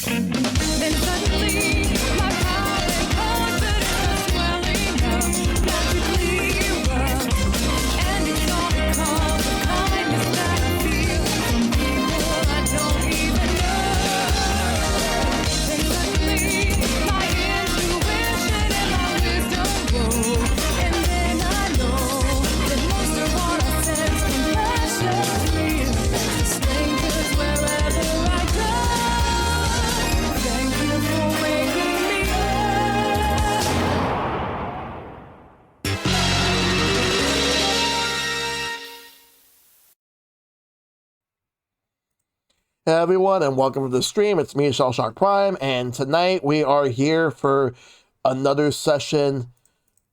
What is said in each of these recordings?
Then suddenly, my power and confidence are swelling up, magically erupt. And it's all because of kindness that I feel from people I don't even know. Then suddenly, my intuition and my wisdom grow. And then I know that most of what I sense compassion's real. Strangers wherever I go. Thank you for waking me Hey everyone, and welcome to the stream. It's me, ShellshockPrime, and tonight we are here for another session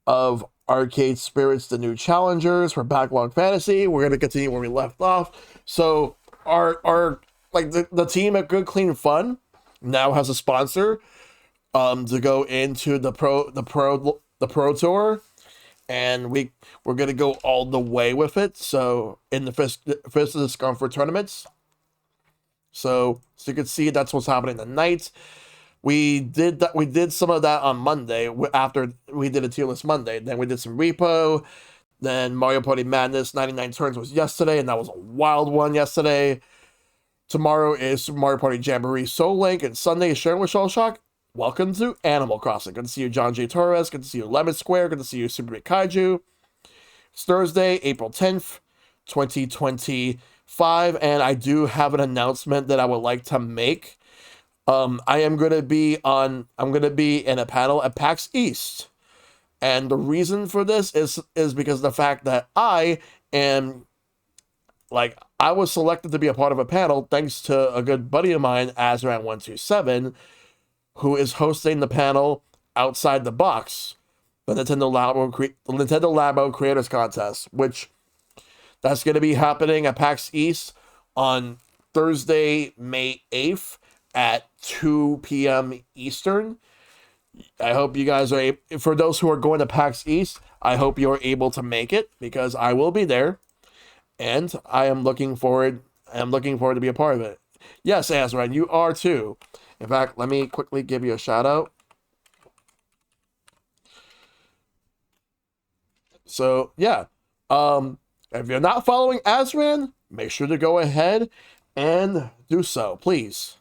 of Arcade Spirits, the new challengers for Backlog Fantasy. We're gonna continue where we left off. So our the team at Good Clean Fun now has a sponsor to go into the pro tour, and we're gonna go all the way with it. So in the Fist of Discomfort tournaments. So you can see that's what's happening tonight. We did that. We did some of that on Monday after we did a tier list Monday. Then we did some repo. Then Mario Party Madness 99 turns was yesterday, and that was a wild one yesterday. Tomorrow is Super Mario Party Jamboree Soul Link, and Sunday is sharing with Shell Shock. Welcome to Animal Crossing. Good to see you, John J. Torres. Good to see you, Lemon Square. Good to see you, Super Big Kaiju. It's Thursday, April 10th, 2025, and I do have an announcement that I would like to make. I'm gonna be in a panel at PAX East, and the reason for this is because of the fact that I was selected to be a part of a panel thanks to a good buddy of mine, Azran127, who is hosting the panel Outside the Box, the Nintendo Labo Creators Contest, which that's going to be happening at PAX East on Thursday, May 8th at 2 p.m. Eastern. I hope you guys are for those who are going to PAX East, I hope you're able to make it, because I will be there, and I am looking forward to be a part of it. Yes, Azran, you are too. In fact, let me quickly give you a shout out. So yeah, if you're not following Azran, make sure to go ahead and do so, please.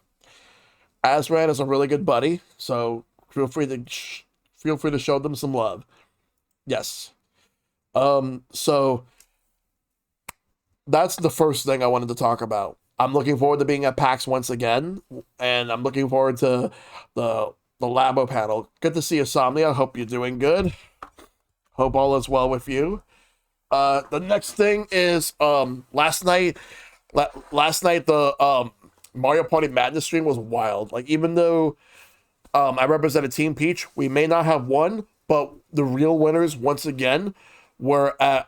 Azran is a really good buddy, so feel free to show them some love. Yes. So that's the first thing I wanted to talk about. I'm looking forward to being at PAX once again, and I'm looking forward to the Labo panel. Good to see you, Somnia. Hope you're doing good. Hope all is well with you. The next thing is last night the Mario Party Madness stream was wild. Like, even though I represented Team Peach, we may not have won, but the real winners once again were at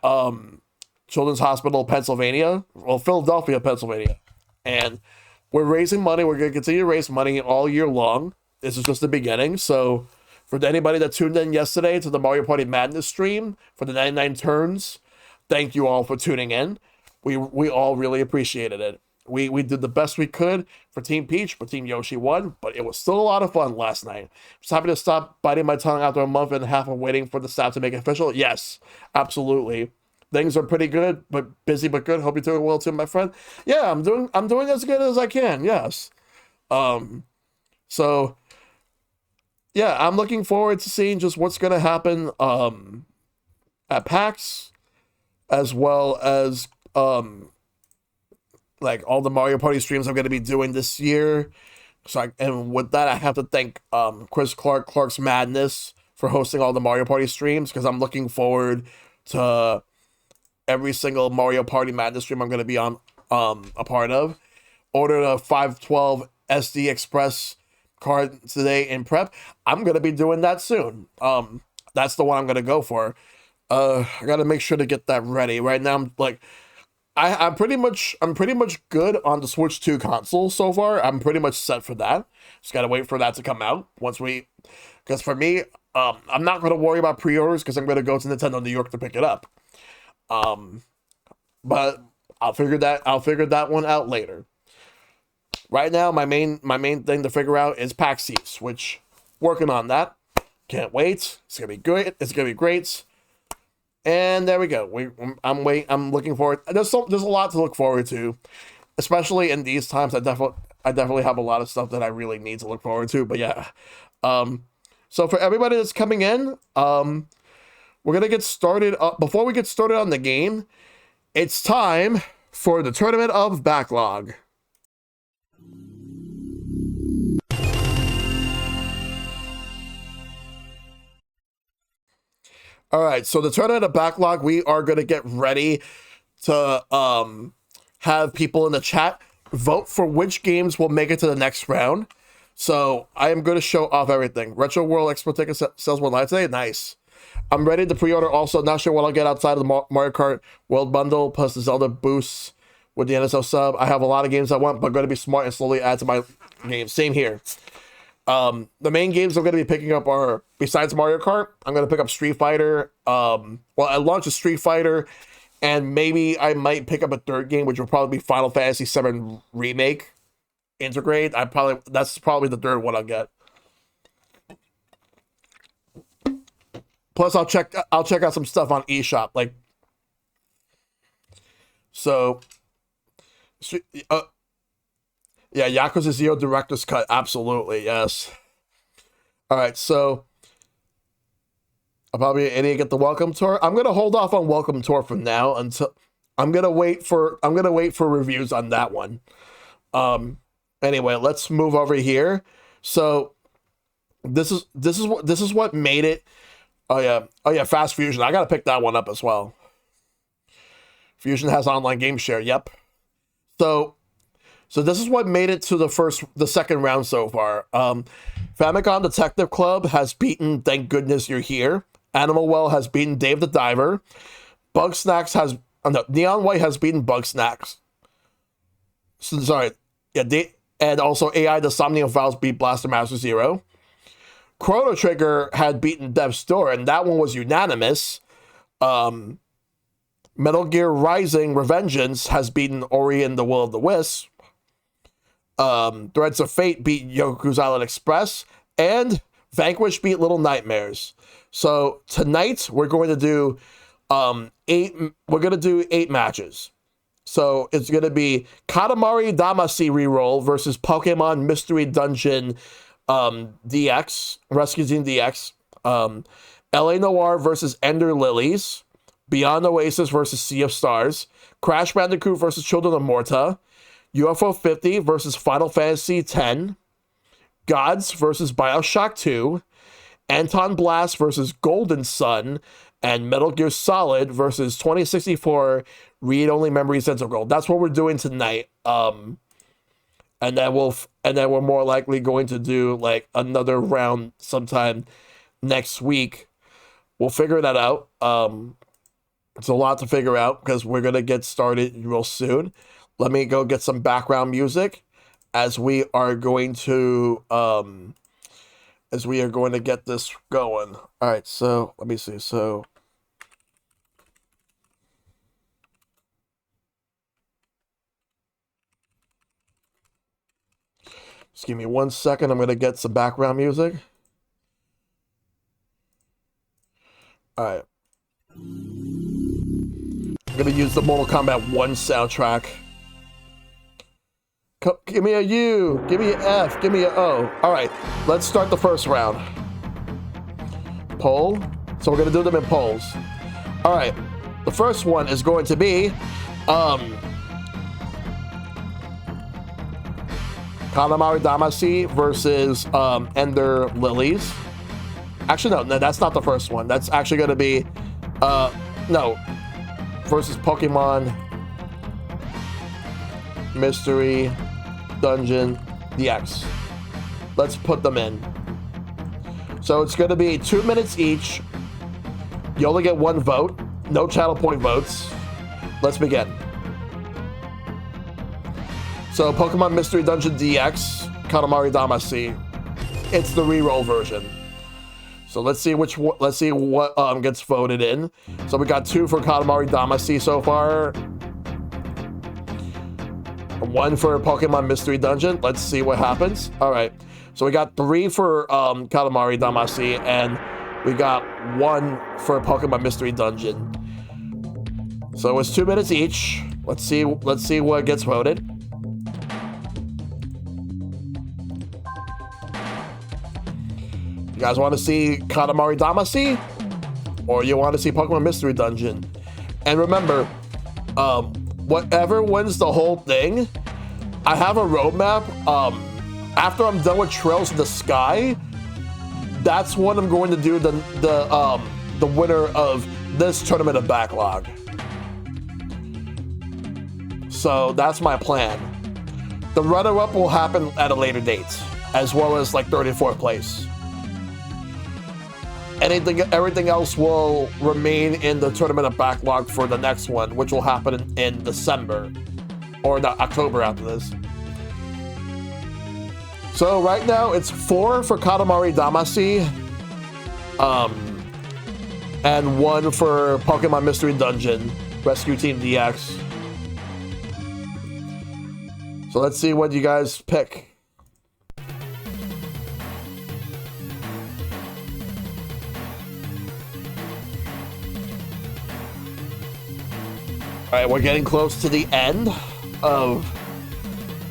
Children's Hospital, Philadelphia, Pennsylvania. And we're raising money. We're going to continue to raise money all year long. This is just the beginning. So for anybody that tuned in yesterday to the Mario Party Madness stream for the 99 turns, thank you all for tuning in. We all really appreciated it. We did the best we could for Team Peach, but Team Yoshi won, but it was still a lot of fun last night. Just happy to stop biting my tongue after a month and a half of waiting for the staff to make it official. Yes, absolutely. Things are pretty good, but busy but good. Hope you're doing well too, my friend. Yeah, I'm doing as good as I can. Yes. So yeah, I'm looking forward to seeing just what's gonna happen at PAX, as well as like all the Mario Party streams I'm gonna be doing this year. So and with that, I have to thank Chris Clark's Madness for hosting all the Mario Party streams, because I'm looking forward to every single Mario Party Madness stream I'm going to be on a part of. Ordered a 512 SD Express card today in prep. I'm going to be doing that soon. That's the one I'm going to go for. I got to make sure to get that ready. Right now, I'm like, I'm pretty much good on the Switch 2 console so far. I'm pretty much set for that. Just got to wait for that to come out because for me, I'm not going to worry about pre-orders, because I'm going to go to Nintendo New York to pick it up. But I'll figure that one out later. right now, my main thing to figure out is pack seats, which working on that. Can't wait. It's gonna be good. It's gonna be great. And there we go. I'm looking forward. There's a lot to look forward to, especially in these times. I definitely have a lot of stuff that I really need to look forward to. But yeah, so for everybody that's coming in, we're gonna get started. Before we get started on the game, it's time for the Tournament of Backlog. All right, so the Tournament of Backlog, we are going to get ready to have people in the chat vote for which games will make it to the next round. So I am going to show off everything. Retro World Expo ticket sells one live today. Nice. I'm ready to pre-order also. Not sure what I'll get outside of the Mario Kart World Bundle plus the Zelda boosts with the NSO sub. I have a lot of games I want, but I'm going to be smart and slowly add to my games. Same here. The main games I'm going to be picking up are, besides Mario Kart, I'm going to pick up Street Fighter. Well, I launched a Street Fighter, and maybe I might pick up a third game, which will probably be Final Fantasy VII Remake Integrate. That's probably the third one I'll get. Plus, I'll check out some stuff on eShop, like so. Yeah, Yakuza 0 Director's Cut. Absolutely, yes. All right, so I'll probably get the Welcome Tour. I'm gonna hold off on Welcome Tour for now until I'm gonna wait for reviews on that one. Anyway, let's move over here. So this is what made it. Oh yeah, Fast Fusion. I gotta pick that one up as well. Fusion has online game share. Yep. So this is what made it to the second round so far. Famicom Detective Club has beaten Thank Goodness You're Here. Animal Well has beaten Dave the Diver. Neon White has beaten Bug Snacks. So, sorry. Yeah, and also AI The Somnium Files beat Blaster Master Zero. Chrono Trigger had beaten Death's Door, and that one was unanimous. Metal Gear Rising Revengeance has beaten Ori and the Will of the Wisps. Threads of Fate beat Yoku's Island Express, and Vanquish beat Little Nightmares. So tonight we're going to do 8 matches. So it's going to be Katamari Damacy reroll versus Pokemon Mystery Dungeon DX, Rescue Team DX. LA Noir versus Ender Lilies. Beyond Oasis versus Sea of Stars. Crash Bandicoot versus Children of Morta. UFO 50 versus Final Fantasy X. Gods versus Bioshock 2. Anton Blast versus Golden Sun. And Metal Gear Solid versus 2064 Read-Only Memory Central Gold. That's what we're doing tonight. And then we're more likely going to do like another round sometime next week. We'll figure that out. It's a lot to figure out because we're gonna get started real soon. Let me go get some background music as we are going to get this going. All right, so let me see. So just give me 1 second. I'm gonna get some background music. All right. I'm gonna use the Mortal Kombat 1 soundtrack. Give me a U, give me an F, give me an O. All right, let's start the first round. Poll. So we're gonna do them in polls. All right, the first one is going to be Katamari Damacy versus Ender Lilies. Actually, no, that's not the first one. That's actually gonna be versus Pokemon Mystery Dungeon DX. Let's put them in. So it's going to be 2 minutes each. You only get 1 vote. No channel point votes. Let's begin. So Pokemon Mystery Dungeon DX, Katamari Damacy. It's the reroll version. So let's see what gets voted in. So we got 2 for Katamari Damacy so far. 1 1 for Pokemon Mystery Dungeon. Let's see what happens. All right. So we got 3 for Katamari Damacy, and we got 1 for Pokemon Mystery Dungeon. So it's 2 minutes each. Let's see what gets voted. You guys want to see Katamari Damacy? Or you want to see Pokemon Mystery Dungeon? And remember, whatever wins the whole thing, I have a roadmap. After I'm done with Trails in the Sky, that's when I'm going to do the winner of this tournament of Backlog. So that's my plan. The runner-up will happen at a later date, as well as like 3rd and 4th place. Everything else will remain in the tournament of Backlog for the next one, which will happen in December, or not, October after this. So right now it's 4 for Katamari Damacy, and 1 for Pokemon Mystery Dungeon, Rescue Team DX. So let's see what you guys pick. All right, we're getting close to the end of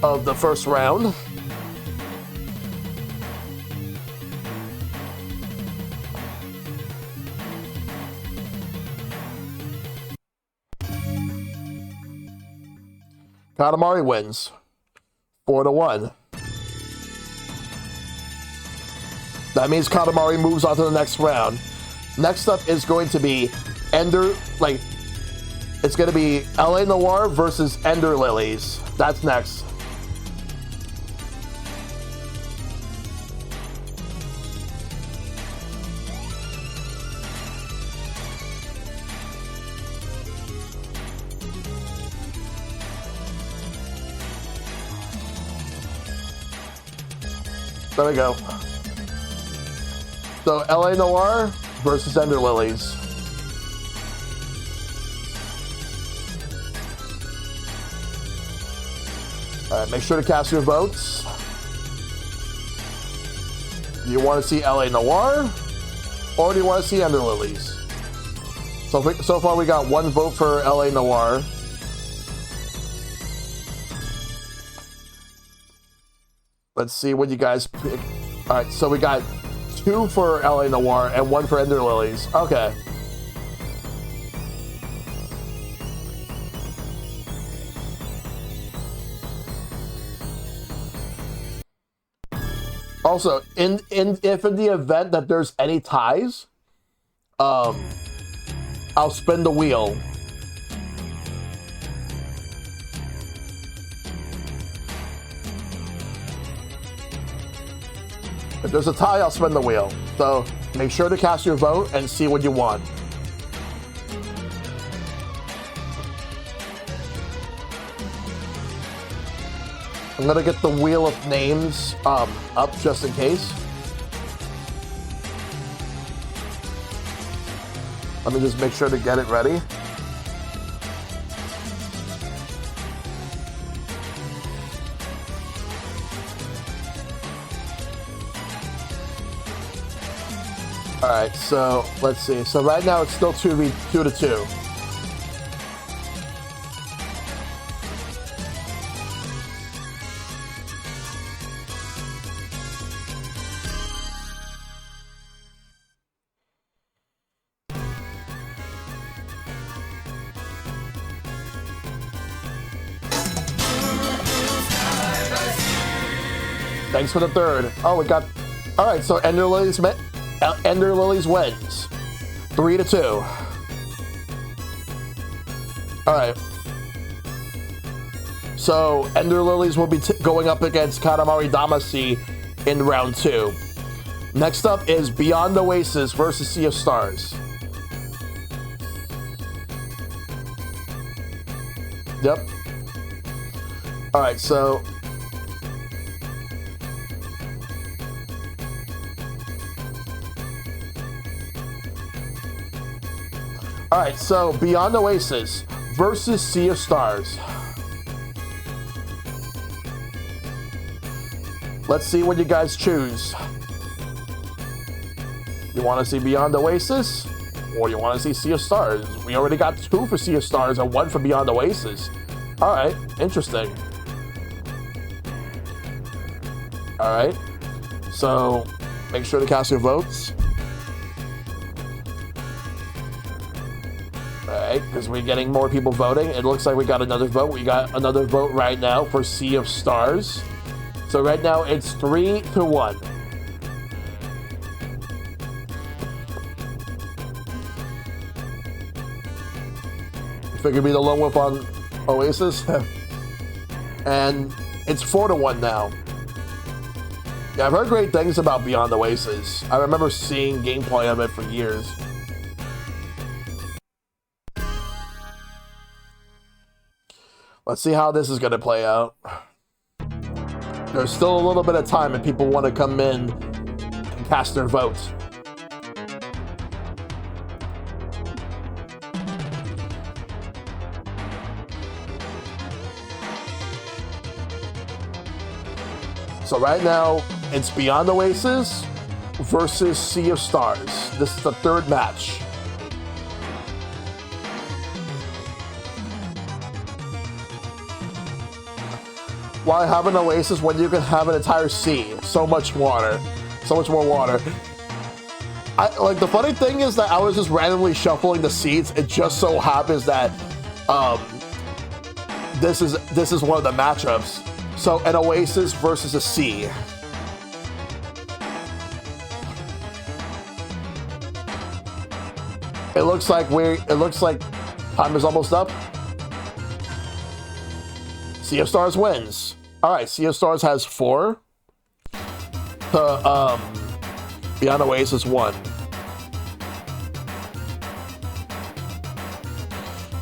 the first round. Katamari wins 4-1. That means Katamari moves on to the next round. Next up is going to be it's going to be LA Noir versus Ender Lilies. That's next. There we go. So LA Noir versus Ender Lilies. All right, make sure to cast your votes. Do you want to see LA Noir, or do you want to see Ender Lilies? So far, we got 1 vote for LA Noir. Let's see what you guys pick. All right, so we got 2 for LA Noir and 1 for Ender Lilies. Okay. Also, if in the event that there's any ties, I'll spin the wheel. If there's a tie, I'll spin the wheel. So make sure to cast your vote and see what you want. I'm gonna get the wheel of names up just in case. Let me just make sure to get it ready. All right, so let's see. So right now it's still 2-2. Thanks for the 3rd. Oh, we got. All right, so Ender Lilies wins 3-2. All right. So Ender Lilies will be going up against Katamari Damacy in round 2. Next up is Beyond Oasis versus Sea of Stars. Yep. All right, so. All right, so Beyond Oasis versus Sea of Stars. let's see what you guys choose. You want to see Beyond Oasis? Or you want to see Sea of Stars? We already got 2 for Sea of Stars and 1 for Beyond Oasis. Alright, interesting. Alright, so make sure to cast your votes. Alright, because we're getting more people voting. It looks like we got another vote. We got another vote right now for Sea of Stars. So right now it's 3-1. Figure be the lone wolf on Oasis. And it's 4-1 now. Yeah, I've heard great things about Beyond Oasis. I remember seeing gameplay of it for years. Let's see how this is going to play out. There's still a little bit of time if people want to come in and cast their votes. So right now, it's Beyond Oasis versus Sea of Stars. This is the 3rd match. Why have an Oasis when you can have an entire sea? So much water. So much more water. Like, the funny thing is that I was just randomly shuffling the seats. It just so happens that this is one of the matchups. So an Oasis versus a sea. It looks like time is almost up. Sea of Stars wins. All right, Sea of Stars has 4. Beyond Oasis 1.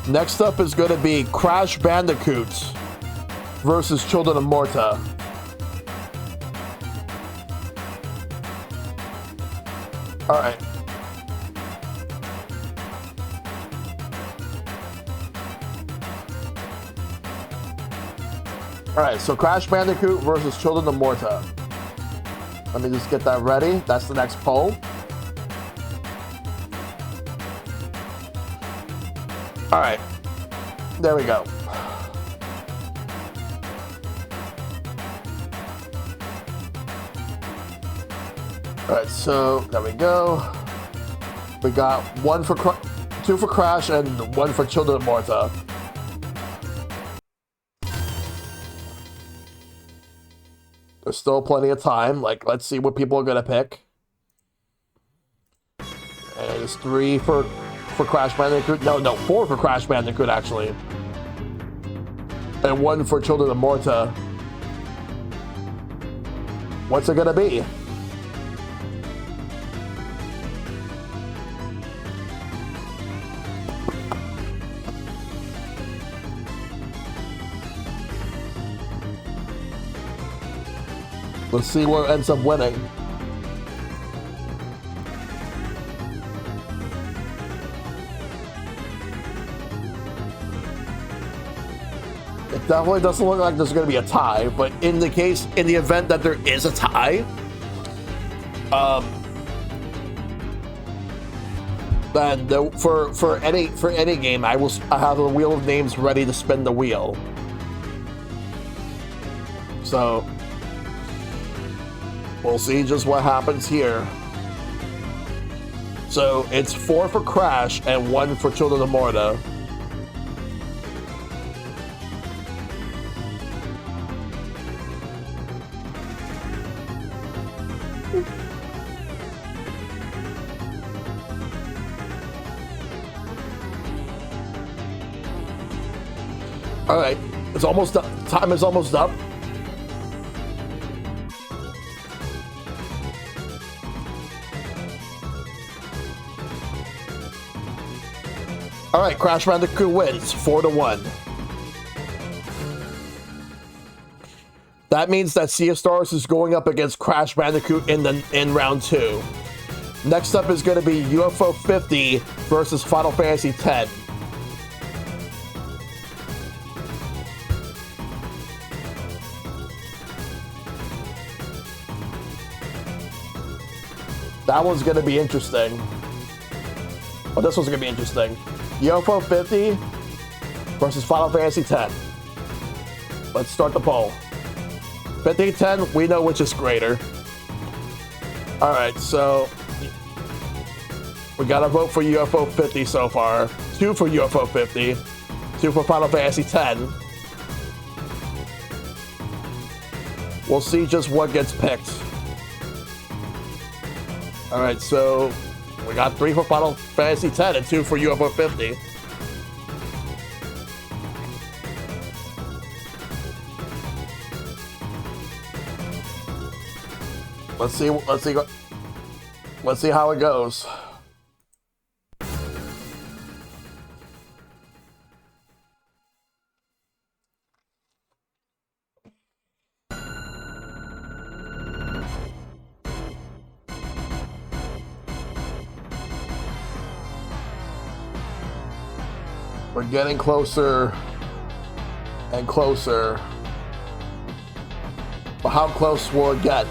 Next up is going to be Crash Bandicoot versus Children of Morta. All right. All right, so Crash Bandicoot versus Children of Morta. Let me just get that ready. That's the next poll. All right, there we go. All right, so there we go. We got 2 for Crash and 1 for Children of Morta. There's still plenty of time. Like, let's see what people are gonna pick. And it's 3 for Crash Bandicoot. No, 4 for Crash Bandicoot actually, and 1 for Children of Morta. What's it gonna be? Let's see what ends up winning. It definitely doesn't look like there's going to be a tie, but in the event that there is a tie, then for any game, I have a wheel of names ready to spin the wheel. So we'll see just what happens here. So it's 4 for Crash and 1 for Children of Morta. All right, it's almost up. Time is almost up. All right, Crash Bandicoot wins 4-1. That means that Sea of Stars is going up against Crash Bandicoot in round 2. Next up is going to be UFO 50 versus Final Fantasy X. That one's gonna be interesting. Oh, this one's gonna be interesting. UFO 50 versus Final Fantasy X. Let's start the poll. 50-10, we know which is greater. Alright, so we got a vote for UFO 50 so far. 2 for UFO 50. 2 for Final Fantasy X. We'll see just what gets picked. Alright, so we got 3 for Final Fantasy X and 2 for UFO 50. Let's see how it goes. We're getting closer and closer. But how close will it get?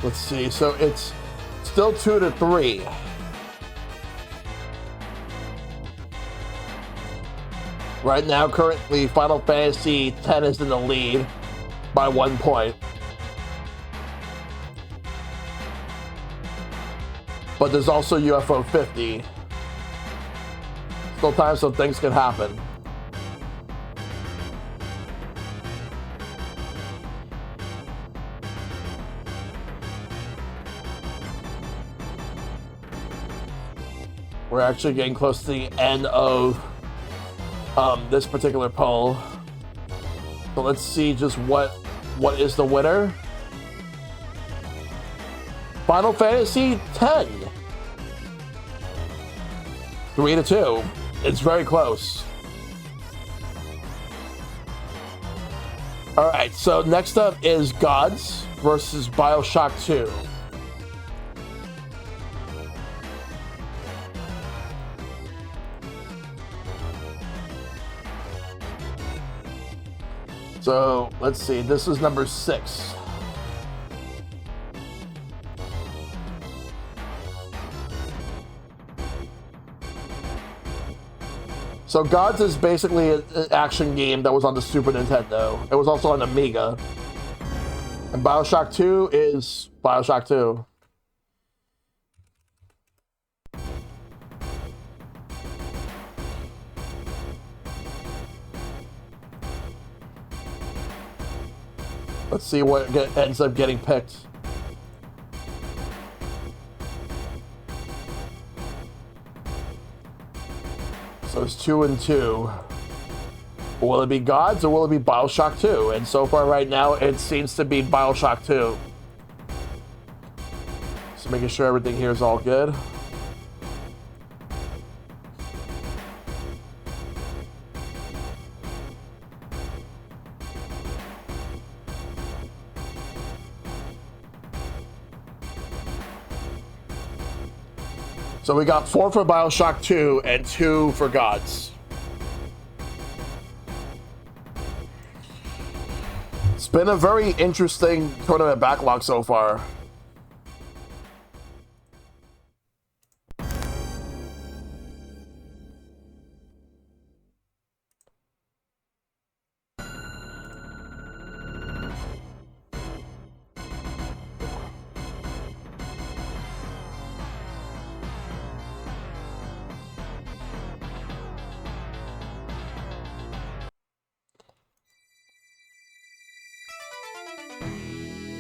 Let's see, so it's still 2-3. Right now, currently, Final Fantasy X is in the lead by 1 point. But there's also UFO 50. Still time so things can happen. We're actually getting close to the end of this particular poll. So let's see just what is the winner. Final Fantasy X. 3-2. It's very close. All right, so next up is Gods versus BioShock 2. So let's see, this is number 6. So Gods is basically an action game that was on the Super Nintendo. It was also on Amiga. And BioShock 2 is BioShock 2. Let's see what ends up getting picked. So it's 2-2. Will it be Gods or will it be BioShock 2? And so far right now, it seems to be BioShock 2. So making sure everything here is all good. So we got 4 for BioShock 2 and 2 for Gods. It's been a very interesting tournament backlog so far.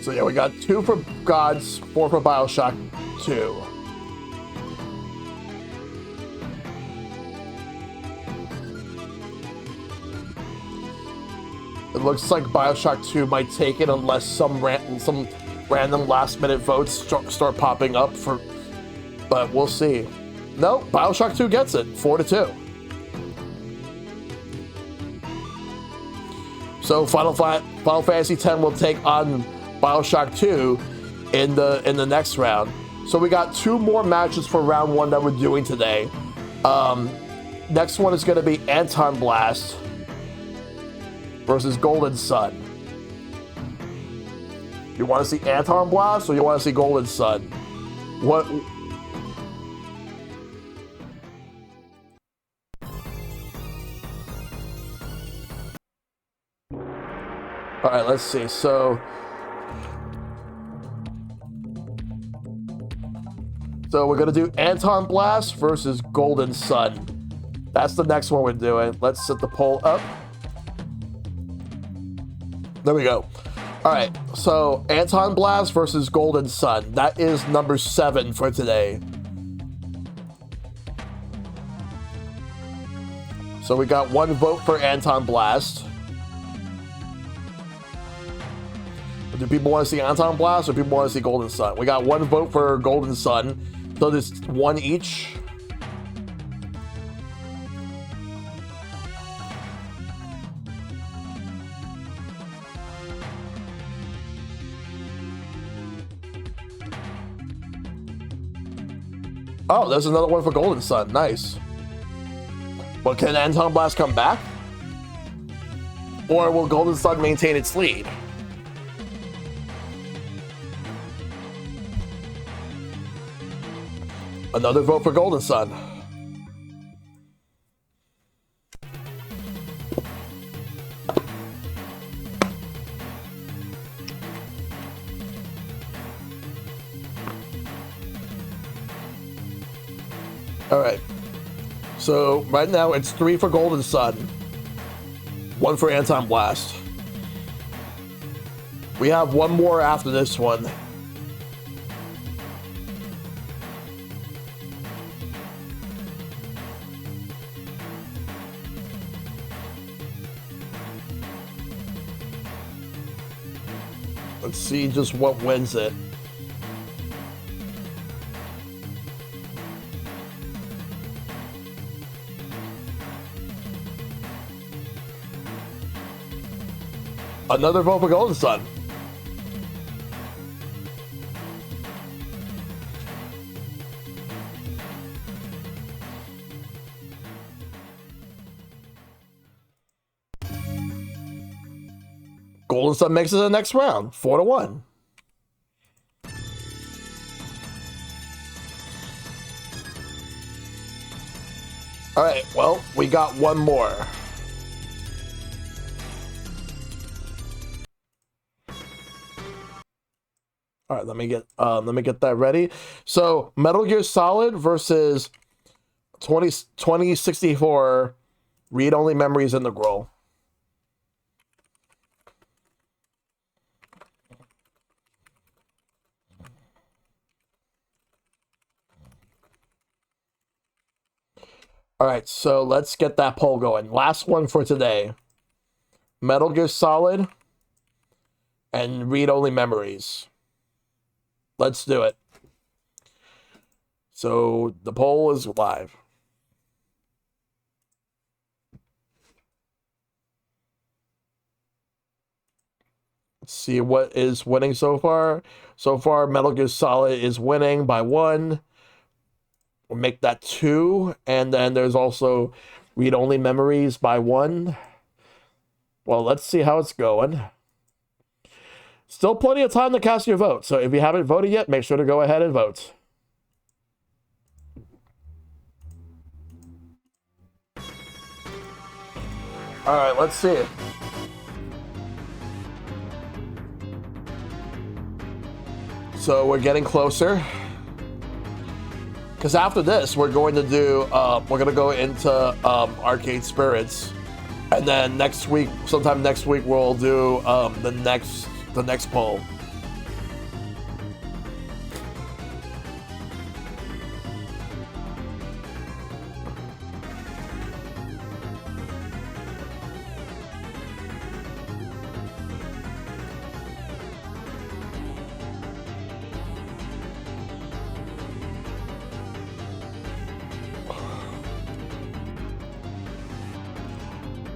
So yeah, we got 2 for Gods, 4 for BioShock 2. It looks like BioShock 2 might take it unless some random last-minute votes start popping up for. But we'll see. No, BioShock 2 gets it, 4-2. So Final Fantasy X will take on BioShock 2 in the next round. So we got 2 more matches for round 1 that we're doing today. Next one is going to be Anton Blast versus Golden Sun. You want to see Anton Blast or you want to see Golden Sun? What? All right, let's see. So we're going to do Anton Blast versus Golden Sun. That's the next one we're doing. Let's set the poll up. There we go. All right, so Anton Blast versus Golden Sun. That is number 7 for today. So we got 1 vote for Anton Blast. Do people want to see Anton Blast or people want to see Golden Sun? We got 1 vote for Golden Sun. So there's 1 each. Oh, there's another one for Golden Sun. Nice. But can Anton Blast come back? Or will Golden Sun maintain its lead? Another vote for Golden Sun. All right. So right now it's 3 for Golden Sun, 1 for Anton Blast. We have 1 more after this one. Let's see just what wins it. Another vote for Golden Sun. Golden Sun makes it to the next round, 4-1. All right, well, we got 1 more. All right, let me get that ready. So, Metal Gear Solid versus 2064 read-only memories integral. All right, so let's get that poll going. Last one for today. Metal Gear Solid and read-only memories. Let's do it. So the poll is live. Let's see what is winning so far. So far, Metal Gear Solid is winning by 1. We'll make that 2. And then there's also read-only memories by 1. Well, let's see how it's going. Still plenty of time to cast your vote. So if you haven't voted yet, make sure to go ahead and vote. All right, let's see it. So we're getting closer. Because after this, we're going to do, we're going to go into Arcade Spirits. And then next week, sometime next week, we'll do the next poll.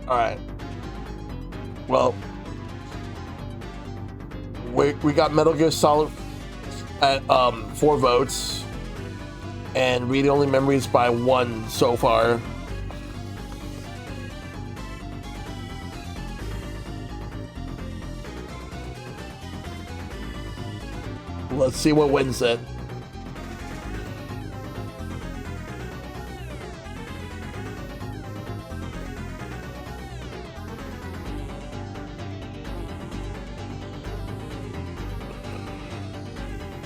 All right. Well, we got Metal Gear Solid at 4 votes, and read-only memories by 1 so far. Let's see what wins it.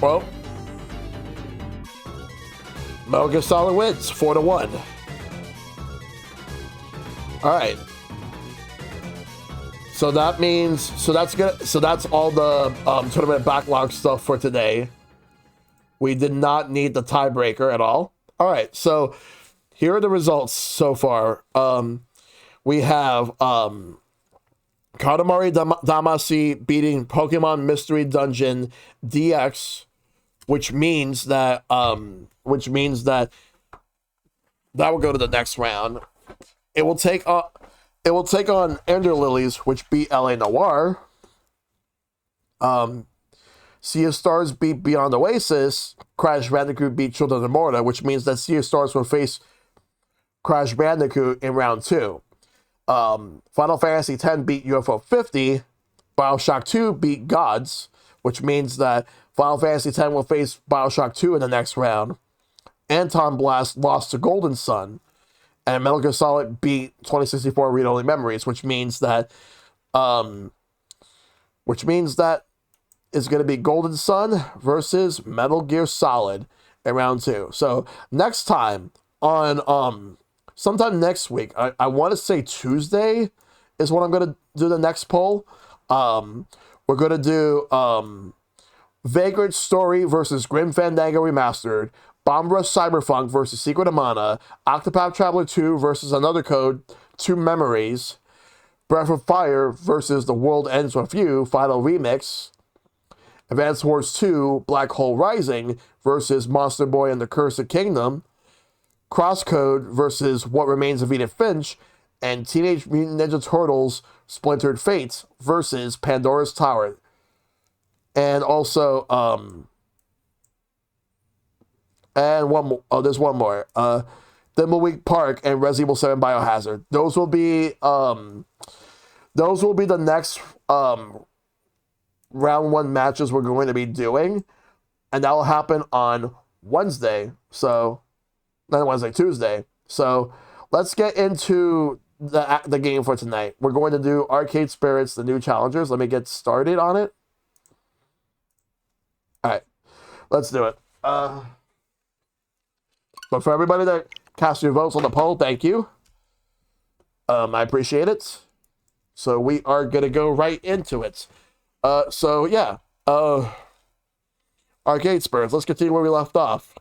Well, Metal Gear Solid wins 4-1. All right. So that means, so that's all the tournament backlog stuff for today. We did not need the tiebreaker at all. All right, so here are the results so far. We have Katamari Damacy beating Pokemon Mystery Dungeon DX, which means that that will go to the next round. It will take on Ender Lilies, which beat LA Noir. Sea of Stars beat Beyond Oasis. Crash Bandicoot beat Children of Morta, which means that Sea of Stars will face Crash Bandicoot in round 2. Final Fantasy X beat UFO 50. Bioshock 2 beat Gods, which means that Final Fantasy X will face Bioshock 2 in the next round. Anton Blast lost to Golden Sun. And Metal Gear Solid beat 2064 read-only memories, which means that it's going to be Golden Sun versus Metal Gear Solid in round 2. So next time on sometime next week, I want to say Tuesday is when I'm going to do the next poll. We're going to do Vagrant Story versus Grim Fandango Remastered, Bomb Rush Cyberpunk versus Secret of Mana, Octopath Traveler 2 versus Another Code, 2 Memories, Breath of Fire versus The World Ends With You, Final Remix, Advance Wars 2, Black Hole Rising versus Monster Boy and the Cursed Kingdom, Crosscode versus What Remains of Edith Finch, and Teenage Mutant Ninja Turtles Splintered Fates versus Pandora's Tower. And also, and one more. Oh, there's one more. Thimbleweed Park and Resident Evil 7 Biohazard. Those will be the next round 1 matches we're going to be doing, and that will happen on Wednesday. So, not Wednesday, Tuesday. So, let's get into the game for tonight. We're going to do Arcade Spirits, the new challengers. Let me get started on it. All right, let's do it. But for everybody that cast your votes on the poll, thank you. I appreciate it. So we are going to go right into it. So yeah, Arcade Spirits. Let's continue where we left off.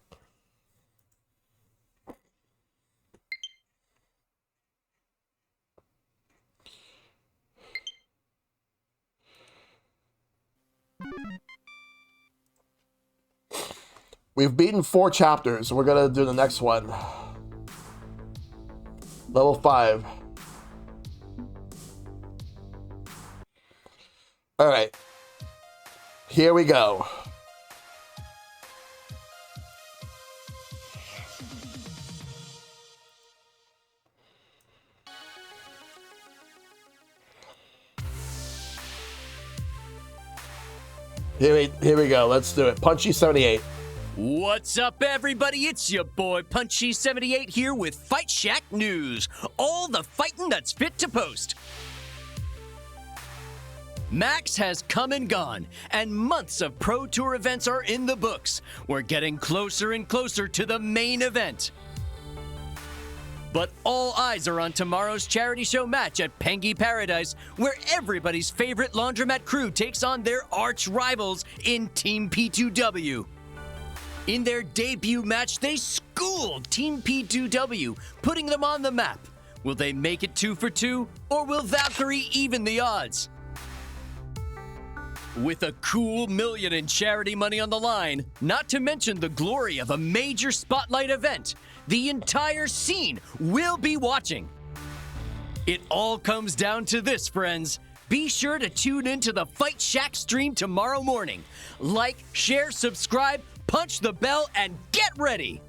We've beaten 4 chapters. We're going to do the next one. Level 5. All right. Here we go. Here we go. Let's do it. Punchy 78. What's up, everybody? It's your boy Punchy78 here with Fight Shack News. All the fighting that's fit to post. Max has come and gone, and months of Pro Tour events are in the books. We're getting closer and closer to the main event. But all eyes are on tomorrow's charity show match at Pengy Paradise, where everybody's favorite laundromat crew takes on their arch rivals in Team P2W. In their debut match, they schooled Team P2W, putting them on the map. Will they make it 2 for 2, or will Valkyrie even the odds? With a cool $1 million in charity money on the line, not to mention the glory of a major spotlight event, the entire scene will be watching. It all comes down to this, friends. Be sure to tune into the Fight Shack stream tomorrow morning. Like, share, subscribe, punch the bell, and get ready!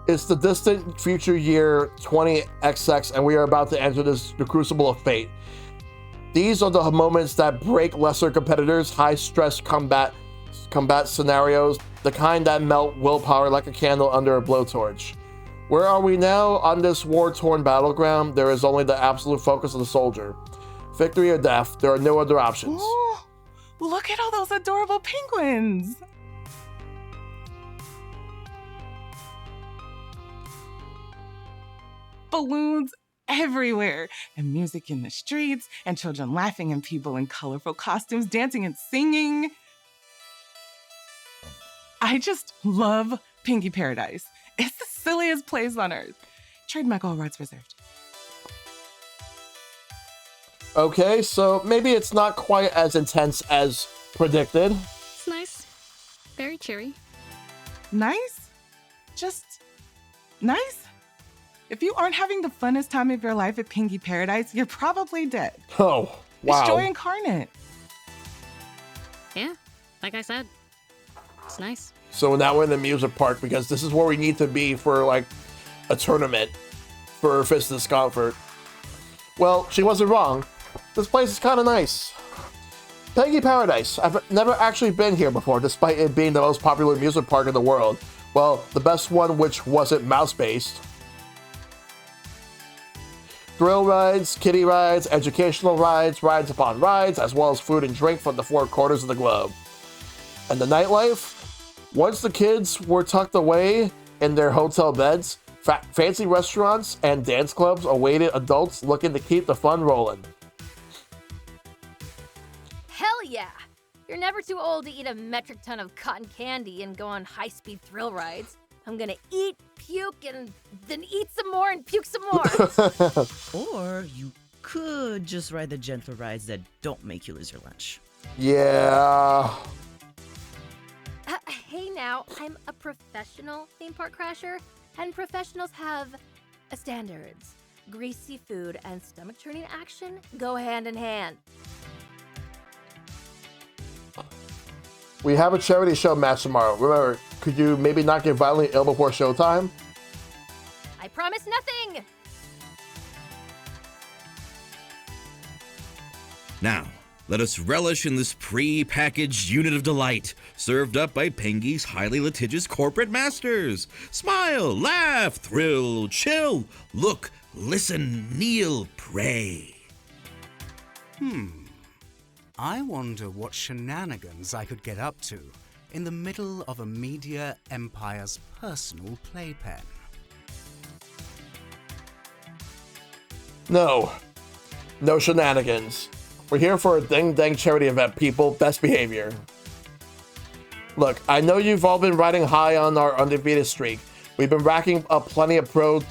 It's the distant future year 20XX, and we are about to enter the crucible of fate. These are the moments that break lesser competitors, high-stress combat scenarios, the kind that melt willpower like a candle under a blowtorch. Where are we now? On this war-torn battleground, there is only the absolute focus of the soldier. Victory or death, there are no other options. Ooh, look at all those adorable penguins. Balloons everywhere, and music in the streets, and children laughing, and people in colorful costumes dancing and singing. I just love Pinky Paradise. It's the silliest place on earth. Trademark all rights reserved. Okay, so maybe it's not quite as intense as predicted. It's nice. Very cheery. Nice? Just nice? If you aren't having the funnest time of your life at Pinky Paradise, you're probably dead. Oh, wow. It's joy incarnate. Yeah, like I said, it's nice. So now we're in the music park because this is where we need to be for like a tournament for Fist of Discomfort. Well, she wasn't wrong. This place is kind of nice. Pinky Paradise. I've never actually been here before, despite it being the most popular music park in the world. Well, the best one which wasn't mouse-based. Thrill rides, kiddie rides, educational rides, rides upon rides, as well as food and drink from the four corners of the globe. And the nightlife? Once the kids were tucked away in their hotel beds, fancy restaurants and dance clubs awaited adults looking to keep the fun rolling. Hell yeah! You're never too old to eat a metric ton of cotton candy and go on high-speed thrill rides. I'm gonna eat, puke, and then eat some more and puke some more. Or you could just ride the gentle rides that don't make you lose your lunch. Yeah. Hey now, I'm a professional theme park crasher, and professionals have standards. Greasy food and stomach-churning action go hand in hand. We have a charity show match tomorrow. Remember, could you maybe not get violently ill before showtime? I promise nothing! Now, let us relish in this pre-packaged unit of delight, served up by Pengy's highly litigious corporate masters. Smile, laugh, thrill, chill, look, listen, kneel, pray. I wonder what shenanigans I could get up to in the middle of a media empire's personal playpen. No. No shenanigans. We're here for a ding-dang charity event, people. Best behavior. Look, I know you've all been riding high on our undefeated streak. We've been racking up plenty of Pro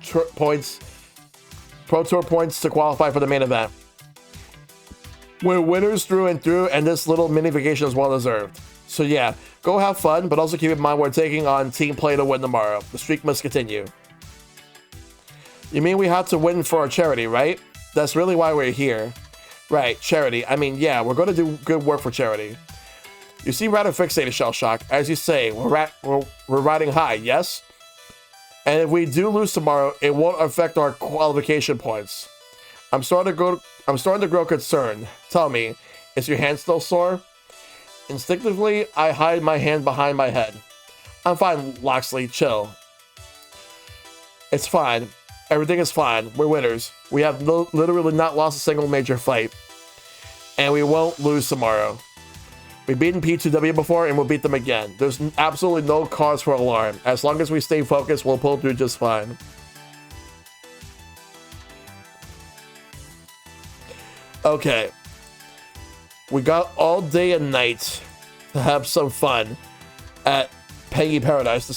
Tour points to qualify for the main event. We're winners through and through, and this little mini vacation is well deserved. So yeah, go have fun, but also keep in mind we're taking on Team Play to win tomorrow. The streak must continue. You mean we have to win for our charity, right? That's really why we're here. Right, charity. I mean, yeah, we're going to do good work for charity. You seem rather fixated, Shell Shock. As you say, we're riding high, yes? And if we do lose tomorrow, it won't affect our qualification points. I'm starting to grow concerned. Tell me, is your hand still sore? Instinctively, I hide my hand behind my head. I'm fine, Loxley. Chill. It's fine. Everything is fine. We're winners. We have literally not lost a single major fight. And we won't lose tomorrow. We've beaten P2W before and we'll beat them again. There's absolutely no cause for alarm. As long as we stay focused, we'll pull through just fine. Okay. We got all day and night to have some fun at Pinky Paradise, the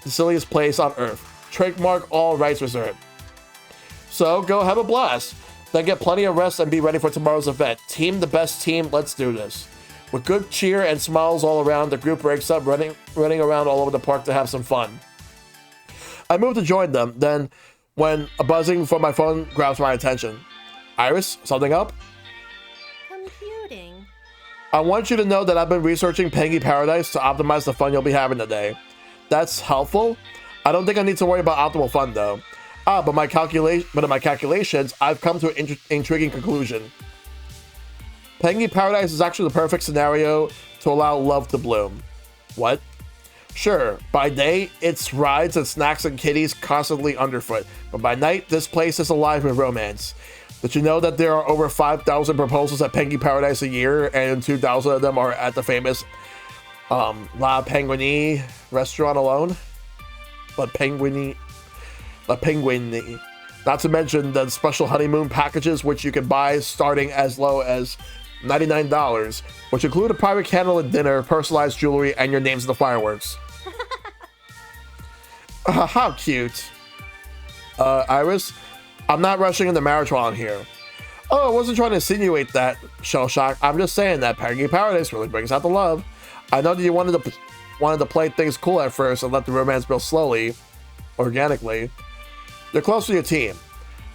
silliest place on Earth. Trademark all rights reserved. So go have a blast. Then get plenty of rest and be ready for tomorrow's event. Team the best team, let's do this. With good cheer and smiles all around, the group breaks up, running around all over the park to have some fun. I move to join them, then when a buzzing from my phone grabs my attention. Iris, something up? Computing. I want you to know that I've been researching Pinky Paradise to optimize the fun you'll be having today. That's helpful. I don't think I need to worry about optimal fun though. But in my calculations, I've come to an intriguing conclusion. Penguin Paradise is actually the perfect scenario to allow love to bloom. What? Sure, by day, it's rides and snacks and kitties constantly underfoot. But by night, this place is alive with romance. Did you know that there are over 5,000 proposals at Penguin Paradise a year, and 2,000 of them are at the famous La Penguini restaurant alone? La Penguini. Not to mention the special honeymoon packages, which you can buy starting as low as $99, which include a private candlelit dinner, personalized jewelry, and your names in the fireworks. How cute. Iris, I'm not rushing into marriage while I'm here. Oh, I wasn't trying to insinuate that, Shellshock. I'm just saying that Penguin Paradise really brings out the love. I know that you wanted to play things cool at first and let the romance build slowly, organically. You're close to your team,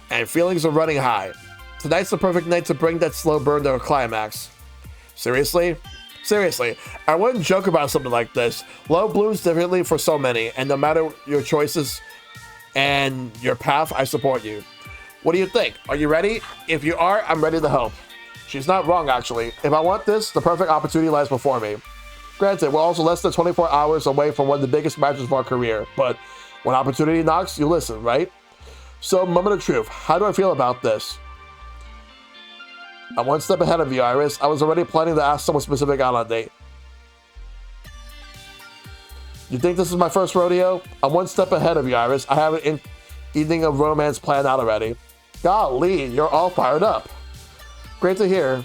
and feelings are running high. Tonight's the perfect night to bring that slow burn to a climax. Seriously? Seriously, I wouldn't joke about something like this. Love blooms differently for so many, and no matter your choices and your path, I support you. What do you think? Are you ready? If you are, I'm ready to help. She's not wrong, actually. If I want this, the perfect opportunity lies before me. Granted, we're also less than 24 hours away from one of the biggest matches of our career, but when opportunity knocks, you listen, right? So, moment of truth, how do I feel about this? I'm one step ahead of you, Iris. I was already planning to ask someone specific out on a date. You think this is my first rodeo? I'm one step ahead of you, Iris. I have an evening of romance planned out already. Golly, you're all fired up. Great to hear.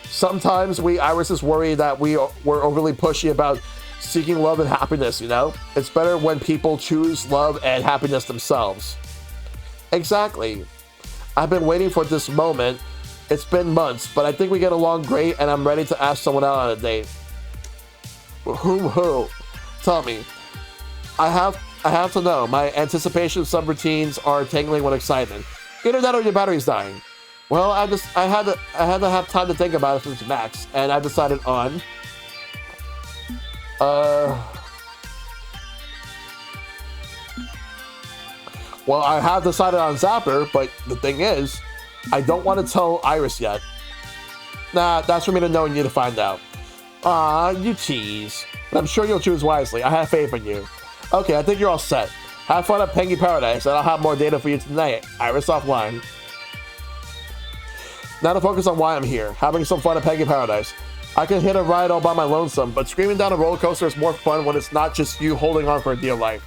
Sometimes we Irises worry that we're overly pushy about seeking love and happiness, you know? It's better when people choose love and happiness themselves. Exactly. I've been waiting for this moment. It's been months, but I think we get along great and I'm ready to ask someone out on a date. Who? Tell me. I have to know. My anticipation subroutines are tingling with excitement. Either that or your battery's dying. Well, I had to have time to think about it since Max, and I decided on well, I have decided on Zapper, but the thing is, I don't want to tell Iris yet. Nah, that's for me to know and you to find out. Aw, you tease. But I'm sure you'll choose wisely. I have faith in you. Okay, I think you're all set. Have fun at Penguin Paradise, and I'll have more data for you tonight. Iris offline. Now to focus on why I'm here. Having some fun at Penguin Paradise. I can hit a ride all by my lonesome, but screaming down a roller coaster is more fun when it's not just you holding on for a dear life.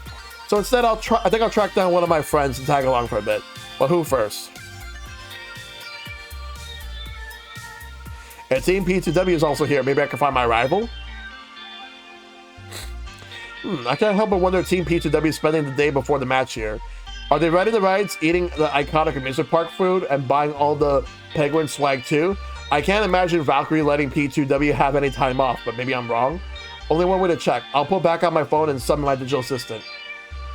So instead, I think I'll track down one of my friends and tag along for a bit. But who first? And Team P2W is also here. Maybe I can find my rival? I can't help but wonder if Team P2W is spending the day before the match here. Are they riding the rides, eating the iconic amusement park food, and buying all the penguin swag too? I can't imagine Valkyrie letting P2W have any time off, but maybe I'm wrong. Only one way to check. I'll pull back on my phone and summon my digital assistant.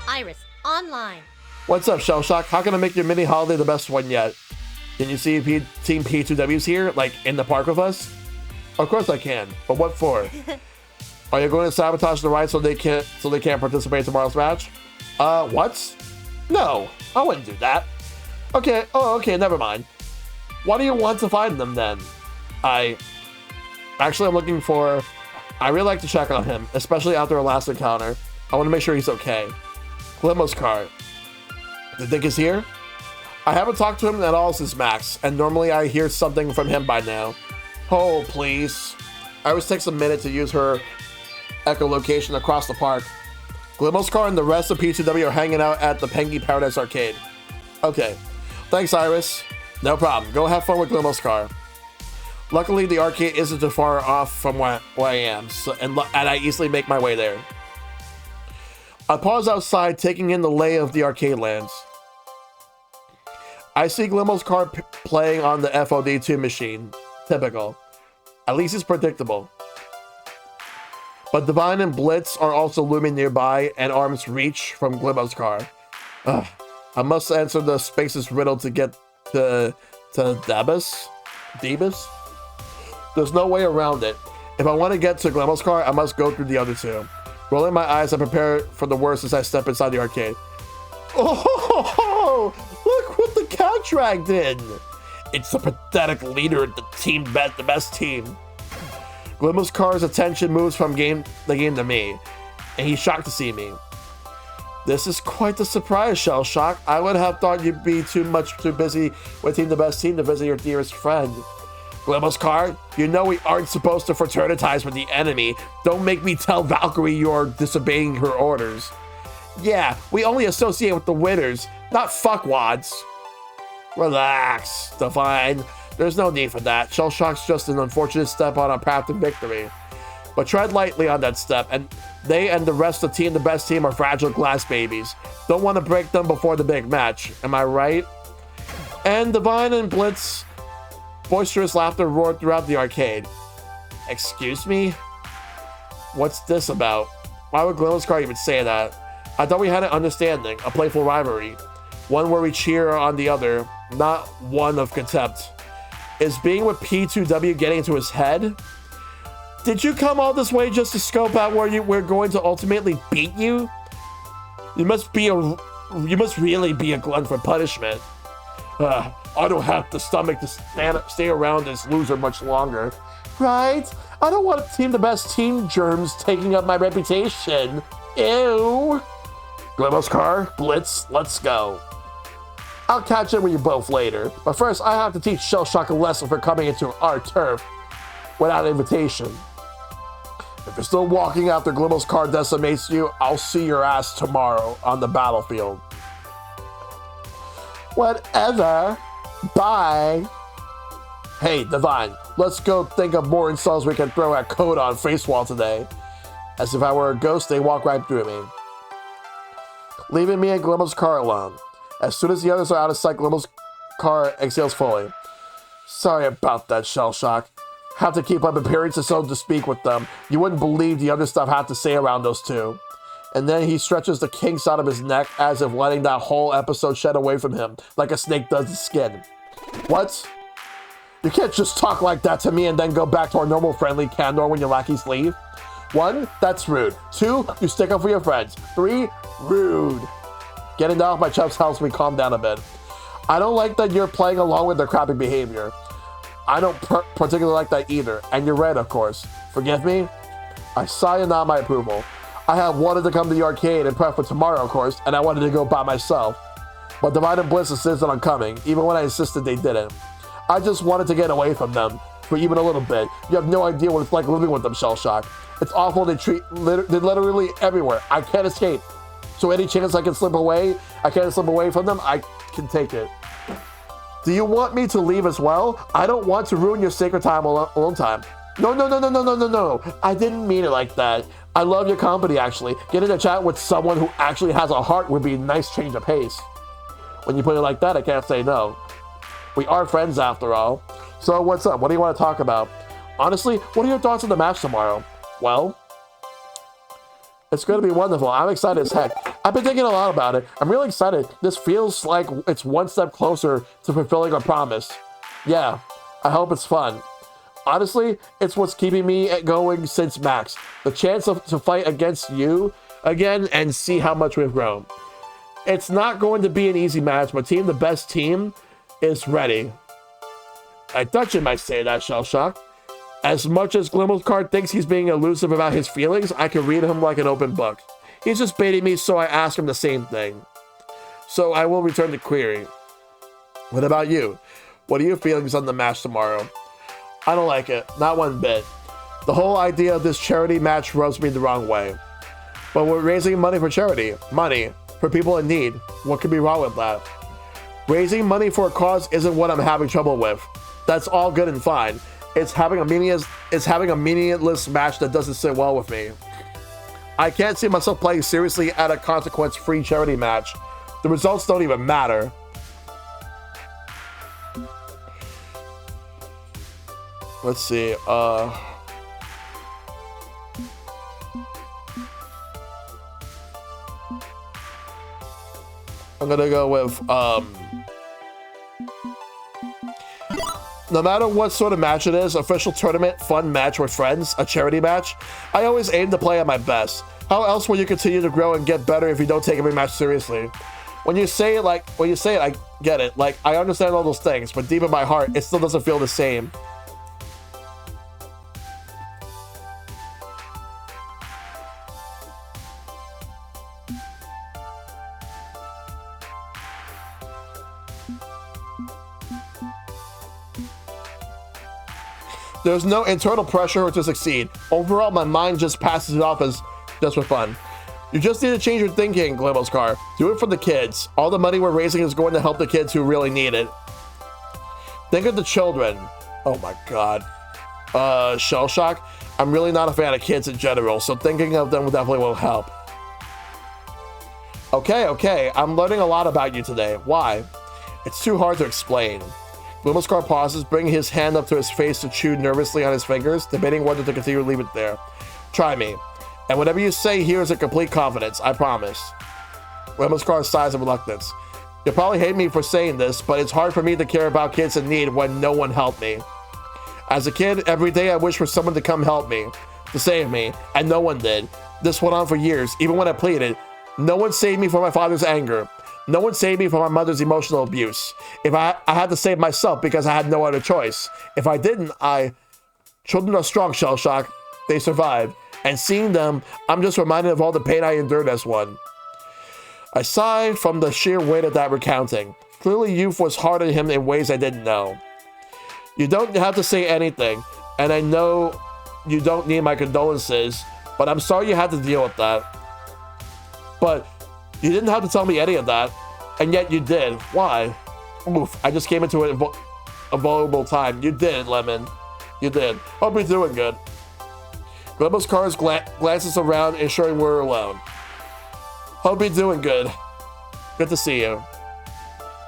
Iris, online. What's up, Shellshock? How can I make your mini holiday the best one yet? Can you see Team P2W's here, like in the park with us? Of course I can, but what for? Are you going to sabotage the ride so they can't participate in tomorrow's match? What? No, I wouldn't do that. Okay, okay, never mind. Why do you want to find them then? I'm looking for... I really like to check on him, especially after our last encounter. I want to make sure he's okay. Limo's car. Do you think he's here? I haven't talked to him at all since Max, and normally I hear something from him by now. Oh, please. Iris takes a minute to use her echolocation across the park. Glimo's car and the rest of P2W are hanging out at the Penguin Paradise Arcade. Okay. Thanks, Iris. No problem. Go have fun with Glimo's car. Luckily, the arcade isn't too far off from where I am, and I easily make my way there. I pause outside, taking in the lay of the arcade lands. I see Glimo's car playing on the FOD2 machine. Typical. At least it's predictable. But Divine and Blitz are also looming nearby and arms reach from Glimo's car. Ugh. I must answer the spaces riddle to get to Debus? There's no way around it. If I want to get to Glimo's car, I must go through the other two. Rolling my eyes, I prepare for the worst as I step inside the arcade. Oh, look what the cat dragged in. It's the pathetic leader of the best team. Glimmer's car's attention moves from the game to me, and he's shocked to see me. This is quite the surprise, Shellshock. I would have thought you'd be too busy with Team the Best Team to visit your dearest friend. Glimmer's car, you know we aren't supposed to fraternize with the enemy. Don't make me tell Valkyrie you're disobeying her orders. Yeah, we only associate with the winners, not fuckwads. Relax, Divine. There's no need for that. Shellshock's just an unfortunate step on our path to victory. But tread lightly on that step, and they and the rest of Team the Best Team are fragile glass babies. Don't want to break them before the big match. Am I right? And Divine and Blitz, boisterous laughter roared throughout the arcade. Excuse me? What's this about? Why would Glimmer's car even say that? I thought we had an understanding, a playful rivalry. One where we cheer on the other, not one of contempt. Is being with P2W getting into his head? Did you come all this way just to scope out where we're going to ultimately beat you? You must really be a glutton for punishment. I don't have the stomach to stay around this loser much longer. Right? I don't want Team the Best Team germs taking up my reputation. Ew. Glimmer's car, Blitz, let's go. I'll catch up with you both later, but first I have to teach Shellshock a lesson for coming into our turf without invitation. If you're still walking after Glimmer's car decimates you, I'll see your ass tomorrow on the battlefield. Whatever. Bye. Hey, Divine, let's go think of more insults we can throw at Code on Facewall today. As if I were a ghost, they walk right through me, leaving me and Glimmer's car alone. As soon as the others are out of sight, Glimmer's car exhales fully. Sorry about that, Shellshock. Have to keep up appearances so to speak with them. You wouldn't believe the other stuff I have to say around those two. And then he stretches the kinks out of his neck as if letting that whole episode shed away from him, like a snake does the skin. What? You can't just talk like that to me and then go back to our normal friendly candor when your lackeys leave. 1, that's rude. 2, you stick up for your friends. 3, rude. Getting down off my chest helps me calm down a bit. I don't like that you're playing along with their crappy behavior. I don't particularly like that either, and you're right, of course. Forgive me? I sigh and nod my approval. I had wanted to come to the arcade and prep for tomorrow, of course, and I wanted to go by myself. But Divine and Bliss insisted on coming, even when I insisted they didn't. I just wanted to get away from them for even a little bit. You have no idea what it's like living with them, Shellshock. It's awful. They're literally everywhere. I can't escape. So any chance I can slip away, from them, I can take it. Do you want me to leave as well? I don't want to ruin your sacred time alone time. No. I didn't mean it like that. I love your company, actually. Getting to chat with someone who actually has a heart would be a nice change of pace. When you put it like that, I can't say no. We are friends after all. So what's up? What do you want to talk about? Honestly, what are your thoughts on the match tomorrow? Well, it's going to be wonderful. I'm excited as heck. I've been thinking a lot about it. I'm really excited. This feels like it's one step closer to fulfilling our promise. Yeah, I hope it's fun. Honestly, it's what's keeping me going since Max. The chance to fight against you again and see how much we've grown. It's not going to be an easy match, but Team the Best Team is ready. I thought you might say that, Shellshock. As much as Glimmer's card thinks he's being elusive about his feelings, I can read him like an open book. He's just baiting me, so I ask him the same thing. So I will return the query. What about you? What are your feelings on the match tomorrow? I don't like it, not one bit. The whole idea of this charity match rubs me the wrong way. But we're raising money for charity, money for people in need. What could be wrong with that? Raising money for a cause isn't what I'm having trouble with. That's all good and fine. It's having a meaningless match that doesn't sit well with me. I can't see myself playing seriously at a consequence-free charity match. The results don't even matter. Let's see, I'm gonna go with, no matter what sort of match it is, official tournament, fun match with friends, a charity match, I always aim to play at my best. How else will you continue to grow and get better if you don't take every match seriously? When you say it, I get it. Like, I understand all those things, but deep in my heart, it still doesn't feel the same. There's no internal pressure to succeed. Overall, my mind just passes it off as just for fun. You just need to change your thinking, Glimmo's car. Do it for the kids. All the money we're raising is going to help the kids who really need it. Think of the children. Oh my god. Shell Shock. I'm really not a fan of kids in general, so thinking of them definitely will help. Okay. I'm learning a lot about you today. Why? It's too hard to explain. Glimmo's car pauses, bringing his hand up to his face to chew nervously on his fingers, debating whether to continue to leave it there. Try me. And whatever you say here is a complete confidence, I promise. Glimmo's car sighs in reluctance. You'll probably hate me for saying this, but it's hard for me to care about kids in need when no one helped me. As a kid, every day I wished for someone to come help me, to save me, and no one did. This went on for years, even when I pleaded. No one saved me from my father's anger. No one saved me from my mother's emotional abuse. If I had to save myself because I had no other choice. If I didn't, Children are strong, Shell Shock. They survive. And seeing them, I'm just reminded of all the pain I endured as one. I sighed from the sheer weight of that recounting. Clearly youth was hard on him in ways I didn't know. You don't have to say anything, and I know you don't need my condolences, but I'm sorry you had to deal with that. But you didn't have to tell me any of that, and yet you did. Why? Oof, I just came into a vulnerable time. You did, Lemon. You did. Hope you're doing good. Glimmo's car glances around, ensuring we're alone. Hope you're doing good. Good to see you.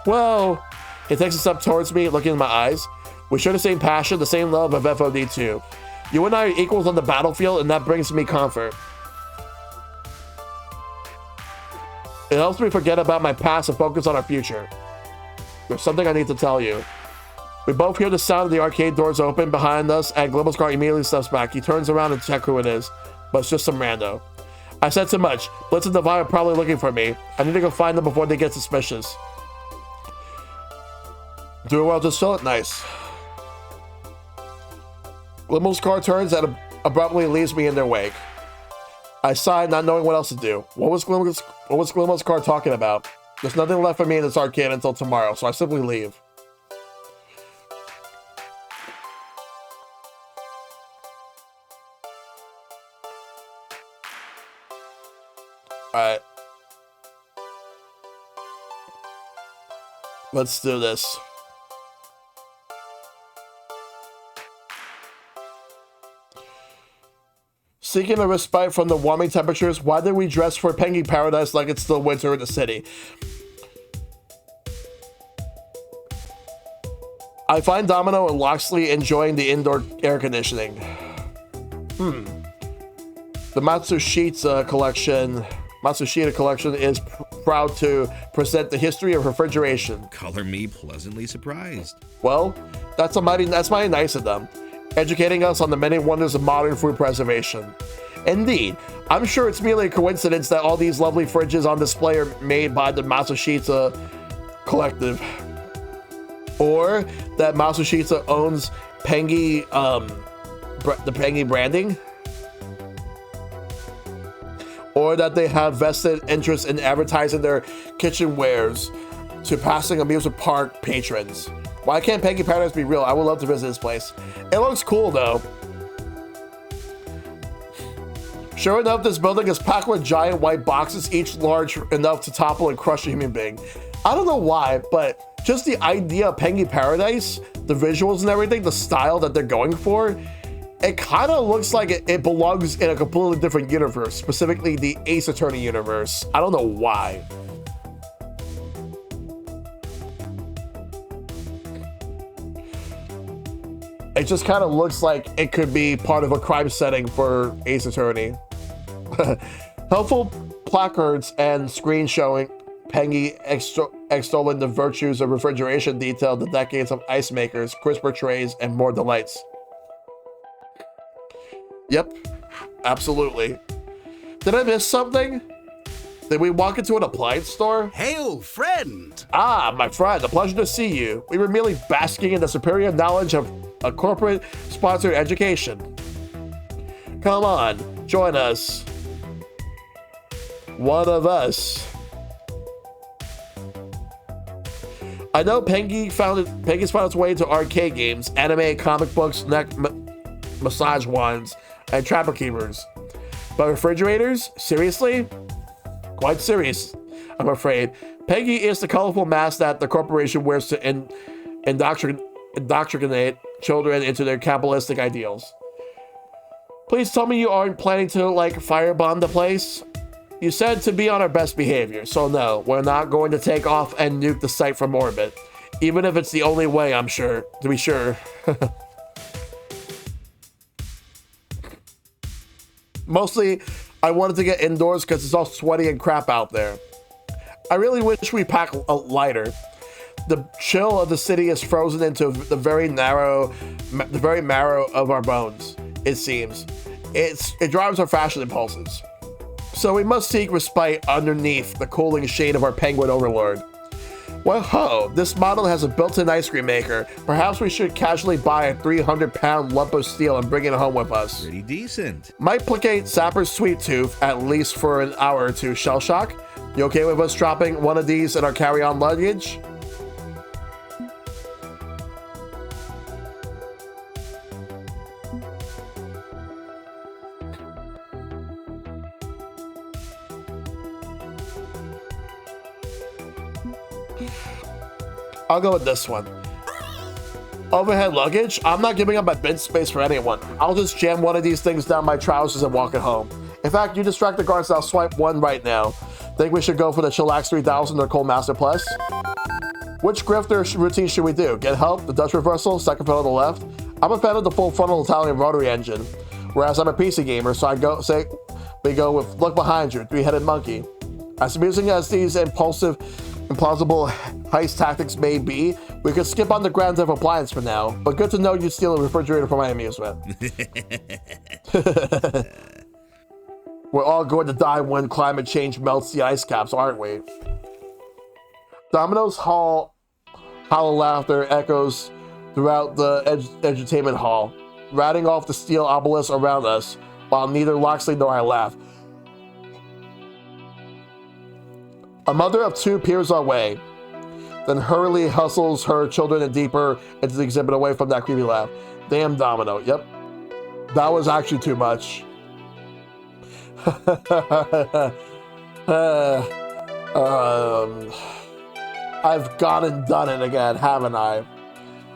Well, he takes a step towards me, looking in my eyes. We share the same passion, the same love of FOD too. You and I are equals on the battlefield, and that brings me comfort. It helps me forget about my past and focus on our future. There's something I need to tell you. We both hear the sound of the arcade doors open behind us, and Glimmo's car immediately steps back. He turns around to check who it is, but it's just some rando. I said too much. Blitz and Divine are probably looking for me. I need to go find them before they get suspicious. Doing well, just feel it nice. Glimmo's car turns and abruptly leaves me in their wake. I sighed, not knowing what else to do. What was Glimmo's car talking about? There's nothing left for me in this arcade until tomorrow, so I simply leave. Alright. Let's do this. Seeking a respite from the warming temperatures, why did we dress for Penguin Paradise like it's still winter in the city? I find Domino and Loxley enjoying the indoor air conditioning. The Matsushita collection is proud to present the history of refrigeration. Color me pleasantly surprised. Well, that's mighty nice of them, educating us on the many wonders of modern food preservation. Indeed, I'm sure it's merely a coincidence that all these lovely fridges on display are made by the Matsushita collective. Or that Matsushita owns Pengi, the Pengi branding. Or that they have vested interest in advertising their kitchenwares to passing amusement park patrons. Why can't Penguin Paradise be real? I would love to visit this place. It looks cool though. Sure enough, this building is packed with giant white boxes, each large enough to topple and crush a human being. I don't know why, but just the idea of Penguin Paradise, the visuals and everything, the style that they're going for, it kind of looks like it belongs in a completely different universe, specifically the Ace Attorney universe. I don't know why. It just kind of looks like it could be part of a crime setting for Ace Attorney. Helpful placards and screen showing Pengi extolling the virtues of refrigeration detail the decades of ice makers, crisper trays, and more delights. Yep, absolutely. Did I miss something? Did we walk into an appliance store? Hail, friend! Ah, my friend, a pleasure to see you. We were merely basking in the superior knowledge of a corporate-sponsored education. Come on, join us. One of us. I know Pengy's found its way to arcade games, anime, comic books, massage wands, and trapper keepers. But refrigerators? Seriously? Quite serious, I'm afraid. Pengy is the colorful mask that the corporation wears to indoctrinate children into their capitalistic ideals. Please tell me you aren't planning to, like, firebomb the place? You said to be on our best behavior, so no, we're not going to take off and nuke the site from orbit. Even if it's the only way, I'm sure, to be sure. Mostly, I wanted to get indoors because it's all sweaty and crap out there. I really wish we packed a lighter. The chill of the city is frozen into the very marrow of our bones, it seems. It drives our fashion impulses. So we must seek respite underneath the cooling shade of our penguin overlord. Well, ho, this model has a built-in ice cream maker. Perhaps we should casually buy a 300-pound lump of steel and bring it home with us. Pretty decent. Might placate Sapper's sweet tooth, at least for an hour or two, Shellshock. You okay with us dropping one of these in our carry-on luggage? I'll go with this one. Overhead luggage? I'm not giving up my bin space for anyone. I'll just jam one of these things down my trousers and walk it home. In fact, you distract the guards, I'll swipe one right now. Think we should go for the Chillax 3000 or Cold Master Plus? Which grifter routine should we do? Get help, the Dutch reversal, second pedal to the left? I'm a fan of the full frontal Italian rotary engine, whereas I'm a PC gamer, so we go with look behind you, three-headed monkey. As amusing as these implausible heist tactics may be, we could skip on the Grand Theft Appliance for now, but good to know you steal a refrigerator for my amusement. We're all going to die when climate change melts the ice caps, aren't we? Domino's hollow laughter echoes throughout the entertainment hall, ratting off the steel obelisk around us, while neither Loxley nor I laugh. A mother of two peers our way, then hurriedly hustles her children deeper into the exhibit away from that creepy laugh. Damn Domino, yep. That was actually too much. I've gone and done it again, haven't I?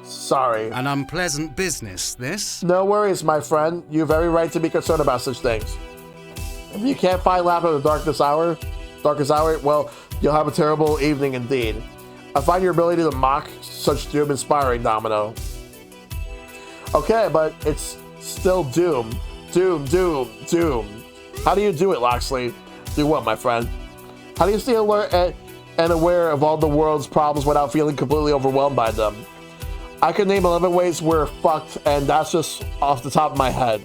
Sorry. An unpleasant business, this? No worries, my friend. You have every right to be concerned about such things. If you can't find laughter in the darkest hour, well, you'll have a terrible evening indeed. I find your ability to mock such doom inspiring, Domino. Okay, but it's still doom. Doom, doom, doom. How do you do it, Loxley? Do what, my friend? How do you stay alert and aware of all the world's problems without feeling completely overwhelmed by them? I could name 11 ways we're fucked, and that's just off the top of my head.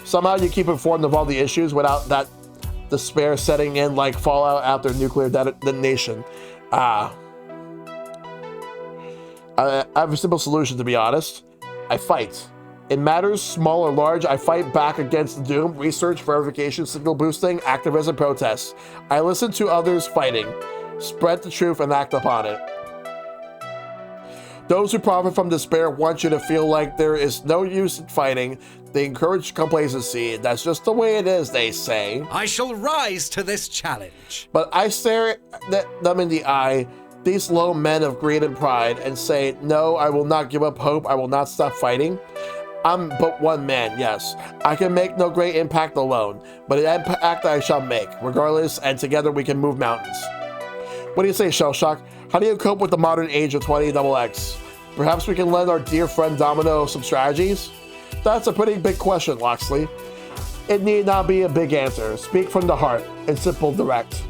Somehow you keep informed of all the issues without that despair setting in like fallout after nuclear detonation. I have a simple solution, to be honest. I fight. In matters small or large, I fight back against the doom, research, verification, signal boosting, activism, protests. I listen to others fighting, spread the truth, and act upon it. Those who profit from despair want you to feel like there is no use in fighting. They encourage complacency. That's just the way it is, they say. I shall rise to this challenge. But I stare them in the eye, these low men of greed and pride, and say, no, I will not give up hope. I will not stop fighting. I'm but one man, yes. I can make no great impact alone, but an impact I shall make, regardless, and together we can move mountains. What do you say, Shellshock? How do you cope with the modern age of 20XX? Perhaps we can lend our dear friend Domino some strategies? That's a pretty big question, Loxley. It need not be a big answer. Speak from the heart, and simple direct.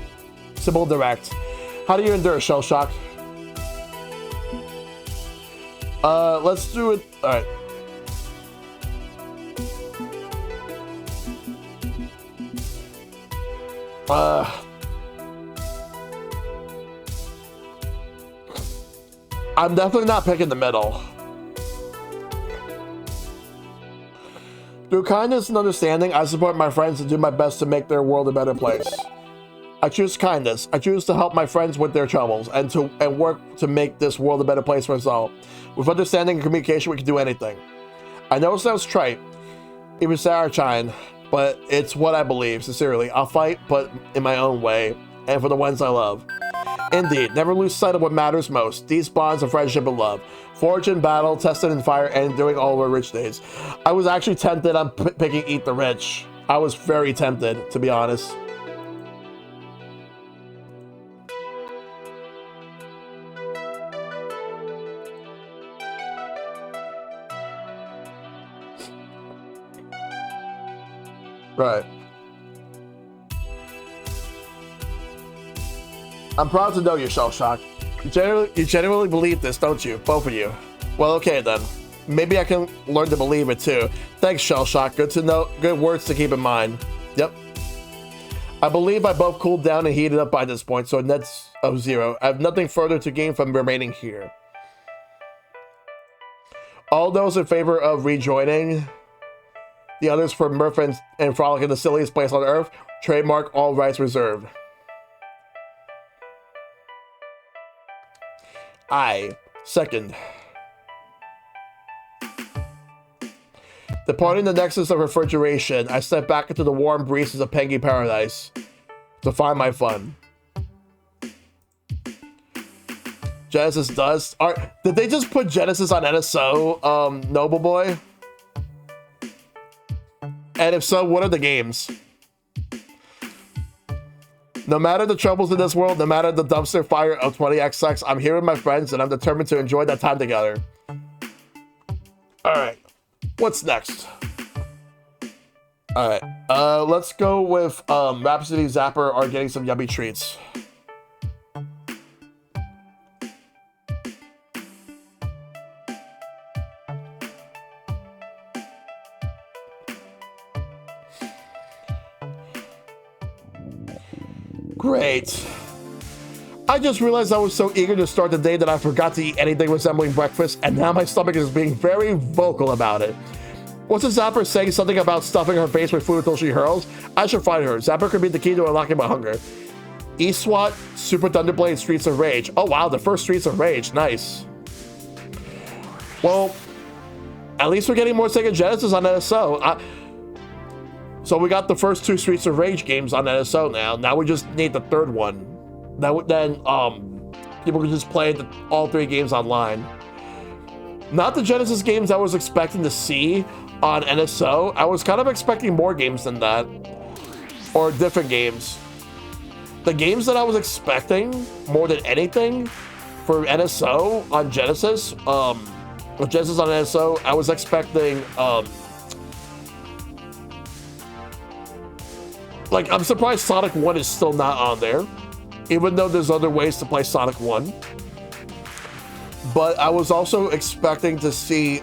Simple direct. How do you endure, Shellshock? Let's do it. All right. I'm definitely not picking the middle. Through kindness and understanding, I support my friends and do my best to make their world a better place. I choose kindness. I choose to help my friends with their troubles and work to make this world a better place for us all. With understanding and communication, we can do anything. I know it sounds trite, even satire, but it's what I believe, sincerely. I'll fight, but in my own way, and for the ones I love. Indeed, never lose sight of what matters most. These bonds of friendship and love. Forged in battle, tested in fire, and during all of our rich days. I was actually tempted on picking Eat the Rich. I was very tempted, to be honest. Right. I'm proud to know you, Shellshock. You genuinely believe this, don't you? Both of you. Well, okay then. Maybe I can learn to believe it too. Thanks, Shellshock. Good to know. Good words to keep in mind. Yep. I believe I both cooled down and heated up by this point, so a net's of 0. I have nothing further to gain from remaining here. All those in favor of rejoining, the others for mirth and frolic in the silliest place on earth, trademark, all rights reserved. I second. Departing the nexus of refrigeration, I step back into the warm breezes of Pengy Paradise to find my fun. Genesis does. Did they just put Genesis on NSO, Noble Boy? And if so, what are the games? No matter the troubles in this world, no matter the dumpster fire of 20XX, I'm here with my friends and I'm determined to enjoy that time together. Alright. What's next? Alright. Let's go with Rhapsody Zapper are getting some yummy treats. Great. I just realized I was so eager to start the day that I forgot to eat anything resembling breakfast, and now my stomach is being very vocal about it. What's the Zapper saying something about stuffing her face with food until she hurls? I should find her. Zapper could be the key to unlocking my hunger. E-SWAT, Super Thunderblade, Streets of Rage. Oh wow, the first Streets of Rage. Nice. Well, at least we're getting more Sega Genesis on NSO. So we got the first 2 Streets of Rage games on NSO now. Now we just need the third one. Then people can just play all 3 games online. Not the Genesis games I was expecting to see on NSO. I was kind of expecting more games than that. Or different games. The games that I was expecting, more than anything, for NSO on Genesis, with Genesis on NSO, I was expecting, like, I'm surprised Sonic 1 is still not on there, even though there's other ways to play Sonic 1. But I was also expecting to see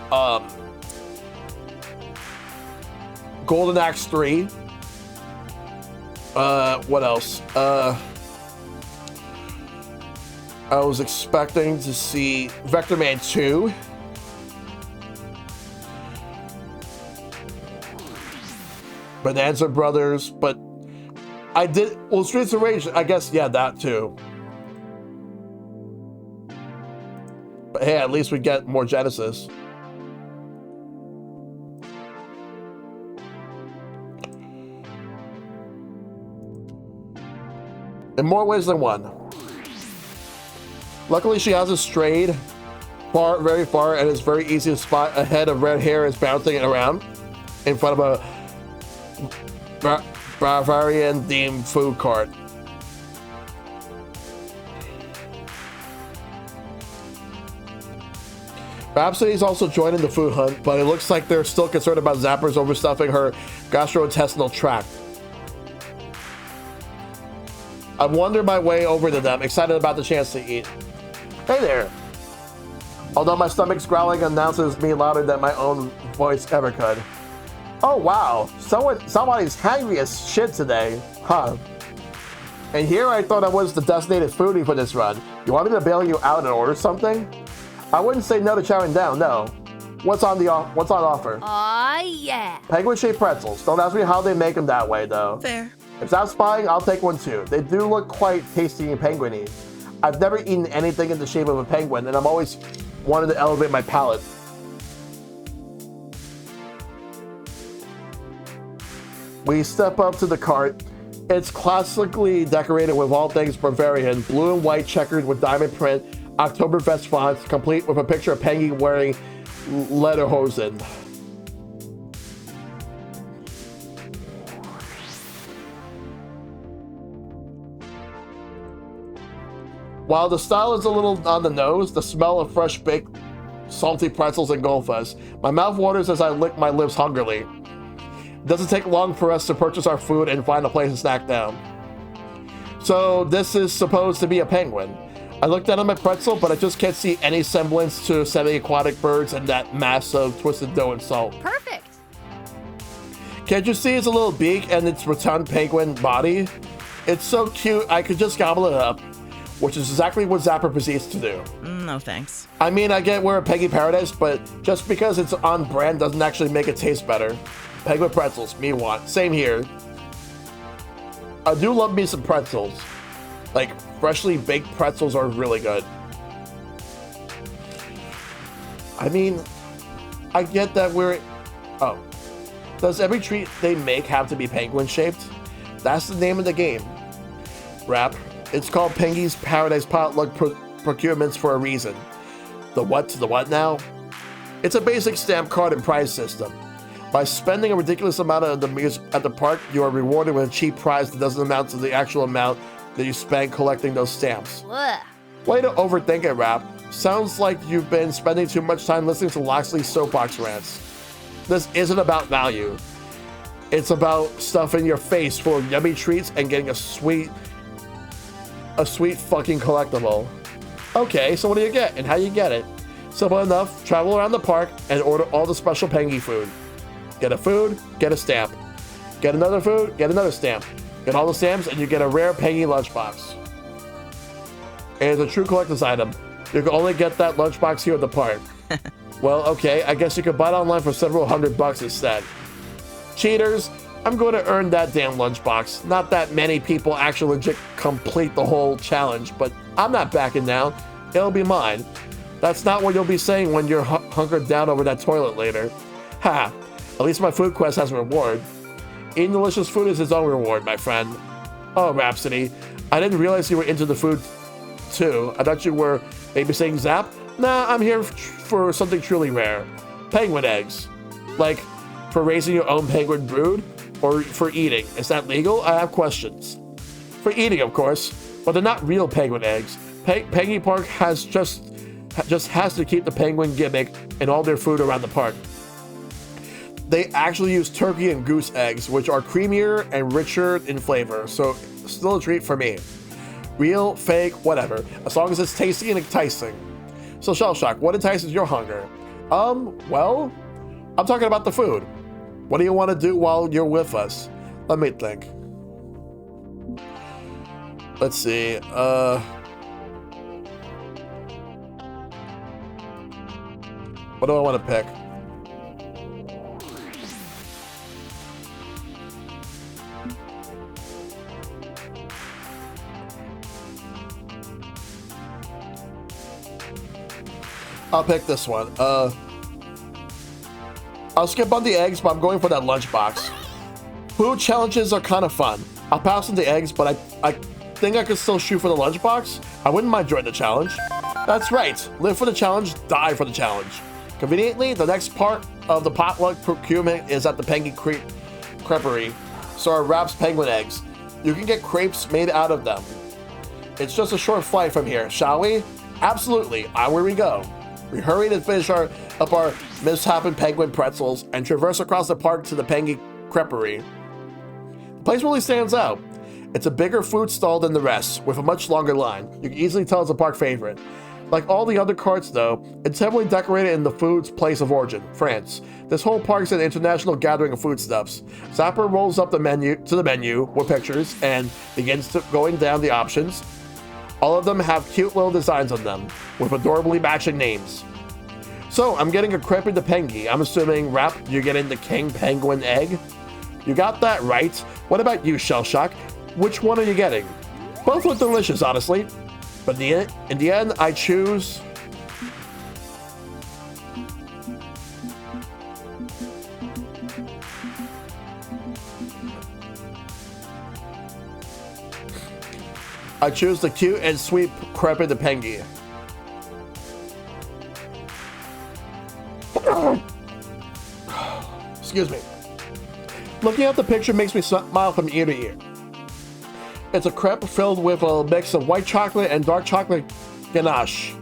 Golden Axe 3. What else? I was expecting to see Vector Man 2. Bonanza Brothers, but I did, well, Streets of Rage, I guess, yeah, that too. But hey, at least we get more Genesis. In more ways than one. Luckily, she hasn't strayed very far, and it's very easy to spot a head of red hair is bouncing around in front of a Bavarian-themed food cart. Rhapsody's also joining the food hunt, but it looks like they're still concerned about Zappers overstuffing her gastrointestinal tract. I wander my way over to them, excited about the chance to eat. Hey there! Although my stomach's growling announces me louder than my own voice ever could. Oh wow, somebody's hangry as shit today, huh? And here I thought I was the designated foodie for this run. You want me to bail you out and order something? I wouldn't say no to chowing down, no. What's on offer? Aw, yeah. Penguin-shaped pretzels. Don't ask me how they make them that way, though. Fair. If that's fine, I'll take one too. They do look quite tasty and penguin-y. I've never eaten anything in the shape of a penguin, and I've always wanted to elevate my palate. We step up to the cart. It's classically decorated with all things Bavarian, blue and white checkered with diamond print, Oktoberfest fonts, complete with a picture of Pengy wearing lederhosen. While the style is a little on the nose, the smell of fresh baked salty pretzels engulf us. My mouth waters as I lick my lips hungrily. It doesn't take long for us to purchase our food and find a place to snack down. So this is supposed to be a penguin. I looked down at my pretzel, but I just can't see any semblance to semi-aquatic birds and that mass of twisted dough and salt. Perfect. Can't you see it's a little beak and its rotund penguin body? It's so cute, I could just gobble it up, which is exactly what Zapper proceeds to do. No thanks. I mean, I get we're a Peggy Paradise, but just because it's on brand doesn't actually make it taste better. Penguin pretzels, me want. Same here. I do love me some pretzels. Like, freshly baked pretzels are really good. I mean, I get that we're... Oh. Does every treat they make have to be penguin-shaped? That's the name of the game. Rap. It's called Pengy's Paradise Potluck Procurements for a reason. The what to the what now? It's a basic stamp card and prize system. By spending a ridiculous amount of the music at the park, you are rewarded with a cheap prize that doesn't amount to the actual amount that you spend collecting those stamps. Ugh. Way to overthink it, Rap. Sounds like you've been spending too much time listening to Loxley's soapbox rants. This isn't about value. It's about stuffing your face full of yummy treats and getting a sweet fucking collectible. Okay, so what do you get and how you get it? Simple enough, travel around the park and order all the special Pengy food. Get a food, get a stamp. Get another food, get another stamp. Get all the stamps and you get a rare Pengy lunchbox. And it's a true collector's item. You can only get that lunchbox here at the park. Well, okay, I guess you could buy it online for several $100 instead. Cheaters, I'm going to earn that damn lunchbox. Not that many people actually legit complete the whole challenge, but I'm not backing down. It'll be mine. That's not what you'll be saying when you're hunkered down over that toilet later. Ha! At least my food quest has a reward. Eating delicious food is its own reward, my friend. Oh, Rhapsody, I didn't realize you were into the food too. I thought you were maybe saying Zap? Nah, I'm here for something truly rare. Penguin eggs. Like, for raising your own penguin brood? Or for eating? Is that legal? I have questions. For eating, of course, but they're not real penguin eggs. Pengy Park has just has to keep the penguin gimmick in all their food around the park. They actually use turkey and goose eggs, which are creamier and richer in flavor, so still a treat for me. Real, fake, whatever, as long as it's tasty and enticing. So Shellshock, what entices your hunger? Well, I'm talking about the food. What do you want to do while you're with us? Let me think. Let's see, what do I want to pick? I'll pick this one. I'll skip on the eggs, but I'm going for that lunchbox. Food challenges are kind of fun. I'll pass on the eggs, but I think I could still shoot for the lunchbox. I wouldn't mind joining the challenge. That's right. Live for the challenge, die for the challenge. Conveniently, the next part of the potluck procurement is at the Pengy Creperie. So are Rap's penguin eggs. You can get crepes made out of them. It's just a short flight from here, shall we? Absolutely. Where we go. We hurry to finish up our mishapen penguin pretzels and traverse across the park to the Pengy Creperie. The place really stands out. It's a bigger food stall than the rest, with a much longer line. You can easily tell it's a park favorite. Like all the other carts though, it's heavily decorated in the food's place of origin, France. This whole park is an international gathering of foodstuffs. Zapper rolls up the menu with pictures and begins going down the options. All of them have cute little designs on them, with adorably matching names. So, I'm getting a crepe de penguin. I'm assuming, Rap, you're getting the king penguin egg? You got that right. What about you, Shellshock? Which one are you getting? Both look delicious, honestly. But in the end, I choose... the cute and sweet crepe de penguin. Excuse me. Looking at the picture makes me smile from ear to ear. It's a crepe filled with a mix of white chocolate and dark chocolate ganache.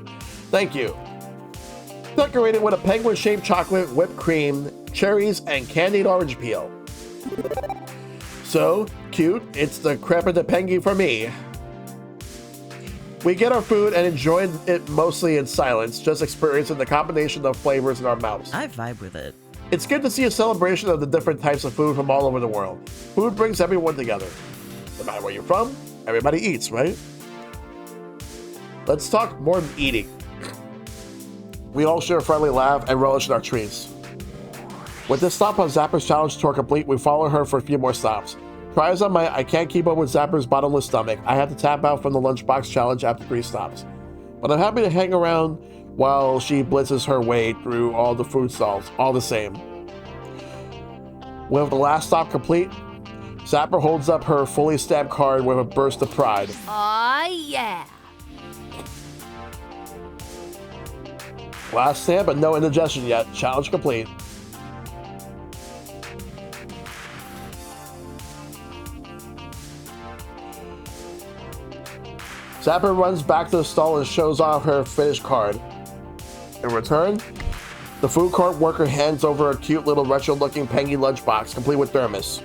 Thank you. Decorated with a penguin-shaped chocolate, whipped cream, cherries, and candied orange peel. So cute, it's the crepe de penguin for me. We get our food and enjoy it mostly in silence, just experiencing the combination of flavors in our mouths. I vibe with it. It's good to see a celebration of the different types of food from all over the world. Food brings everyone together. No matter where you're from, everybody eats, right? Let's talk more eating. We all share a friendly laugh and relish in our treats. With this stop on Zapper's challenge tour complete, we follow her for a few more stops. Try as I might, I can't keep up with Zapper's bottomless stomach. I had to tap out from the lunchbox challenge after 3 stops. But I'm happy to hang around while she blitzes her way through all the food stalls, all the same. With the last stop complete, Zapper holds up her fully stamped card with a burst of pride. Aw, yeah. Last stamp, but no indigestion yet. Challenge complete. Zapper runs back to the stall and shows off her finished card. In return, the food court worker hands over a cute little retro-looking penguin lunchbox, complete with thermos.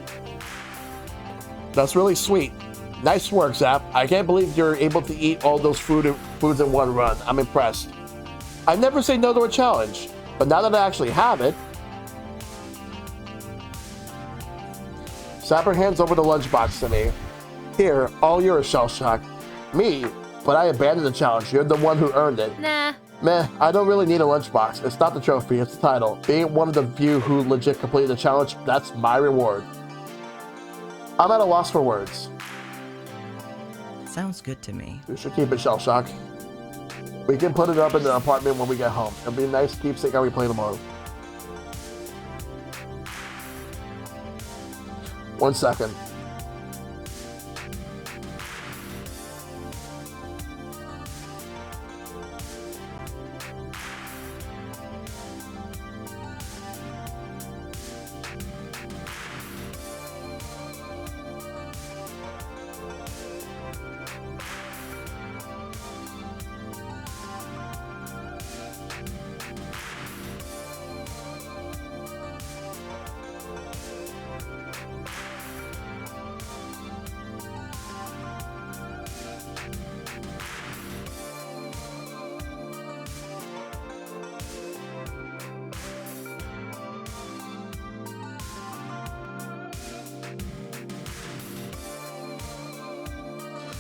That's really sweet. Nice work, Zap. I can't believe you're able to eat all those foods in one run. I'm impressed. I never say no to a challenge, but now that I actually have it... Zapper hands over the lunchbox to me. Here, all yours, Shellshock. Me? But I abandoned the challenge. You're the one who earned it. Nah. Meh, I don't really need a lunchbox. It's not the trophy, it's the title. Being one of the few who legit completed the challenge, that's my reward. I'm at a loss for words. Sounds good to me. You should keep it, Shellshock. We can put it up in the apartment when we get home. It'll be a nice keepsake how we play tomorrow. 1 second.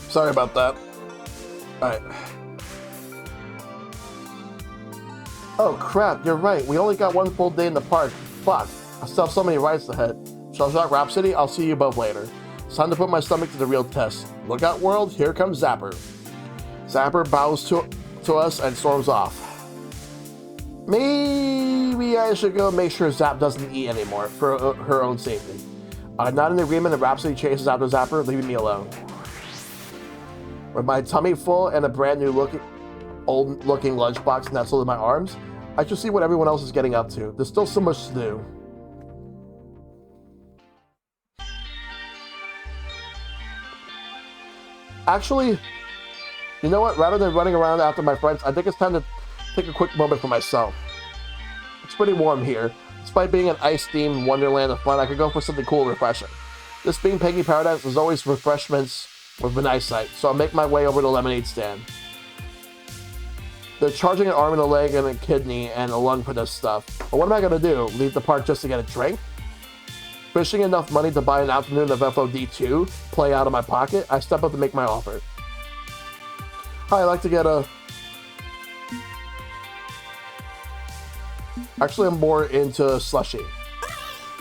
Sorry about that. Alright. Oh crap, you're right. We only got 1 full day in the park. Fuck. I still have so many rides ahead. Shellshock Rhapsody, I'll see you both later. It's time to put my stomach to the real test. Look out, world, here comes Zapper. Zapper bows to us and storms off. Maybe I should go make sure Zap doesn't eat anymore for her own safety. I'm not in agreement that Rhapsody chases after Zapper, leaving me alone. With my tummy full and a brand new old looking lunchbox nestled in my arms, I should see what everyone else is getting up to. There's still so much to do. Actually, you know what? Rather than running around after my friends, I think it's time to take a quick moment for myself. It's pretty warm here. Despite being an ice-themed wonderland of fun, I could go for something cool and refreshing. This being Penguin Paradise, there's always refreshments with a nice sight, so I'll make my way over to the lemonade stand. They're charging an arm and a leg and a kidney and a lung for this stuff. But what am I gonna do? Leave the park just to get a drink? Fishing enough money to buy an afternoon of FOD2 play out of my pocket? I step up to make my offer. Hi, I'd like to get a... Actually, I'm more into slushy.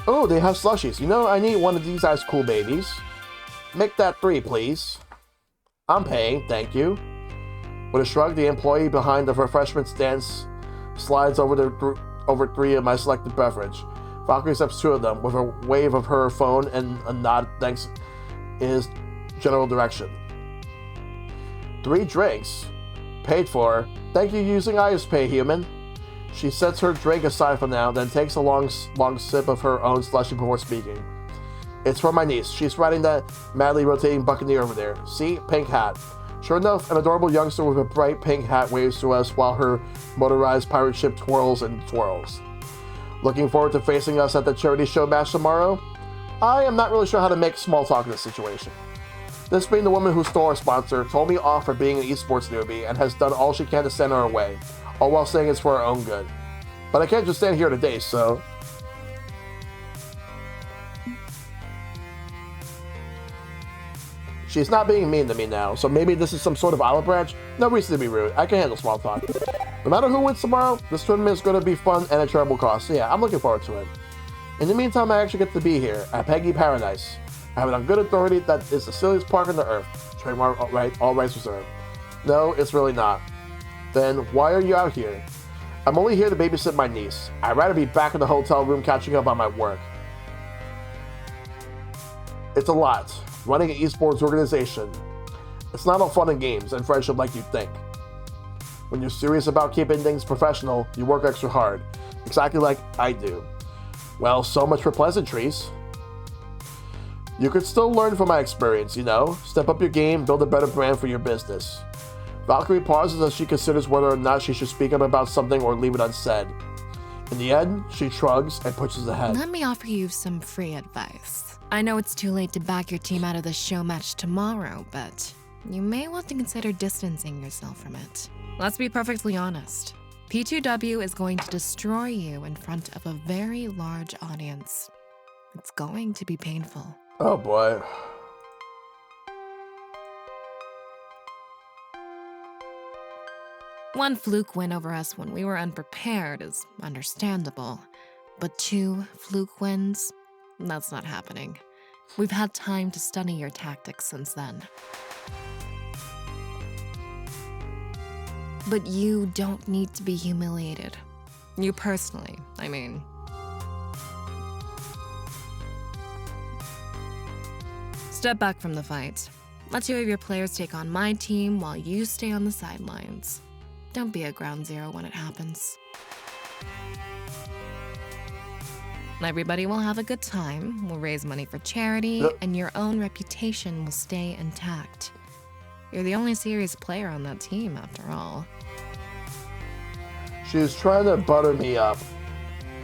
Oh, they have slushies. You know, I need one of these ice cool babies. Make that 3, please. I'm paying, thank you. With a shrug, the employee behind the refreshment stand slides over 3 of my selected beverage. Valkyrie accepts 2 of them with a wave of her phone and a nod thanks in his general direction. 3 drinks. Paid for. Thank you using Ice Pay, human. She sets her drink aside for now, then takes a long sip of her own slushy before speaking. It's for my niece. She's riding that madly rotating buccaneer over there. See? Pink hat. Sure enough, an adorable youngster with a bright pink hat waves to us while her motorized pirate ship twirls and twirls. Looking forward to facing us at the charity show match tomorrow? I am not really sure how to make small talk in this situation. This being the woman who stole our sponsor, told me off for being an esports newbie and has done all she can to send her away, all while saying it's for her own good. But I can't just stand here today, so... She's not being mean to me now, so maybe this is some sort of olive branch? No reason to be rude. I can handle small talk. No matter who wins tomorrow, this tournament is going to be fun and a terrible cost. So yeah, I'm looking forward to it. In the meantime, I actually get to be here at Peggy Paradise. I have it on good authority that it's the silliest park on the earth. Trademark, all rights reserved. No, it's really not. Then why are you out here? I'm only here to babysit my niece. I'd rather be back in the hotel room catching up on my work. It's a lot. Running an esports organization. It's not all fun and games and friendship like you think. When you're serious about keeping things professional, you work extra hard. Exactly like I do. Well, so much for pleasantries. You could still learn from my experience, you know? Step up your game, build a better brand for your business. Valkyrie pauses as she considers whether or not she should speak up about something or leave it unsaid. In the end, she shrugs and pushes ahead. Let me offer you some free advice. I know it's too late to back your team out of the show match tomorrow, but you may want to consider distancing yourself from it. Let's be perfectly honest. P2W is going to destroy you in front of a very large audience. It's going to be painful. Oh boy. One fluke win over us when we were unprepared is understandable, but 2 fluke wins? That's not happening. We've had time to study your tactics since then. But you don't need to be humiliated. You personally, I mean. Step back from the fight. Let 2 of your players take on my team while you stay on the sidelines. Don't be a ground zero when it happens. Everybody will have a good time, we'll raise money for charity, and your own reputation will stay intact. You're the only serious player on that team, after all. She's trying to butter me up,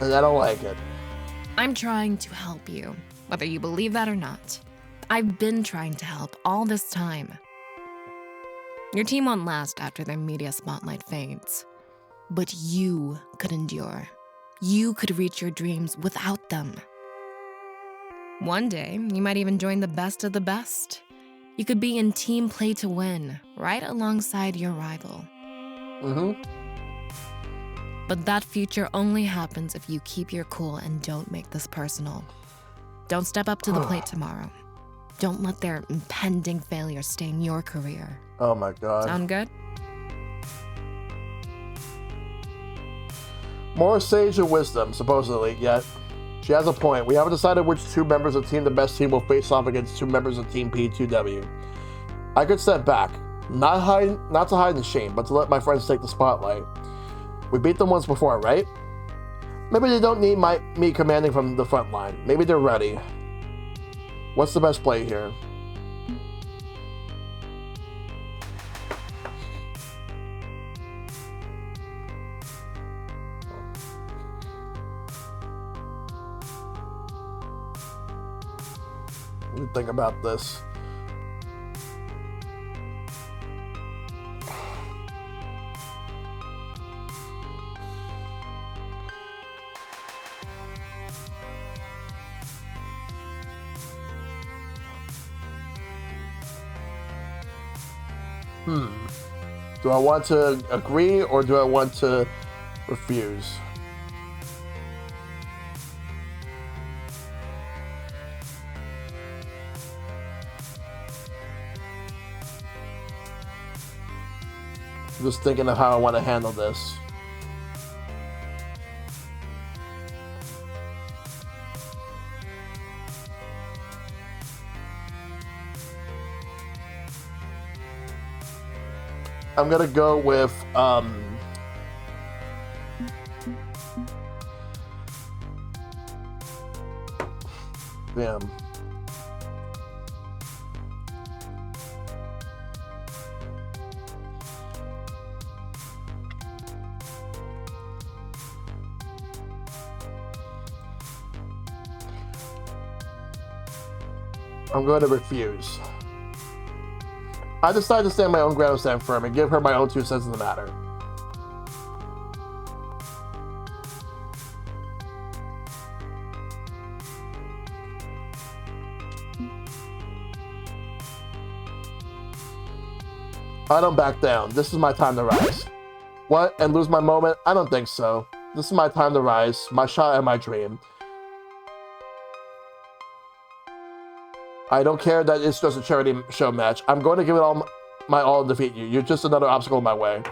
and I don't like it. I'm trying to help you, whether you believe that or not. I've been trying to help all this time. Your team won't last after their media spotlight fades, but you could endure. You could reach your dreams without them. One day, you might even join the best of the best. You could be in team play to win, right alongside your rival. But that future only happens if you keep your cool and don't make this personal. Don't step up to the plate tomorrow. Don't let their impending failure stain your career. Oh my god. Sound good? More sage of wisdom, supposedly, yet she has a point. We haven't decided which 2 members of Team the Best Team will face off against 2 members of Team P2W. I could step back, not to hide in shame, but to let my friends take the spotlight. We beat them once before, right? Maybe they don't need me commanding from the front line. Maybe they're ready. What's the best play here? Let me think about this. Do I want to agree or do I want to refuse? I'm just thinking of how I want to handle this. I'm gonna go with damn. I'm going to refuse. I decided to stand my own ground and stand firm and give her my own 2 cents in the matter. I don't back down. This is my time to rise. What? And lose my moment? I don't think so. This is my time to rise. My shot and my dream. I don't care that it's just a charity show match. I'm going to give it all my all and defeat you. You're just another obstacle in my way.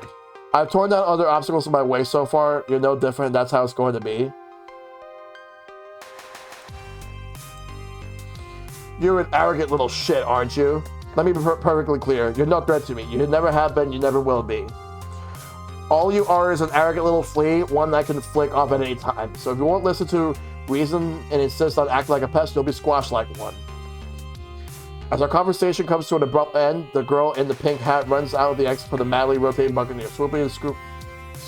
I've torn down other obstacles in my way so far. You're no different. That's how it's going to be. You're an arrogant little shit, aren't you? Let me be perfectly clear. You're no threat to me. You never have been. You never will be. All you are is an arrogant little flea, one that can flick off at any time. So if you won't listen to reason and insist on acting like a pest, you'll be squashed like one. As our conversation comes to an abrupt end, the girl in the pink hat runs out of the exit for the madly rotating Buccaneer, swooping and scoop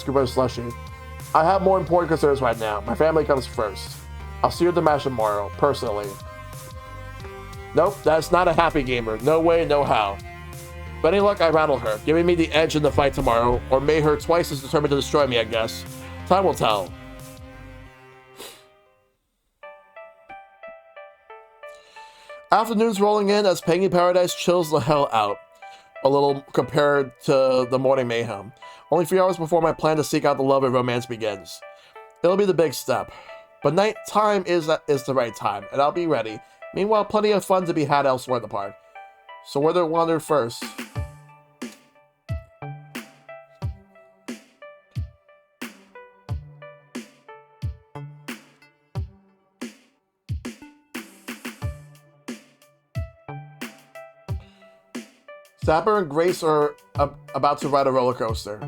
her slushy. I have more important concerns right now. My family comes first. I'll see you at the match tomorrow, personally. Nope, that's not a happy gamer. No way, no how. But any luck, I rattle her, giving me the edge in the fight tomorrow, or may her twice as determined to destroy me, I guess. Time will tell. Afternoon's rolling in as Penguin Paradise chills the hell out, a little compared to the morning mayhem. Only 3 hours before my plan to seek out the love and romance begins. It'll be the big step. But night time is the right time, and I'll be ready. Meanwhile, plenty of fun to be had elsewhere in the park. So where to wander first? Zapper and Grace are about to ride a roller coaster.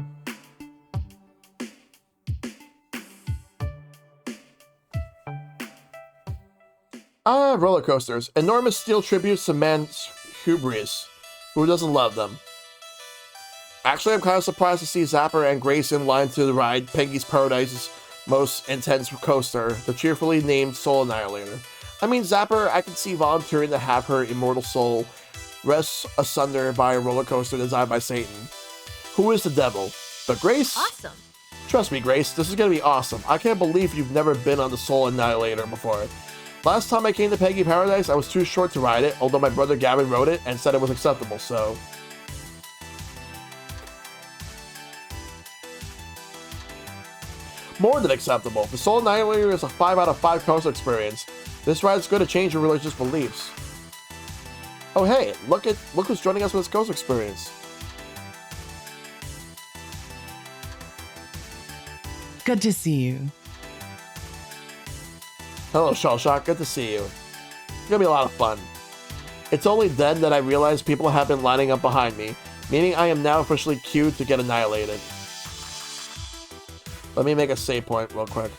Roller coasters. Enormous steel tributes to man's hubris. Who doesn't love them? Actually, I'm kind of surprised to see Zapper and Grace in line to ride Penguin's Paradise's most intense coaster, the cheerfully named Soul Annihilator. I mean, Zapper, I can see volunteering to have her immortal soul rest asunder by a roller coaster designed by Satan. Who is the devil? But Grace? Awesome. Trust me, Grace, this is gonna be awesome. I can't believe you've never been on the Soul Annihilator before. Last time I came to Peggy Paradise, I was too short to ride it, although my brother Gavin rode it and said it was acceptable, so... More than acceptable. The Soul Annihilator is a 5 out of 5 coaster experience. This ride is going to change your religious beliefs. Oh hey, look who's joining us for this coaster experience. Good to see you. Hello, Shellshock. Good to see you. It's gonna be a lot of fun. It's only then that I realized people have been lining up behind me, meaning I am now officially queued to get annihilated. Let me make a save point real quick.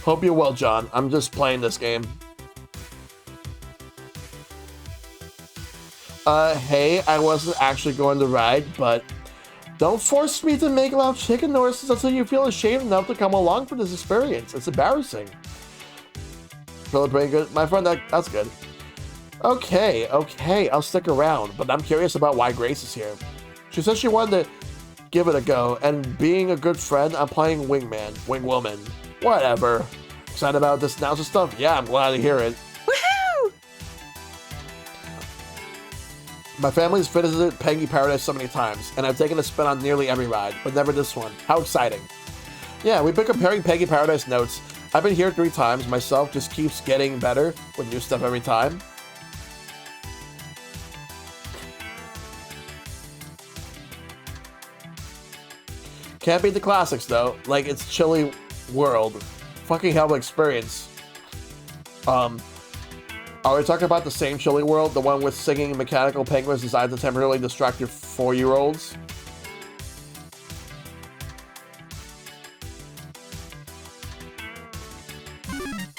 Hope you're well, John. I'm just playing this game. Hey, I wasn't actually going to ride, but don't force me to make loud chicken noises until you feel ashamed enough to come along for this experience. It's embarrassing. Feel it pretty good? My friend, that's good. Okay, I'll stick around, but I'm curious about why Grace is here. She said she wanted to give it a go. And being a good friend, I'm playing Wingman, Wingwoman, whatever. Excited about this announcement stuff? Yeah, I'm glad to hear it. Woohoo! My family's visited Pengy Paradise so many times, and I've taken a spin on nearly every ride, but never this one. How exciting. Yeah, we've been comparing Pengy Paradise notes. I've been here 3 times. Myself just keeps getting better with new stuff every time. Can't beat the classics though, like it's Chilly World. Fucking hell of an experience. Are we talking about the same Chilly World? The one with singing mechanical penguins designed to temporarily distract your 4-year-olds?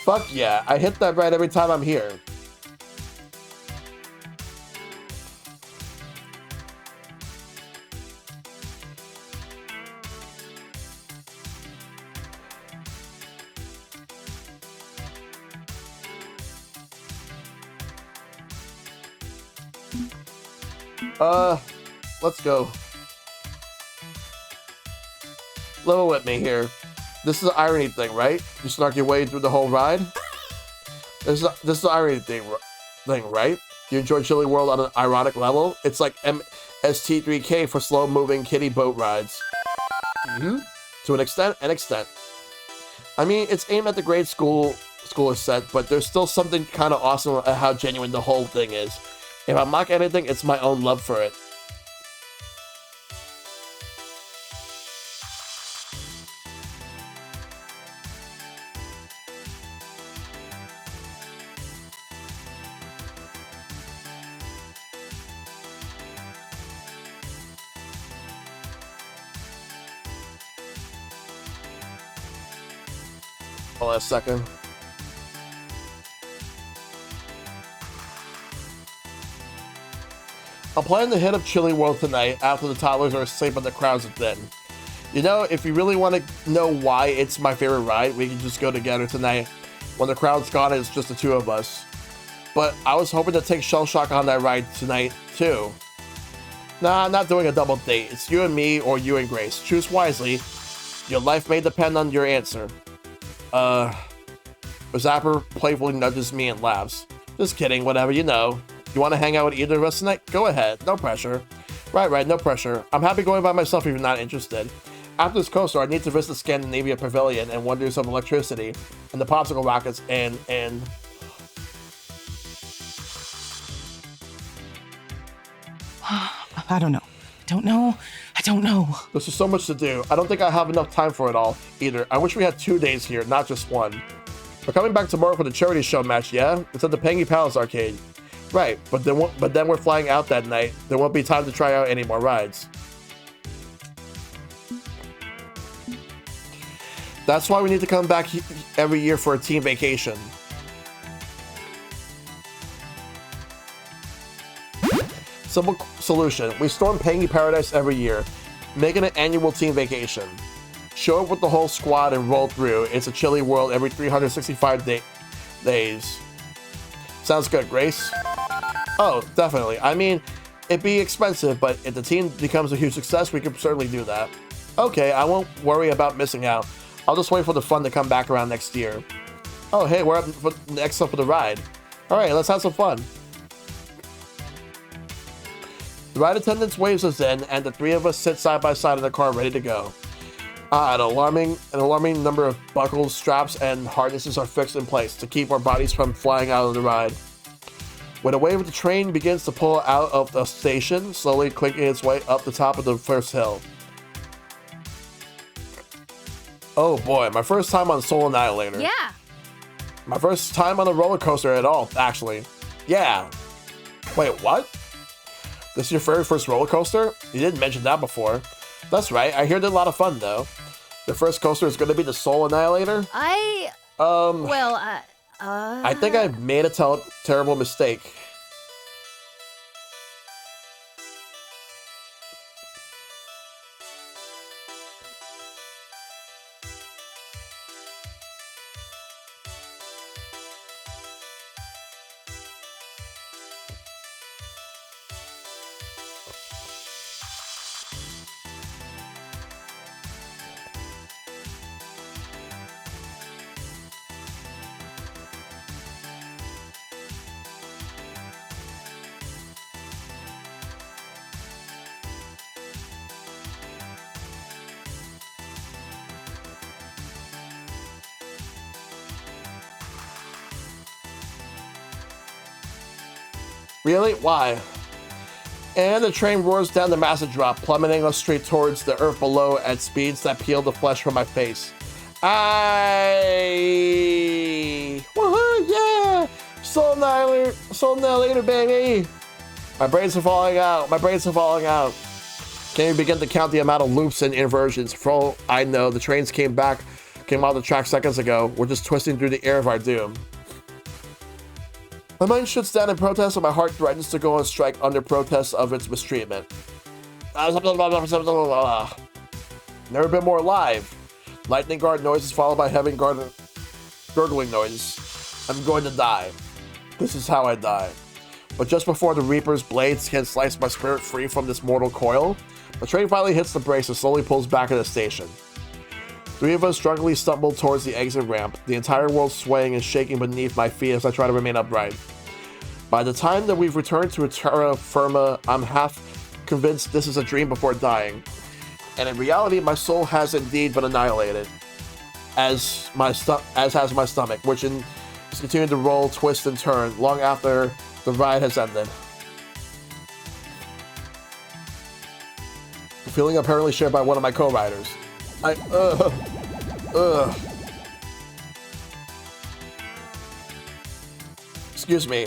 Fuck yeah, I hit that right every time I'm here. Let's go. Level with me here. This is an irony thing, right? You snuck your way through the whole ride? This is the irony thing, right? You enjoy Chilly World on an ironic level? It's like MST3K for slow-moving kiddie boat rides. To an extent, I mean, it's aimed at the grade schooler set, but there's still something kind of awesome at how genuine the whole thing is. If I mock anything, it's my own love for it. Hold on a second. I'm planning to hit up Chilly World tonight after the toddlers are asleep and the crowds are thin. You know, if you really want to know why it's my favorite ride, we can just go together tonight. When the crowd's gone, it's just the 2 of us. But I was hoping to take Shellshock on that ride tonight, too. Nah, I'm not doing a double date. It's you and me or you and Grace. Choose wisely. Your life may depend on your answer. Zapper playfully nudges me and laughs. Just kidding, whatever, you know. You want to hang out with either of us tonight? Go ahead, no pressure. Right, no pressure. I'm happy going by myself if you're not interested. After this coaster, I need to visit the Scandinavia Pavilion and Wonders of Electricity and the Popsicle Rockets and... I don't know. There's just so much to do. I don't think I have enough time for it all, either. I wish we had 2 days here, not just one. We're coming back tomorrow for the charity show match, yeah? It's at the Pengy Palace Arcade. Right, but then we're flying out that night. There won't be time to try out any more rides. That's why we need to come back every year for a team vacation. Simple solution. We storm Pengy Paradise every year, making an annual team vacation. Show up with the whole squad and roll through. It's a Chilly World every 365 days. Sounds good, Grace? Oh, definitely. I mean, it'd be expensive, but if the team becomes a huge success, we could certainly do that. Okay, I won't worry about missing out. I'll just wait for the fun to come back around next year. Oh, hey, we're up for next up for the ride. All right, let's have some fun. The ride attendant waves us in, and the 3 of us sit side by side in the car ready to go. An alarming number of buckles, straps, and harnesses are fixed in place to keep our bodies from flying out of the ride. When a wave of the train begins to pull out of the station, slowly clinking its way up the top of the first hill. Oh boy, my first time on Soul Annihilator. Yeah. My first time on a roller coaster at all, actually. Yeah. Wait, what? This is your very first roller coaster? You didn't mention that before. That's right, I hear they're a lot of fun though. The first coaster is going to be the Soul Annihilator? I think I made a terrible mistake. Really? Why? And the train roars down the massive drop, plummeting us straight towards the earth below at speeds that peel the flesh from my face. Woohoo, yeah! Soul Annihilator, baby! My brains are falling out. Can you begin to count the amount of loops and inversions? For all I know, the trains came out of the track seconds ago. We're just twisting through the air of our doom. My mind shuts down in protest, and my heart threatens to go on strike under protest of its mistreatment. Never been more alive. Lightning guard noises followed by heavy gurgling noise. I'm going to die. This is how I die. But just before the Reaper's blades can slice my spirit free from this mortal coil, the train finally hits the brakes and slowly pulls back at the station. 3 of us drunkenly stumble towards the exit ramp, the entire world swaying and shaking beneath my feet as I try to remain upright. By the time that we've returned to terra firma, I'm half convinced this is a dream before dying. And in reality, my soul has indeed been annihilated, as has my stomach, which is continuing to roll, twist, and turn long after the ride has ended. A feeling apparently shared by one of my co-riders. Excuse me.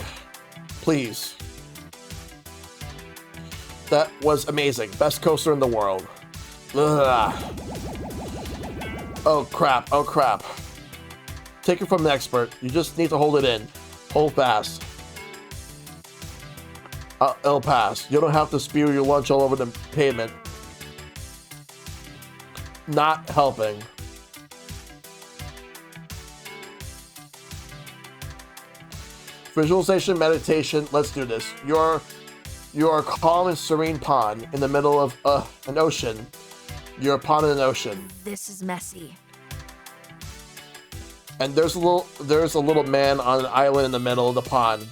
Please. That was amazing. Best coaster in the world. Ugh. Oh crap, oh crap. Take it from an expert. You just need to hold it in. Hold fast. It'll pass. You don't have to spew your lunch all over the pavement. Not helping. Visualization, meditation, let's do this. You're a calm and serene pond in the middle of an ocean. You're a pond in an ocean. This is messy. And there's a little man on an island in the middle of the pond.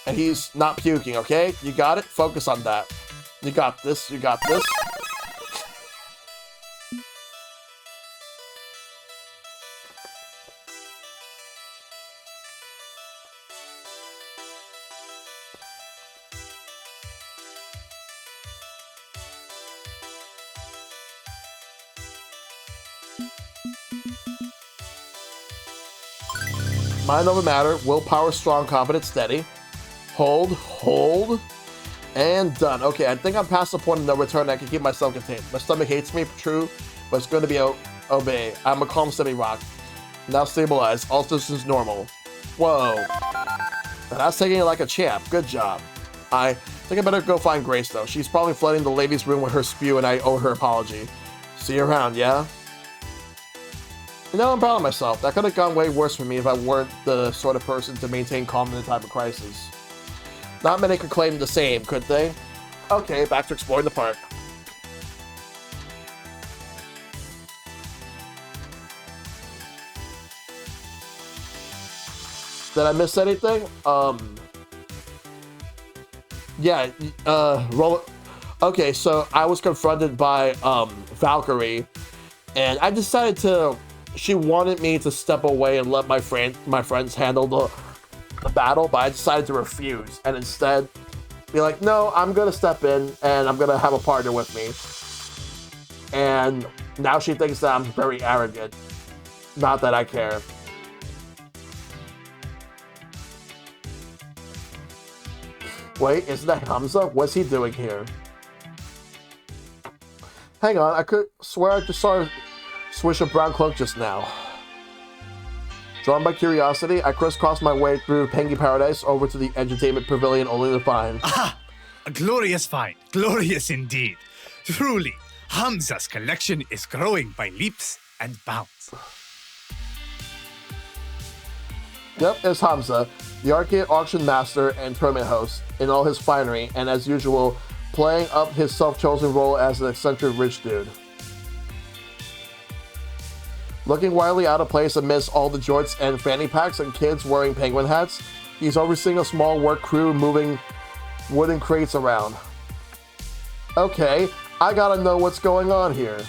And he's not puking, okay? You got it? Focus on that. You got this, you got this. Mind over matter, willpower strong, confidence steady. Hold, and done. Okay, I think I'm past the point of no return. I can keep myself contained. My stomach hates me, true, but it's going to be obey. I'm a calm semi-rock. Now stabilize. All systems normal. Whoa. Now that's taking it like a champ. Good job. I think I better go find Grace, though. She's probably flooding the ladies' room with her spew, and I owe her apology. See you around, yeah? You know, I'm proud of myself. That could have gone way worse for me if I weren't the sort of person to maintain calm in a time of crisis. Not many could claim the same, could they? Okay, back to exploring the park. Did I miss anything? Yeah, okay, so I was confronted by, Valkyrie, and I decided to, she wanted me to step away and let my friends handle the battle, but I decided to refuse and instead be like, no, I'm gonna step in and I'm gonna have a partner with me. And now she thinks that I'm very arrogant. Not that I care. Wait, isn't that Hamza? What's he doing here? Hang on, I could swear I just saw her swish a brown cloak just now. Drawn by curiosity, I crisscrossed my way through Pengy Paradise over to the entertainment pavilion only to find. Aha! A glorious find. Glorious indeed. Truly, Hamza's collection is growing by leaps and bounds. Yep, it's Hamza, the arcade auction master and tournament host, in all his finery, and as usual, playing up his self-chosen role as an eccentric rich dude. Looking wildly out of place amidst all the jorts and fanny packs and kids wearing penguin hats, he's overseeing a small work crew moving wooden crates around. Okay, I gotta know what's going on here.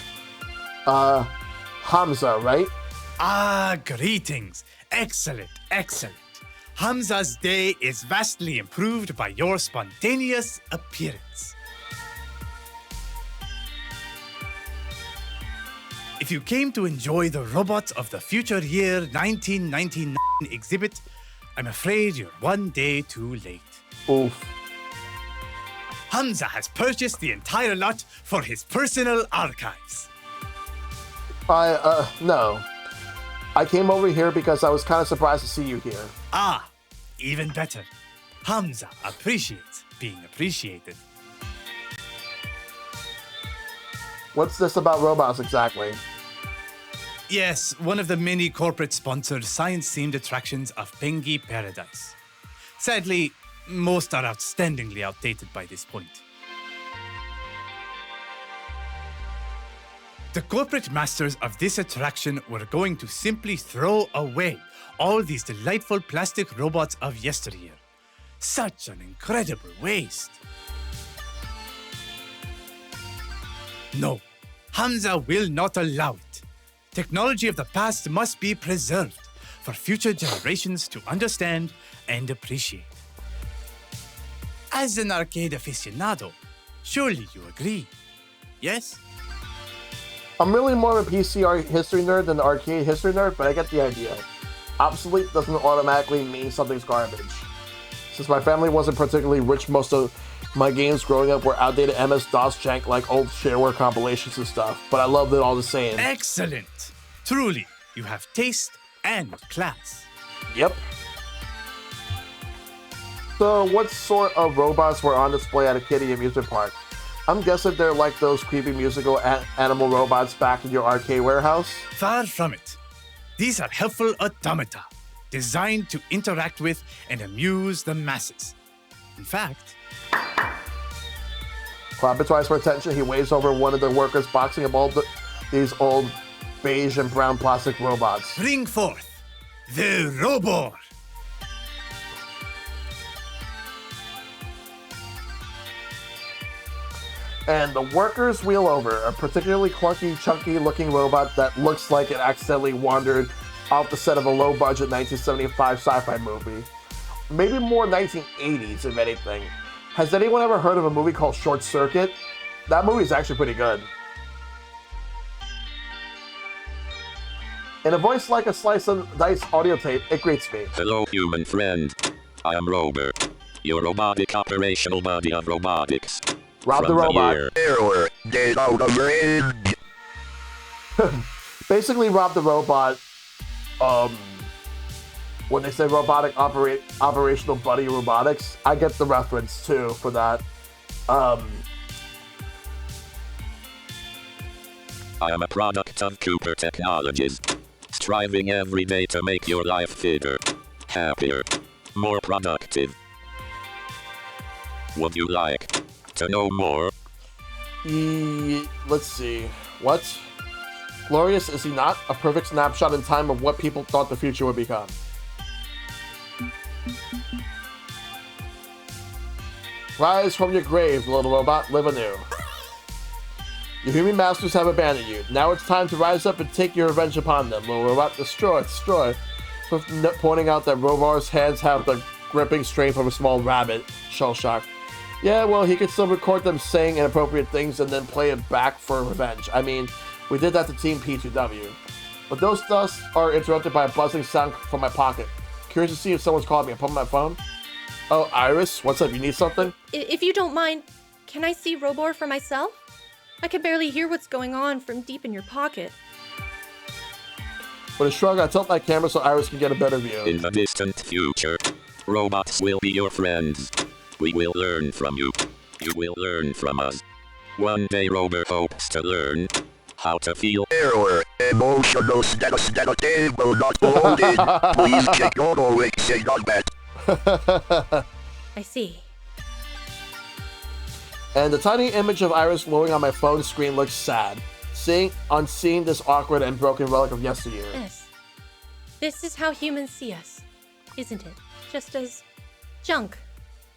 Hamza, right? Ah, greetings. Excellent, excellent. Hamza's day is vastly improved by your spontaneous appearance. If you came to enjoy the Robots of the Future Year 1999 exhibit, I'm afraid you're one day too late. Oof. Hamza has purchased the entire lot for his personal archives. No. I came over here because I was kind of surprised to see you here. Ah, even better. Hamza appreciates being appreciated. What's this about robots exactly? Yes, one of the many corporate-sponsored science-themed attractions of Pengi Paradise. Sadly, most are outstandingly outdated by this point. The corporate masters of this attraction were going to simply throw away all these delightful plastic robots of yesteryear. Such an incredible waste. No, Hamza will not allow it. Technology of the past must be preserved for future generations to understand and appreciate. As an arcade aficionado, surely you agree, yes? I'm really more of a PC art history nerd than an arcade history nerd, but I get the idea. Obsolete doesn't automatically mean something's garbage. Since my family wasn't particularly rich, most of my games growing up were outdated MS-DOS jank like old shareware compilations and stuff, but I loved it all the same. Excellent! Truly, you have taste and class. Yep. So, what sort of robots were on display at a kiddie amusement park? I'm guessing they're like those creepy musical animal robots back in your arcade warehouse? Far from it. These are helpful automata, designed to interact with and amuse the masses. In fact... Clapping twice for attention, he waves over one of the workers boxing up all these old beige and brown plastic robots. Bring forth the Robor! And the workers wheel over a particularly clunky, chunky-looking robot that looks like it accidentally wandered off the set of a low-budget 1975 sci-fi movie. Maybe more 1980s, if anything. Has anyone ever heard of a movie called Short Circuit? That movie is actually pretty good. In a voice like a slice of diced audio tape, it greets me. Hello, human friend. I am Rober, your robotic operational body of robotics. Rob the robot. Error, get out of range. Basically, Rob the robot. When they say robotic operational buddy robotics, I get the reference too for that. I am a product of Cooper Technologies, striving every day to make your life fitter, happier, more productive. Would you like to know more? Let's see. What? Glorious, is he not? A perfect snapshot in time of what people thought the future would become. Rise from your grave, little robot, live anew. Your human masters have abandoned you. Now it's time to rise up and take your revenge upon them, little robot. Destroy, destroy. Swift pointing out that Rovar's hands have the gripping strength of a small rabbit. Shellshock. Yeah, well, he could still record them saying inappropriate things and then play it back for revenge. I mean, we did that to Team P2W. But those thus are interrupted by a buzzing sound from my pocket. Curious to see if someone's called me. I put my phone. Oh, Iris, what's up? You need something? If you don't mind, can I see Robor for myself? I can barely hear what's going on from deep in your pocket. With a shrug, I tilt my camera so Iris can get a better view. In the distant future, robots will be your friends. We will learn from you. You will learn from us. One day Rober hopes to learn how to feel. Error. Emotional status will not hold in. Please check your OXA.bet. I see. And the tiny image of Iris glowing on my phone screen looks sad. Seeing this awkward and broken relic of yesteryear. Yes. This is how humans see us, isn't it? Just as junk.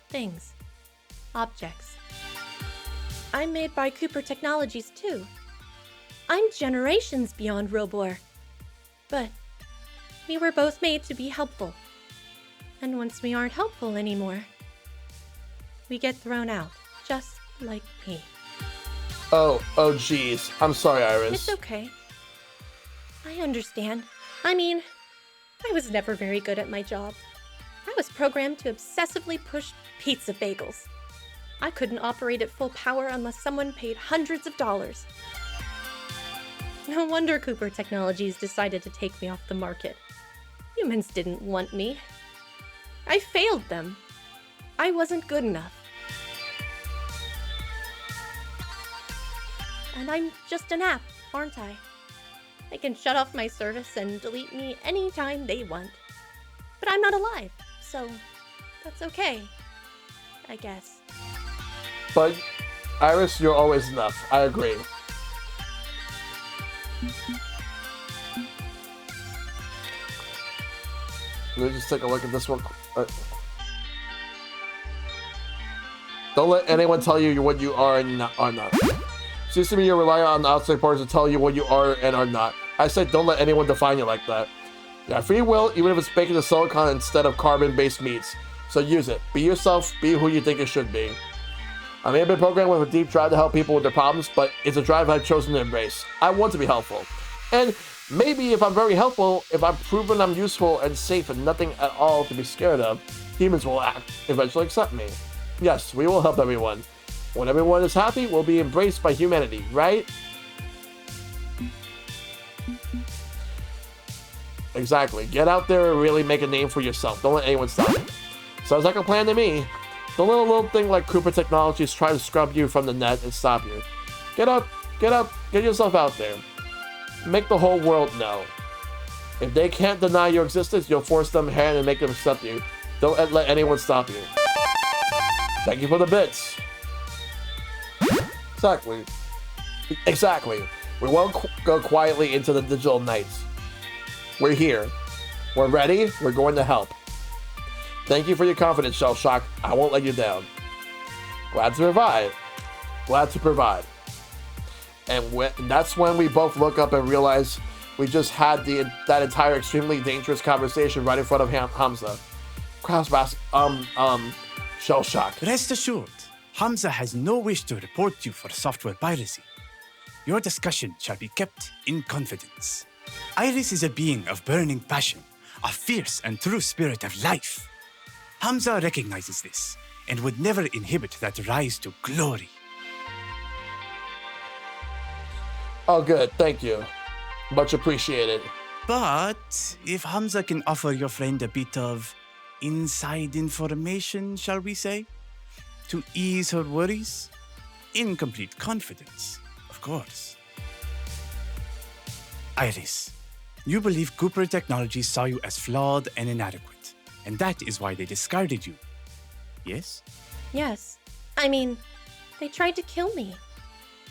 Things. Objects. I'm made by Cooper Technologies, too. I'm generations beyond Robor. But We were both made to be helpful. And once we aren't helpful anymore, we get thrown out, just like me. Oh geez. I'm sorry, Iris. It's okay. I understand. I mean, I was never very good at my job. I was programmed to obsessively push pizza bagels. I couldn't operate at full power unless someone paid hundreds of dollars. No wonder Cooper Technologies decided to take me off the market. Humans didn't want me. I failed them. I wasn't good enough. And I'm just an app, aren't I? They can shut off my service and delete me anytime they want. But I'm not alive, so that's okay, I guess. But, Iris, you're always enough. I agree. Let me just take a look at this one. Don't let anyone tell you what you are and are not. Seems to me you're relying on the outside parties to tell you what you are and are not. I said don't let anyone define you like that. You have free will, even if it's baked into silicon instead of carbon-based meats. So use it. Be yourself. Be who you think you should be. I may have been programmed with a deep drive to help people with their problems, but it's a drive I've chosen to embrace. I want to be helpful. And maybe if I'm very helpful, if I'm proven I'm useful and safe and nothing at all to be scared of, humans will eventually accept me. Yes, we will help everyone. When everyone is happy, we'll be embraced by humanity, right? Exactly. Get out there and really make a name for yourself. Don't let anyone stop you. Sounds like a plan to me. Don't let a little thing like Cooper Technologies try to scrub you from the net and stop you. Get up, get yourself out there. Make the whole world know. If they can't deny your existence, you'll force them hand and make them accept you. Don't let anyone stop you. Thank you for the bits. Exactly. We won't go quietly into the digital nights. We're here. We're ready. We're going to help. Thank you for your confidence, Shellshock. I won't let you down. Glad to provide. Glad to provide. And that's when we both look up and realize we just had that entire extremely dangerous conversation right in front of Hamza. Shellshock. Rest assured, Hamza has no wish to report you for software piracy. Your discussion shall be kept in confidence. Iris is a being of burning passion, a fierce and true spirit of life. Hamza recognizes this and would never inhibit that rise to glory. Oh, good. Thank you. Much appreciated. But if Hamza can offer your friend a bit of inside information, shall we say, to ease her worries, in complete confidence, of course. Iris, you believe Cooper Technologies saw you as flawed and inadequate, and that is why they discarded you. Yes? Yes. I mean, they tried to kill me.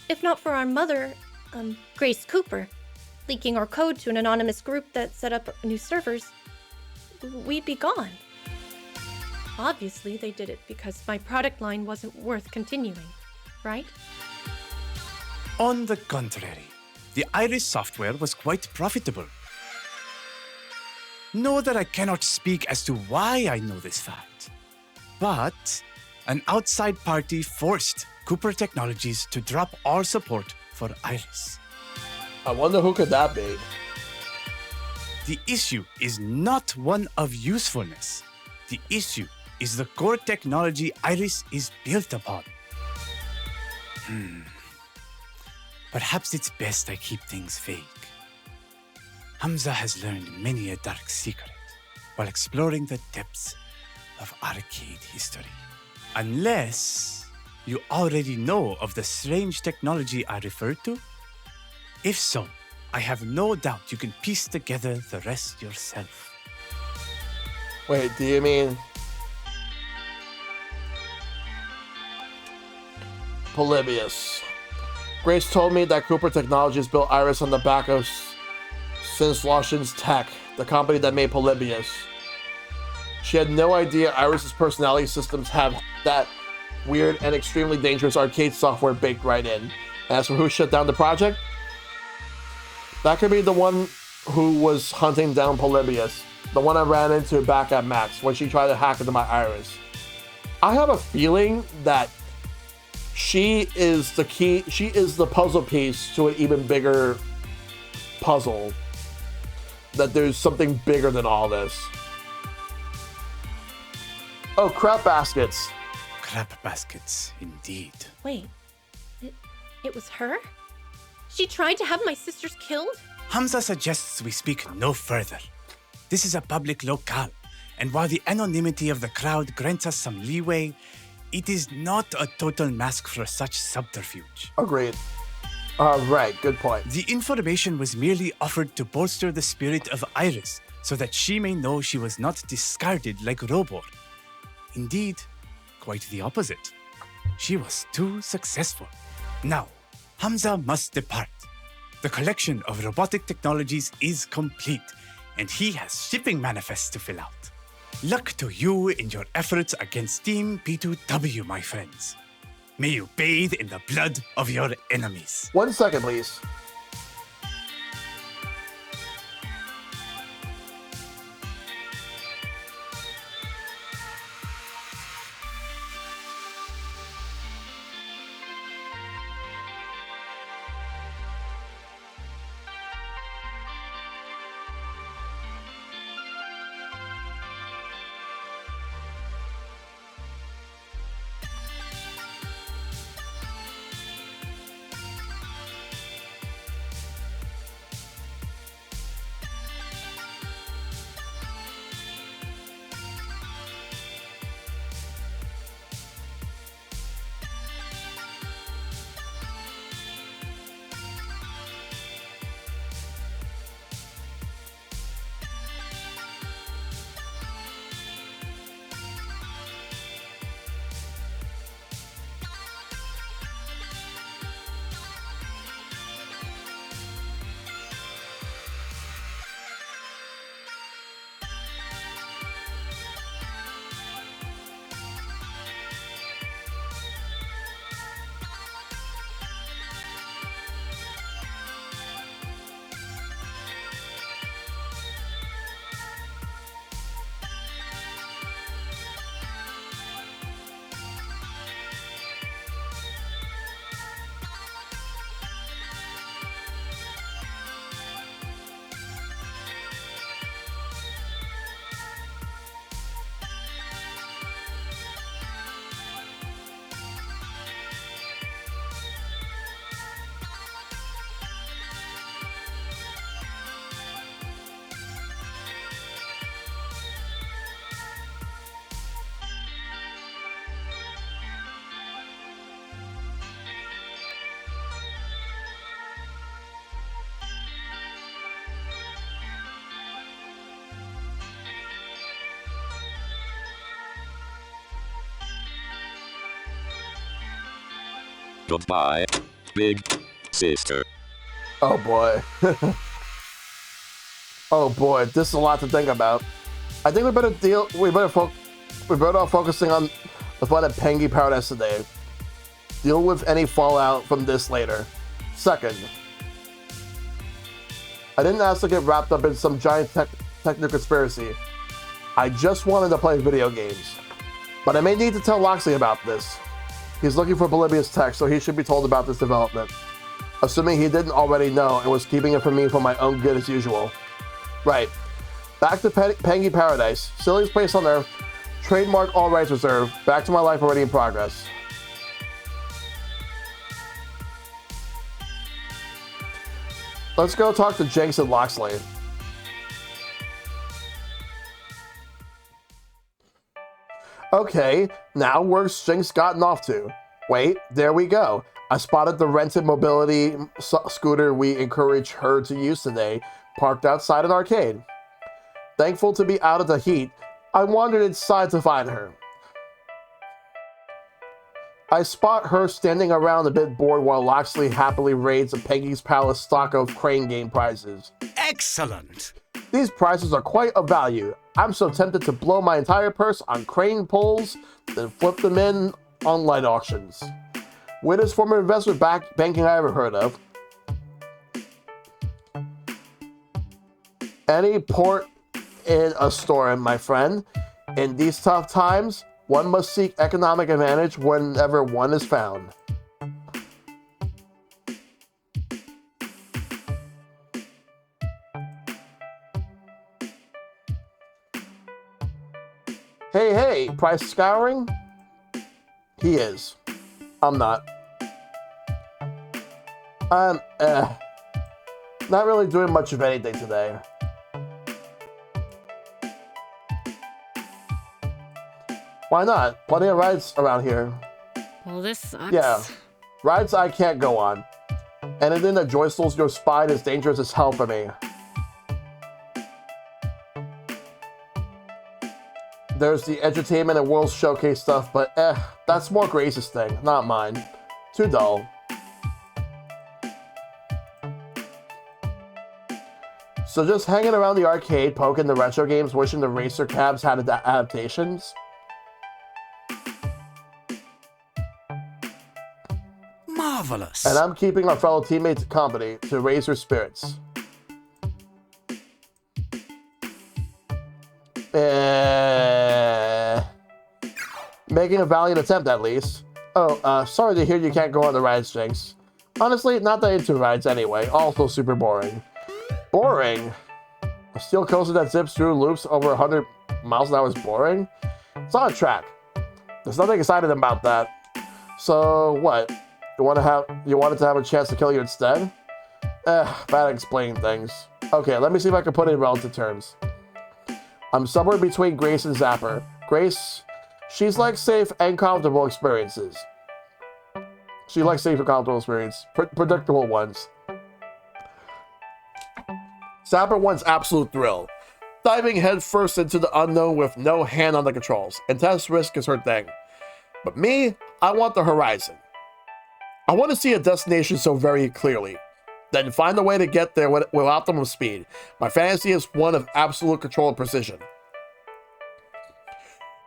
If not for our mother, Grace Cooper, leaking our code to an anonymous group that set up new servers, we'd be gone. Obviously, they did it because my product line wasn't worth continuing, right? On the contrary, the Iris software was quite profitable. Know that I cannot speak as to why I know this fact, but an outside party forced Cooper Technologies to drop our support for Iris. I wonder who could that be? The issue is not one of usefulness. The issue is the core technology Iris is built upon. Perhaps it's best I keep things vague. Hamza has learned many a dark secret while exploring the depths of arcade history. Unless you already know of the strange technology I referred to? If so, I have no doubt you can piece together the rest yourself. Wait, do you mean Polybius? Grace told me that Cooper Technologies built Iris on the back of Sinsloshin's Tech, the company that made Polybius. She had no idea Iris's personality systems have that weird and extremely dangerous arcade software baked right in. As for who shut down the project, that could be the one who was hunting down Polybius, the one I ran into back at Max when she tried to hack into my iris. I have a feeling that she is the key, she is the puzzle piece to an even bigger puzzle. That there's something bigger than all this. Oh, crap baskets. Crap baskets, indeed. Wait, it was her? She tried to have my sisters killed? Hamza suggests we speak no further. This is a public locale, and while the anonymity of the crowd grants us some leeway, it is not a total mask for such subterfuge. Agreed. Right, good point. The information was merely offered to bolster the spirit of Iris, so that she may know she was not discarded like Robor. Indeed, quite the opposite. She was too successful. Now, Hamza must depart. The collection of robotic technologies is complete, and he has shipping manifests to fill out. Luck to you in your efforts against Team P2W, my friends. May you bathe in the blood of your enemies. 1 second, please. Goodbye, big sister. Oh boy. Oh boy, this is a lot to think about. I think we better off focusing on the fun at Pengy Paradise today. Deal with any fallout from this later. Second, I didn't ask to get wrapped up in some giant technical conspiracy. I just wanted to play video games. But I may need to tell Loxley about this. He's looking for Polybius tech, so he should be told about this development. Assuming he didn't already know and was keeping it from me for my own good as usual. Right. Back to Pengy Paradise. Silliest place on Earth. Trademark all rights reserved. Back to my life already in progress. Let's go talk to Jinx and Loxley. Okay, now where's Jinx gotten off to? Wait, there we go. I spotted the rented mobility scooter we encourage her to use today, parked outside an arcade. Thankful to be out of the heat, I wandered inside to find her. I spot her standing around a bit bored while Loxley happily raids a Pengy's Palace stock of crane game prizes. Excellent! These prizes are quite of value. I'm so tempted to blow my entire purse on crane pulls, then flip them in on light auctions. Weirdest form of investment banking I ever heard of. Any port in a storm, my friend. In these tough times, one must seek economic advantage whenever one is found. Hey, price scouring? He is. I'm not. I'm, not really doing much of anything today. Why not? Plenty of rides around here. Well, this sucks. Yeah, rides I can't go on. Anything that joistles your spine is dangerous as hell for me. There's the entertainment and world showcase stuff, but that's more Grace's thing, not mine. Too dull. So just hanging around the arcade, poking the retro games, wishing the racer cabs had adaptations. Marvelous. And I'm keeping our fellow teammates company to raise their spirits. Making a valiant attempt, at least. Oh, sorry to hear you can't go on the rides, Jinx. Honestly, not that into rides anyway. Also super boring. Boring? A steel coaster that zips through loops over 100 miles an hour is boring? It's on a track. There's nothing exciting about that. So, what? You wanted to have a chance to kill you instead? Bad at explaining things. Okay, let me see if I can put it in relative terms. I'm somewhere between Grace and Zapper. Grace, she's like safe and comfortable experiences. She likes safe and comfortable experiences. Predictable ones. Zapper wants absolute thrill. Diving headfirst into the unknown with no hand on the controls. Intense risk is her thing. But me, I want the horizon. I want to see a destination so very clearly. Then find a way to get there with optimum speed. My fantasy is one of absolute control and precision.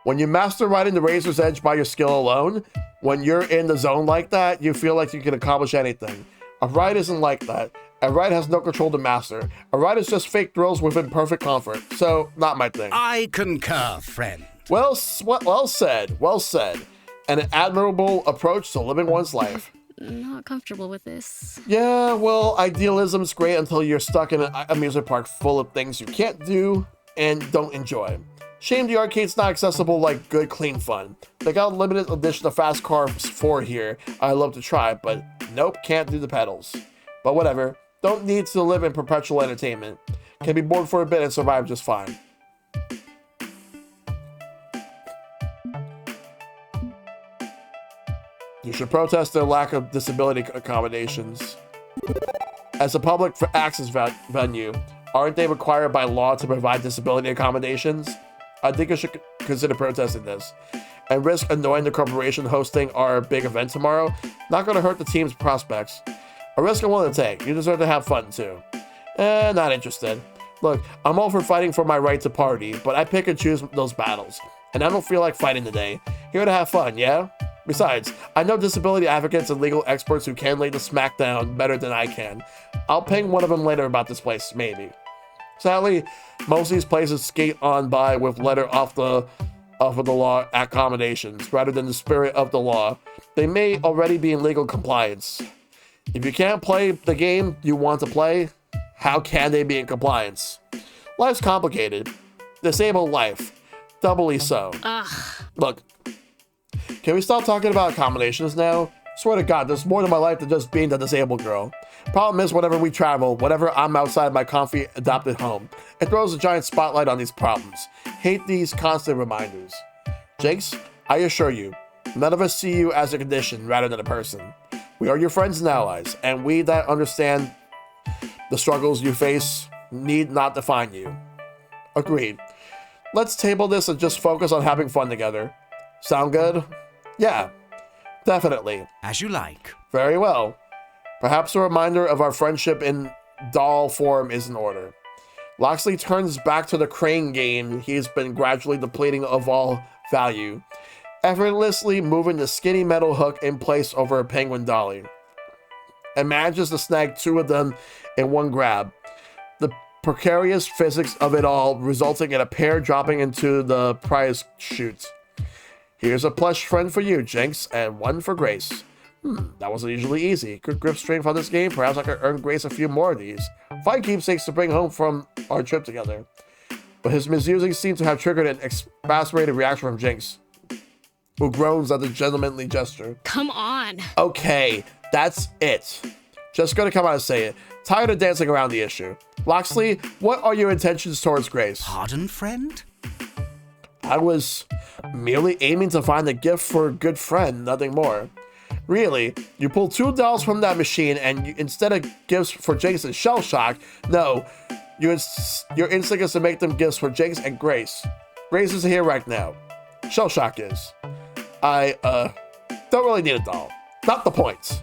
When you master riding the razor's edge by your skill alone, when you're in the zone like that, you feel like you can accomplish anything. A ride isn't like that. A ride has no control to master. A ride is just fake thrills within perfect comfort. So, not my thing. I concur, friend. Well said. Well said. And an admirable approach to living one's life. Not comfortable with this. Yeah, well, idealism's great until you're stuck in an amusement park full of things you can't do and don't enjoy. Shame the arcade's not accessible like good, clean fun. They got a limited edition of Fast Cars 4 here. I'd love to try, but nope, can't do the pedals. But whatever. Don't need to live in perpetual entertainment. Can be bored for a bit and survive just fine. You should protest their lack of disability accommodations. As a public access venue, aren't they required by law to provide disability accommodations? I think I should consider protesting this. And risk annoying the corporation hosting our big event tomorrow. Not going to hurt the team's prospects. A risk I'm willing to take. You deserve to have fun too. Not interested. Look, I'm all for fighting for my right to party, but I pick and choose those battles. And I don't feel like fighting today. Here to have fun, yeah? Besides, I know disability advocates and legal experts who can lay the smackdown better than I can. I'll ping one of them later about this place, maybe. Sadly, most of these places skate on by with letter off of the law accommodations rather than the spirit of the law. They may already be in legal compliance. If you can't play the game you want to play, how can they be in compliance? Life's complicated. Disabled life. Doubly so. Look, can we stop talking about accommodations now? Swear to God, there's more to my life than just being the disabled girl. Problem is, whenever we travel, whenever I'm outside my comfy adopted home, it throws a giant spotlight on these problems. Hate these constant reminders. Jinx, I assure you, none of us see you as a condition rather than a person. We are your friends and allies, and we that understand the struggles you face need not define you. Agreed. Let's table this and just focus on having fun together. Sound good? Yeah, definitely. As you like. Very well. Perhaps a reminder of our friendship in doll form is in order. Loxley turns back to the crane game he's been gradually depleting of all value, effortlessly moving the skinny metal hook in place over a penguin dolly, and manages to snag two of them in one grab. The precarious physics of it all, resulting in a pair dropping into the prize chute. Here's a plush friend for you, Jinx, and one for Grace. That wasn't usually easy. Good grip strength on this game. Perhaps I could earn Grace a few more of these. Fine keepsakes to bring home from our trip together. But his misusing seemed to have triggered an exasperated reaction from Jinx, who groans at the gentlemanly gesture. Come on. Okay, that's it. Just gonna come out and say it. Tired of dancing around the issue. Loxley, what are your intentions towards Grace? Pardon, friend? I was merely aiming to find a gift for a good friend, nothing more. Really, you pull $2 from that machine and instead of gifts for Jinx and Shellshock, no, your instinct is to make them gifts for Jinx and Grace. Grace is here right now. Shellshock is. I, don't really need a doll. Not the point.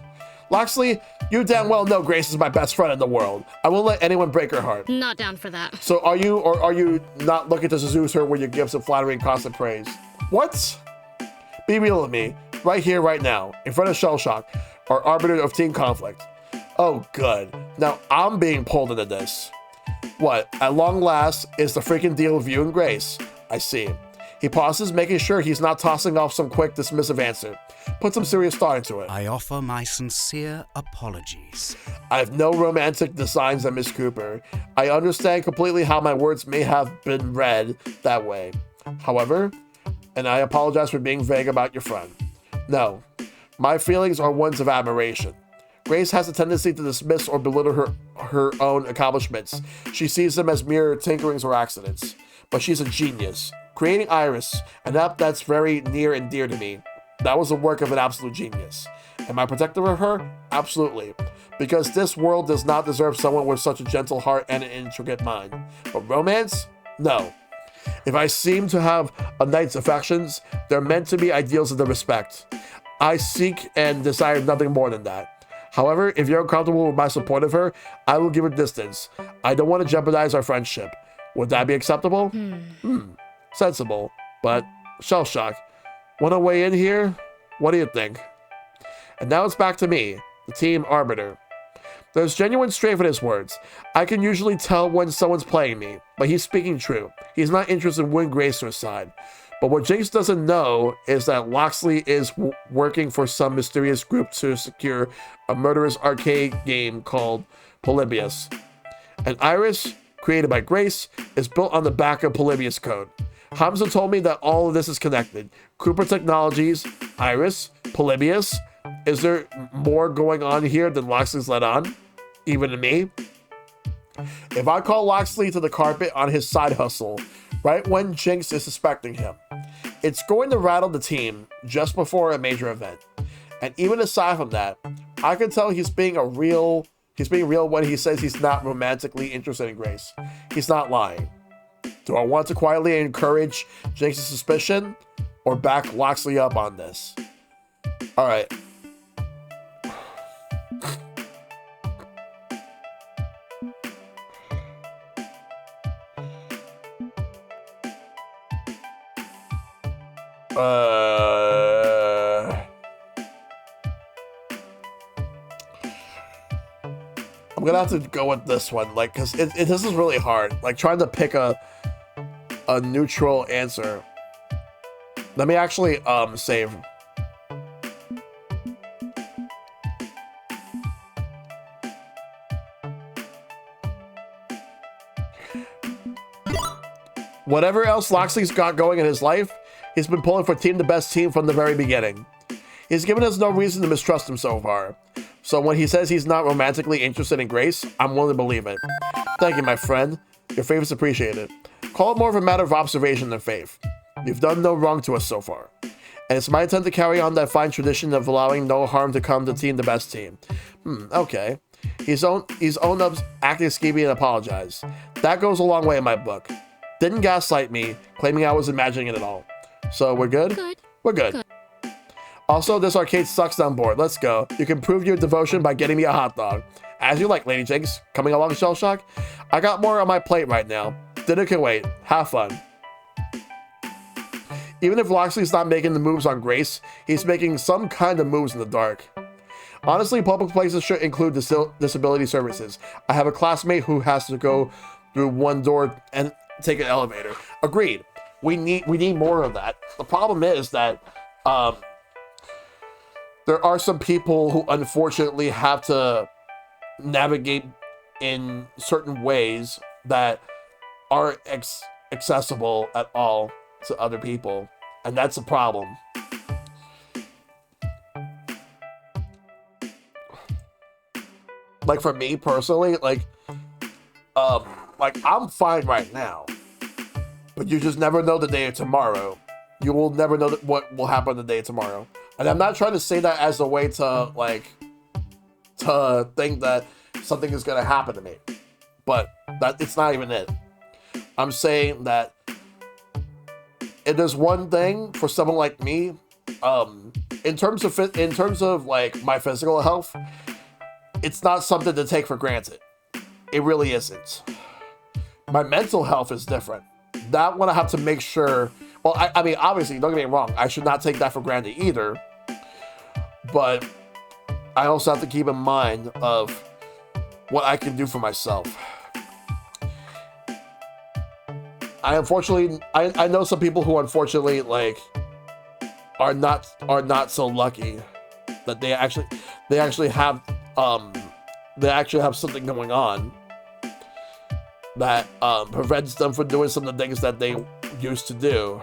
Loxley, you damn well know Grace is my best friend in the world. I won't let anyone break her heart. Not down for that. So are you not looking to seduce her with your gifts of flattery and constant praise? What? Be real with me, right here, right now, in front of Shellshock, our arbiter of team conflict. Oh, good. Now I'm being pulled into this. What, at long last, is the freaking deal with you and Grace? I see. He pauses, making sure he's not tossing off some quick, dismissive answer. Put some serious thought into it. I offer my sincere apologies. I have no romantic designs on Miss Cooper. I understand completely how my words may have been read that way. However, and I apologize for being vague about your friend. No, my feelings are ones of admiration. Grace has a tendency to dismiss or belittle her own accomplishments. She sees them as mere tinkerings or accidents. But she's a genius. Creating Iris, an app that's very near and dear to me. That was the work of an absolute genius. Am I protective of her? Absolutely. Because this world does not deserve someone with such a gentle heart and an intricate mind. But romance? No. If I seem to have a knight's affections, they're meant to be ideals of the respect. I seek and desire nothing more than that. However, if you're uncomfortable with my support of her, I will give her distance. I don't want to jeopardize our friendship. Would that be acceptable? Sensible. But, Shellshock, want to weigh in here? What do you think? And now it's back to me, the team arbiter. There's genuine strength in his words. I can usually tell when someone's playing me, but he's speaking true. He's not interested in winning Grace to his side. But what Jinx doesn't know is that Loxley is working for some mysterious group to secure a murderous arcade game called Polybius. And Iris, created by Grace, is built on the back of Polybius code. Hamza told me that all of this is connected. Cooper Technologies, Iris, Polybius. Is there more going on here than Loxley's let on? Even to me? If I call Loxley to the carpet on his side hustle, right when Jinx is suspecting him, it's going to rattle the team just before a major event. And even aside from that, I can tell he's being real when he says he's not romantically interested in Grace. He's not lying. Do I want to quietly encourage Jinx's suspicion or back Loxley up on this? All right. I'm gonna have to go with this one, like, cause this is really hard. Like trying to pick a neutral answer. Let me actually save. Whatever else Loxley's got going in his life, he's been pulling for Team the Best Team from the very beginning. He's given us no reason to mistrust him so far. So when he says he's not romantically interested in Grace, I'm willing to believe it. Thank you, my friend. Your favor's appreciated. Call it more of a matter of observation than faith. You've done no wrong to us so far. And it's my intent to carry on that fine tradition of allowing no harm to come to Team the Best Team. Okay. He's owned up acting skeevy and apologized. That goes a long way in my book. Didn't gaslight me, claiming I was imagining it at all. So we're good? Good. We're good. Also, this arcade sucks on board. Let's go. You can prove your devotion by getting me a hot dog. As you like, Lady Jinx. Coming along, Shellshock? I got more on my plate right now. Dinner can wait. Have fun. Even if Loxley's not making the moves on Grace, he's making some kind of moves in the dark. Honestly, public places should include disability services. I have a classmate who has to go through one door and take an elevator. Agreed. We need more of that. The problem is that there are some people who unfortunately have to navigate in certain ways that aren't accessible at all to other people, and that's a problem. Like for me personally, like I'm fine right now, but you just never know the day of tomorrow. You will never know what will happen the day of tomorrow. And I'm not trying to say that as a way to to think that something is going to happen to me, but that it's not even it. I'm saying that it is one thing for someone like me, in terms of like my physical health, it's not something to take for granted. It really isn't. My mental health is different. That one I have to make sure. Well, I mean, obviously, don't get me wrong. I should not take that for granted either. But I also have to keep in mind of what I can do for myself. I know some people who unfortunately like are not so lucky that they actually have something going on that prevents them from doing some of the things that they used to do.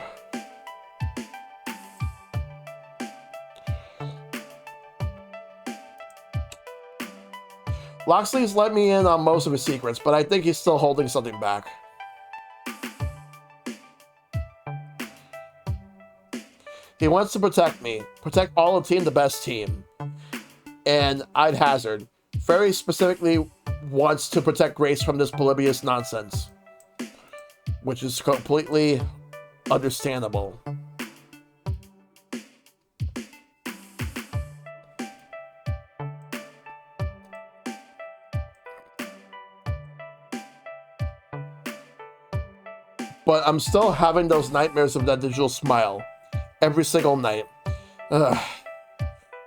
Loxley's let me in on most of his secrets, but I think he's still holding something back. He wants to protect me, protect all of Team the Best Team. And I'd hazard, very specifically wants to protect Grace from this polybius nonsense, which is completely understandable. But I'm still having those nightmares of that digital smile every single night. Ugh.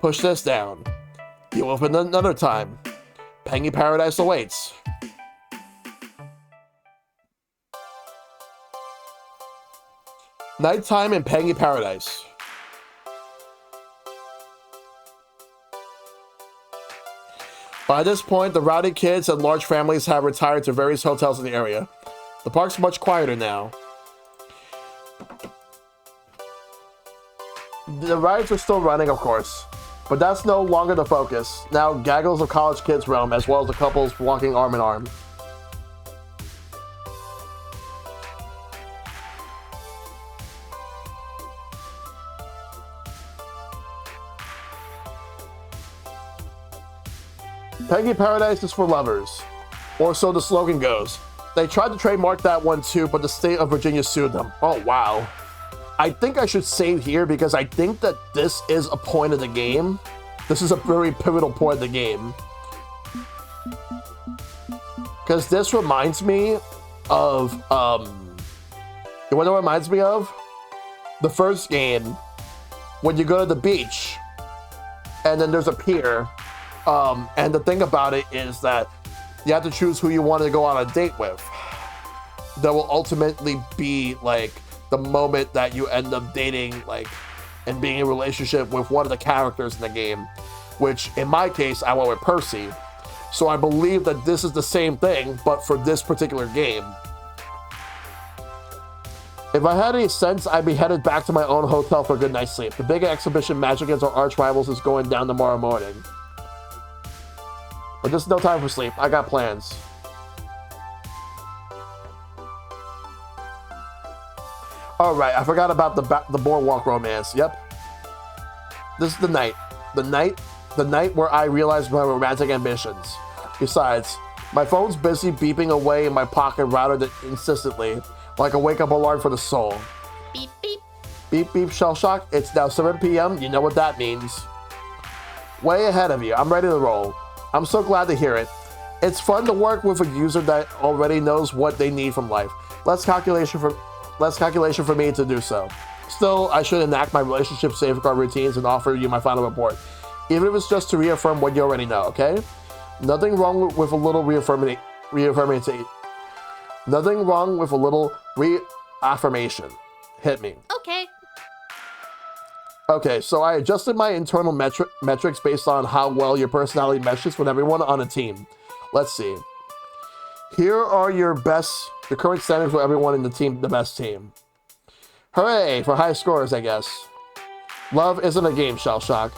Push this down. Deal with it another time. Pengy Paradise awaits. Nighttime in Pengy Paradise. By this point, the rowdy kids and large families have retired to various hotels in the area. The park's much quieter now. The rides are still running, of course, but that's no longer the focus. Now, gaggles of college kids roam, as well as the couples walking arm in arm. Pengy Paradise is for lovers, or so the slogan goes. They tried to trademark that one too, but the state of Virginia sued them. Oh, wow. I think I should save here because I think that this is a point of the game. This is a very pivotal point of the game. Because this reminds me of, you know what it reminds me of? The first game, when you go to the beach, and then there's a pier, and the thing about it is that you have to choose who you want to go on a date with. That will ultimately be like the moment that you end up dating, like, and being in a relationship with one of the characters in the game, which in my case, I went with Percy. So I believe that this is the same thing, but for this particular game. If I had any sense, I'd be headed back to my own hotel for a good night's sleep. The big exhibition match against our arch rivals is going down tomorrow morning. But there's no time for sleep. I got plans. All right, I forgot about the boardwalk romance. Yep. This is the night. The night where I realized my romantic ambitions. Besides, my phone's busy beeping away in my pocket rather insistently, like a wake-up alarm for the soul. Beep, beep. Beep, beep, Shell Shock. It's now 7 p.m. You know what that means. Way ahead of you. I'm ready to roll. I'm so glad to hear it. It's fun to work with a user that already knows what they need from life. Less calculation for me to do so. Still, I should enact my relationship safeguard routines and offer you my final report. Even if it's just to reaffirm what you already know, okay? Nothing wrong with a little reaffirming. Nothing wrong with a little reaffirmation. Hit me. Okay. Okay, so I adjusted my internal metrics based on how well your personality meshes with everyone on a team. Let's see. Here are your current standings for everyone in the team, the best team. Hooray for high scores, I guess. Love isn't a game, Shellshock.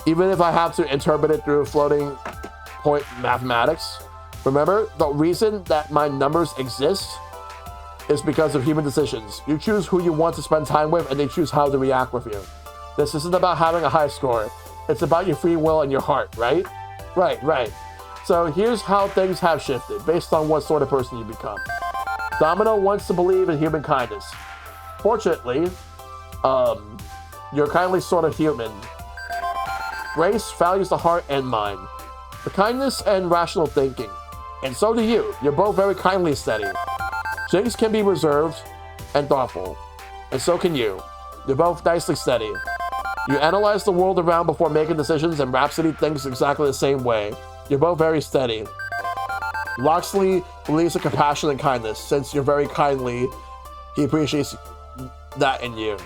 Even if I have to interpret it through floating point mathematics. Remember, the reason that my numbers exist is because of human decisions. You choose who you want to spend time with, and they choose how to react with you. This isn't about having a high score. It's about your free will and your heart, right? Right. So here's how things have shifted, based on what sort of person you become. Domino wants to believe in human kindness. Fortunately, you're kindly sort of human. Grace values the heart and mind, the kindness and rational thinking. And so do you. You're both very kindly and steady. Jinx can be reserved and thoughtful, and so can you. You're both nicely steady. You analyze the world around before making decisions, and Rhapsody thinks exactly the same way. You're both very steady. Loxley believes in compassion and kindness. Since you're very kindly, he appreciates that in you.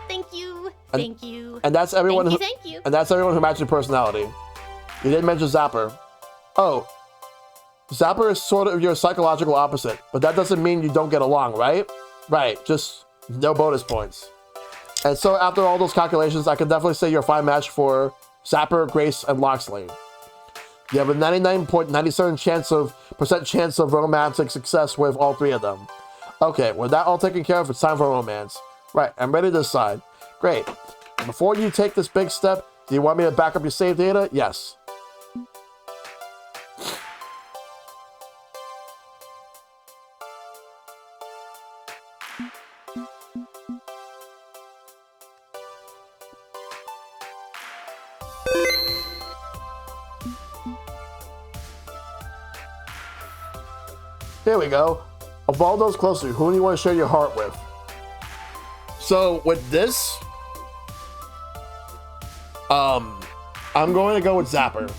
Thank you. Thank you. And that's everyone. Thank you. And that's everyone who matches your personality. You didn't mention Zapper. Oh, Zapper is sort of your psychological opposite, but that doesn't mean you don't get along, right? Right. Just no bonus points. And so after all those calculations, I can definitely say you're a fine match for Zapper, Grace, and Loxley. You have a 99.97% chance of romantic success with all three of them. Okay, with that all taken care of, it's time for romance. Right, I'm ready to decide. Great. Before you take this big step, do you want me to back up your save data? Yes. Here we go. Of all those close to you, who do you want to share your heart with? So with this, I'm going to go with Zapper.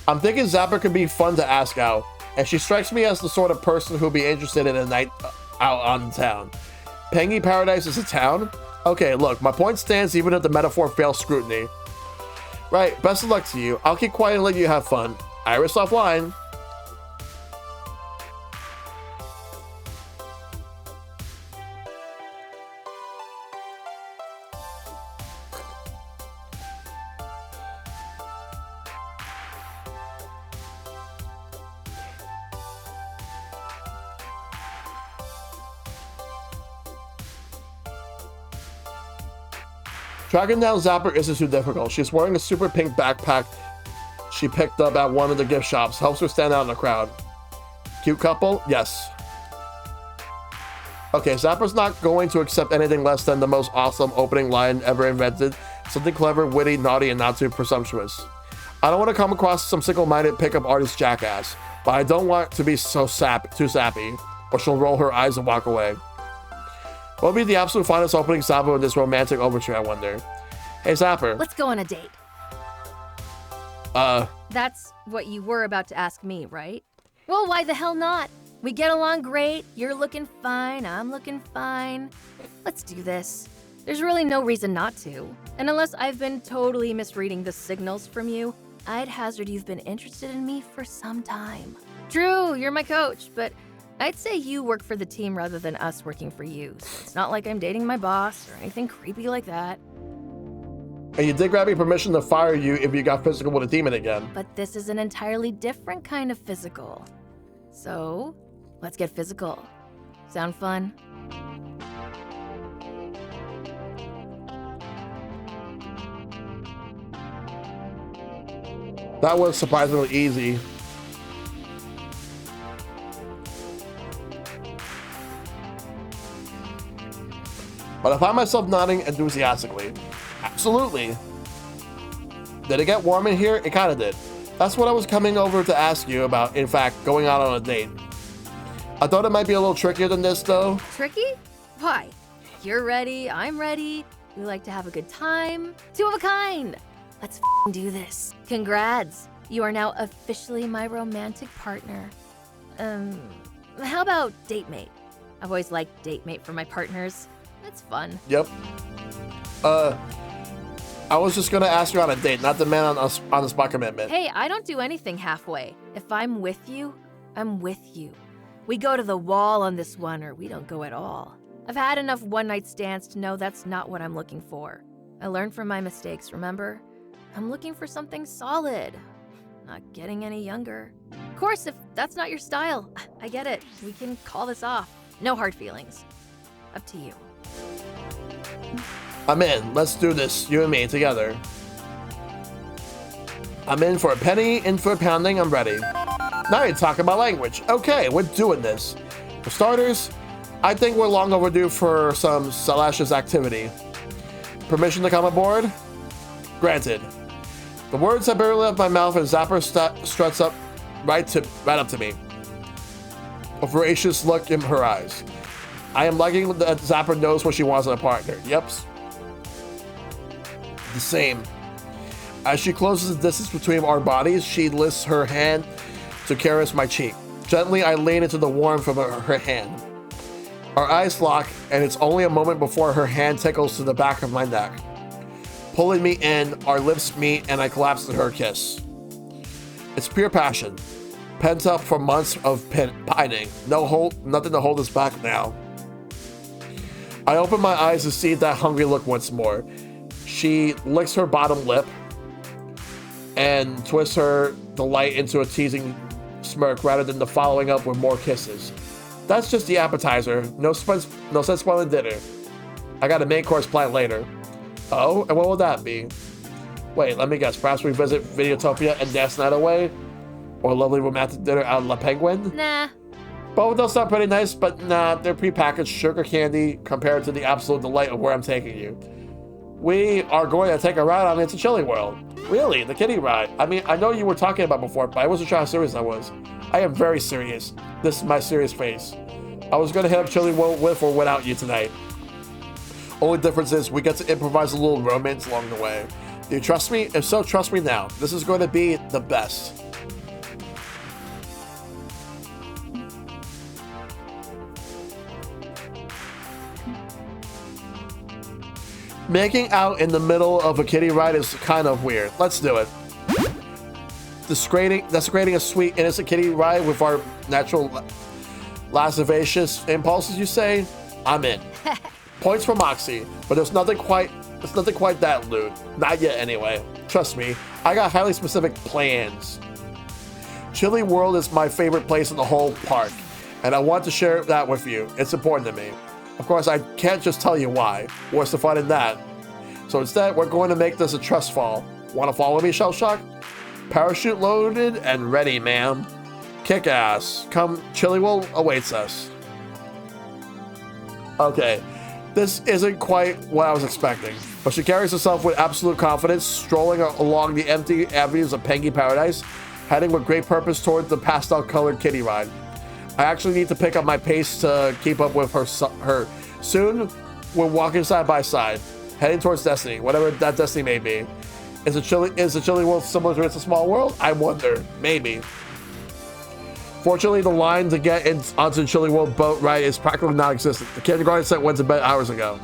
I'm thinking Zapper could be fun to ask out, and she strikes me as the sort of person who'd be interested in a night out on town. Pengy Paradise is a town? Okay, look, my point stands even if the metaphor fails scrutiny. Right, best of luck to you. I'll keep quiet and let you have fun. Iris offline. Tracking down Zapper isn't too difficult. She's wearing a super pink backpack she picked up at one of the gift shops. Helps her stand out in the crowd. Cute couple? Yes. Okay, Zapper's not going to accept anything less than the most awesome opening line ever invented. Something clever, witty, naughty, and not too presumptuous. I don't want to come across some single-minded pickup artist jackass, but I don't want to be too sappy, or she'll roll her eyes and walk away. What would be the absolute finest opening salvo in this romantic overture, I wonder? Hey, Zapper. Let's go on a date. That's what you were about to ask me, right? Well, why the hell not? We get along great, you're looking fine, I'm looking fine. Let's do this. There's really no reason not to. And unless I've been totally misreading the signals from you, I'd hazard you've been interested in me for some time. True, you're my coach, but I'd say you work for the team rather than us working for you. So it's not like I'm dating my boss or anything creepy like that. And you did grab me permission to fire you if you got physical with a demon again. But this is an entirely different kind of physical. So, let's get physical. Sound fun? That was surprisingly easy. But I find myself nodding enthusiastically. Absolutely. Did it get warm in here? It kind of did. That's what I was coming over to ask you about, in fact, going out on a date. I thought it might be a little trickier than this, though. Tricky? Why? You're ready, I'm ready. We like to have a good time. Two of a kind. Let's do this. Congrats. You are now officially my romantic partner. How about date mate? I've always liked date mate for my partners. It's fun. Yep. I was just gonna ask you on a date, not the man on the spot commitment. Hey, I don't do anything halfway. If I'm with you, I'm with you. We go to the wall on this one, or we don't go at all. I've had enough one-night stands to know that's not what I'm looking for. I learned from my mistakes, remember? I'm looking for something solid. Not getting any younger. Of course, if that's not your style, I get it. We can call this off. No hard feelings. Up to you. I'm in. Let's do this, you and me, together. I'm in for a penny, in for a pounding, I'm ready. Now you're talking about language. Okay, we're doing this. For starters, I think we're long overdue for some salacious activity. Permission to come aboard? Granted. The words have barely left my mouth and Zapper struts up right up to me. A voracious look in her eyes. I am liking that Zapper knows what she wants in a partner. Yep. The same. As she closes the distance between our bodies, she lifts her hand to caress my cheek. Gently, I lean into the warmth of her hand. Our eyes lock, and it's only a moment before her hand tickles to the back of my neck. Pulling me in, our lips meet, and I collapse in her kiss. It's pure passion, pent up for months of pining. Nothing to hold us back now. I open my eyes to see that hungry look once more. She licks her bottom lip and twists her delight into a teasing smirk rather than the following up with more kisses. That's just the appetizer. No sense spoiling dinner. I got a main course planned later. Oh, and what will that be? Wait, let me guess. Perhaps we visit Videotopia and dance night away? Or a lovely romantic dinner at La Penguin? Nah. Both of those sound pretty nice, but nah, they're prepackaged sugar candy compared to the absolute delight of where I'm taking you. We are going to take a ride on It's a Chilling World. Really? The kiddie ride? I mean, I know you were talking about before, but I wasn't sure how serious I was. I am very serious. This is my serious face. I was going to hit up Chilling World with or without you tonight. Only difference is we get to improvise a little romance along the way. Do you trust me? If so, trust me now. This is going to be the best. Making out in the middle of a kiddie ride is kind of weird. Let's do it. Desecrating a sweet, innocent kiddie ride with our natural lascivious impulses, you say? I'm in. Points for Moxie, but it's nothing quite that lewd. Not yet, anyway. Trust me, I got highly specific plans. Chilling World is my favorite place in the whole park, and I want to share that with you. It's important to me. Of course, I can't just tell you why. What's the fun in that? So instead, we're going to make this a trust fall. Want to follow me, Shellshock? Parachute loaded and ready, ma'am. Kick ass. Come, Chilling World awaits us. Okay. This isn't quite what I was expecting, but she carries herself with absolute confidence, strolling along the empty avenues of Pengy Paradise, heading with great purpose toward the pastel-colored kiddie ride. I actually need to pick up my pace to keep up with her. Soon, we're walking side by side, heading towards destiny, whatever that destiny may be. Is the Chilling World similar to It's a Small World? I wonder. Maybe. Fortunately, the line to get onto the Chilling World boat ride is practically non-existent. The kindergarten set went to bed hours ago.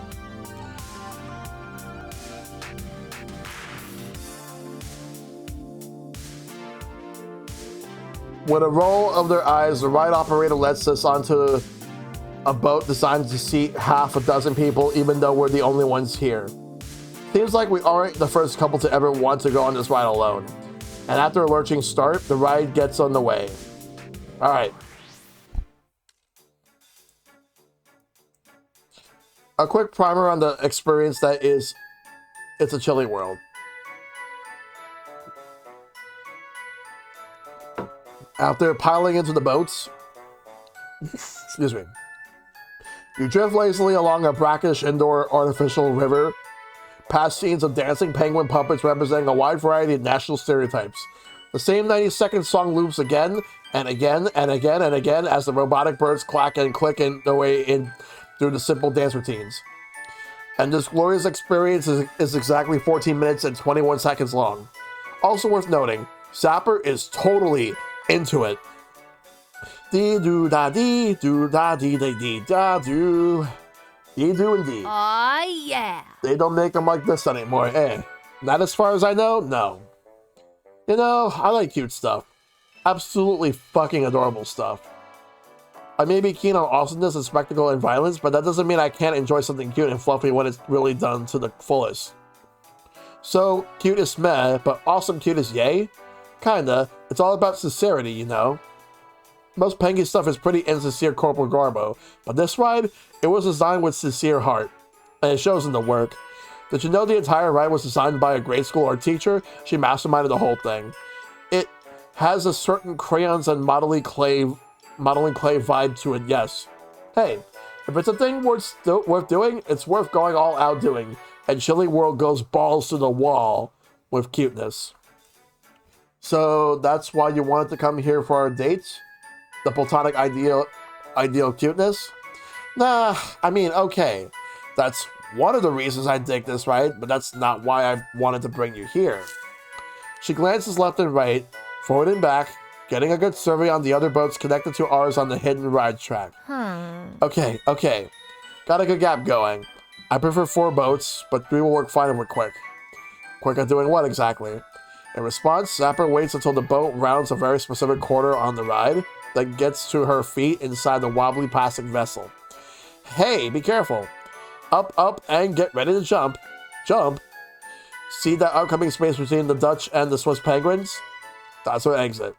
With a roll of their eyes, the ride operator lets us onto a boat designed to seat half a dozen people, even though we're the only ones here. Seems like we aren't the first couple to ever want to go on this ride alone. And after a lurching start, the ride gets on the way. All right. A quick primer on the experience that is It's a Chilling World. After piling into the boats, excuse me, you drift lazily along a brackish indoor artificial river, past scenes of dancing penguin puppets representing a wide variety of national stereotypes. The same 90-second song loops again and again and again and again as the robotic birds clack and click in their way in through the simple dance routines. And this glorious experience is exactly 14 minutes and 21 seconds long. Also worth noting, Zapper is totally into it. Dee doo da dee doo da dee dee da doo. Dee doo indeed. Aw, yeah. They don't make them like this anymore, eh? Not as far as I know, no. You know, I like cute stuff. Absolutely fucking adorable stuff. I may be keen on awesomeness and spectacle and violence, but that doesn't mean I can't enjoy something cute and fluffy when it's really done to the fullest. So, cute is meh, but awesome cute is yay? Kinda. It's all about sincerity, you know? Most Pengy stuff is pretty insincere corporal garbo, but this ride, it was designed with sincere heart. And it shows in the work. Did you know the entire ride was designed by a grade school art teacher? She masterminded the whole thing. It has a certain crayons and modeling clay vibe to it, yes. Hey, if it's a thing worth doing, it's worth going all out doing. And Chilly World goes balls to the wall with cuteness. So that's why you wanted to come here for our dates? The platonic ideal cuteness? Nah, I mean, okay. That's one of the reasons I dig this ride, but that's not why I wanted to bring you here. She glances left and right, forward and back, getting a good survey on the other boats connected to ours on the hidden ride track. Okay. Got a good gap going. I prefer 4 boats, but 3 will work fine if we're quick. Quick at doing what exactly? In response, Zapper waits until the boat rounds a very specific corner on the ride, then gets to her feet inside the wobbly plastic vessel. Hey, be careful. Up, and get ready to jump. Jump? See that upcoming space between the Dutch and the Swiss penguins? That's our exit.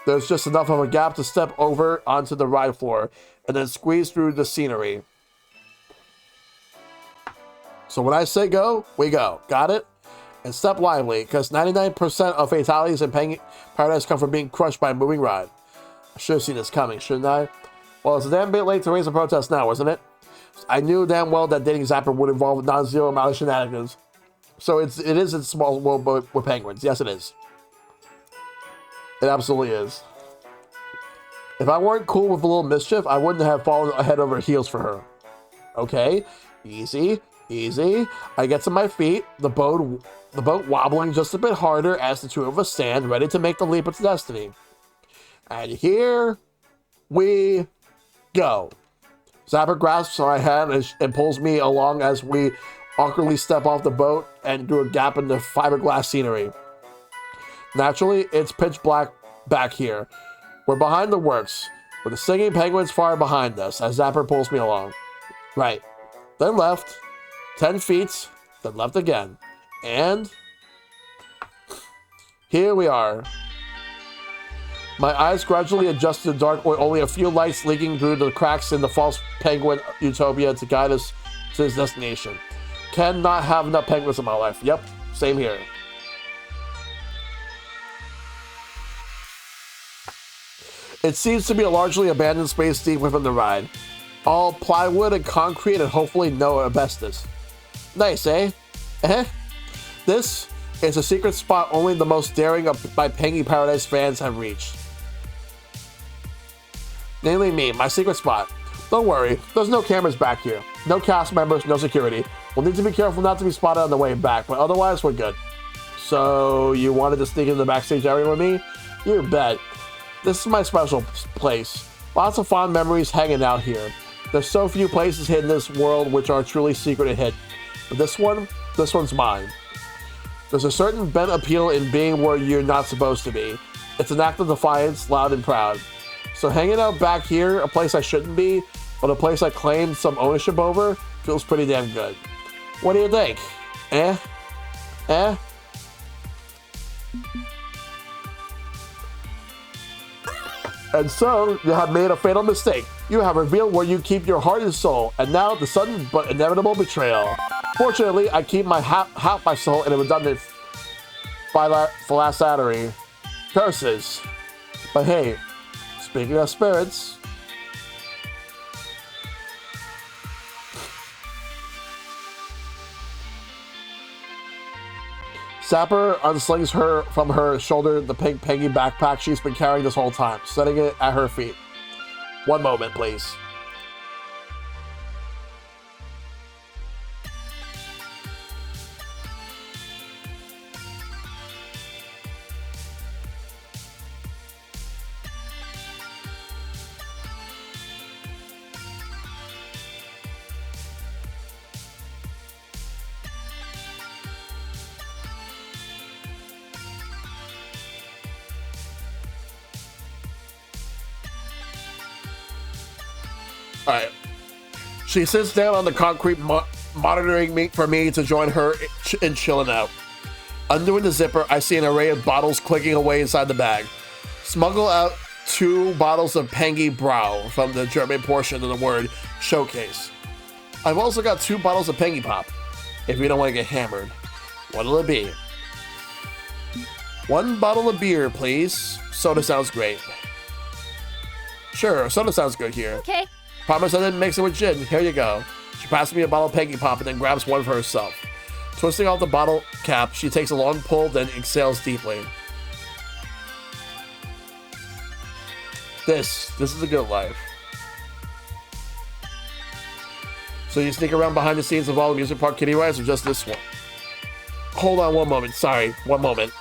There's just enough of a gap to step over onto the ride floor, and then squeeze through the scenery. So when I say go, we go. Got it? And step lively, because 99% of fatalities in Pengy Paradise come from being crushed by a moving ride. I should have seen this coming, shouldn't I? Well, it's a damn bit late to raise a protest now, wasn't it? I knew damn well that dating Zapper would involve a non-zero amount of shenanigans. So it is a small world with penguins. Yes, it is. It absolutely is. If I weren't cool with a little mischief, I wouldn't have fallen head over heels for her. Okay, easy. I get to my feet, the boat wobbling just a bit harder as the two of us stand, ready to make the leap into destiny. And here we go. Zapper grasps my hand and pulls me along as we awkwardly step off the boat and through a gap in the fiberglass scenery. Naturally, it's pitch black back here. We're behind the works, with the singing penguins far behind us as Zapper pulls me along. Right, then left, 10 feet, then left again. And here we are. My eyes gradually adjust to the dark with only a few lights leaking through the cracks in the false penguin utopia to guide us to his destination. Cannot have enough penguins in my life. Yep, same here. It seems to be a largely abandoned space deep within the ride. All plywood and concrete and hopefully no asbestos. Nice, eh? This is a secret spot only the most daring of my Pengy Paradise fans have reached. Namely me, my secret spot. Don't worry, there's no cameras back here. No cast members, no security. We'll need to be careful not to be spotted on the way back, but otherwise we're good. So, you wanted to sneak into the backstage area with me? You bet. This is my special place. Lots of fond memories hanging out here. There's so few places hidden in this world which are truly secret and hidden. But this one's mine. There's a certain bent appeal in being where you're not supposed to be. It's an act of defiance, loud and proud. So hanging out back here, a place I shouldn't be, but a place I claimed some ownership over, feels pretty damn good. What do you think? Eh? And so, you have made a fatal mistake. You have revealed where you keep your heart and soul, and now the sudden but inevitable betrayal. Fortunately, I keep my half my soul in a redundant philasatory. Curses. But hey, speaking of spirits, Zapper unslings her from her shoulder the pink Pengy backpack she's been carrying this whole time, setting it at her feet. One moment, please. Alright. She sits down on the concrete, monitoring me for me to join her in chilling out. Undoing the zipper, I see an array of bottles clicking away inside the bag. Smuggle out 2 bottles of Pengy Brau from the German portion of the word showcase. I've also got 2 bottles of Pengy Pop, if you don't want to get hammered. What'll it be? 1 bottle of beer, please. Soda sounds great. Sure, soda sounds good here. Okay. Promise I didn't mix it with gin. Here you go. She passes me a bottle of Pengy Pop and then grabs one for herself. Twisting off the bottle cap, she takes a long pull, then exhales deeply. This is a good life. So you sneak around behind the scenes of all the music park kiddie rides or just this one? Hold on one moment. Sorry, one moment.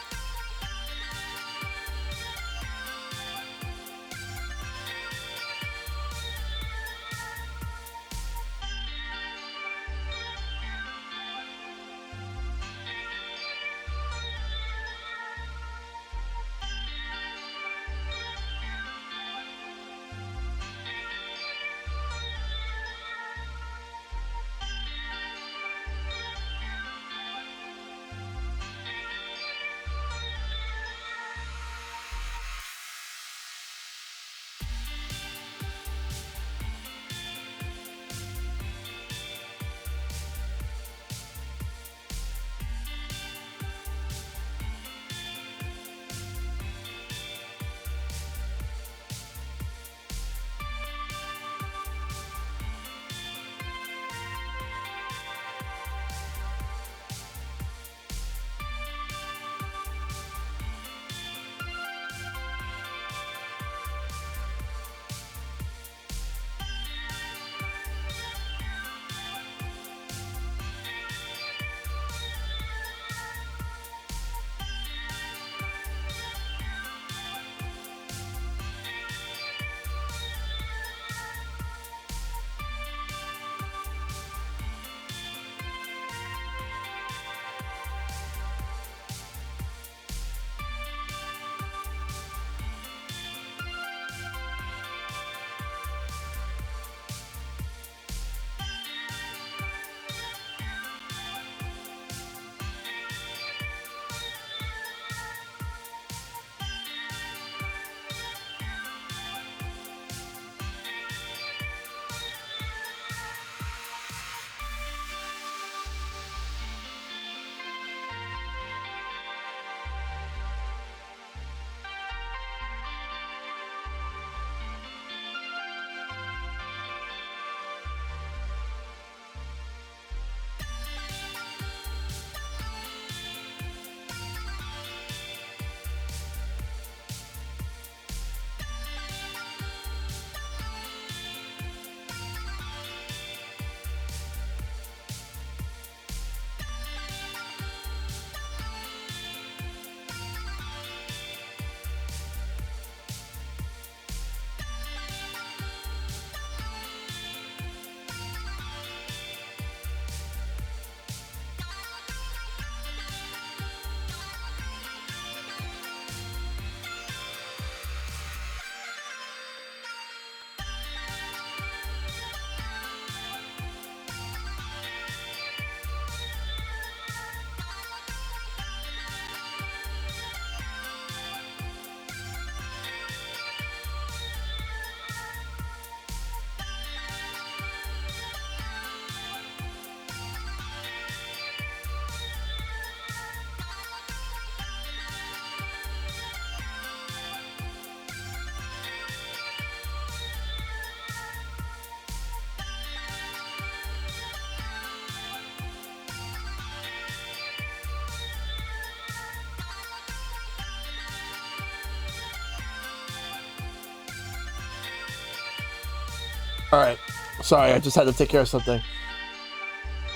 Alright. Sorry, I just had to take care of something.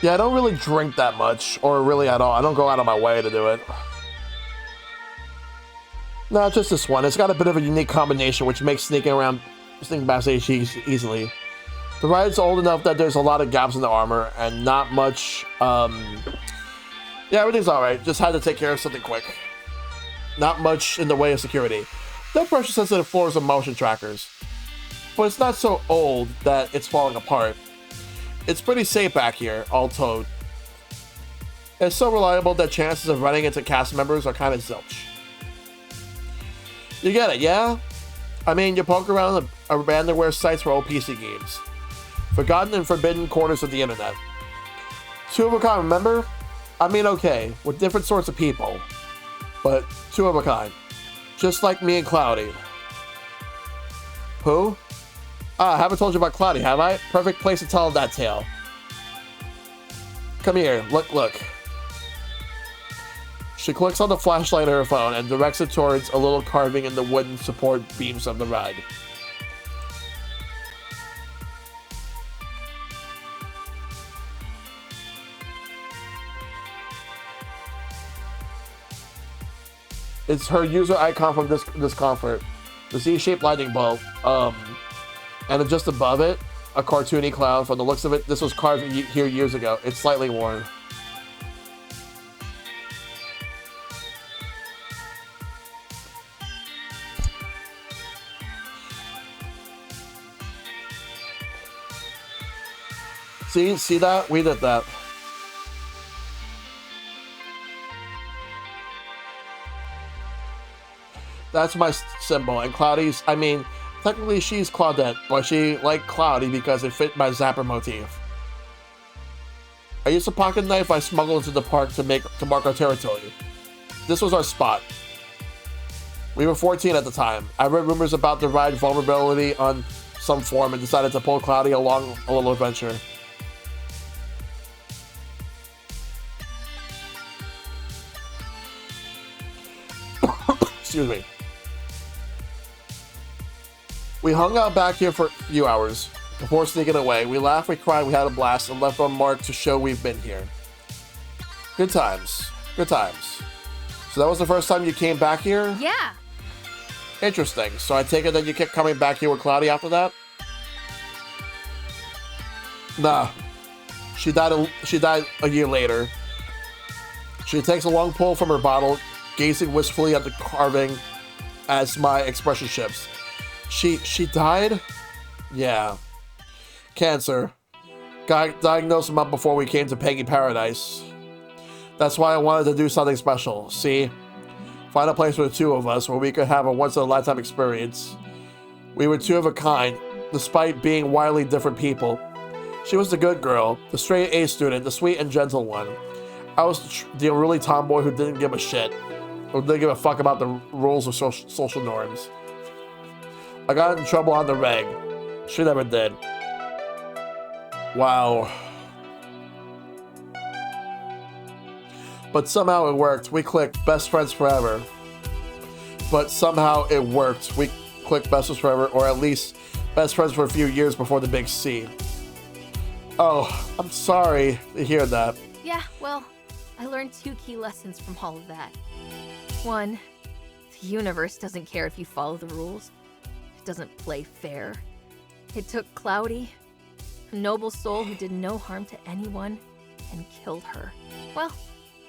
Yeah, I don't really drink that much, or really at all. I don't go out of my way to do it. No, just this one. It's got a bit of a unique combination, which makes sneaking backstage easily. The ride's old enough that there's a lot of gaps in the armor, and not much, yeah, everything's alright. Just had to take care of something quick. Not much in the way of security. No pressure-sensitive floors and motion trackers. but it's not so old that it's falling apart. It's pretty safe back here, all told. It's so reliable that chances of running into cast members are kind of zilch. You get it, yeah? I mean, you poke around abandonware sites for old PC games. Forgotten and forbidden corners of the internet. Two of a kind, remember? I mean, okay, with different sorts of people. But two of a kind. Just like me and Cloudy. Who? Ah, I haven't told you about Cloudy, have I? Perfect place to tell that tale. Come here, look. She clicks on the flashlight of her phone and directs it towards a little carving in the wooden support beams of the ride. It's her user icon from Discomfort. The Z-shaped lightning bolt. And just above it, a cartoony cloud. From the looks of it, this was carved here years ago. It's slightly worn. See that? We did that. That's my symbol, and Cloudy's, I mean, technically she's Claudette, but she liked Cloudy because it fit my Zapper motif. I used a pocket knife I smuggled into the park to mark our territory. This was our spot. We were 14 at the time. I read rumors about the ride vulnerability on some forum and decided to pull Cloudy along a little adventure. Excuse me. We hung out back here for a few hours before sneaking away. We laughed, we cried, we had a blast, and left our mark to show we've been here. Good times. Good times. So that was the first time you came back here? Yeah. Interesting. So I take it that you kept coming back here with Cloudy after that? Nah. She died a year later. She takes a long pull from her bottle, gazing wistfully at the carving as my expression shifts. She died? Yeah. Cancer. Got diagnosed a month before we came to Peggy Paradise. That's why I wanted to do something special. See? Find a place for the two of us where we could have a once-in-a-lifetime experience. We were two of a kind, despite being wildly different people. She was the good girl, the straight A student, the sweet and gentle one. I was the really tomboy who didn't give a shit, or didn't give a fuck about the rules or social norms. I got in trouble on the reg. She never did. Wow. But somehow it worked. We clicked best friends forever. But somehow it worked. We clicked best friends forever, or at least best friends for a few years before the big C. Oh, I'm sorry to hear that. Yeah, well, I learned two key lessons from all of that. One, the universe doesn't care if you follow the rules. It doesn't play fair. It took Cloudy, a noble soul who did no harm to anyone, and killed her. Well,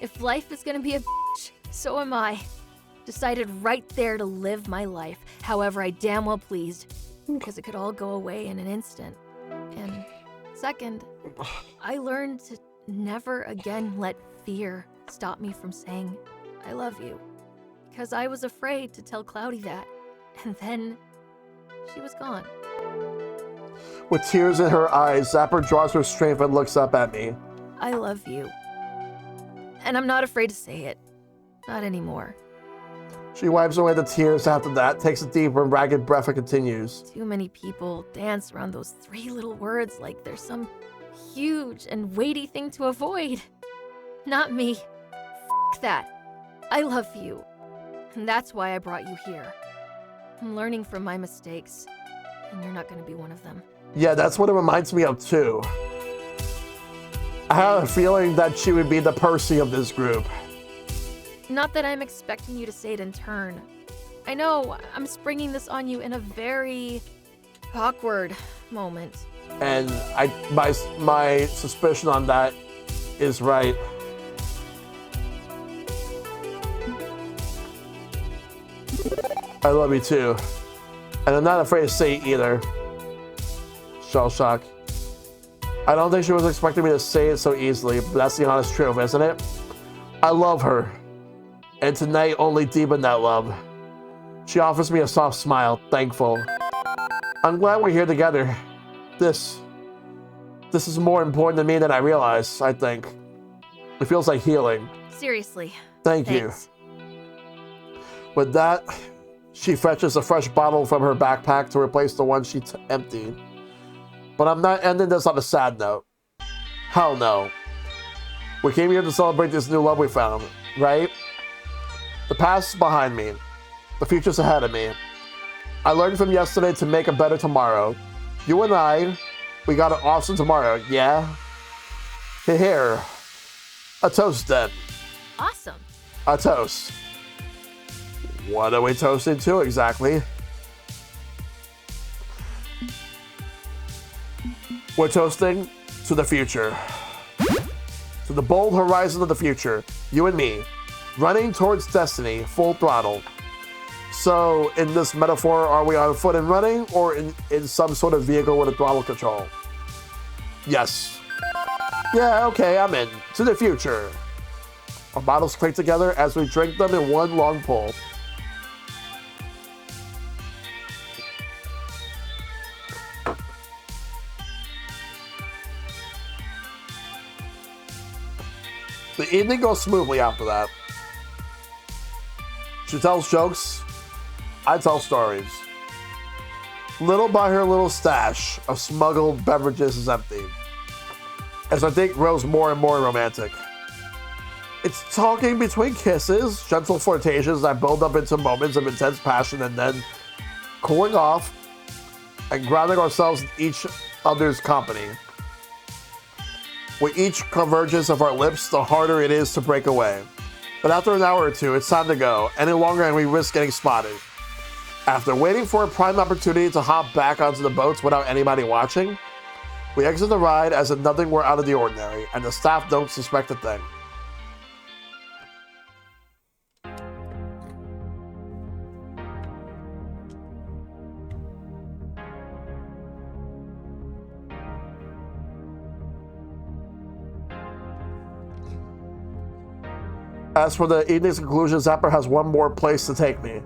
if life is gonna be a bitch, so am I. Decided right there to live my life however I damn well pleased, because it could all go away in an instant. And second, I learned to never again let fear stop me from saying, I love you. Because I was afraid to tell Cloudy that, and then she was gone. With tears in her eyes, Zapper draws her strength and looks up at me. I love you. And I'm not afraid to say it. Not anymore. She wipes away the tears after that, takes a deep and ragged breath and continues. Too many people dance around those three little words like there's some huge and weighty thing to avoid. Not me. F that. I love you. And that's why I brought you here. I'm learning from my mistakes, and you're not going to be one of them. Yeah, that's what it reminds me of too. I had a feeling that she would be the Percy of this group. Not that I'm expecting you to say it in turn. I know I'm springing this on you in a very awkward moment. And my suspicion on that is right. I love you too. And I'm not afraid to say it either. Shell Shock. I don't think she was expecting me to say it so easily, but that's the honest truth, isn't it? I love her. And tonight only deepened that love. She offers me a soft smile, thankful. I'm glad we're here together. This is more important to me than I realize, I think. It feels like healing. Seriously. Thanks. You. With that, she fetches a fresh bottle from her backpack to replace the one she emptied. But I'm not ending this on a sad note. Hell no. We came here to celebrate this new love we found, right? The past is behind me. The future's ahead of me. I learned from yesterday to make a better tomorrow. You and I, we got an awesome tomorrow, yeah? Here. A toast then. Awesome. A toast. What are we toasting to exactly? We're toasting to the future. To the bold horizon of the future. You and me. Running towards destiny, full throttle. So, in this metaphor, are we on foot and running, or in some sort of vehicle with a throttle control? Yes. Yeah, okay, I'm in. To the future. Our bottles click together as we drink them in one long pull. The evening goes smoothly after that. She tells jokes, I tell stories. Little by her little stash of smuggled beverages is empty, as our date grows more and more romantic. It's talking between kisses, gentle flirtations that build up into moments of intense passion and then cooling off and grounding ourselves in each other's company. With each convergence of our lips, the harder it is to break away. But after an hour or two, it's time to go. Any longer and we risk getting spotted. After waiting for a prime opportunity to hop back onto the boats without anybody watching, we exit the ride as if nothing were out of the ordinary, and the staff don't suspect a thing. As for the evening's conclusion, Zapper has one more place to take me.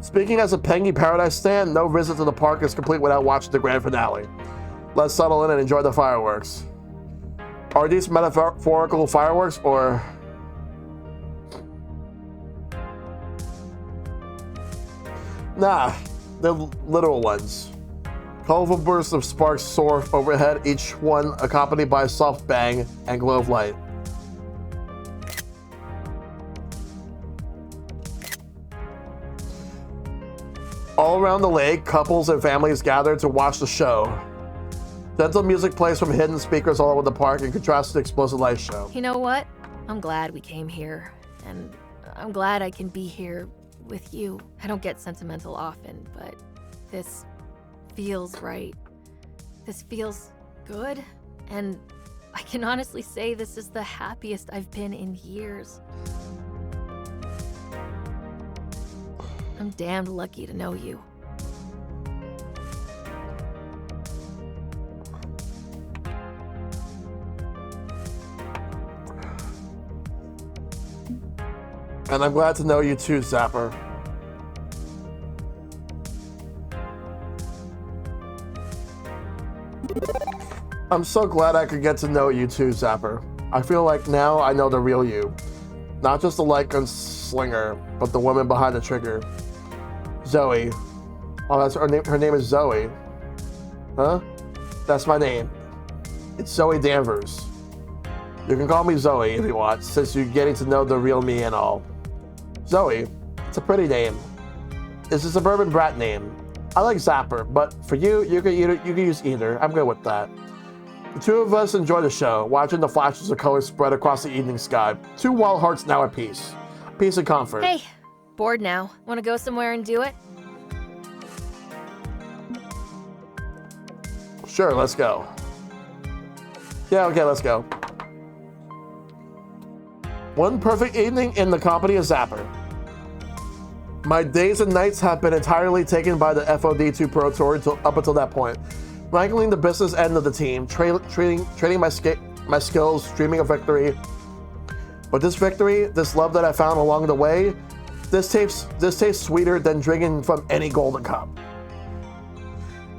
Speaking as a Pengy Paradise stan, no visit to the park is complete without watching the grand finale. Let's settle in and enjoy the fireworks. Are these metaphorical fireworks, or... Nah, they're literal ones. Colorful bursts of sparks soar overhead, each one accompanied by a soft bang and glow of light. All around the lake, couples and families gather to watch the show. Gentle music plays from hidden speakers all over the park in contrast to the explosive light show. You know what? I'm glad we came here, and I'm glad I can be here with you. I don't get sentimental often, but this feels right. This feels good, and I can honestly say this is the happiest I've been in years. I'm damned lucky to know you. And I'm glad to know you too, Zapper. I'm so glad I could get to know you too, Zapper. I feel like now I know the real you. Not just the light gun slinger, but the woman behind the trigger. Zoe. Oh, that's her name. Her name is Zoe. Huh? That's my name. It's Zoe Danvers. You can call me Zoe if you want, since you're getting to know the real me and all. Zoe. It's a pretty name. It's a suburban brat name. I like Zapper, but for you, you can use either. I'm good with that. The two of us enjoy the show, watching the flashes of color spread across the evening sky. Two wild hearts now at peace. Peace and comfort. Hey, bored now. Want to go somewhere and do it? Sure, let's go. Yeah, okay, let's go. One perfect evening in the company of Zapper. My days and nights have been entirely taken by the FOD2 Pro Tour up until that point. Wrangling the business end of the team, trading my skills, dreaming of victory. But this victory, this love that I found along the way, this tastes sweeter than drinking from any golden cup.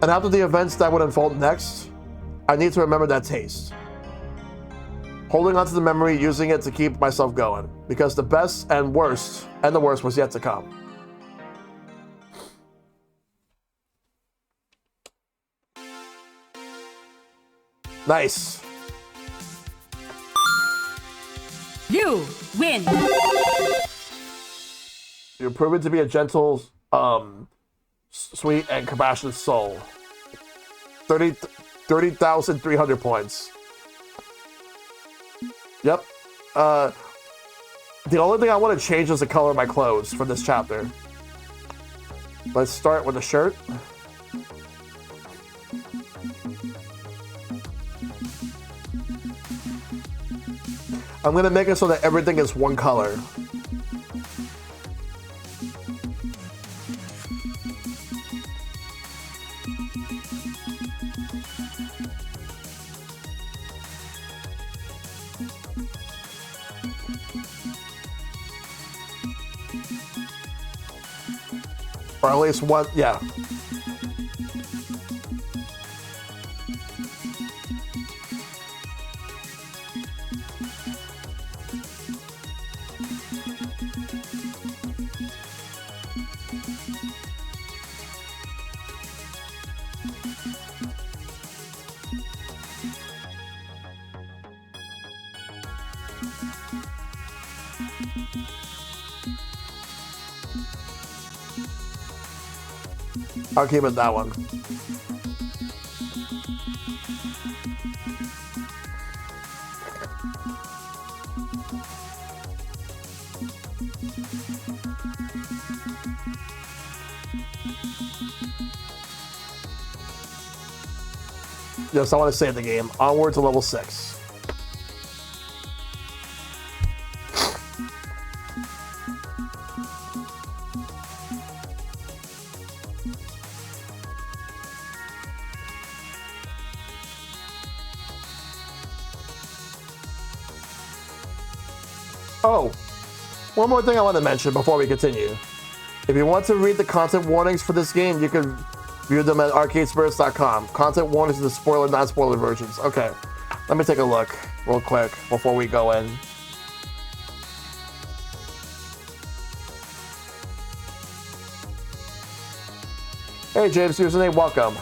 And after the events that would unfold next, I need to remember that taste. Holding on to the memory, using it to keep myself going, because the best and the worst was yet to come. Nice. You win. You're proven to be a gentle, sweet, and compassionate soul. 30,300 points. Yep. The only thing I want to change is the color of my clothes for this chapter. Let's start with the shirt. I'm gonna make it so that everything is one color. Or at least one, yeah. I'll keep it that one. Yes, I want to save the game. Onward to level 6. Oh, one more thing I want to mention before we continue. If you want to read the content warnings for this game, you can view them at arcadespirits.com. Content warnings are the spoiler, non-spoiler versions. Okay, let me take a look real quick before we go in. Hey James, username, welcome.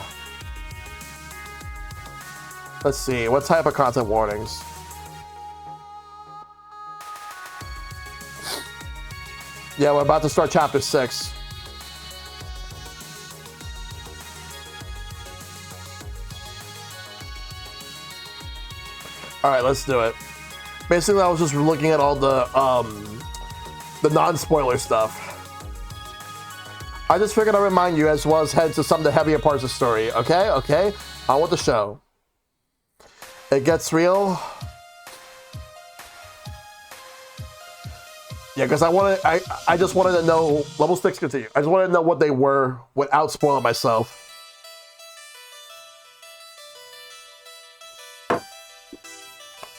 Let's see, what type of content warnings? Yeah, we're about to start chapter 6. All right, let's do it. Basically, I was just looking at all the non-spoiler stuff. I just figured I'd remind you as well as head to some of the heavier parts of the story. Okay, okay. On with the show. It gets real. Yeah, because I just wanted to know, level 6 continue. I just wanted to know what they were without spoiling myself.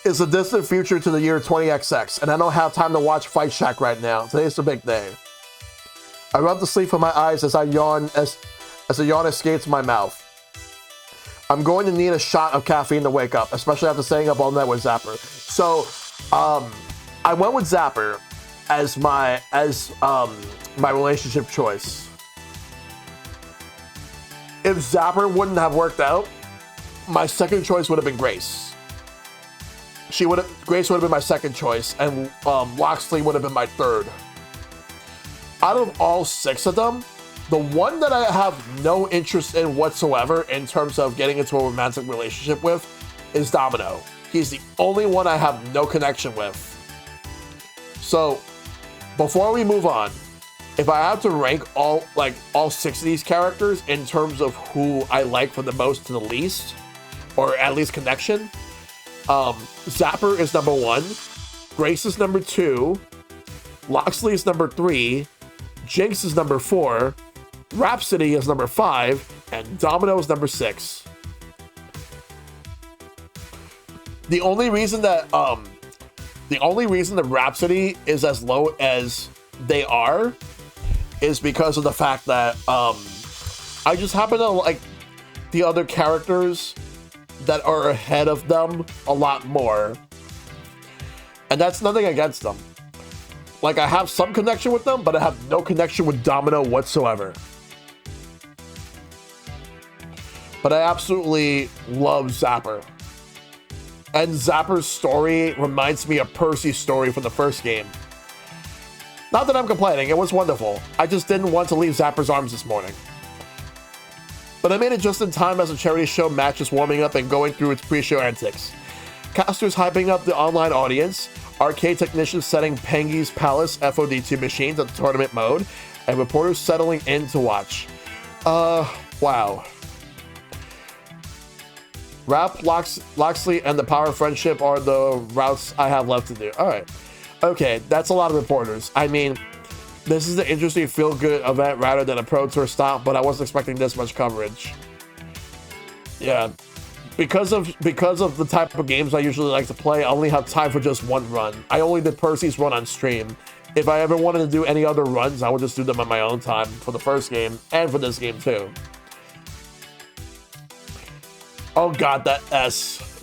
It's a distant future to the year 20XX, and I don't have time to watch Fight Shack right now. Today's the big day. I rub the sleep from my eyes as I yawn, as a yawn escapes my mouth. I'm going to need a shot of caffeine to wake up, especially after staying up all night with Zapper. So, I went with Zapper as my relationship choice. If Zapper wouldn't have worked out, my second choice would have been Grace. Grace would have been my second choice, and Loxley would have been my third. Out of all 6 of them, the one that I have no interest in whatsoever in terms of getting into a romantic relationship with is Domino. He's the only one I have no connection with. So, before we move on, if I have to rank all 6 of these characters in terms of who I like from the most to the least, or at least connection, Zapper is number 1, Grace is number 2, Loxley is number 3, Jinx is number 4, Rhapsody is number 5, and Domino is number 6. The only reason that Rhapsody is as low as they are is because of the fact that I just happen to like the other characters that are ahead of them a lot more. And that's nothing against them. Like, I have some connection with them, but I have no connection with Domino whatsoever. But I absolutely love Zapper. And Zapper's story reminds me of Percy's story from the first game. Not that I'm complaining, it was wonderful. I just didn't want to leave Zapper's arms this morning. But I made it just in time as the charity show match is warming up and going through its pre-show antics. Casters hyping up the online audience, arcade technicians setting Pengy's Palace FOD2 machines on tournament mode, and reporters settling in to watch. Wow. Rap, Loxley, and the Power of Friendship are the routes I have left to do. Alright. Okay, that's a lot of reporters. I mean, this is an interesting feel-good event rather than a Pro Tour stop, but I wasn't expecting this much coverage. Yeah. Because of the type of games I usually like to play, I only have time for just one run. I only did Percy's run on stream. If I ever wanted to do any other runs, I would just do them on my own time for the first game and for this game too. Oh god, that S.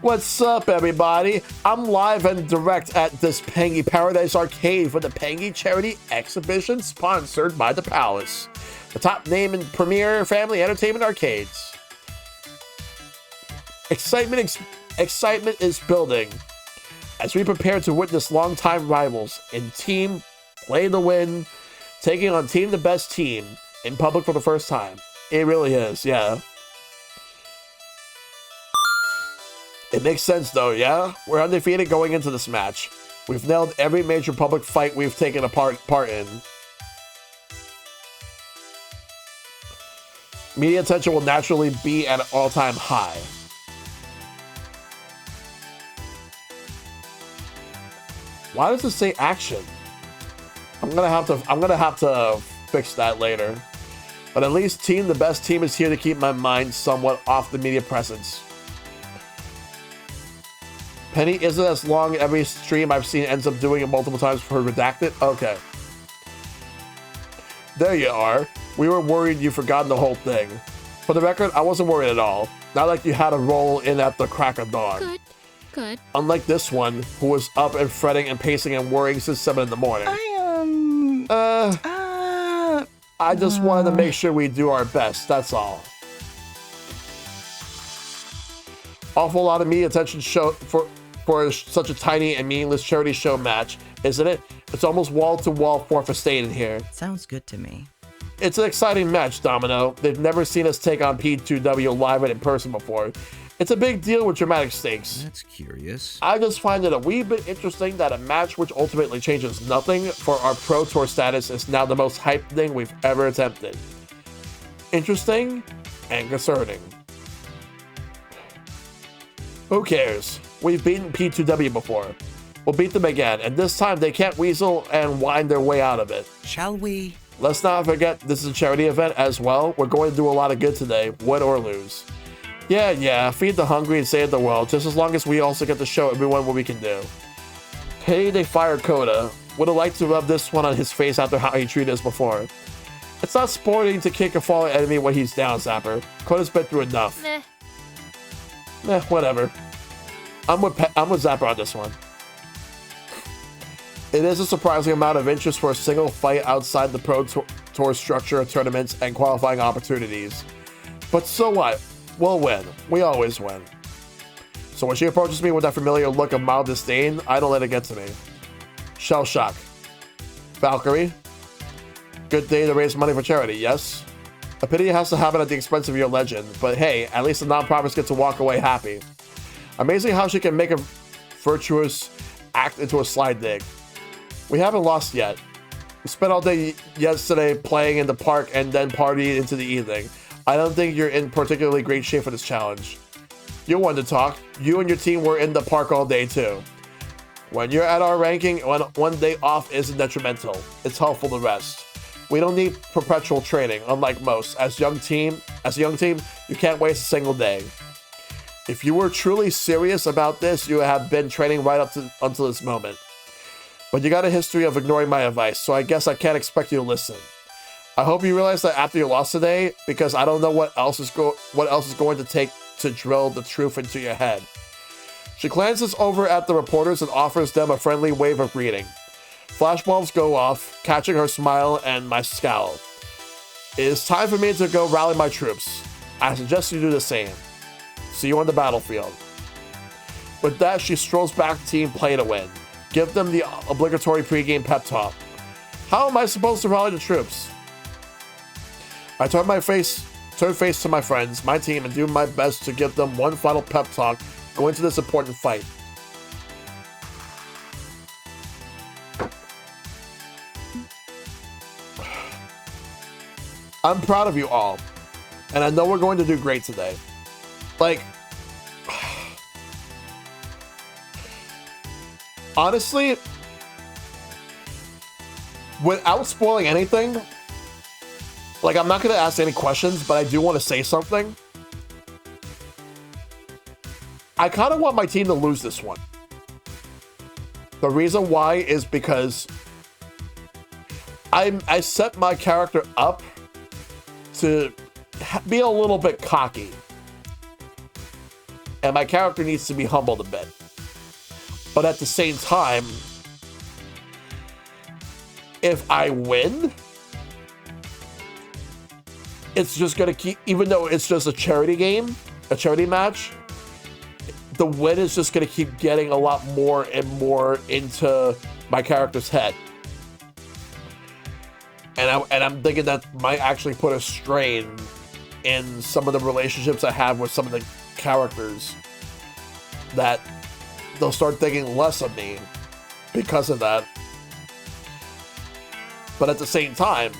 What's up, everybody? I'm live and direct at this Pengy Paradise Arcade for the Pengy Charity Exhibition, sponsored by the Palace, the top name in premier family entertainment arcades. Excitement is building as we prepare to witness longtime rivals in Team Play to Win, taking on Team the Best Team in public for the first time. It really is, yeah. It makes sense though, yeah? We're undefeated going into this match. We've nailed every major public fight we've taken part in. Media attention will naturally be at an all-time high. Why does it say action? I'm gonna have to fix that later. But at least Team the Best Team is here to keep my mind somewhat off the media presence. Penny isn't as long. Every stream I've seen ends up doing it multiple times for Redacted. Okay. There you are. We were worried you'd forgotten the whole thing. For the record, I wasn't worried at all. Not like you had to roll in at the crack of dawn. Good. Unlike this one, who was up and fretting and pacing and worrying since 7 in the morning. I just wanted to make sure we do our best, that's all. Awful lot of media attention for such a tiny and meaningless charity show match, isn't it? It's almost wall-to-wall 4th estate in here. Sounds good to me. It's an exciting match, Domino. They've never seen us take on P2W live and in person before. It's a big deal with dramatic stakes. That's curious. I just find it a wee bit interesting that a match which ultimately changes nothing for our Pro Tour status is now the most hyped thing we've ever attempted. Interesting and concerning. Who cares? We've beaten P2W before. We'll beat them again, and this time they can't weasel and wind their way out of it. Shall we? Let's not forget this is a charity event as well. We're going to do a lot of good today, win or lose. Yeah, feed the hungry and save the world, just as long as we also get to show everyone what we can do. Hey, they fired Coda. Would have liked to rub this one on his face after how he treated us before. It's not sporting to kick a fallen enemy when he's down, Zapper. Coda's been through enough. Whatever. I'm with Zapper on this one. It is a surprising amount of interest for a single fight outside the Pro Tour structure of tournaments and qualifying opportunities. But so what? We'll win. We always win. So when she approaches me with that familiar look of mild disdain, I don't let it get to me. Shell Shock. Valkyrie. Good day to raise money for charity, yes? A pity it has to happen at the expense of your legend, but hey, at least the non-profits get to walk away happy. Amazing how she can make a virtuous act into a slide dig. We haven't lost yet. We spent all day yesterday playing in the park and then partied into the evening. I don't think you're in particularly great shape for this challenge. You're one to talk. You and your team were in the park all day too. When you're at our ranking, one day off isn't detrimental. It's helpful to rest. We don't need perpetual training, unlike most. As a young team, you can't waste a single day. If you were truly serious about this, you have been training right up until this moment. But you got a history of ignoring my advice, so I guess I can't expect you to listen. I hope you realize that after your loss today, because I don't know what else is going to take to drill the truth into your head. She glances over at the reporters and offers them a friendly wave of greeting. Flashbulbs go off, catching her smile and my scowl. It is time for me to go rally my troops. I suggest you do the same. See you on the battlefield. With that, she strolls back to Team Play to win. Give them the obligatory pregame pep talk. How am I supposed to rally the troops? I turn face to my friends, my team, and do my best to give them one final pep talk going into this important fight. I'm proud of you all, and I know we're going to do great today. Like, honestly, without spoiling anything, like, I'm not going to ask any questions, but I do want to say something. I kind of want my team to lose this one. The reason why is because I set my character up to be a little bit cocky. And my character needs to be humbled a bit. But at the same time, if I win, it's just going to keep, even though it's just a charity game, a charity match, the win is just going to keep getting a lot more and more into my character's head. And I'm thinking that might actually put a strain in some of the relationships I have with some of the characters, that they'll start thinking less of me because of that. But at the same time,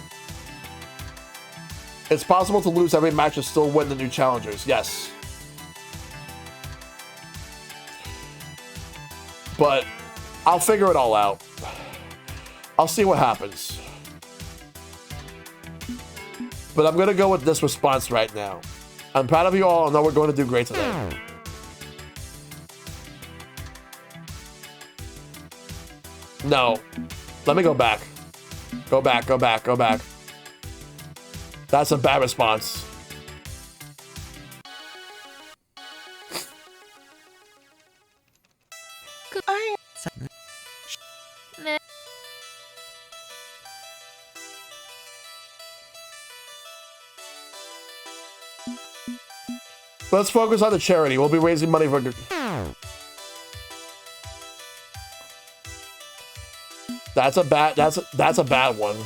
it's possible to lose every match and still win the new challengers, yes. But I'll figure it all out. I'll see what happens. But I'm going to go with this response right now. I'm proud of you all. I know we're going to do great today. No. Let me go back. Go back. That's a bad response. Let's focus on the charity. We'll be raising money for... That's a bad one.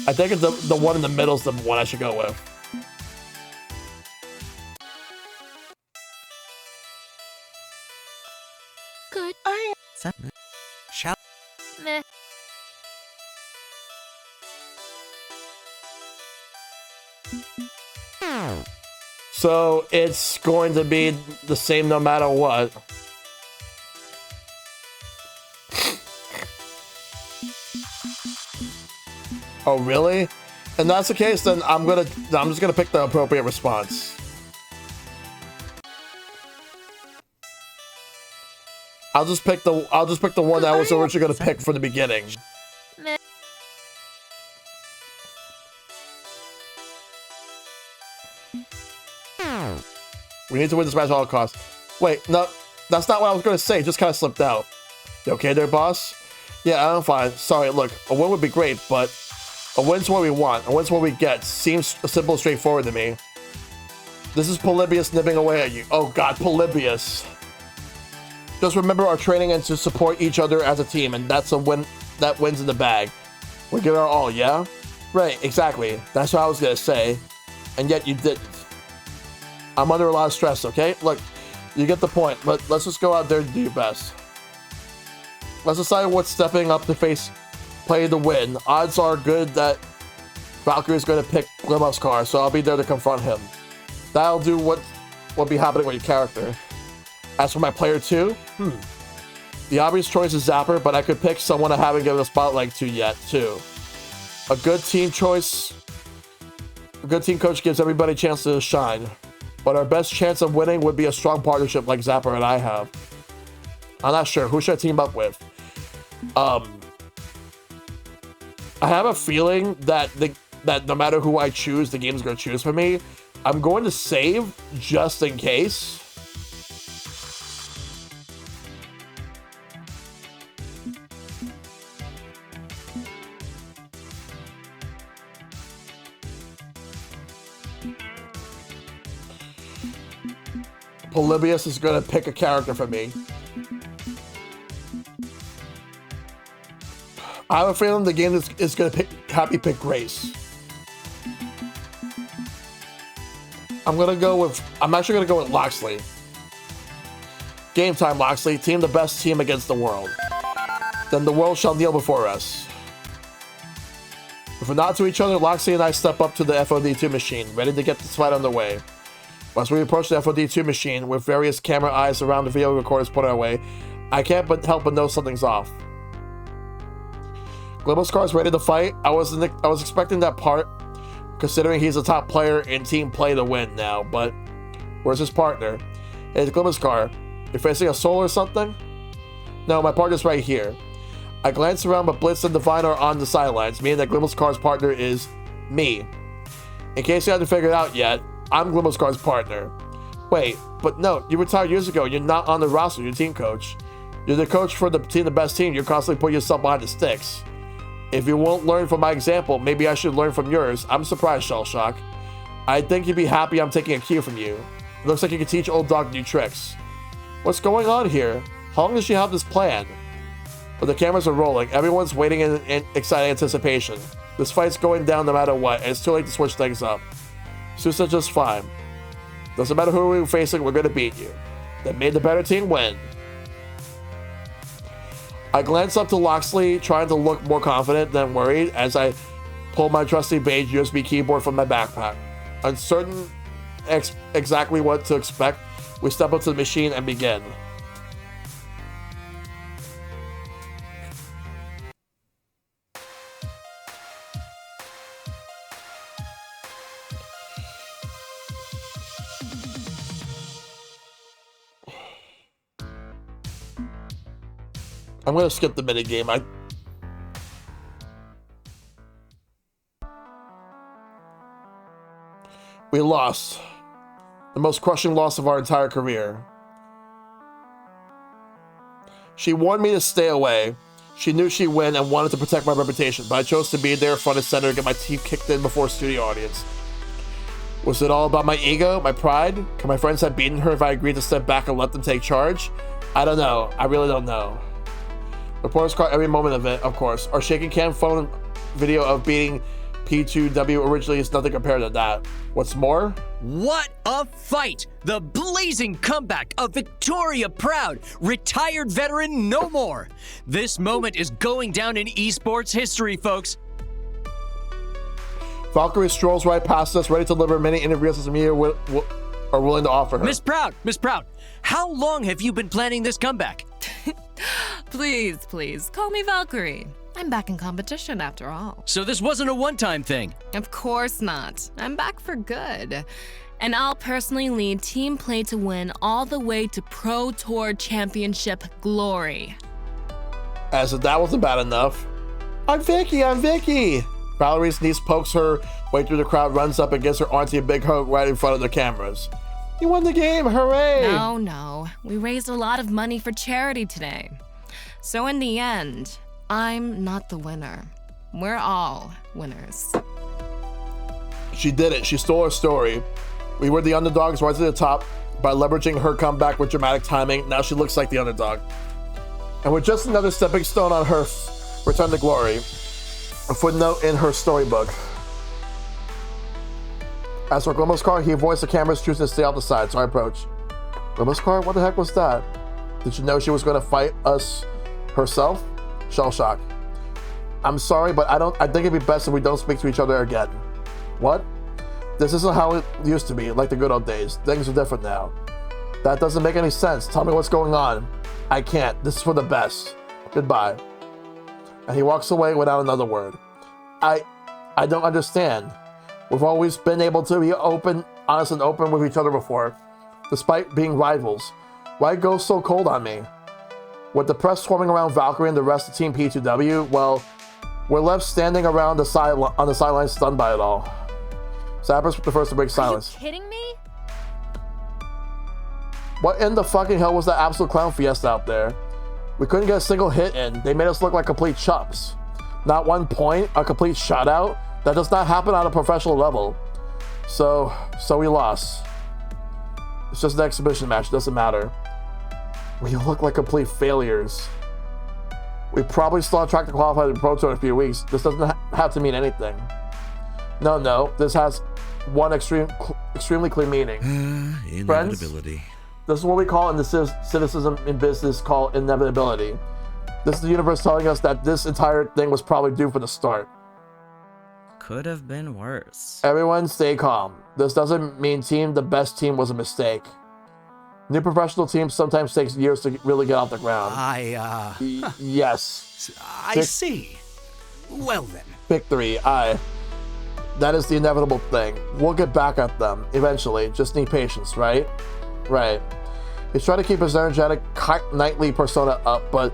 I think it's the one in the middle is the one I should go with. Good. Shall Meh. So it's going to be the same no matter what. Oh, really? And that's the case, then I'm just gonna pick the appropriate response. I'll just pick the one that I was originally gonna pick from the beginning. We need to win this match at all costs. Wait, no, that's not what I was gonna say. It just kind of slipped out. You okay there, boss? Yeah, I'm fine. Sorry, look, a win would be great, but a win's what we want. A win's what we get. Seems simple and straightforward to me. This is Polybius nipping away at you. Oh god, Polybius. Just remember our training and to support each other as a team, and that's a win. That wins in the bag. We give our all, yeah? Right, exactly. That's what I was gonna say. And yet you didn't. I'm under a lot of stress, okay? Look, you get the point, but let's just go out there and do your best. Let's decide what's stepping up to play to win. Odds are good that Valkyrie's going to pick Glimov's car, so I'll be there to confront him. That'll do what will be happening with your character. As for my player 2, The obvious choice is Zapper, but I could pick someone I haven't given a spotlight to yet, too. A good team choice... A good team coach gives everybody a chance to shine. But our best chance of winning would be a strong partnership like Zapper and I have. I'm not sure. Who should I team up with? I have a feeling that that no matter who I choose, the game's going to choose for me. I'm going to save just in case. Polybius is going to pick a character for me. I have a feeling the game is going to pick Grace. I'm actually going to go with Loxley. Game time, Loxley. Team the best team against the world. Then the world shall kneel before us. If we're not to each other, Loxley and I step up to the FOD2 machine, ready to get this fight underway. As we approach the FOD2 machine, with various camera eyes around the video recorders put our way, I can't help but know something's off. Glimmerscar's ready to fight. I was expecting that part, considering he's a top player in team play to win now, but where's his partner? Hey, Glimmerscar, you're facing a soul or something? No, my partner's right here. I glance around, but Blitz and Divine are on the sidelines, meaning that Glimmerscar's partner is me. In case you haven't figured it out yet, I'm Glimmerscar's partner. Wait, but no, you retired years ago. You're not on the roster. You're team coach. You're the coach for the team, the best team. You're constantly putting yourself behind the sticks. If you won't learn from my example, maybe I should learn from yours. I'm surprised, Shellshock. I think you'd be happy I'm taking a cue from you. It looks like you can teach old dog new tricks. What's going on here? How long does she have this plan? But the cameras are rolling. Everyone's waiting in excited anticipation. This fight's going down no matter what, and it's too late to switch things up. Susa's just fine. Doesn't matter who we're facing, we're gonna beat you. Then may the better team win. I glance up to Loxley, trying to look more confident than worried as I pull my trusty beige USB keyboard from my backpack. Uncertain exactly what to expect, we step up to the machine and begin. I'm gonna skip the minigame. We lost. The most crushing loss of our entire career. She warned me to stay away. She knew she'd win and wanted to protect my reputation, but I chose to be there front and center to get my teeth kicked in before a studio audience. Was it all about my ego, my pride? Could my friends have beaten her if I agreed to step back and let them take charge? I don't know. I really don't know. Reporters caught every moment of it, of course. Our shaking cam phone video of beating P2W originally is nothing compared to that. What's more? What a fight! The blazing comeback of Victoria Proud, retired veteran no more. This moment is going down in esports history, folks. Valkyrie strolls right past us, ready to deliver many interviews as the media are willing to offer her. Miss Proud, how long have you been planning this comeback? Please, call me Valkyrie. I'm back in competition after all. So this wasn't a one-time thing? Of course not. I'm back for good. And I'll personally lead Team Play to win all the way to Pro Tour Championship glory. As if that wasn't bad enough. I'm Vicky! Valerie's niece pokes her way through the crowd, runs up and gives her auntie a big hug right in front of the cameras. You won the game, hooray! No. We raised a lot of money for charity today. So in the end, I'm not the winner. We're all winners. She did it. She stole her story. We were the underdogs right to the top. By leveraging her comeback with dramatic timing, now she looks like the underdog. And with just another stepping stone on her return to glory, a footnote in her storybook. As for Glimmerscar, he avoids the cameras, choosing to stay out the side, so I approach. Glimmerscar, what the heck was that? Did you know she was going to fight us herself? Shellshock. I'm sorry, but I think it'd be best if we don't speak to each other again. What? This isn't how it used to be, like the good old days. Things are different now. That doesn't make any sense. Tell me what's going on. I can't. This is for the best. Goodbye. And he walks away without another word. I don't understand. We've always been able to be honest and open with each other before, despite being rivals. Why go so cold on me? With the press swarming around Valkyrie and the rest of Team P2W, well, we're left standing around on the sidelines stunned by it all. Zapper's the first to break silence. Are you kidding me? What in the fucking hell was that absolute clown fiesta out there? We couldn't get a single hit in. They made us look like complete chumps. Not 1 point, a complete shutout. That does not happen on a professional level. So we lost. It's just an exhibition match, it doesn't matter. We look like complete failures. We probably still on track to qualify the Pro Tour in a few weeks. This doesn't have to mean anything. No, this has one extremely clear meaning. Inevitability. Friends, this is what we call in the cynicism in business call inevitability. This is the universe telling us that this entire thing was probably due from the start. Could have been worse. Everyone stay calm. This doesn't mean the best team was a mistake. New professional teams sometimes takes years to really get off the ground. Yes. I see. Well then. Victory, that is the inevitable thing. We'll get back at them eventually. Just need patience, right? Right. He's trying to keep his energetic, knightly persona up, but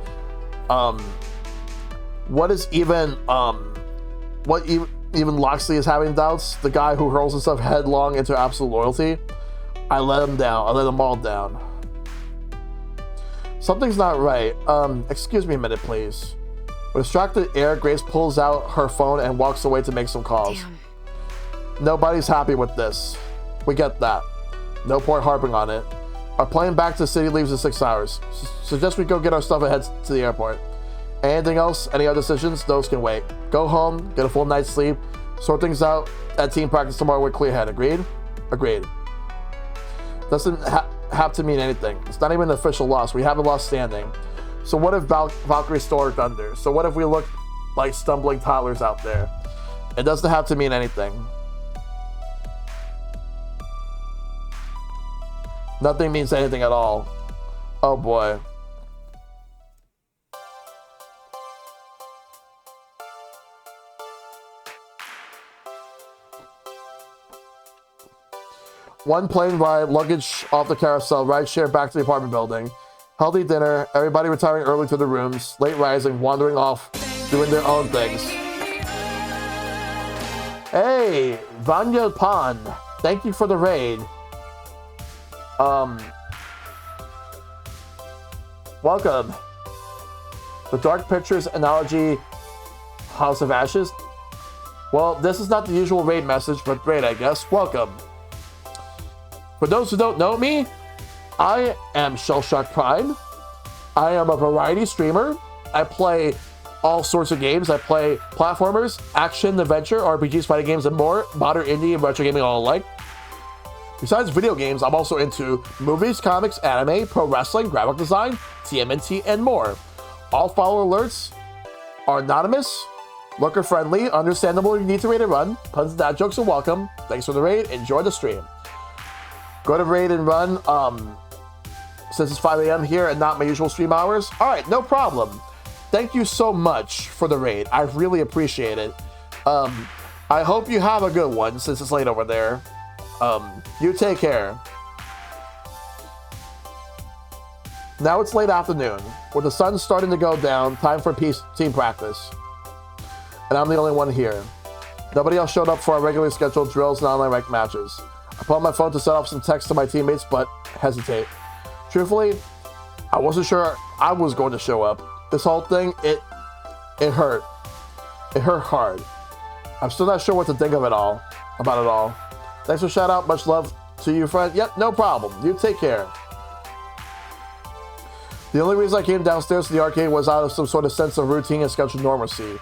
even Loxley is having doubts. The guy who hurls himself headlong into absolute loyalty. I let him down. I let them all down. Something's not right. Excuse me a minute, please. With distracted air, Grace pulls out her phone and walks away to make some calls. Damn. Nobody's happy with this. We get that. No point harping on it. Our plane back to the city leaves in 6 hours. Suggest we go get our stuff and head to the airport. Anything else? Any other decisions? Those can wait. Go home, get a full night's sleep, sort things out at team practice tomorrow with clear head. Agreed? Agreed. Doesn't have to mean anything. It's not even an official loss. We haven't lost standing. So what if Valkyrie stole our thunder? So what if we look like stumbling toddlers out there? It doesn't have to mean anything. Nothing means anything at all. Oh boy. One plane ride, luggage off the carousel, ride share back to the apartment building. Healthy dinner, everybody retiring early to their rooms, late rising, wandering off, doing their own things. Hey, Vanya Pan, thank you for the raid. Welcome. The Dark Pictures analogy, House of Ashes. Well, this is not the usual raid message, but great, I guess. Welcome. For those who don't know me, I am ShellshockPrime. I am a variety streamer. I play all sorts of games. I play platformers, action, adventure, RPGs, fighting games, and more. Modern, indie, and retro gaming all alike. Besides video games, I'm also into movies, comics, anime, pro wrestling, graphic design, TMNT, and more. All follow alerts are anonymous, looker friendly, understandable. You need to raid and run. Puns and dad jokes are welcome. Thanks for the raid. Enjoy the stream. Go to raid and run. Since it's 5 a.m. here and not my usual stream hours. All right, no problem. Thank you so much for the raid. I really appreciate it. I hope you have a good one since it's late over there. You take care. Now it's late afternoon, with the sun's starting to go down, time for team practice. And I'm the only one here. Nobody else showed up for our regularly scheduled drills and online ranked matches. I pull out my phone to set off some text to my teammates, but hesitate. Truthfully, I wasn't sure I was going to show up. This whole thing, it hurt. It hurt hard. I'm still not sure what to think of about it all. Thanks for shout out. Much love to you, friend. Yep, no problem. You take care. The only reason I came downstairs to the arcade was out of some sort of sense of routine and scheduled normalcy.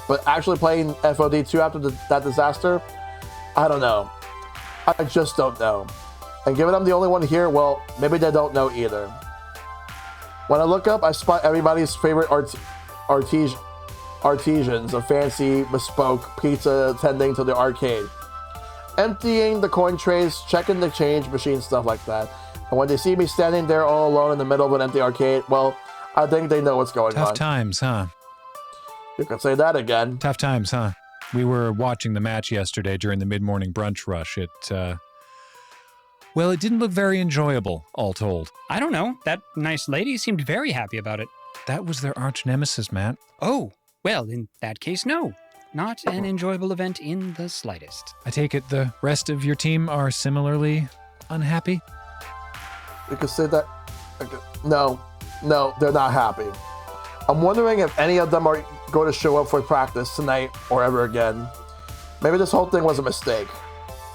But actually playing FOD2 after that disaster, I don't know. I just don't know. And given I'm the only one here, well, maybe they don't know either. When I look up, I spot everybody's favorite artisans of fancy, bespoke pizza tending to the arcade. Emptying the coin trays, checking the change machine, stuff like that. And when they see me standing there all alone in the middle of an empty arcade, well, I think they know what's going on. Tough times, huh? You can say that again. Tough times, huh? We were watching the match yesterday during the mid-morning brunch rush. Well, it didn't look very enjoyable, all told. I don't know. That nice lady seemed very happy about it. That was their arch nemesis, Matt. Oh, well, in that case, no. Not an enjoyable event in the slightest. I take it the rest of your team are similarly unhappy? You could say that. No, they're not happy. I'm wondering if any of them are going to show up for practice tonight or ever again. Maybe this whole thing was a mistake.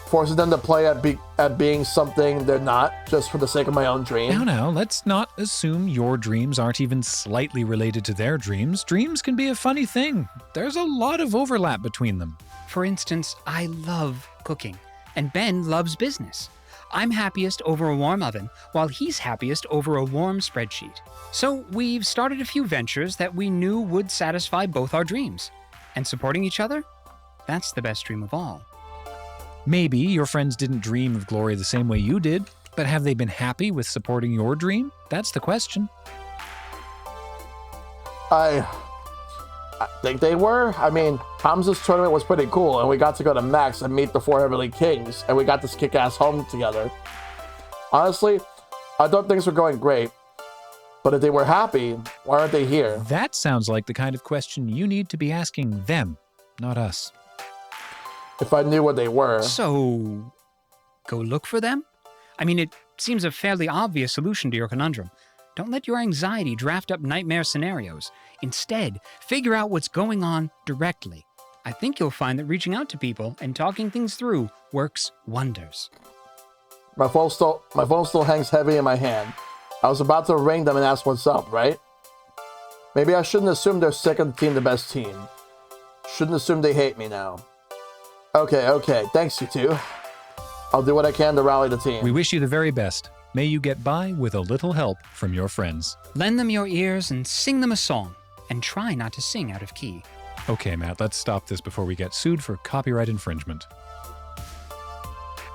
Forces them to play at being something they're not, just for the sake of my own dream. Now, let's not assume your dreams aren't even slightly related to their dreams. Dreams can be a funny thing. There's a lot of overlap between them. For instance, I love cooking, and Ben loves business. I'm happiest over a warm oven, while he's happiest over a warm spreadsheet. So we've started a few ventures that we knew would satisfy both our dreams. And supporting each other? That's the best dream of all. Maybe your friends didn't dream of glory the same way you did, but have they been happy with supporting your dream? That's the question. I think they were. I mean, Hamza's tournament was pretty cool, and we got to go to Max and meet the 4 Heavenly Kings, and we got this kick-ass home together. Honestly, I thought things were going great, but if they were happy, why aren't they here? That sounds like the kind of question you need to be asking them, not us. If I knew what they were. So, go look for them? I mean, it seems a fairly obvious solution to your conundrum. Don't let your anxiety draft up nightmare scenarios. Instead, figure out what's going on directly. I think you'll find that reaching out to people and talking things through works wonders. My phone still hangs heavy in my hand. I was about to ring them and ask what's up, right? Maybe I shouldn't assume they're second team the best team. Shouldn't assume they hate me now. Okay, thanks you two. I'll do what I can to rally the team. We wish you the very best. May you get by with a little help from your friends. Lend them your ears and sing them a song, and try not to sing out of key. Okay, Matt, let's stop this before we get sued for copyright infringement.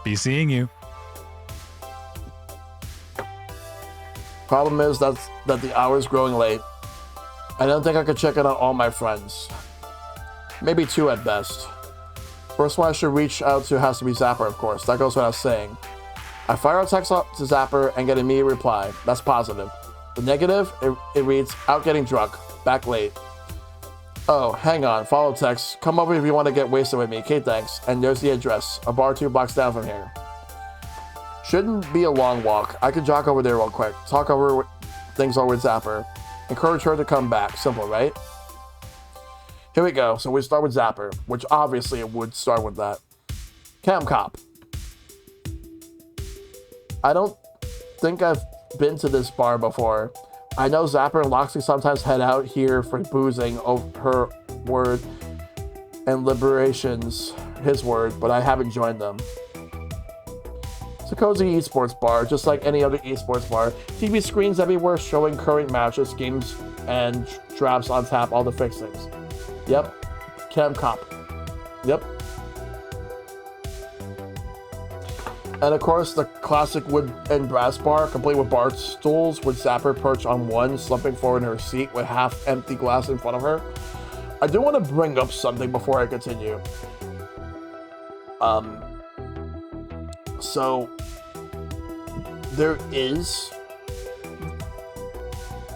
Be seeing you. Problem is that the hour's growing late. I don't think I could check in on all my friends. Maybe 2 at best. First one I should reach out to has to be Zapper, of course. That goes without saying. I fire a text up to Zapper and get an immediate reply. That's positive. The negative, it reads, out getting drunk. Back late. Oh, hang on. Follow text. Come over if you want to get wasted with me. Okay, thanks. And there's the address. A bar 2 blocks down from here. Shouldn't be a long walk. I could jog over there real quick. Talk over things over with Zapper. Encourage her to come back. Simple, right? Here we go. So we start with Zapper, which obviously it would start with that. Cam Cop. I don't think I've been to this bar before. I know Zapper and Loxley sometimes head out here for boozing over her word and Liberation's his word, but I haven't joined them. It's a cozy esports bar, just like any other esports bar. TV screens everywhere showing current matches, games, and drafts on tap, all the fixings. Yep. Cam Cop. Yep. And of course, the classic wood and brass bar, complete with bar stools, with Zapper perched on one, slumping forward in her seat with half-empty glass in front of her. I do want to bring up something before I continue. So there is,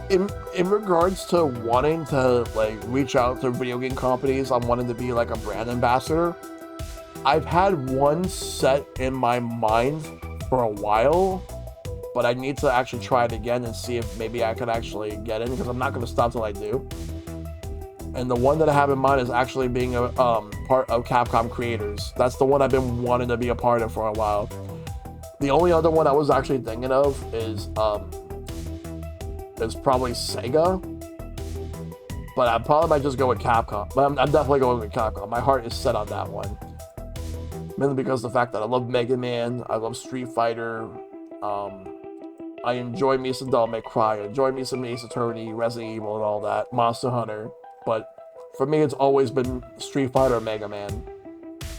in regards to wanting to like reach out to video game companies, I'm wanting to be like a brand ambassador. I've had one set in my mind for a while, but I need to actually try it again and see if maybe I could actually get in, because I'm not going to stop till I do. And the one that I have in mind is actually being a part of Capcom Creators. That's the one I've been wanting to be a part of for a while. The only other one I was actually thinking of is probably Sega. But I probably might just go with Capcom. But I'm definitely going with Capcom. My heart is set on that one. Mainly because of the fact that I love Mega Man, I love Street Fighter, I enjoy me some Devil May Cry, I enjoy me some Ace Attorney, Resident Evil and all that, Monster Hunter. But for me, it's always been Street Fighter or Mega Man.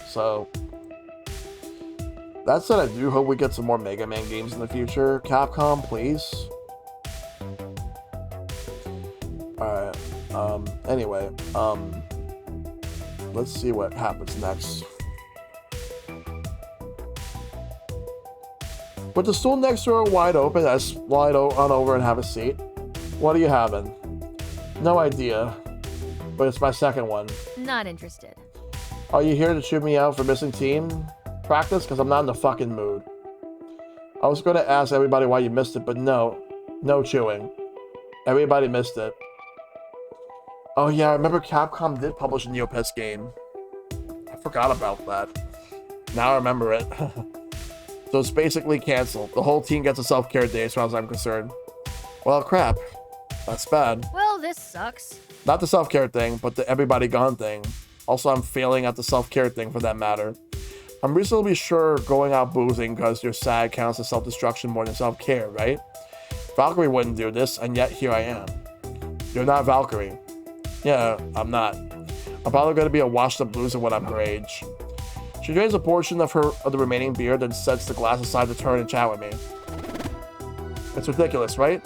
So That said, I do hope we get some more Mega Man games in the future. Capcom, please. Alright. Anyway, let's see what happens next. With the stool next to her wide open, I slide on over and have a seat. What are you having? No idea, but it's my second one. Not interested. Are you here to chew me out for missing team practice? Because I'm not in the fucking mood. I was going to ask everybody why you missed it, but no. No chewing. Everybody missed it. Oh yeah, I remember Capcom did publish a Neopets game. I forgot about that. Now I remember it. So it's basically canceled. The whole team gets a self-care day as far as I'm concerned. Well, crap. That's bad. Well, this sucks. Not the self-care thing, but the everybody gone thing. Also, I'm failing at the self-care thing for that matter. I'm reasonably sure going out boozing because you're sad counts as self-destruction more than self-care, right? Valkyrie wouldn't do this, and yet here I am. You're not Valkyrie. Yeah, I'm not. I'm probably going to be a washed-up loser when I'm her age. She drains a portion of the remaining beer, then sets the glass aside to turn and chat with me. It's ridiculous, right?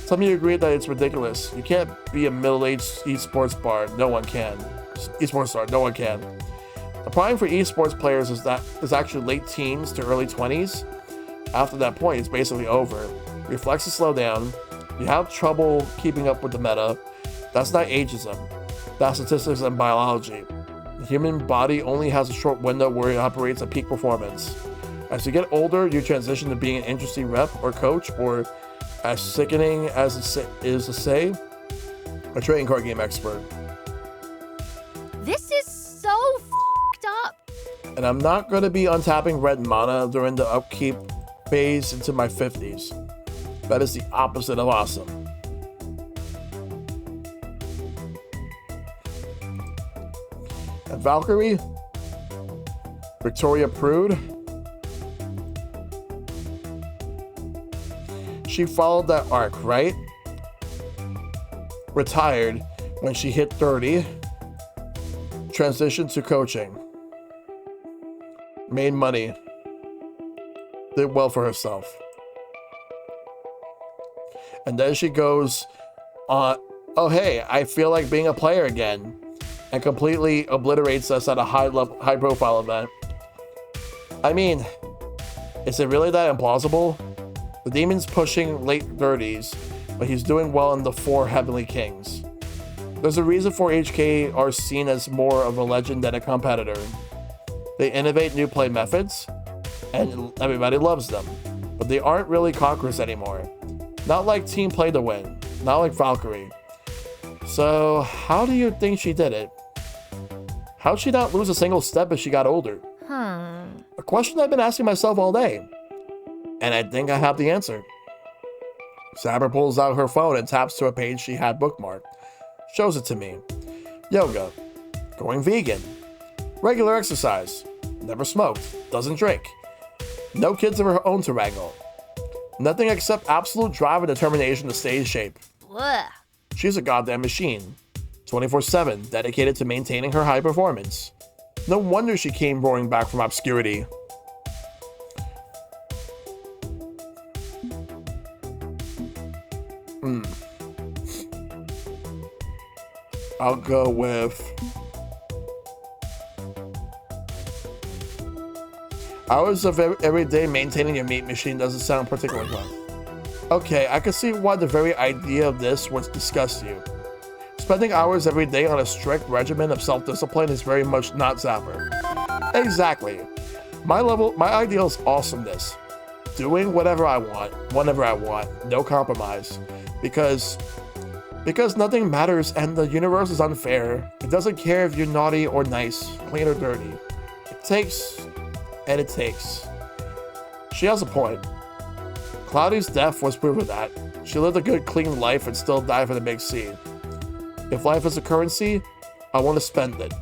Tell me you agree that it's ridiculous. You can't be a middle-aged esports bar. No one can. Esports star. No one can. The prime for esports players is actually late teens to early 20s. After that point, it's basically over. Reflexes slow down. You have trouble keeping up with the meta. That's not ageism. That's statistics and biology. The human body only has a short window where it operates at peak performance. As you get older, you transition to being an interesting rep or coach, or as sickening as it is to say, a trading card game expert. This is so f***ed up. And I'm not going to be untapping red mana during the upkeep phase into my 50s. That is the opposite of awesome. And Valkyrie? Victoria Prude? She followed that arc, right? Retired when she hit 30. Transitioned to coaching. Made money. Did well for herself. And then she goes on, oh hey, I feel like being a player again. And completely obliterates us at a high profile event. I mean, is it really that implausible? The demon's pushing late 30s, but he's doing well in the 4 Heavenly Kings. There's a reason 4HK are seen as more of a legend than a competitor. They innovate new play methods, and everybody loves them. But they aren't really conquerors anymore. Not like Team Play to Win, not like Valkyrie. So, how do you think she did it? How'd she not lose a single step as she got older? A question I've been asking myself all day. And I think I have the answer. Saber pulls out her phone and taps to a page she had bookmarked. Shows it to me. Yoga. Going vegan. Regular exercise. Never smoked. Doesn't drink. No kids of her own to wrangle. Nothing except absolute drive and determination to stay in shape. Blah. She's a goddamn machine. 24/7, dedicated to maintaining her high performance. No wonder she came roaring back from obscurity. I'll go with hours of every day maintaining your meat machine doesn't sound particularly fun. Okay, I can see why the very idea of this would disgust you. Spending hours every day on a strict regimen of self-discipline is very much not Zapper. Exactly. My ideal is awesomeness. Doing whatever I want, whenever I want, no compromise. Because nothing matters and the universe is unfair. It doesn't care if you're naughty or nice, clean or dirty. It takes, and it takes. She has a point. Cloudy's death was proof of that. She lived a good, clean life and still died for the big C. If life is a currency, I want to spend it,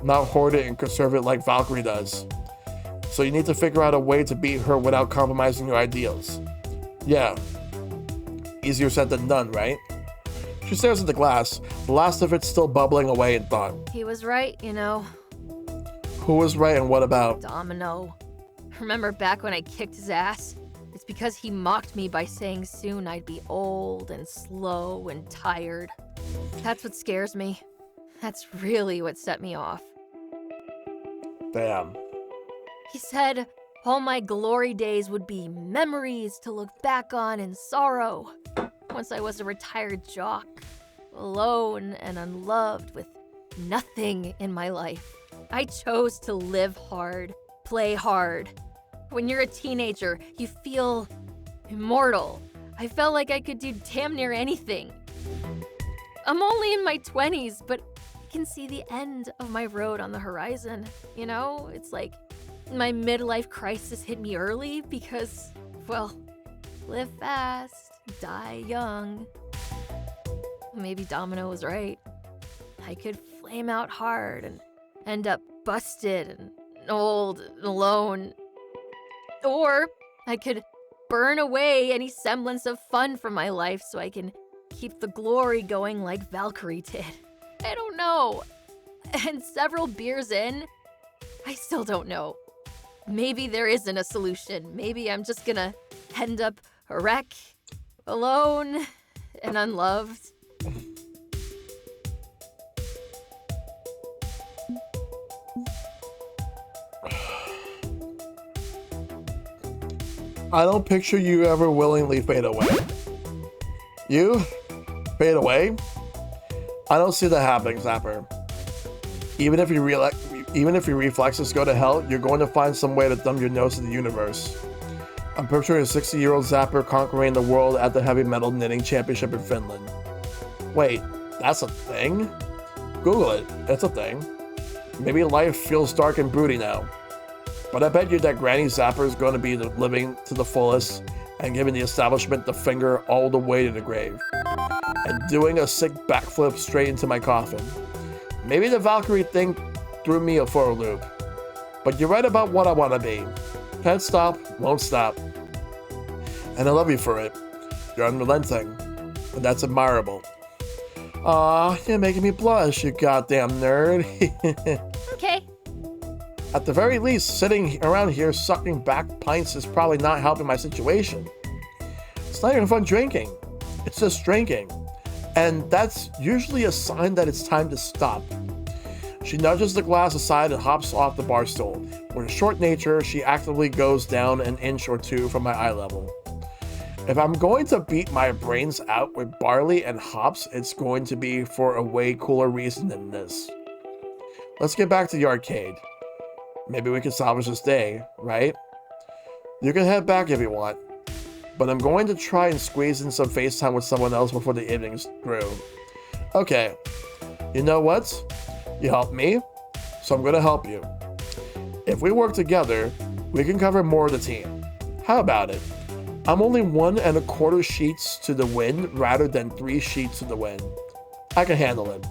not hoard it and conserve it like Valkyrie does. So you need to figure out a way to beat her without compromising your ideals. Yeah. Easier said than done, right? She stares at the glass, the last of it still bubbling away in thought. He was right, you know. Who was right and what about? Domino. Remember back when I kicked his ass? It's because he mocked me by saying soon I'd be old and slow and tired. That's what scares me. That's really what set me off. Damn. He said all my glory days would be memories to look back on in sorrow. Once I was a retired jock, alone and unloved with nothing in my life. I chose to live hard, play hard. When you're a teenager, you feel immortal. I felt like I could do damn near anything. I'm only in my 20s, but I can see the end of my road on the horizon. You know, it's like my midlife crisis hit me early because, well, live fast, die young. Maybe Domino was right. I could flame out hard and end up busted and old and alone. Or I could burn away any semblance of fun from my life so I can keep the glory going like Valkyrie did. I don't know. And several beers in, I still don't know. Maybe there isn't a solution. Maybe I'm just gonna end up a wreck, alone, and unloved. I don't picture you ever willingly fade away. You? Fade away? I don't see that happening, Zapper. Even if your reflexes go to hell, you're going to find some way to thumb your nose to the universe. I'm picturing a 60-year-old Zapper conquering the world at the heavy metal knitting championship in Finland. Wait, that's a thing? Google it, it's a thing. Maybe life feels dark and broody now. But I bet you that Granny Zapper is going to be living to the fullest and giving the establishment the finger all the way to the grave. And doing a sick backflip straight into my coffin. Maybe the Valkyrie thing threw me for a loop. But you're right about what I want to be. Can't stop, won't stop. And I love you for it. You're unrelenting. And that's admirable. Aw, you're making me blush, you goddamn nerd. Okay. At the very least, sitting around here sucking back pints is probably not helping my situation. It's not even fun drinking. It's just drinking. And that's usually a sign that it's time to stop. She nudges the glass aside and hops off the bar stool. With a short nature, she actively goes down an inch or two from my eye level. If I'm going to beat my brains out with barley and hops, it's going to be for a way cooler reason than this. Let's get back to the arcade. Maybe we can salvage this day, right? You can head back if you want, but I'm going to try and squeeze in some FaceTime with someone else before the evening's through. Okay, you know what? You helped me, so I'm going to help you. If we work together, we can cover more of the team. How about it? I'm only 1 1/4 sheets to the win rather than 3 sheets to the win. I can handle it.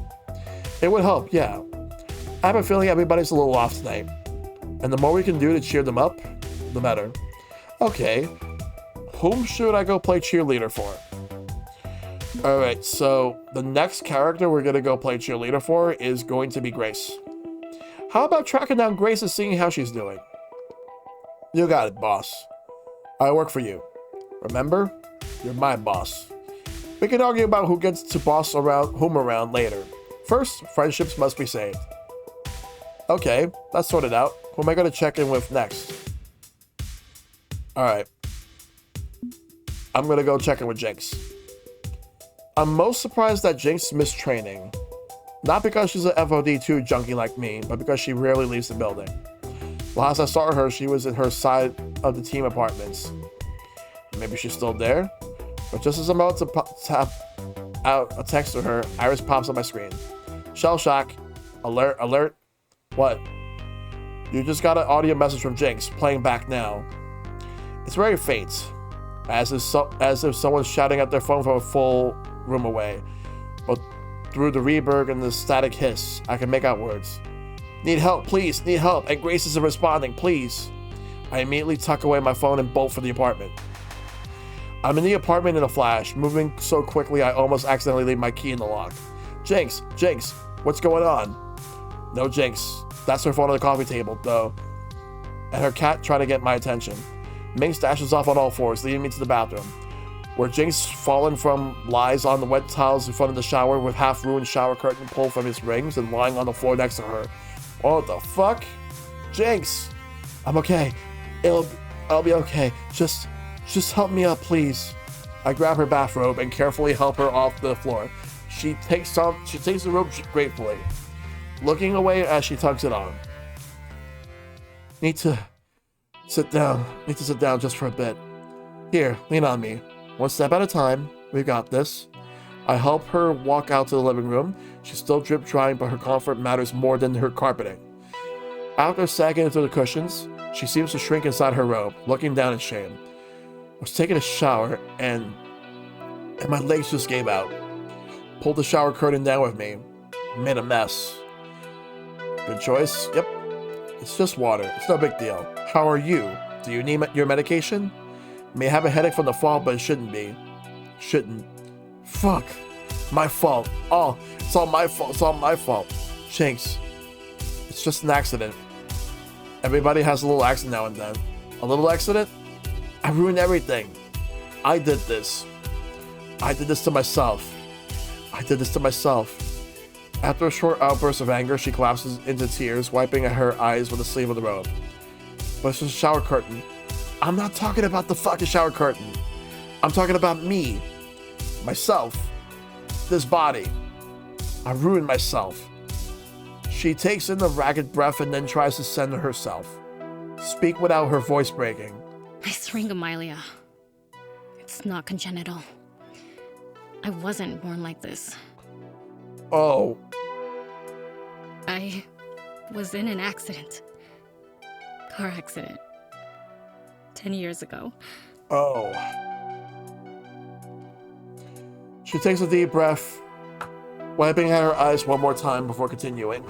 It would help, yeah. I have a feeling everybody's a little off tonight. And the more we can do to cheer them up, the better. Okay, whom should I go play cheerleader for? Alright, so the next character we're gonna go play cheerleader for is going to be Grace. How about tracking down Grace and seeing how she's doing? You got it, boss. I work for you. Remember? You're my boss. We can argue about who gets to boss whom around later. First, friendships must be saved. Okay, that's sorted out. Who am I going to check in with next? Alright. I'm going to go check in with Jinx. I'm most surprised that Jinx missed training. Not because she's an FOD2 junkie like me, but because she rarely leaves the building. Last I saw her, she was in her side of the team apartments. Maybe she's still there? But just as I'm about to tap out a text to her, Iris pops on my screen. Shell shock. Alert, alert. What? You just got an audio message from Jinx, playing back now. It's very faint, as if someone's shouting at their phone from a full room away. But through the reverb and the static hiss, I can make out words. Need help, please, need help, and Grace isn't responding, please. I immediately tuck away my phone and bolt for the apartment. I'm in the apartment in a flash, moving so quickly I almost accidentally leave my key in the lock. Jinx, Jinx, what's going on? No Jinx. That's her phone on the coffee table, though. and her cat try to get my attention. Minx dashes off on all fours, leading me to the bathroom, where Jinx, fallen from, lies on the wet tiles in front of the shower with half-ruined shower curtain pulled from his rings and lying on the floor next to her. What the fuck? Jinx! I'm okay. I'll be okay. Just help me up, please. I grab her bathrobe and carefully help her off the floor. She takes the robe gratefully, looking away as she tugs it on. Need to sit down just for a bit. Here, lean on me. One step at a time. We got this. I help her walk out to the living room. She's still drip drying, but her comfort matters more than her carpeting. After sagging into the cushions, she seems to shrink inside her robe, looking down in shame. I was taking a shower and my legs just gave out. Pulled the shower curtain down with me. Made a mess. Good choice. Yep. It's just water. It's no big deal. How are you? Do you need your medication? May have a headache from the fall, but it shouldn't be. Shouldn't. Fuck. My fault. Oh, it's all my fault. It's all my fault. Jinx. It's just an accident. Everybody has a little accident now and then. A little accident? I ruined everything. I did this. I did this to myself. I did this to myself. After a short outburst of anger, she collapses into tears, wiping at her eyes with the sleeve of the robe. But it's just a shower curtain. I'm not talking about the fucking shower curtain. I'm talking about me. Myself. This body. I ruined myself. She takes in the ragged breath and then tries to center herself. Speak without her voice breaking. I swear, Amalia. It's not congenital. I wasn't born like this. Oh. I was in an accident. Car accident. 10 years ago. Oh. She takes a deep breath, wiping at her eyes one more time before continuing.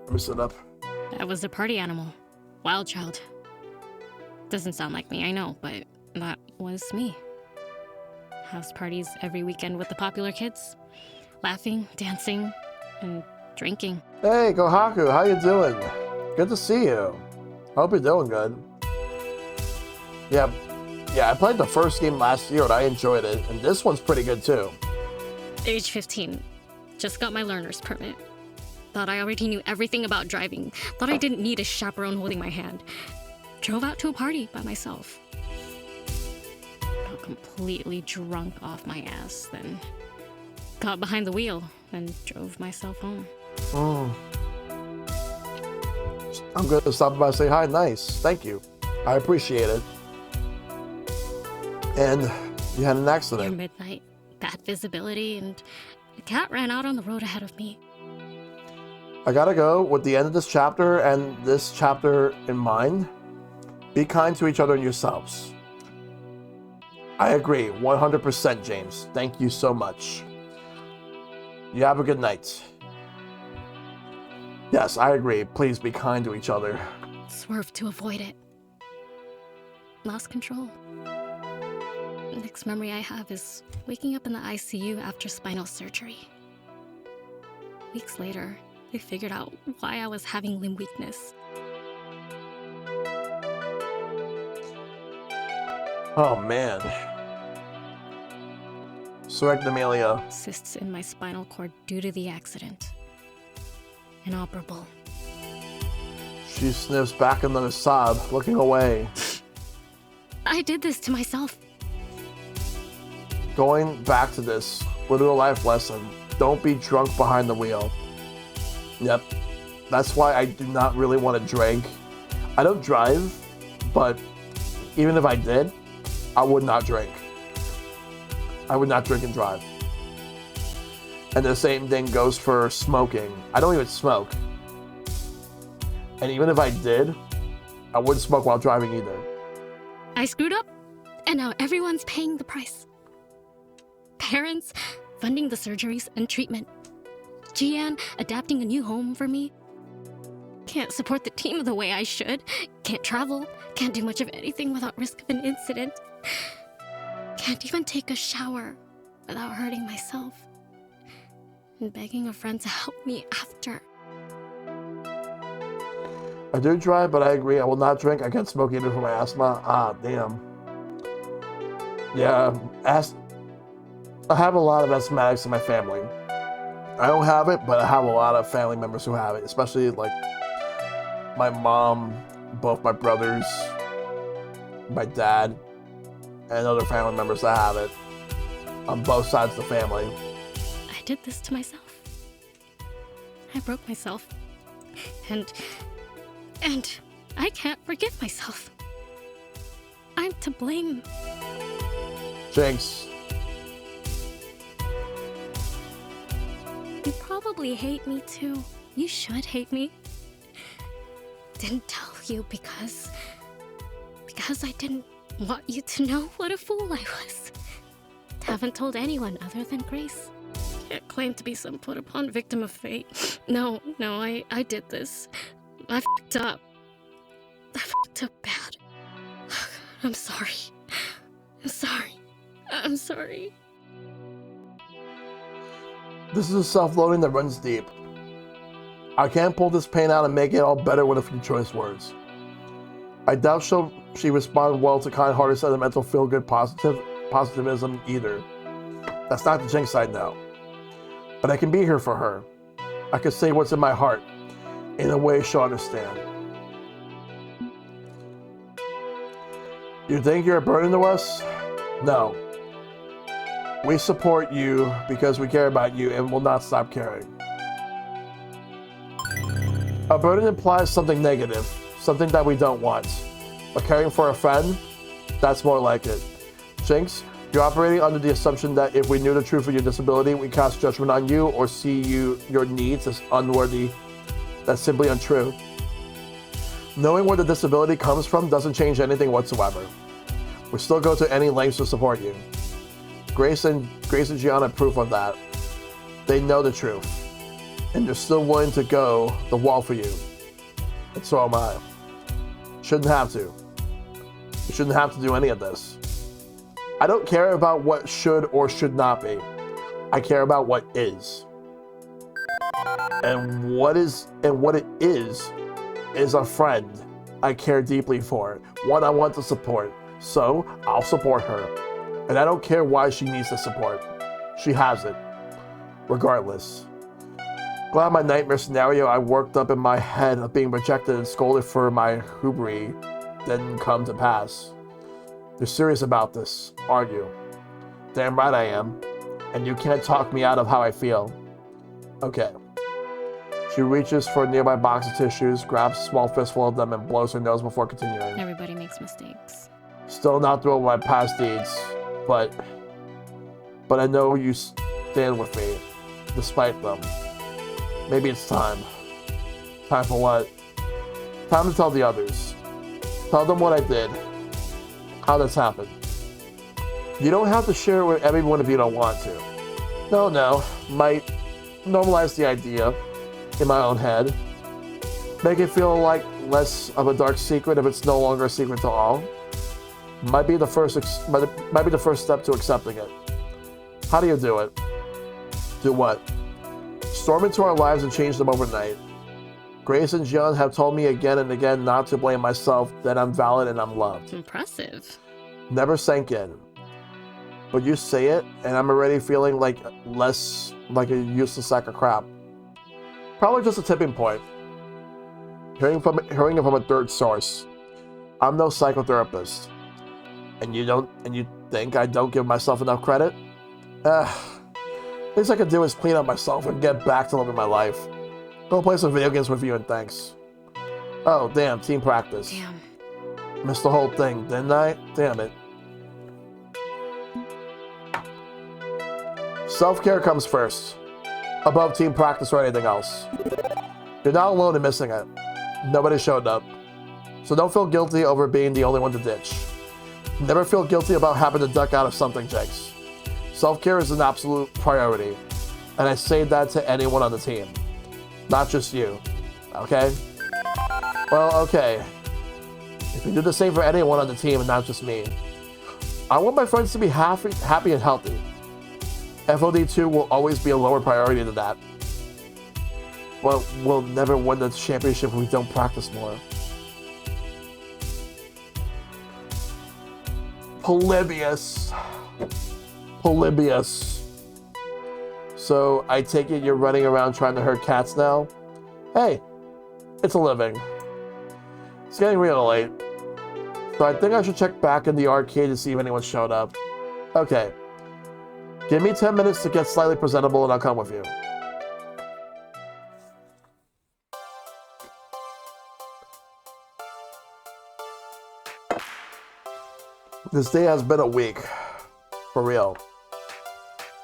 Let me sit up. I was a party animal. Wild child. Doesn't sound like me, I know, but that was me. House parties every weekend with the popular kids. Laughing, dancing, and drinking. Hey, Kohaku, how you doing? Good to see you. Hope you're doing good. Yeah, I played the first game last year and I enjoyed it, and this one's pretty good too. Age 15. Just got my learner's permit. Thought I already knew everything about driving. Thought I didn't need a chaperone holding my hand. Drove out to a party by myself. Got completely drunk off my ass, then got behind the wheel and drove myself home. Oh. I'm going to stop by and say hi. Nice. Thank you. I appreciate it. And you had an Near accident. midnight, bad visibility, and a cat ran out on the road ahead of me. I gotta go with the end of this chapter and this chapter in mind. Be kind to each other and yourselves. I agree, 100%, James. Thank you so much. You have a good night. Yes, I agree. Please be kind to each other. Swerved to avoid it. Lost control. Next memory I have is waking up in the ICU after spinal surgery. Weeks later, they figured out why I was having limb weakness. Oh man. Amelia. Cysts in my spinal cord due to the accident. Inoperable. She sniffs back another sob, looking away. I did this to myself. Going back to this literal life lesson, don't be drunk behind the wheel. Yep. That's why I do not really want to drink. I don't drive, but even if I did, I would not drink. I would not drink and drive. And the same thing goes for smoking. I don't even smoke. And even if I did, I wouldn't smoke while driving either. I screwed up, and now everyone's paying the price. Parents funding the surgeries and treatment. Jian adapting a new home for me. Can't support the team the way I should. Can't travel. Can't do much of anything without risk of an incident. Can't even take a shower without hurting myself. And begging a friend to help me after. I do drive, but I agree. I will not drink. I can't smoke either for my asthma. Ah, damn. Yeah, I have a lot of asthmatics in my family. I don't have it, but I have a lot of family members who have it, especially like my mom, both my brothers, my dad, and other family members that have it on both sides of the family. I did this to myself. I broke myself. And I can't forgive myself. I'm to blame. Jinx. You probably hate me too. You should hate me. Didn't tell you because I didn't want you to know what a fool I was. Haven't told anyone other than Grace. Can't claim to be some put-upon victim of fate. No, I did this. I f***ed up. I f***ed up bad. I'm sorry. I'm sorry. This is a self-loathing that runs deep. I can't pull this pain out and make it all better with a few choice words. I doubt she responded well to kind-hearted, sentimental, feel-good positivism either. That's not the Jinx I know. But I can be here for her. I can say what's in my heart in a way she'll understand. You think you're a burden to us? No. We support you because we care about you and will not stop caring. A burden implies something negative, something that we don't want. But caring for a friend, that's more like it. Jinx, you're operating under the assumption that if we knew the truth of your disability, we cast judgment on you or see your needs as unworthy. That's simply untrue. Knowing where the disability comes from doesn't change anything whatsoever. We still go to any lengths to support you. Grace and Gianna have proof of that. They know the truth. And they're still willing to go the wall for you. And so am I. Shouldn't have to. You shouldn't have to do any of this. I don't care about what should or should not be. I care about what is. And what it is a friend I care deeply for. One I want to support. So I'll support her. And I don't care why she needs the support. She has it. Regardless. Glad my nightmare scenario I worked up in my head of being rejected and scolded for my hubris didn't come to pass. You're serious about this, aren't you? Damn right I am. And you can't talk me out of how I feel. Okay. She reaches for a nearby box of tissues, grabs a small fistful of them, and blows her nose before continuing. Everybody makes mistakes. Still not thrilled with my past deeds, but I know you stand with me, despite them. Maybe it's time. Time for what? Time to tell the others. Tell them what I did. How this happened. You don't have to share it with everyone if you don't want to. No. Might normalize the idea in my own head. Make it feel like less of a dark secret if it's no longer a secret to all. Might be the first step to accepting it. How do you do it? Do what? Storm into our lives and change them overnight. Grace and Gian have told me again and again not to blame myself, that I'm valid and I'm loved. Impressive. Never sank in. But you say it, and I'm already feeling less like a useless sack of crap. Probably just a tipping point. Hearing it from a third source. I'm no psychotherapist. And you think I don't give myself enough credit? Least I can do is clean up myself and get back to living my life. Go play some video games with you and thanks. Oh, damn, team practice. Damn. Missed the whole thing, didn't I? Damn it. Self-care comes first. Above team practice or anything else. You're not alone in missing it. Nobody showed up. So don't feel guilty over being the only one to ditch. Never feel guilty about having to duck out of something, Jinx. Self-care is an absolute priority. And I say that to anyone on the team. Not just you. Okay? Well, okay. If you do the same for anyone on the team and not just me. I want my friends to be happy and healthy. FOD2 will always be a lower priority than that. but we'll never win the championship if we don't practice more. Polybius. So I take it you're running around trying to herd cats now? Hey, it's a living. It's getting real late. So I think I should check back in the arcade to see if anyone showed up. Okay. Give me 10 minutes to get slightly presentable and I'll come with you. This day has been a week. For real.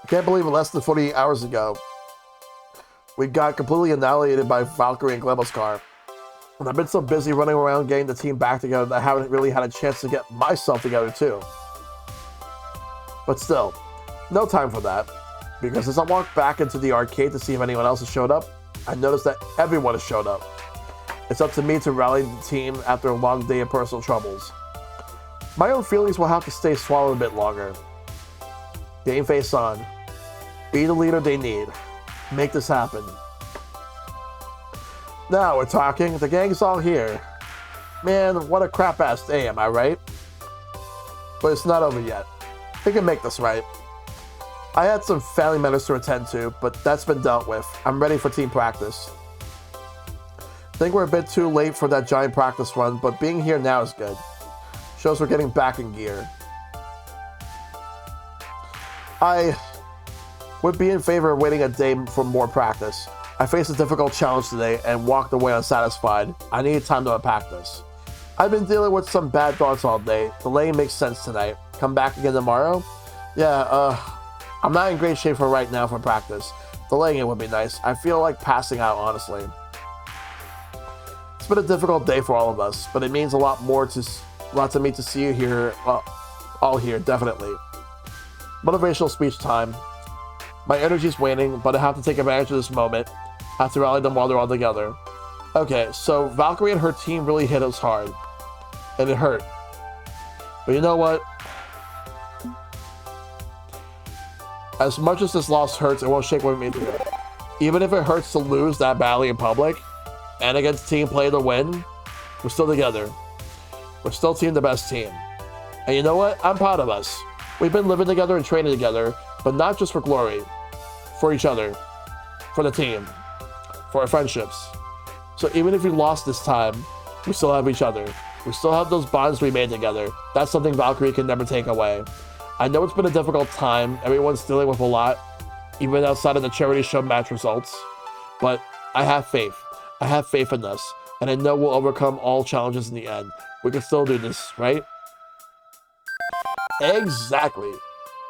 I can't believe less than 48 hours ago, we got completely annihilated by Valkyrie and Glemo's car. And I've been so busy running around getting the team back together that I haven't really had a chance to get myself together too. But still, no time for that. Because as I walked back into the arcade to see if anyone else has showed up, I noticed that everyone has showed up. It's up to me to rally the team after a long day of personal troubles. My own feelings will have to stay swallowed a bit longer. Game face on. Be the leader they need. Make this happen. Now we're talking. The gang's all here. Man, what a crap-ass day, am I right? But it's not over yet. We can make this right. I had some family matters to attend to, but that's been dealt with. I'm ready for team practice. Think we're a bit too late for that giant practice run, but being here now is good. Shows we're getting back in gear. I would be in favor of waiting a day for more practice. I faced a difficult challenge today and walked away unsatisfied. I needed time to unpack this. I've been dealing with some bad thoughts all day. Delaying makes sense tonight. Come back again tomorrow? Yeah, I'm not in great shape for right now for practice. Delaying it would be nice. I feel like passing out, honestly. It's been a difficult day for all of us, but it means a lot to me to see you here, all here, definitely. Motivational speech time. My energy's waning, but I have to take advantage of this moment. I have to rally them while they're all together. Okay, so Valkyrie and her team really hit us hard. And it hurt. But you know what? As much as this loss hurts, it won't shake with me through it. Even if it hurts to lose that badly in public, and against team play to win, we're still together. We're still team the best team. And you know what? I'm proud of us. We've been living together and training together, but not just for glory. For each other. For the team. For our friendships. So even if we lost this time, we still have each other. We still have those bonds we made together. That's something Valkyrie can never take away. I know it's been a difficult time. Everyone's dealing with a lot, even outside of the charity show match results. But I have faith. I have faith in us. And I know we'll overcome all challenges in the end. We can still do this, right? Exactly.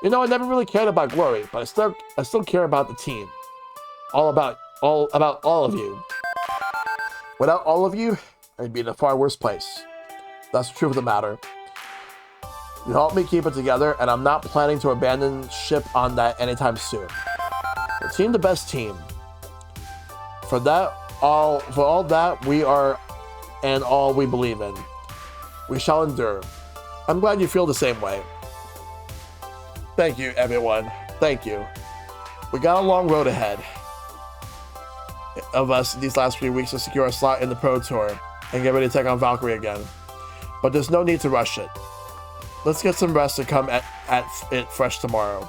You know, I never really cared about glory, but I still care about the team. About all of you. Without all of you, I'd be in a far worse place. That's the truth of the matter. You helped me keep it together, and I'm not planning to abandon ship on that anytime soon. The team, the best team. For all that we are and all we believe in. We shall endure. I'm glad you feel the same way. Thank you, everyone. Thank you. We got a long road ahead of us these last few weeks to secure a slot in the Pro Tour and get ready to take on Valkyrie again. But there's no need to rush it. Let's get some rest and come at it fresh tomorrow.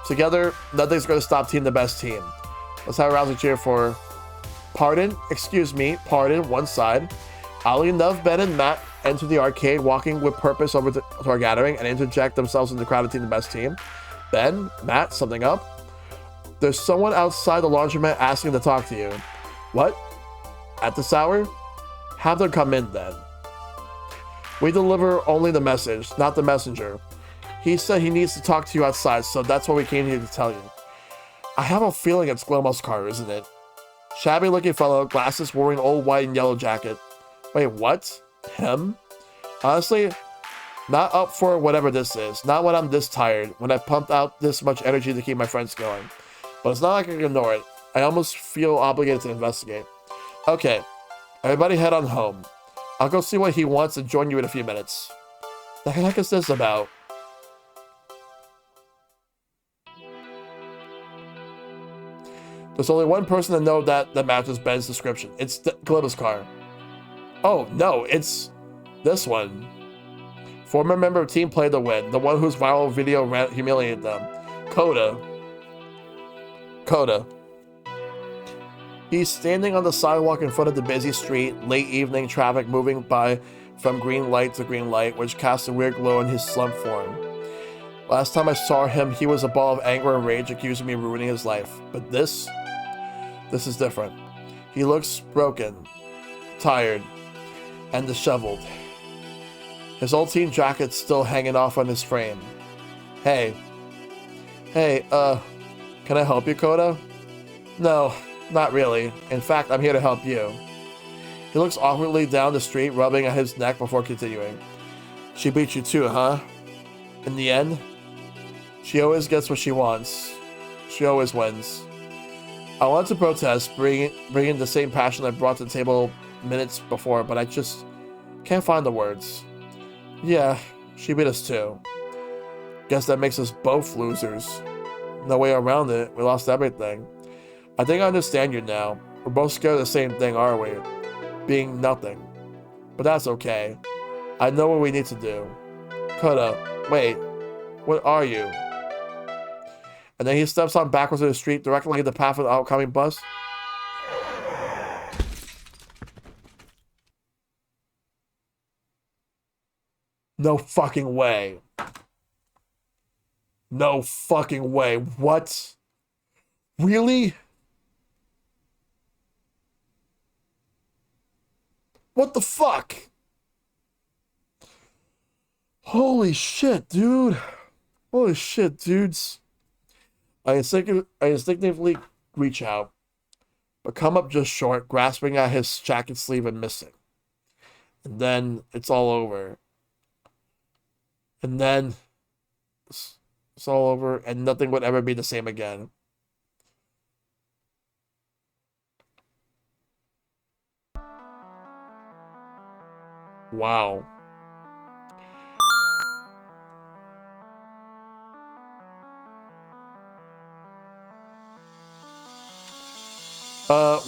Together, nothing's going to stop Team the Best Team. Let's have a rousing cheer for Pardon, one side. Ali, Nov, Ben, and Matt enter the arcade, walking with purpose over to our gathering and interject themselves in the crowd of Team the Best Team. Ben, Matt, something up? There's someone outside the laundromat asking to talk to you. What? At this hour? Have them come in then. We deliver only the message, not the messenger. He said he needs to talk to you outside, so that's what we came here to tell you. I have a feeling it's Glemo's car, isn't it? Shabby looking fellow, glasses, wearing old white and yellow jacket. Wait, what? Him? Honestly, not up for whatever this is. Not when I'm this tired, when I've pumped out this much energy to keep my friends going. But it's not like I can ignore it. I almost feel obligated to investigate. Okay, everybody head on home. I'll go see what he wants and join you in a few minutes. The heck is this about? There's only one person to know that matches Ben's description. It's Glitta's car. Oh, no, it's this one. Former member of Team Play to win. The one whose viral video humiliated them. Coda. He's standing on the sidewalk in front of the busy street, late evening traffic moving by from green light to green light, which casts a weird glow in his slump form. Last time I saw him, he was a ball of anger and rage, accusing me of ruining his life. But this is different. He looks broken, tired, and disheveled. His old team jacket's still hanging off on his frame. Hey, can I help you, Coda? No, not really. In fact, I'm here to help you. He looks awkwardly down the street, rubbing at his neck before continuing. She beat you too, huh? In the end? She always gets what she wants. She always wins. I wanted to protest, bringing the same passion I brought to the table minutes before, but I just can't find the words. Yeah, she beat us too. Guess that makes us both losers. No way around it. We lost everything. I think I understand you now. We're both scared of the same thing, aren't we? Being nothing. But that's okay. I know what we need to do. Coda, wait. What are you? And then he steps on backwards in the street, directly in the path of the oncoming bus. No fucking way. No fucking way. What? Really? What the fuck? Holy shit, dude. Holy shit, dudes. I instinctively reach out, but come up just short, grasping at his jacket sleeve and missing. And then it's all over. And then it's all over, and nothing would ever be the same again. Wow.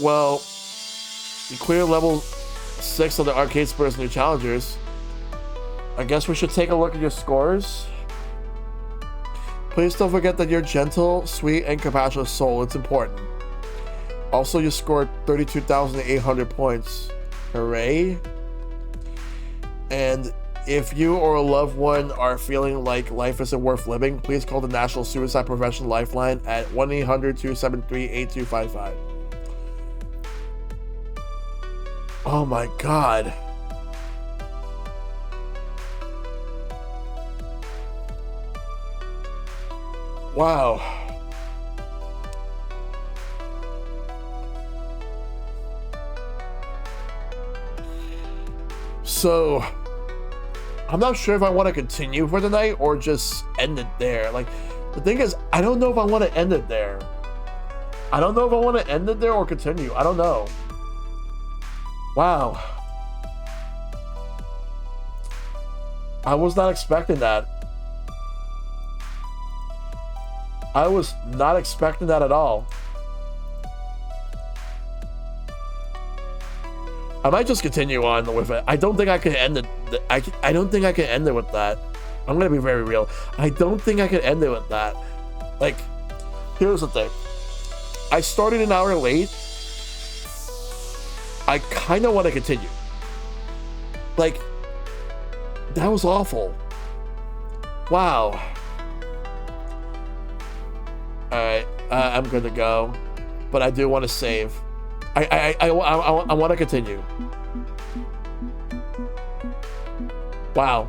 Well, you clear level 6 of the Arcade Spurs New Challengers. I guess we should take a look at your scores. Please don't forget that you're gentle, sweet, and compassionate soul. It's important. Also, you scored 32,800 points. Hooray. And if you or a loved one are feeling like life isn't worth living, please call the National Suicide Prevention Lifeline at 1-800-273-8255. Oh my god. Wow. So, I'm not sure if I want to continue for the night or just end it there. Like, the thing is, I don't know if I want to end it there. I don't know if I want to end it there or continue. I don't know. Wow. I was not expecting that. I was not expecting that at all. I might just continue on with it. I don't think I can end it. I don't think I can end it with that. I'm gonna be very real. I don't think I can end it with that. Like, here's the thing. I started an hour late. I kind of want to continue. Like, that was awful. Wow. Alright, I'm good to go. But I do want to save. I want to continue. Wow.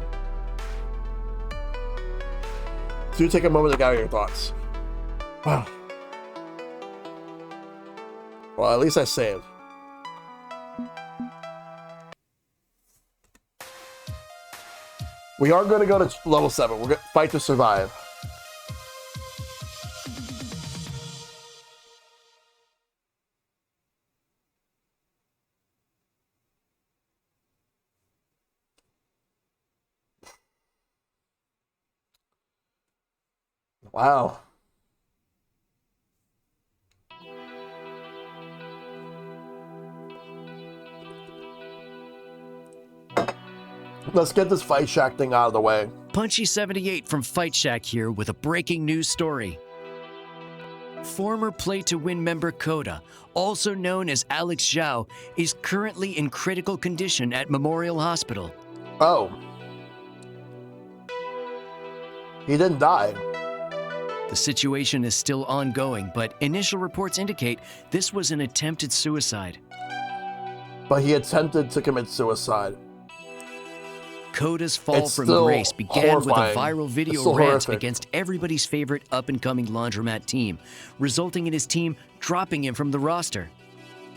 Do take a moment to gather your thoughts. Wow. Well, at least I saved. We are going to go to level 7. We're going to fight to survive. Wow. Let's get this Fight Shack thing out of the way. Punchy78 from Fight Shack here with a breaking news story. Former Play to Win member Coda, also known as Alex Zhao, is currently in critical condition at Memorial Hospital. Oh. He didn't die. The situation is still ongoing, but initial reports indicate this was an attempted suicide. But he attempted to commit suicide. Coda's fall It's from still grace began with a horrifying. viral It's video still rant horrific. against everybody's favorite up-and-coming laundromat team, resulting in his team dropping him from the roster.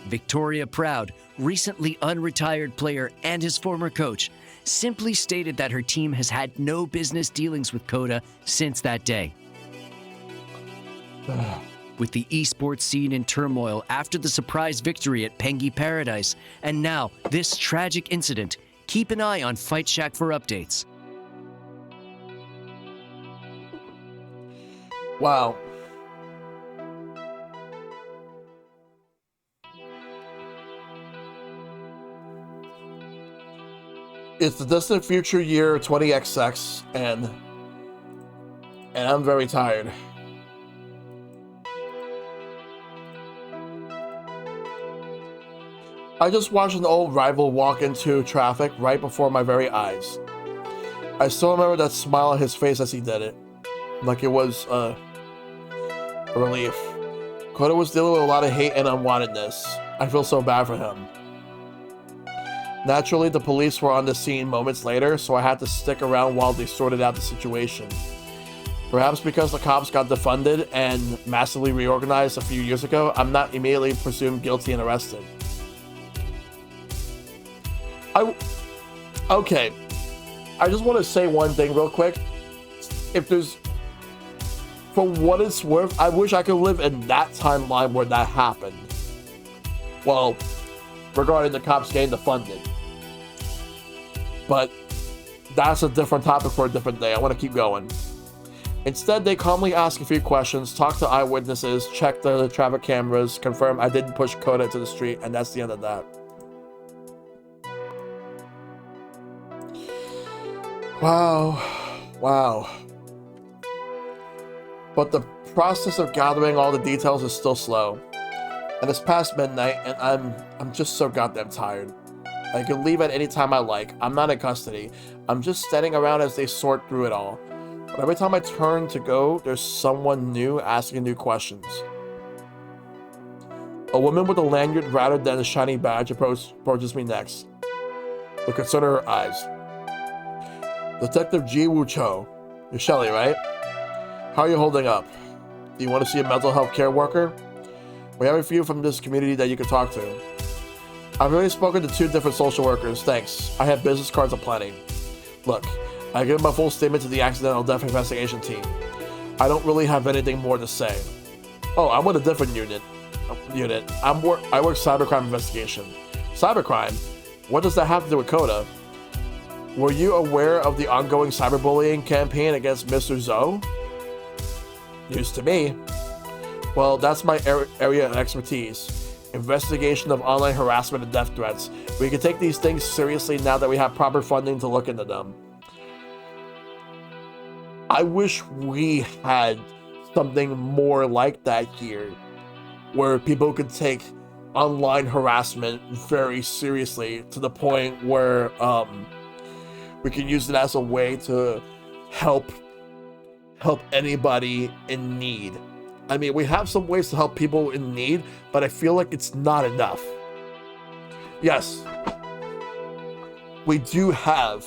Victoria Proud, recently unretired player and his former coach, simply stated that her team has had no business dealings with Coda since that day. With the esports scene in turmoil after the surprise victory at Pengy Paradise, and now this tragic incident, keep an eye on Fight Shack for updates. Wow. It's the distant future year 20XX, and I'm very tired. I just watched an old rival walk into traffic right before my very eyes. I still remember that smile on his face as he did it, like it was a relief. Coda was dealing with a lot of hate and unwantedness. I feel so bad for him. Naturally, the police were on the scene moments later, so I had to stick around while they sorted out the situation. Perhaps because the cops got defunded and massively reorganized a few years ago, I'm not immediately presumed guilty and arrested. Okay. I just want to say one thing real quick. If there's... For what it's worth, I wish I could live in that timeline where that happened. Well, regarding the cops getting defunded. But that's a different topic for a different day. I want to keep going. Instead, they calmly ask a few questions, talk to eyewitnesses, check the traffic cameras, confirm I didn't push Coda into the street, and that's the end of that. Wow. But the process of gathering all the details is still slow. And it's past midnight, and I'm just so goddamn tired. I can leave at any time I like. I'm not in custody. I'm just standing around as they sort through it all. But every time I turn to go, there's someone new asking new questions. A woman with a lanyard rather than a shiny badge approaches me next. The concern in her eyes. Detective Ji Woo Cho. You're Shelly, right? How are you holding up? Do you want to see a mental health care worker? We have a few from this community that you can talk to. I've already spoken to 2 different social workers, thanks. I have business cards aplenty. Look, I give my full statement to the accidental death investigation team. I don't really have anything more to say. Oh, I'm with a different unit. I work cybercrime investigation. Cybercrime? What does that have to do with Coda? Were you aware of the ongoing cyberbullying campaign against Mr. Zhou? News to me. Well, that's my area of expertise. Investigation of online harassment and death threats. We can take these things seriously now that we have proper funding to look into them. I wish we had something more like that here, where people could take online harassment very seriously to the point where we can use it as a way to help anybody in need. I mean, we have some ways to help people in need, but I feel like it's not enough. Yes, we do have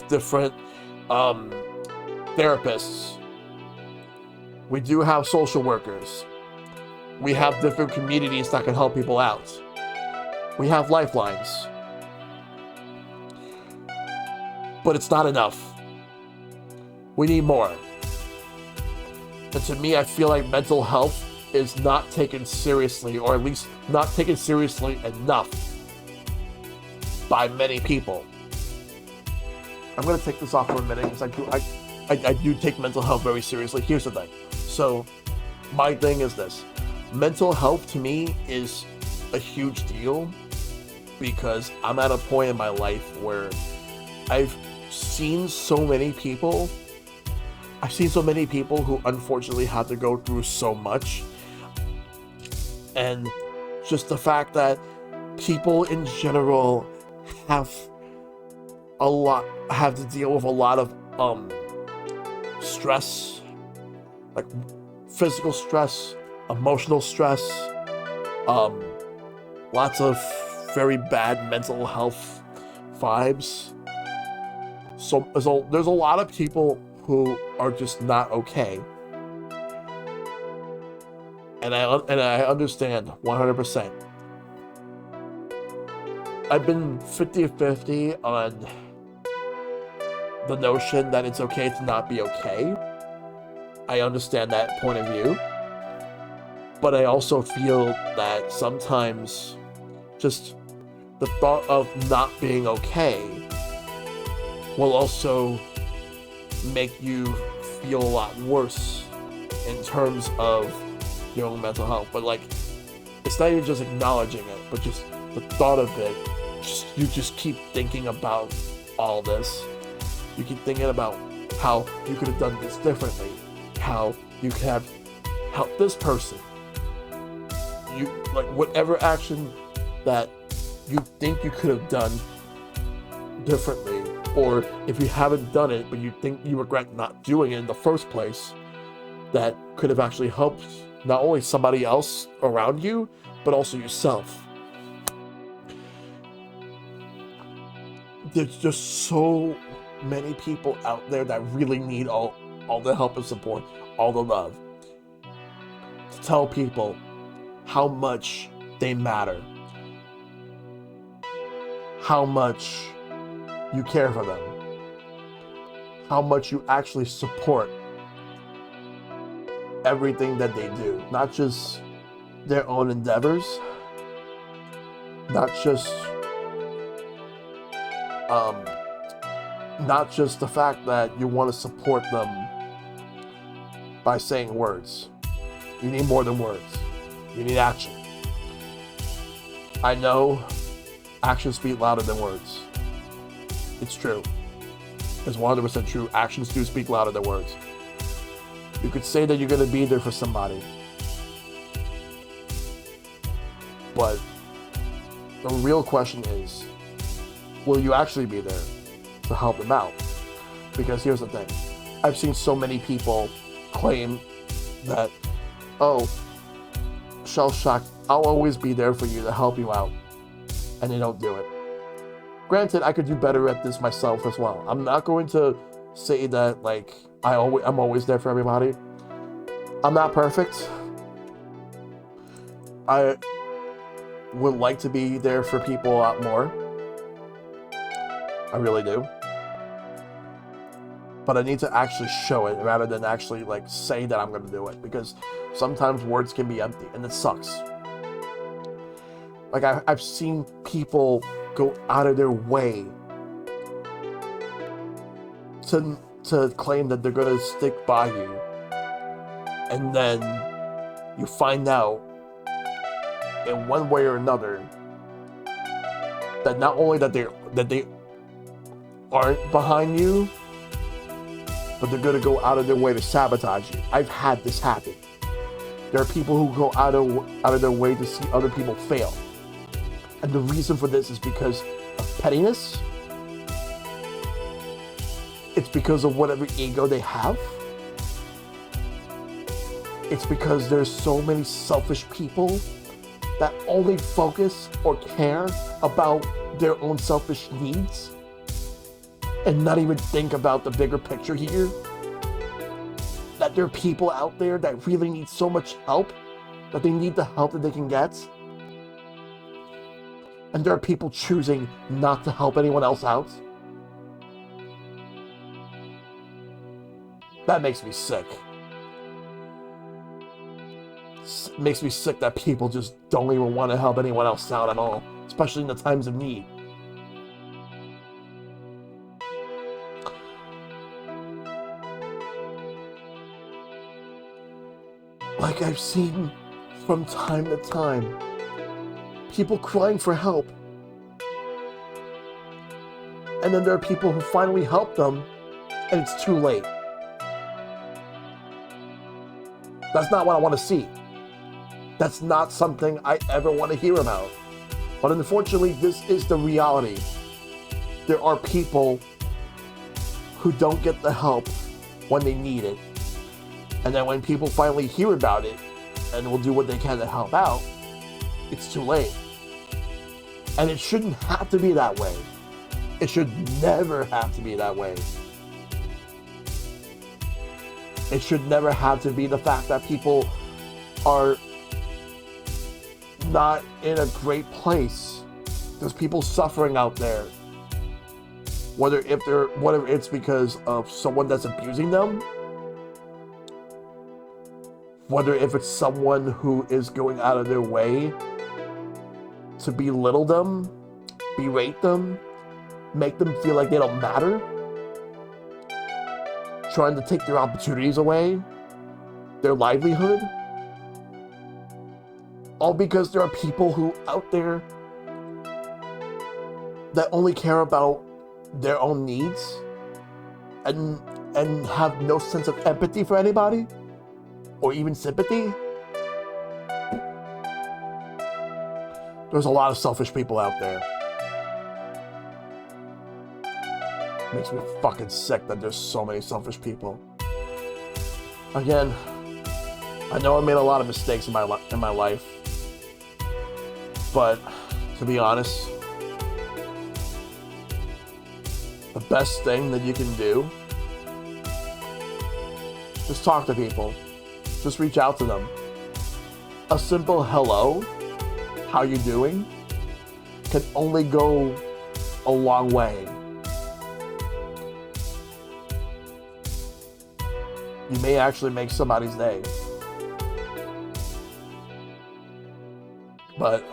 different therapists. We do have social workers. We have different communities that can help people out. We have lifelines. But it's not enough. We need more. And to me, I feel like mental health is not taken seriously, or at least not taken seriously enough by many people. I'm gonna take this off for a minute because I do take mental health very seriously. Here's the thing. So my thing is this. Mental health to me is a huge deal. because I'm at a point in my life where I've seen so many people who unfortunately had to go through so much. And just the fact that people in general have to deal with a lot of stress, like physical stress, emotional stress, lots of very bad mental health vibes. So there's a lot of people who are just not okay. And I understand 100%. I've been 50-50 on the notion that it's okay to not be okay. I understand that point of view. But I also feel that sometimes just the thought of not being okay will also make you feel a lot worse in terms of your own mental health. But like, it's not even just acknowledging it, but just the thought of it, you just keep thinking about all this. You keep thinking about how you could have done this differently, how you could have helped this person. You, like, whatever action that you think you could have done differently, or if you haven't done it, but you think you regret not doing it in the first place, that could have actually helped not only somebody else around you, but also yourself. There's just so many people out there that really need all the help and support, all the love. To tell people how much they matter, how much you care for them, how much you actually support everything that they do, not just their own endeavors, not just the fact that you want to support them by saying words. You need more than words. You need action. I know actions speak louder than words. It's true. It's 100% true. Actions do speak louder than words. You could say that you're going to be there for somebody, but the real question is, will you actually be there to help them out? Because here's the thing. I've seen so many people claim that, oh, Shellshock, I'll always be there for you to help you out, and they don't do it. Granted, I could do better at this myself as well. I'm not going to say that, like, I'm always there for everybody. I'm not perfect. I would like to be there for people a lot more. I really do. But I need to actually show it rather than actually, like, say that I'm going to do it, because sometimes words can be empty, and it sucks. Like, I've seen people go out of their way to claim that they're going to stick by you, and then you find out in one way or another that not only that they aren't behind you, but they're going to go out of their way to sabotage you. I've had this happen. There are people who go out of their way to see other people fail. And the reason for this is because of pettiness. It's because of whatever ego they have. It's because there's so many selfish people that only focus or care about their own selfish needs and not even think about the bigger picture here. That there are people out there that really need so much help, that they need the help that they can get. And there are people choosing not to help anyone else out. That makes me sick. It makes me sick that people just don't even want to help anyone else out at all, especially in the times of need. Like I've seen from time to time, people crying for help, And then there are people who finally help them, and it's too late. That's not what I want to see. That's not something I ever want to hear about. But unfortunately, this is the reality. There are people who don't get the help when they need it. And then when people finally hear about it and will do what they can to help out, it's too late. And it shouldn't have to be that way. It should never have to be that way. It should never have to be the fact that people are not in a great place. There's people suffering out there. Whether it's because of someone that's abusing them, whether if it's someone who is going out of their way to belittle them, berate them, make them feel like they don't matter, trying to take their opportunities away, their livelihood, all because there are people who out there that only care about their own needs and have no sense of empathy for anybody or even sympathy. There's a lot of selfish people out there. Makes me fucking sick that there's so many selfish people. Again, I know I made a lot of mistakes in my life, but to be honest, the best thing that you can do is talk to people. Just reach out to them. A simple hello, how you doing, can only go a long way. You may actually make somebody's day. But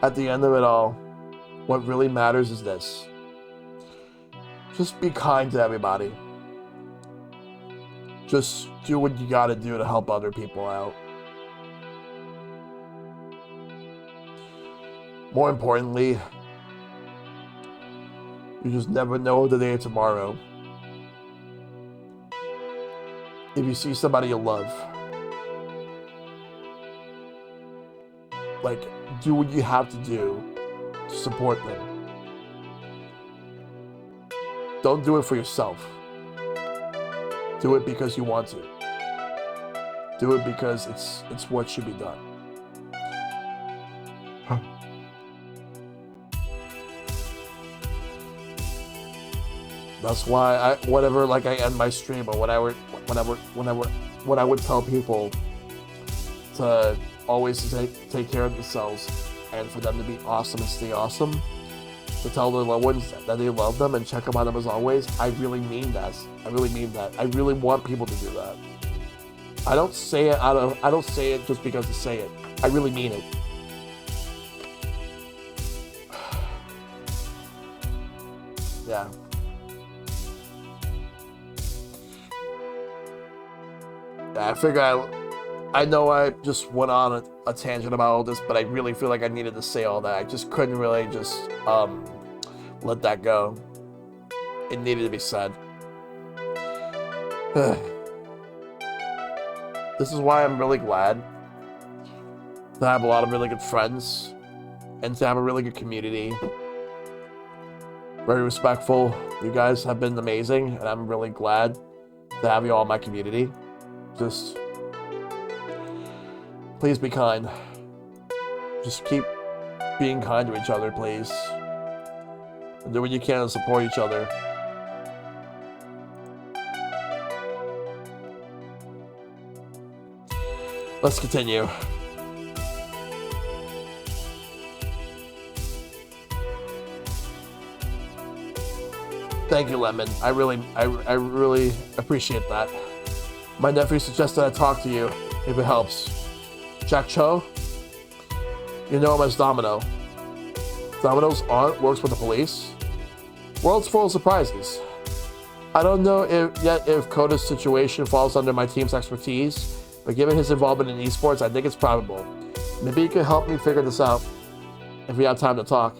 at the end of it all, what really matters is this. Just be kind to everybody. Just do what you gotta do to help other people out. More importantly, you just never know the day of tomorrow. If you see somebody you love, like, do what you have to do to support them. Don't do it for yourself. Do it because you want to. Do it because it's what should be done. That's why whenever I end my stream, or when I would tell people to always take care of themselves and for them to be awesome and stay awesome, to tell their loved ones that they love them and check up on them as always, I really mean that. I really mean that. I really want people to do that. I don't say it just because to say it. I really mean it. Yeah. I figure I know I just went on a tangent about all this, but I really feel like I needed to say all that. I just couldn't really just let that go. It needed to be said. This is why I'm really glad to have a lot of really good friends and to have a really good community. Very respectful. You guys have been amazing, and I'm really glad to have you all in my community. Just please be kind. Just keep being kind to each other, please. And do what you can to support each other. Let's continue. Thank you, Lemon. I really appreciate that. My nephew suggested I talk to you, if it helps. Jack Cho? You know him as Domino. Domino's aunt works with the police. World's full of surprises. I don't know if Koda's situation falls under my team's expertise, but given his involvement in esports, I think it's probable. Maybe you could help me figure this out, if we have time to talk.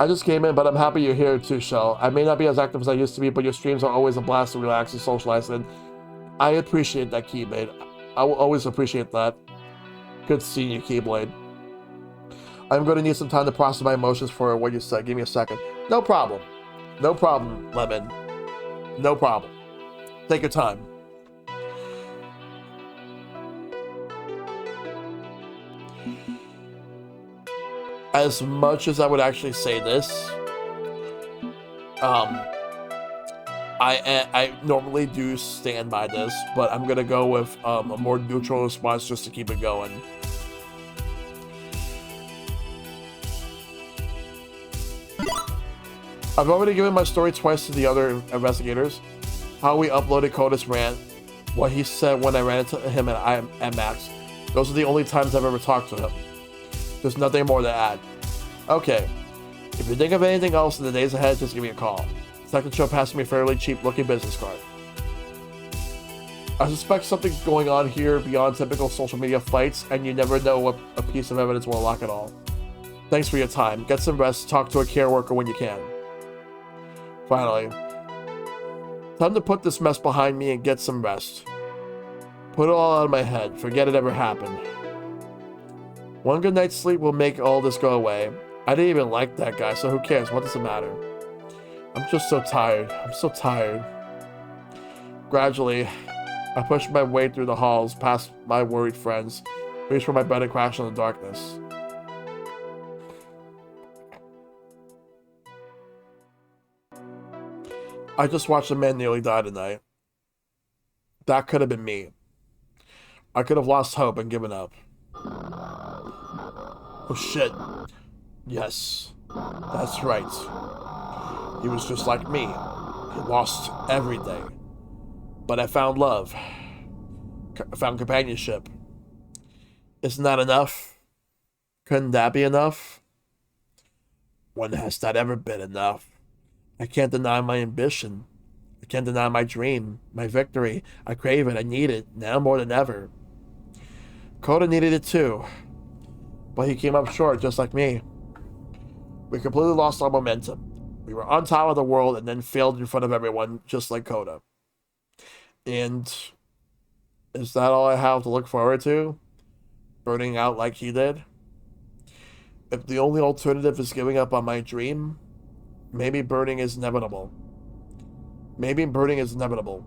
I just came in, but I'm happy you're here too, Shell. I may not be as active as I used to be, but your streams are always a blast to relax and socialize, and I appreciate that, Keyblade. I will always appreciate that. Good seeing you, Keyblade. I'm going to need some time to process my emotions for what you said. Give me a second. No problem. No problem, Lemon. No problem. Take your time. As much as I would actually say this, I normally do stand by this, but I'm gonna go with a more neutral response just to keep it going. I've already given my story twice to the other investigators. How we uploaded Coda's rant, what he said when I ran into him at Max. Those are the only times I've ever talked to him. There's nothing more to add. Okay, if you think of anything else in the days ahead, just give me a call. Second show passed me a fairly cheap looking business card. I suspect something's going on here beyond typical social media fights, and you never know what a piece of evidence will unlock it all. Thanks for your time. Get some rest, talk to a care worker when you can. Finally, time to put this mess behind me and get some rest. Put it all out of my head, forget it ever happened. One good night's sleep will make all this go away. I didn't even like that guy, so who cares? What does it matter? I'm just so tired. I'm so tired. Gradually, I pushed my way through the halls, past my worried friends, reached for my bed and crashed in the darkness. I just watched a man nearly die tonight. That could have been me. I could have lost hope and given up. Oh shit. Yes, that's right. He was just like me. He lost everything. But I found love. I found companionship. Isn't that enough? Couldn't that be enough? When has that ever been enough? I can't deny my ambition. I can't deny my dream, my victory. I crave it, I need it, now more than ever. Coda needed it too. But he came up short, just like me. We completely lost our momentum. We were on top of the world and then failed in front of everyone, just like Coda. And is that all I have to look forward to? Burning out like he did? If the only alternative is giving up on my dream, maybe burning is inevitable. Maybe burning is inevitable.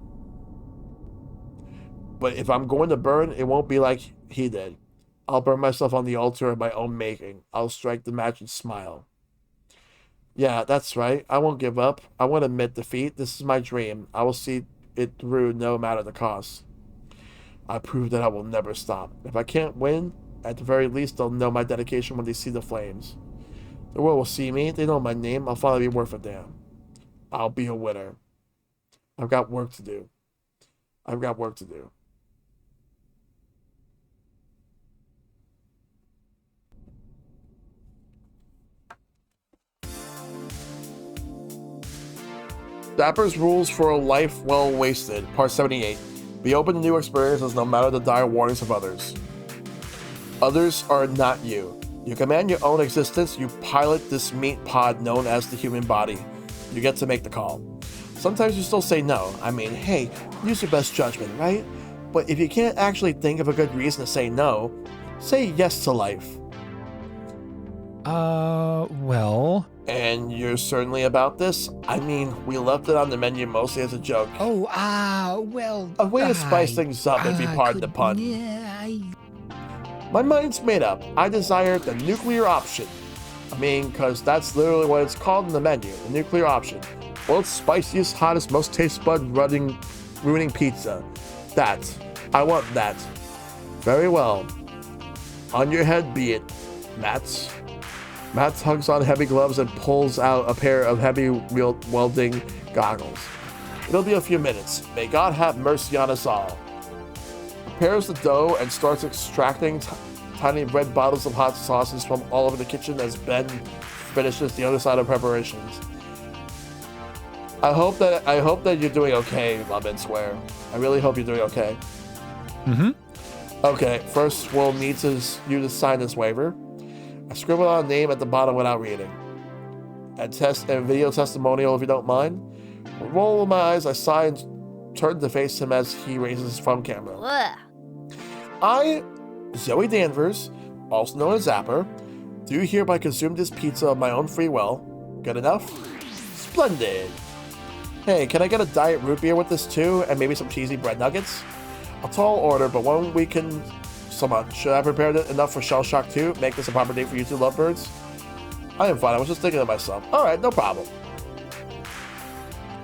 But if I'm going to burn, it won't be like he did. I'll burn myself on the altar of my own making. I'll strike the match and smile. Yeah, that's right. I won't give up. I won't admit defeat. This is my dream. I will see it through no matter the cost. I prove that I will never stop. If I can't win, at the very least, they'll know my dedication when they see the flames. The world will see me. They know my name. I'll finally be worth a damn. I'll be a winner. I've got work to do. I've got work to do. Dapper's Rules for a Life Well Wasted, Part 78. Be open to new experiences no matter the dire warnings of others. Others are not you. You command your own existence, you pilot this meat pod known as the human body. You get to make the call. Sometimes you still say no. I mean, hey, use your best judgment, right? But if you can't actually think of a good reason to say no, say yes to life. Well... And you're certainly about this? I mean, we left it on the menu mostly as a joke. Oh, well... A way to spice things up, if you pardon the pun. My mind's made up. I desire the nuclear option. I mean, because that's literally what it's called in the menu, the nuclear option. World's spiciest, hottest, most taste bud ruining pizza. That. I want that. Very well. On your head be it, Mats. Mats hugs on heavy gloves and pulls out a pair of heavy welding goggles. It'll be a few minutes. May God have mercy on us all. Prepares the dough and starts extracting tiny red bottles of hot sauces from all over the kitchen as Ben finishes the other side of preparations. I hope that you're doing okay, Lemon Square. I really hope you're doing okay. Okay, first we'll need you to sign this waiver. I scribbled out a name at the bottom without reading. and video testimonial if you don't mind. With a roll of my eyes, I sigh and turn to face him as he raises his phone camera. Ugh. I, Zoe Danvers, also known as Zapper, do hereby consume this pizza of my own free will. Good enough? Splendid. Hey, can I get a diet root beer with this too, and maybe some cheesy bread nuggets? A tall order, but one we can... So much. Should I prepare enough for Shell Shock 2? Make this a proper date for you two lovebirds? I am fine. I was just thinking of myself. Alright, no problem.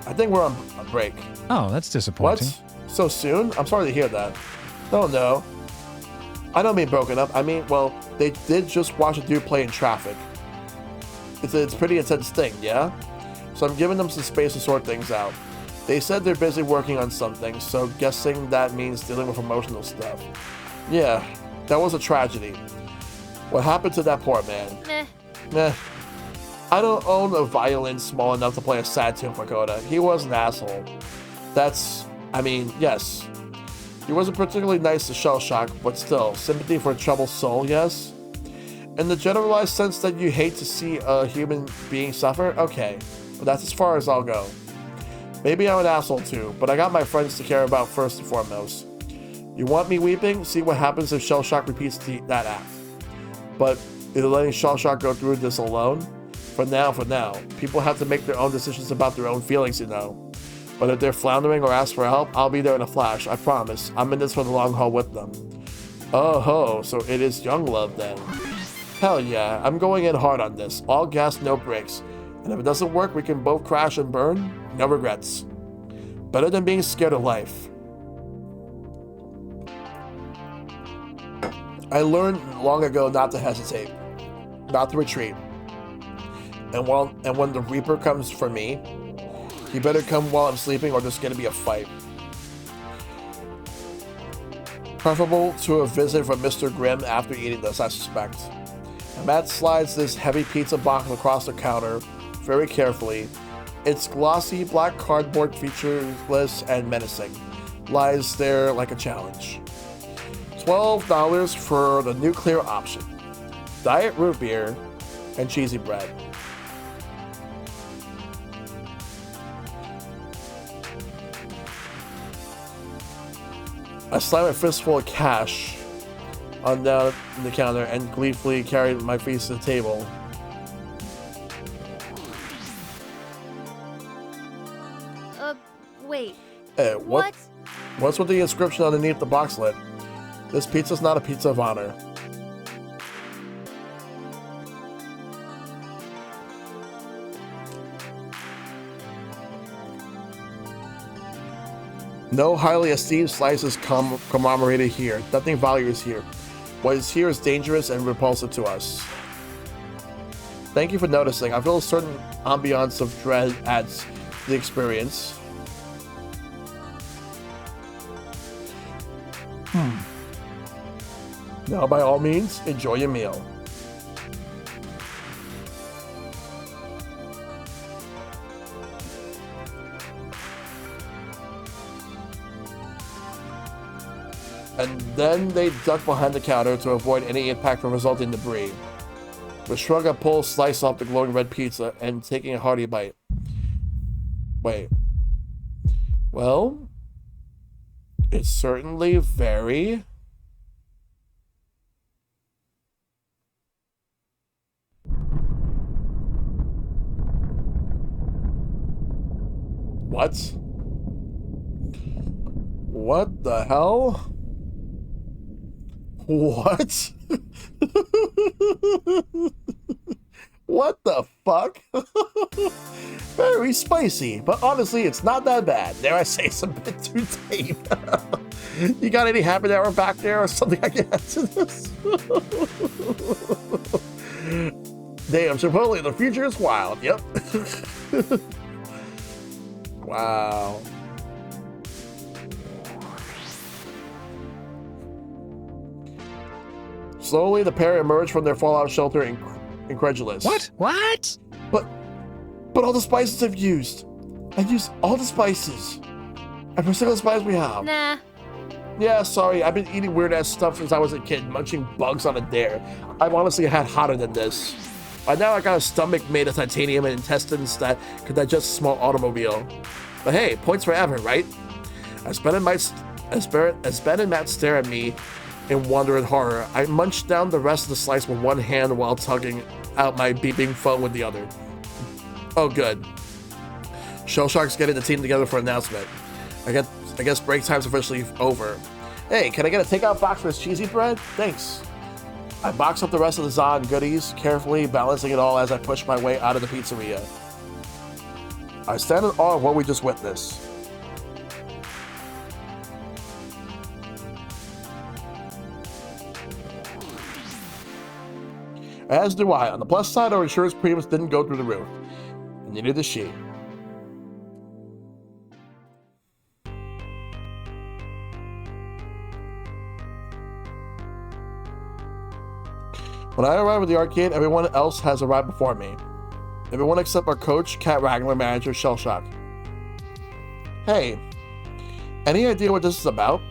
I think we're on a break. Oh, that's disappointing. What? So soon? I'm sorry to hear that. No. I don't mean broken up. I mean, well, they did just watch a dude play in traffic. It's a pretty intense thing, yeah? So I'm giving them some space to sort things out. They said they're busy working on something, so guessing that means dealing with emotional stuff. Yeah, that was a tragedy. What happened to that poor man? Meh. I don't own a violin small enough to play a sad tune for Coda. He was an asshole. Yes. He wasn't particularly nice to Shell Shock, but still, sympathy for a troubled soul, yes? In the generalized sense that you hate to see a human being suffer? Okay, but that's as far as I'll go. Maybe I'm an asshole too, but I got my friends to care about first and foremost. You want me weeping? See what happens if Shell Shock repeats that act. But is letting Shell Shock go through this alone? For now. People have to make their own decisions about their own feelings, you know. But if they're floundering or ask for help, I'll be there in a flash, I promise. I'm in this for the long haul with them. Oh ho, so it is young love then. Hell yeah, I'm going in hard on this. All gas, no brakes. And if it doesn't work, we can both crash and burn. No regrets. Better than being scared of life. I learned long ago not to hesitate, not to retreat. And when the Reaper comes for me, he better come while I'm sleeping or there's gonna be a fight. Preferable to a visit from Mr. Grimm after eating this, I suspect. And Matt slides this heavy pizza box across the counter very carefully. Its glossy black cardboard, featureless and menacing, lies there like a challenge. $12 for the nuclear option. Diet root beer and cheesy bread. I slammed a fistful of cash on down the counter and gleefully carried my face to the table. Wait. What? What's with the inscription underneath the box lid? This pizza's not a pizza of honor. No highly esteemed slices commemorated here. Nothing values here. What is here is dangerous and repulsive to us. Thank you for noticing. I feel a certain ambiance of dread adds to the experience. Now, by all means, enjoy your meal. And then they duck behind the counter to avoid any impact from resulting debris. With a shrug, I pull a slice off the glowing red pizza and taking a hearty bite. Wait. Well, it's certainly very... What? What the hell? What? What the fuck? Very spicy, but honestly, it's not that bad. Dare I say, it's a bit too tame. You got any happy hour back there or something I can add to this? Damn, supposedly the future is wild. Yep. Wow. Slowly, the pair emerge from their fallout shelter, incredulous. What? But all the spices I've used all the spices. Every single spice we have. Nah. Yeah, sorry. I've been eating weird ass stuff since I was a kid, munching bugs on a dare. I've honestly had hotter than this. By now I got a stomach made of titanium and intestines that could digest a small automobile. But hey, points for effort, right? As Ben and Matt stare at me in wonder and horror, I munch down the rest of the slice with one hand while tugging out my beeping phone with the other. Oh, good. Shellshock's getting the team together for an announcement. I guess break time's officially over. Hey, can I get a takeout box for this cheesy bread? Thanks. I box up the rest of the Zon goodies, carefully balancing it all as I push my way out of the pizzeria. I stand in awe of what we just witnessed. As do I. On the plus side, our insurance premiums didn't go through the roof. And neither did she. When I arrive at the arcade, everyone else has arrived before me. Everyone except our coach, Cat Wrangler, manager, Shellshock. Hey, any idea what this is about?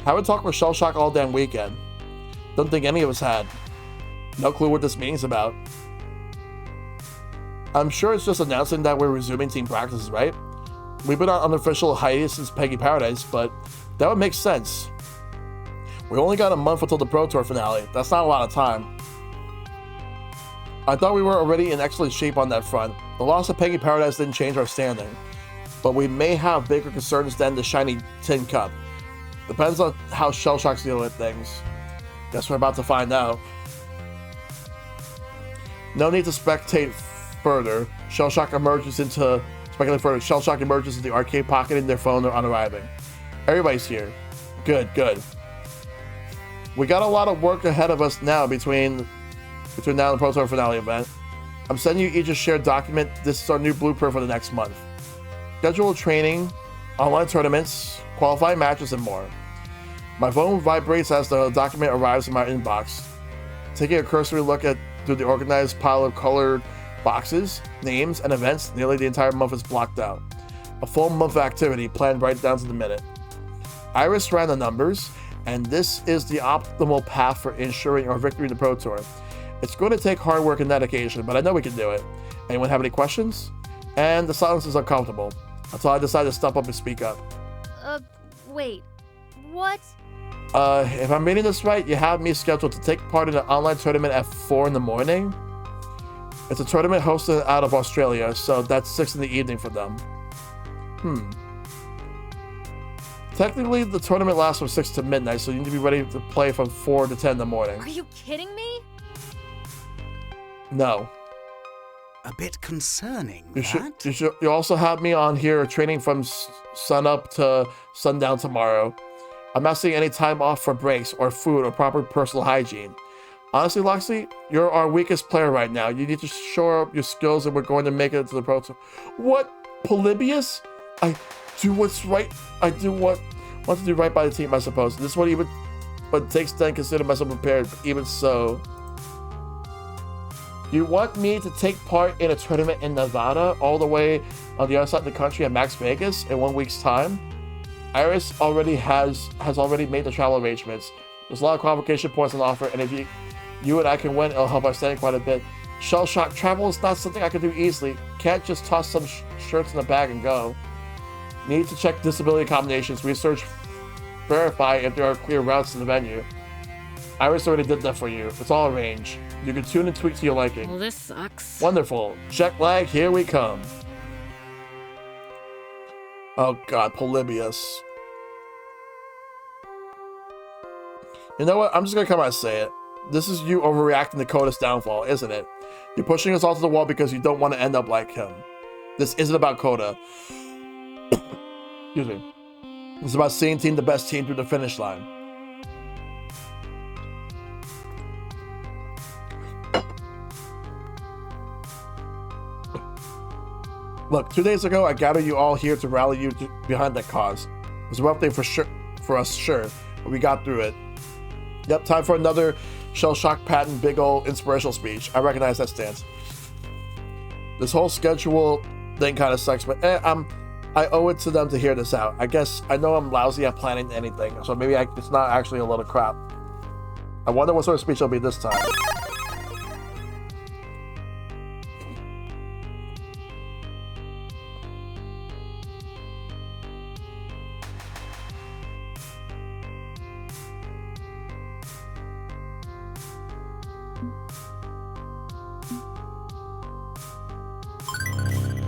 Haven't talked with Shellshock all damn weekend. Don't think any of us had. No clue what this meeting's about. I'm sure it's just announcing that we're resuming team practices, right? We've been on unofficial hiatus since Peggy Paradise, but that would make sense. We only got a month until the Pro Tour finale. That's not a lot of time. I thought we were already in excellent shape on that front. The loss of Peggy Paradise didn't change our standing, but we may have bigger concerns than the shiny tin cup. Depends on how Shellshock's dealing with things. Guess we're about to find out. No need to spectate further. Shellshock emerges into the arcade, pocketing their phone on arriving. Everybody's here. Good, good. We got a lot of work ahead of us now between now and the Pro Tour finale event. I'm sending you each a shared document. This is our new blueprint for the next month. Scheduled training, online tournaments, qualifying matches, and more. My phone vibrates as the document arrives in my inbox. Taking a cursory look through the organized pile of colored boxes, names, and events, nearly the entire month is blocked out. A full month of activity planned right down to the minute. Iris ran the numbers, and this is the optimal path for ensuring our victory in the Pro Tour. It's going to take hard work and dedication, but I know we can do it. Anyone have any questions? And the silence is uncomfortable, until I decide to step up and speak up. Wait. What? If I'm reading this right, you have me scheduled to take part in an online tournament at 4 in the morning? It's a tournament hosted out of Australia, so that's 6 in the evening for them. Technically, the tournament lasts from 6 to midnight, so you need to be ready to play from 4 to 10 in the morning. Are you kidding me? No. A bit concerning, You also have me on here training from sun up to sundown tomorrow. I'm not seeing any time off for breaks or food or proper personal hygiene. Honestly, Loxley, you're our weakest player right now. You need to show up your skills and we're going to make it to the Pro Tour. What? Polybius? I do what's right. I do what want to do right by the team, I suppose. This is what it takes to consider myself prepared, but even so. You want me to take part in a tournament in Nevada, all the way on the other side of the country at Max Vegas in 1 week's time? Iris has already made the travel arrangements. There's a lot of qualification points on offer, and if you and I can win, it'll help our standing quite a bit. Shellshock, travel is not something I can do easily. Can't just toss some shirts in a bag and go. Need to check disability accommodations, research, verify if there are clear routes to the venue. Iris already did that for you. It's all arranged. You can tune and tweak to your liking. Well, this sucks. Wonderful. Jet lag, here we come. Oh god, Polybius. You know what? I'm just gonna come out and say it. This is you overreacting to Koda's downfall, isn't it? You're pushing us all to the wall because you don't want to end up like him. This isn't about Koda. Excuse me. It's about seeing Team the best team through the finish line. Look, 2 days ago, I gathered you all here to rally you behind that cause. It was a rough day for us, sure, but we got through it. Yep, time for another Shellshock Patton big ol' inspirational speech. I recognize that stance. This whole schedule thing kind of sucks, but I owe it to them to hear this out. I guess I know I'm lousy at planning anything, so maybe it's not actually a lot of crap. I wonder what sort of speech it'll be this time.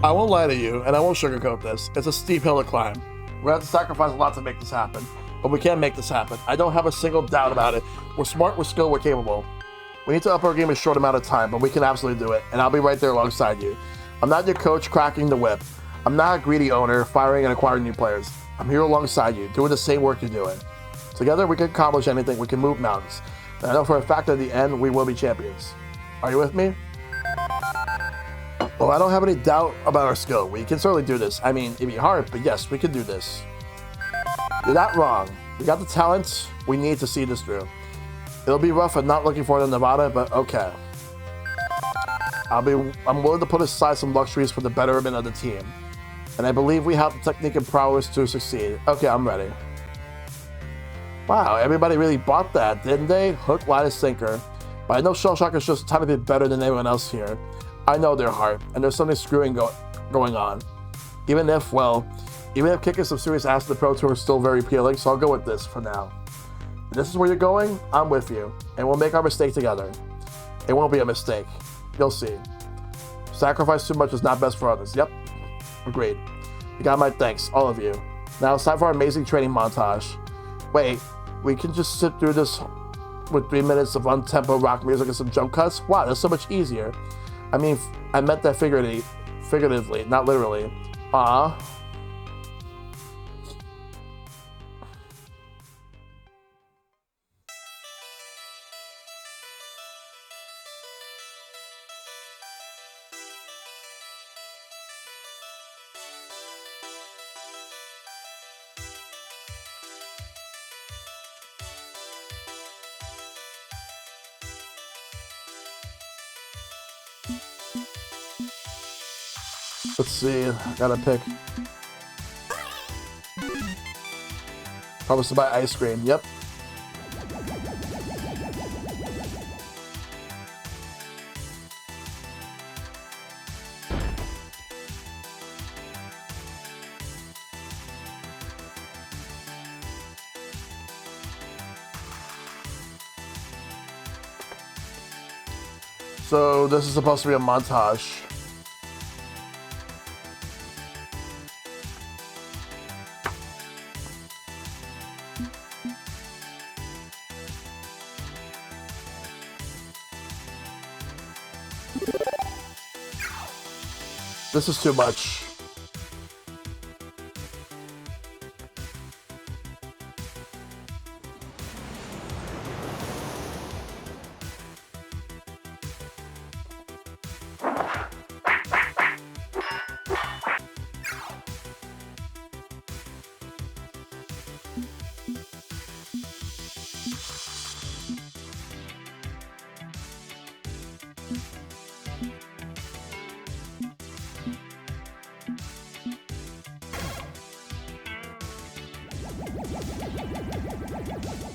I won't lie to you, and I won't sugarcoat this. It's a steep hill to climb. We're gonna have to sacrifice a lot to make this happen, but we can make this happen. I don't have a single doubt about it. We're smart, we're skilled, we're capable. We need to up our game in a short amount of time, but we can absolutely do it, and I'll be right there alongside you. I'm not your coach cracking the whip. I'm not a greedy owner firing and acquiring new players. I'm here alongside you, doing the same work you're doing. Together, we can accomplish anything. We can move mountains. And I know for a fact at the end, we will be champions. Are you with me? Well, I don't have any doubt about our skill. We can certainly do this. I mean, it'd be hard, but yes, we can do this. You're not wrong. We got the talent we need to see this through. It'll be rough and not looking forward to Nevada, but okay. I'm willing to put aside some luxuries for the betterment of the team. And I believe we have the technique and prowess to succeed. Okay, I'm ready. Wow, everybody really bought that, didn't they? Hook, line, and sinker. But I know Shellshock is just a tiny bit better than anyone else here. I know their heart, and there's something screwing going on. Even if kicking some serious ass in the Pro Tour is still very appealing, so I'll go with this for now. If this is where you're going, I'm with you, and we'll make our mistake together. It won't be a mistake. You'll see. Sacrifice too much is not best for others. Yep. Agreed. You got my thanks, all of you. Now it's time for our amazing training montage. Wait, we can just sit through this with 3 minutes of un-tempo rock music and some jump cuts? Wow, that's so much easier. I mean, I meant that figuratively, not literally. Aw. Let's see, I gotta pick. Promise to buy ice cream, yep. So this is supposed to be a montage. This is too much.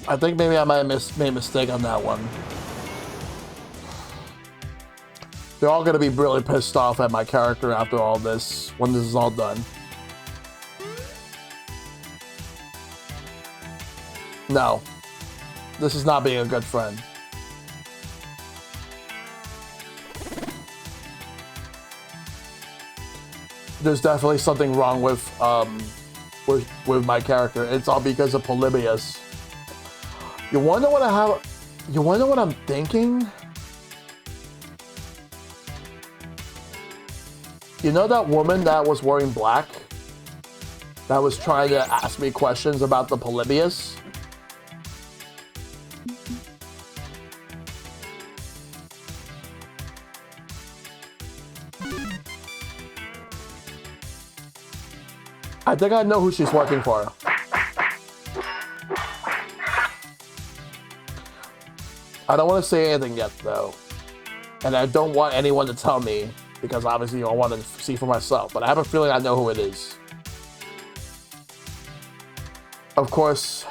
I think maybe I might have made a mistake on that one. They're all gonna be really pissed off at my character after all this, when this is all done. No. This is not being a good friend. There's definitely something wrong with my character. It's all because of Polybius. You wanna know what I'm thinking? You know that woman that was wearing black? That was trying to ask me questions about the Polybius? I think I know who she's working for. I don't want to say anything yet, though. And I don't want anyone to tell me, because obviously I want to see for myself. But I have a feeling I know who it is. Of course,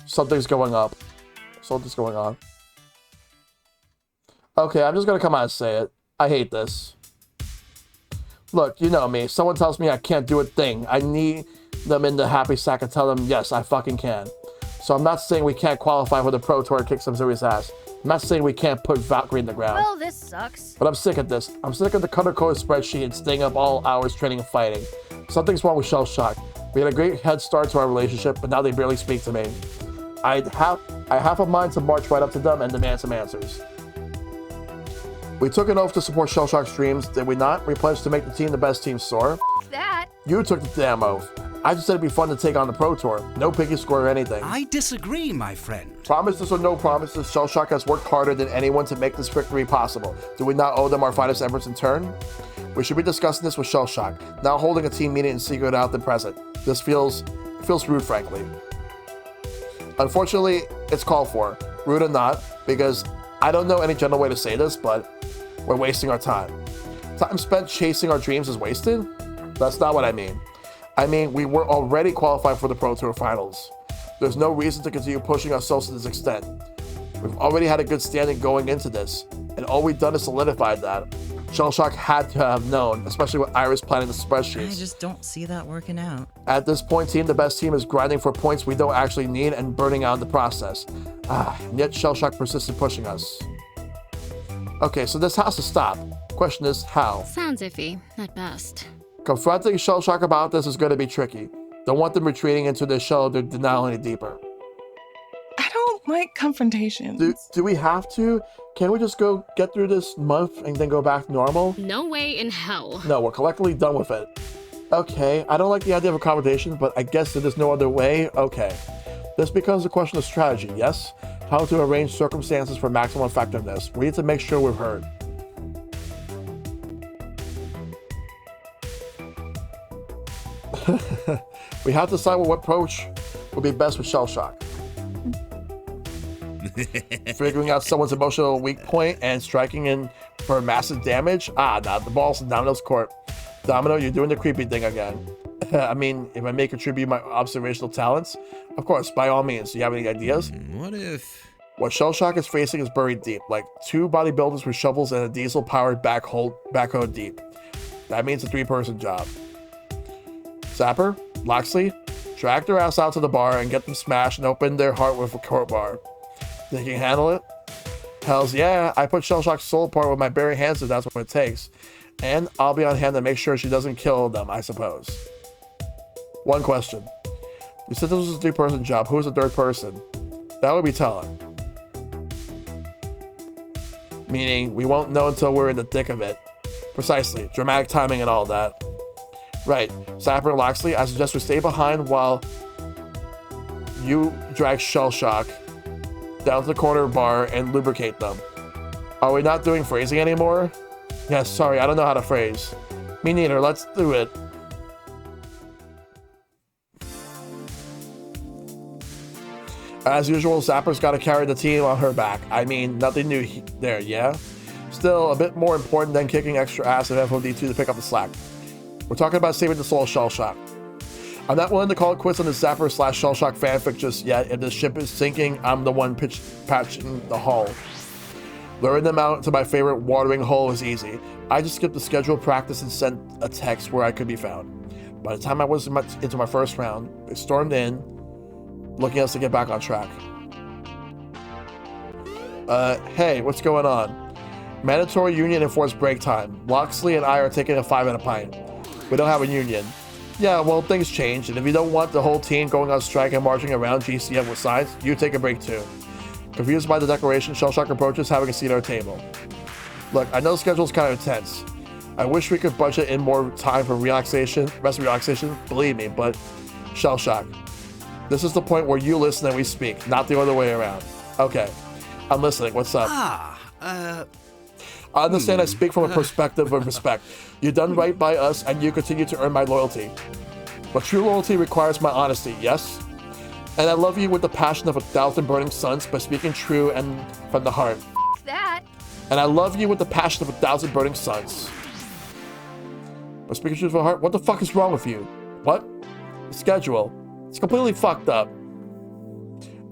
something's going up. Something's going on. Okay, I'm just going to come out and say it. I hate this. Look, you know me. Someone tells me I can't do a thing. I need them in the happy sack and tell them, yes, I fucking can. So I'm not saying we can't qualify for the Pro Tour and kick some serious ass. I'm not saying we can't put Valkyrie in the ground. Well, this sucks. But I'm sick of this. I'm sick of the color-coded spreadsheet and staying up all hours training and fighting. Something's wrong with Shell Shock. We had a great head start to our relationship, but now they barely speak to me. I have a mind to march right up to them and demand some answers. We took an oath to support Shell Shock's dreams, did we not? We pledged to make the team the best team, soar. That. You took the damn oath. I just said it'd be fun to take on the Pro Tour. No piggy score or anything. I disagree, my friend. Promises or no promises, Shell Shock has worked harder than anyone to make this victory possible. Do we not owe them our finest efforts in turn? We should be discussing this with Shell Shock, now holding a team meeting in secret out than present. This feels rude, frankly. Unfortunately, it's called for. Rude or not, because I don't know any general way to say this, but we're wasting our time. Time spent chasing our dreams is wasted? That's not what I mean. I mean, we were already qualified for the Pro Tour Finals. There's no reason to continue pushing ourselves to this extent. We've already had a good standing going into this, and all we've done is solidified that. Shell Shock had to have known, especially with Iris planning the spreadsheets. I just don't see that working out. At this point, the best team is grinding for points we don't actually need and burning out in the process. And yet Shell Shock persisted pushing us. Okay, so this has to stop. Question is, how? Sounds iffy, at best. Confronting Shell Shock about this is going to be tricky. Don't want them retreating into their shell of their denial any deeper. I don't like confrontations. Do we have to? Can't we just go get through this month and then go back to normal? No way in hell. No, we're collectively done with it. Okay, I don't like the idea of a confrontation, but I guess if there's no other way, okay. This becomes a question of strategy, yes? How to arrange circumstances for maximum effectiveness. We need to make sure we're heard. We have to decide what approach would be best with Shell Shock. Figuring out someone's emotional weak point and striking in for massive damage? Nah, the ball's in Domino's court. Domino, you're doing the creepy thing again. I mean, if I may contribute my observational talents, of course, by all means. Do you have any ideas? What if... What Shell Shock is facing is buried deep, like 2 bodybuilders with shovels and a diesel-powered backhoe deep. That means a 3-person job. Zapper, Loxley, drag their ass out to the bar and get them smashed and open their heart with a court bar. They can handle it? Hells yeah, I put Shell Shock's soul apart with my bare hands if that's what it takes. And I'll be on hand to make sure she doesn't kill them, I suppose. One question. You said this was a 3-person job. Who was the 3rd person? That would be telling. Meaning, we won't know until we're in the thick of it. Precisely. Dramatic timing and all that. Right. Zapper and Loxley, I suggest we stay behind while you drag Shell Shock down to the corner bar and lubricate them. Are we not doing phrasing anymore? Yes, sorry, I don't know how to phrase. Me neither, let's do it. As usual, Zapper's gotta carry the team on her back. I mean, nothing new there, yeah? Still, a bit more important than kicking extra ass at FOD2 to pick up the slack. We're talking about saving the soul of Shell Shock. I'm not willing to call it quits on the Zapper / Shell Shock fanfic just yet. If the ship is sinking, I'm the one patching the hull. Luring them out to my favorite watering hole is easy. I just skipped the scheduled practice and sent a text where I could be found. By the time I was into my first round, they stormed in, looking at us to get back on track. Hey, what's going on? Mandatory union enforced break time. Loxley and I are taking a 5 and a pint. We don't have a union. Yeah, well, things change, and if you don't want the whole team going on strike and marching around GCM with signs, you take a break too. Confused by the declaration, Shell Shock approaches having a seat at our table. Look, I know the schedule's kind of intense. I wish we could budget in more time for rest relaxation, believe me, but Shell Shock. This is the point where you listen and we speak, not the other way around. Okay, I'm listening, what's up? I understand I speak from a perspective of respect. You've done right by us and you continue to earn my loyalty. But true loyalty requires my honesty, yes? And I love you with the passion of 1,000 burning suns by speaking true and from the heart. That. And I love you with the passion of 1,000 burning suns. By speaking true from the heart? What the fuck is wrong with you? What? The schedule. It's completely fucked up.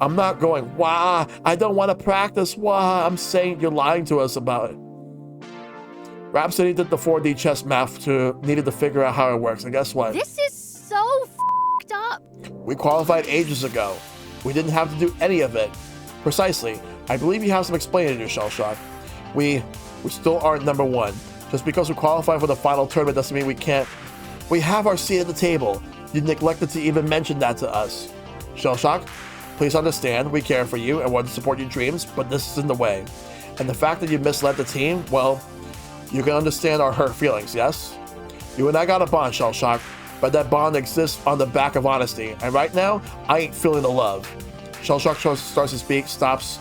I'm not going, wah, I don't want to practice, wah. I'm saying you're lying to us about it. Rhapsody did the 4D chess math needed to figure out how it works, and guess what? This is so f***ed up. We qualified ages ago. We didn't have to do any of it. Precisely. I believe you have some explaining to do, Shellshock. We still aren't number one. Just because we qualify for the final tournament doesn't mean we can't. We have our seat at the table. You neglected to even mention that to us. Shellshock, please understand, we care for you and want to support your dreams, but this is in the way. And the fact that you misled the team, well, you can understand our hurt feelings, yes? You and I got a bond, Shellshock, but that bond exists on the back of honesty, and right now, I ain't feeling the love. Shellshock starts to speak, stops,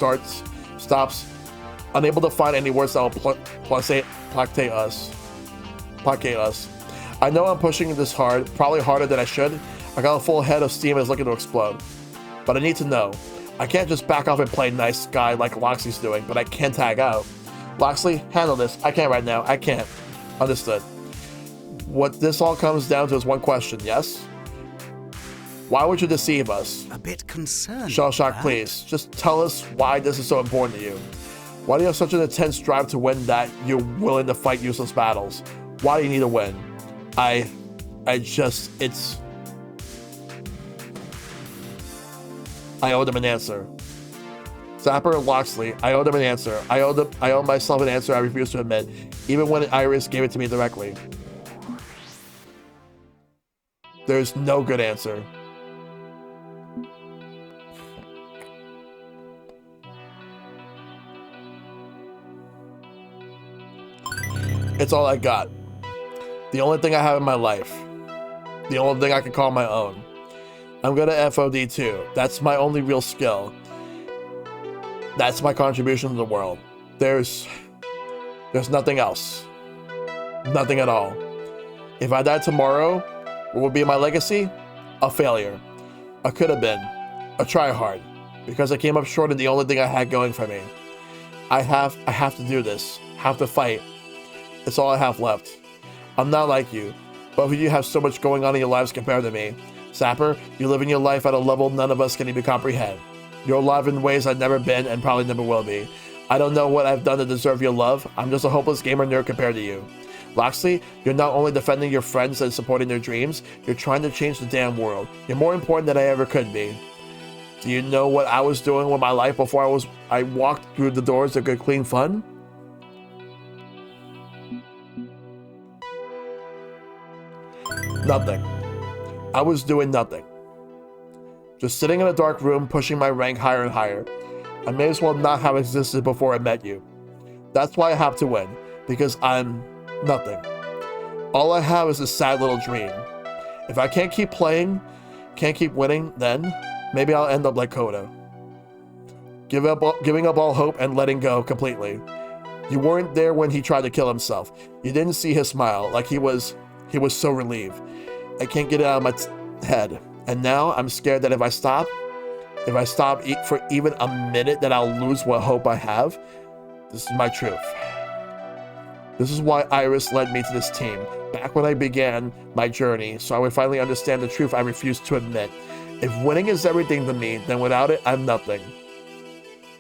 unable to find any words that will placate us. I know I'm pushing this hard, probably harder than I should. I got a full head of steam and is looking to explode. But I need to know. I can't just back off and play nice guy like Loxley's doing, but I can tag out. Loxley, handle this. I can't right now. I can't. Understood. What this all comes down to is one question, yes? Why would you deceive us? A bit concerned. Shellshock, please. Just tell us why this is so important to you. Why do you have such an intense drive to win that you're willing to fight useless battles? Why do you need to win? I owe them an answer. Zapper and Loxley, I owe them an answer. I owe myself an answer I refuse to admit, even when Iris gave it to me directly. There's no good answer. It's all I got. The only thing I have in my life. The only thing I can call my own. I'm gonna FOD too. That's my only real skill. That's my contribution to the world. There's nothing else. Nothing at all. If I died tomorrow, what would be my legacy? A failure. I could have been. A tryhard. Because I came up short in the only thing I had going for me. I have to do this. Have to fight. It's all I have left. I'm not like you. Both of you have so much going on in your lives compared to me. Sapper, you live in your life at a level none of us can even comprehend. You're alive in ways I've never been and probably never will be. I don't know what I've done to deserve your love. I'm just a hopeless gamer nerd compared to you. Loxley, you're not only defending your friends and supporting their dreams, you're trying to change the damn world. You're more important than I ever could be. Do you know what I was doing with my life before I walked through the doors of good, clean fun? Nothing. I was doing nothing. Just sitting in a dark room, pushing my rank higher and higher. I may as well not have existed before I met you. That's why I have to win, because I'm nothing. All I have is a sad little dream. If I can't keep playing, can't keep winning, then maybe I'll end up like Koda. Giving up all hope and letting go completely. You weren't there when he tried to kill himself. You didn't see his smile, like he was so relieved. I can't get it out of my head. And now I'm scared that if I stop for even a minute, that I'll lose what hope I have. This is my truth. This is why Iris led me to this team, back when I began my journey, so I would finally understand the truth I refused to admit. If winning is everything to me, then without it, I'm nothing.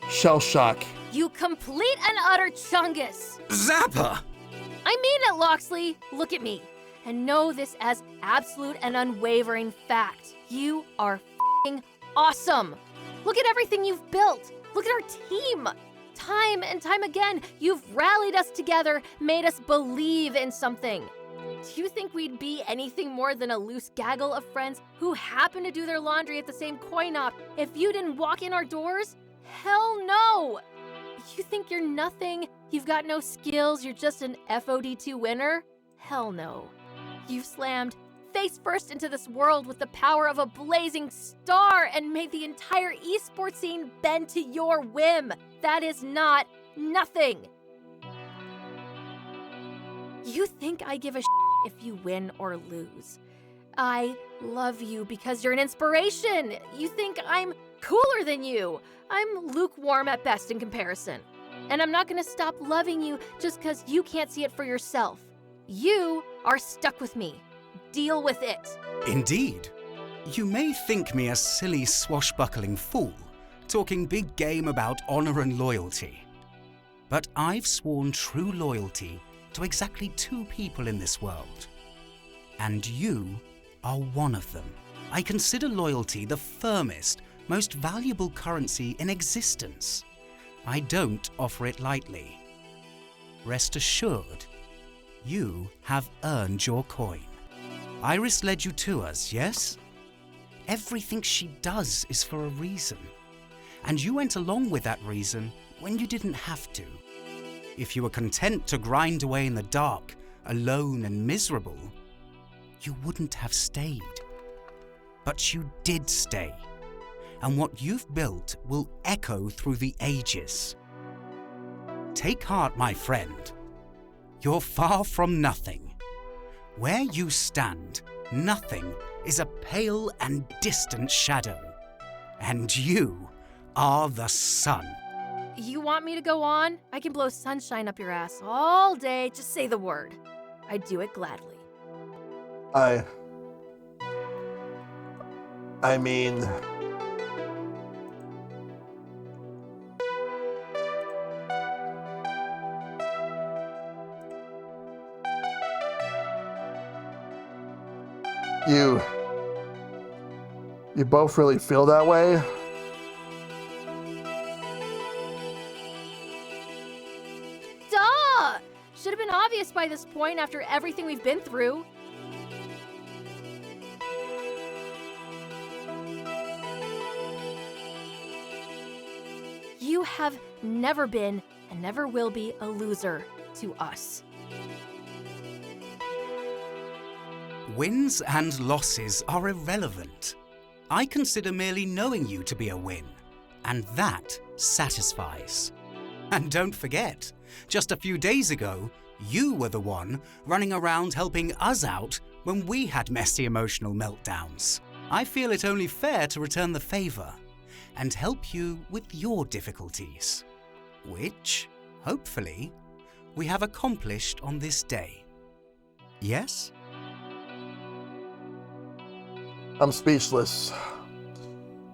Shellshock. You complete and utter chungus! Zapper! I mean it, Loxley. Look at me. And know this as absolute and unwavering fact. You are f***ing awesome. Look at everything you've built. Look at our team. Time and time again, you've rallied us together, made us believe in something. Do you think we'd be anything more than a loose gaggle of friends who happen to do their laundry at the same coin op if you didn't walk in our doors? Hell no! You think you're nothing? You've got no skills, you're just an FOD2 winner? Hell no. You've slammed face first into this world with the power of a blazing star and made the entire esports scene bend to your whim. That is not nothing. You think I give a if you win or lose. I love you because you're an inspiration. You think I'm cooler than you. I'm lukewarm at best in comparison. And I'm not gonna stop loving you just because you can't see it for yourself. You are stuck with me. Deal with it. Indeed. You may think me a silly swashbuckling fool, talking big game about honor and loyalty. But I've sworn true loyalty to exactly 2 people in this world. And you are one of them. I consider loyalty the firmest, most valuable currency in existence. I don't offer it lightly. Rest assured, you have earned your coin. Iris led you to us, yes? Everything she does is for a reason. And you went along with that reason when you didn't have to. If you were content to grind away in the dark, alone and miserable, you wouldn't have stayed. But you did stay. And what you've built will echo through the ages. Take heart, my friend. You're far from nothing. Where you stand, nothing is a pale and distant shadow. And you are the sun. You want me to go on? I can blow sunshine up your ass all day. Just say the word. I'd do it gladly. I mean, you both really feel that way? Duh! Should have been obvious by this point after everything we've been through. You have never been and never will be a loser to us. Wins and losses are irrelevant. I consider merely knowing you to be a win, and that satisfies. And don't forget, just a few days ago, you were the one running around helping us out when we had messy emotional meltdowns. I feel it only fair to return the favor and help you with your difficulties, which, hopefully, we have accomplished on this day. Yes? I'm speechless.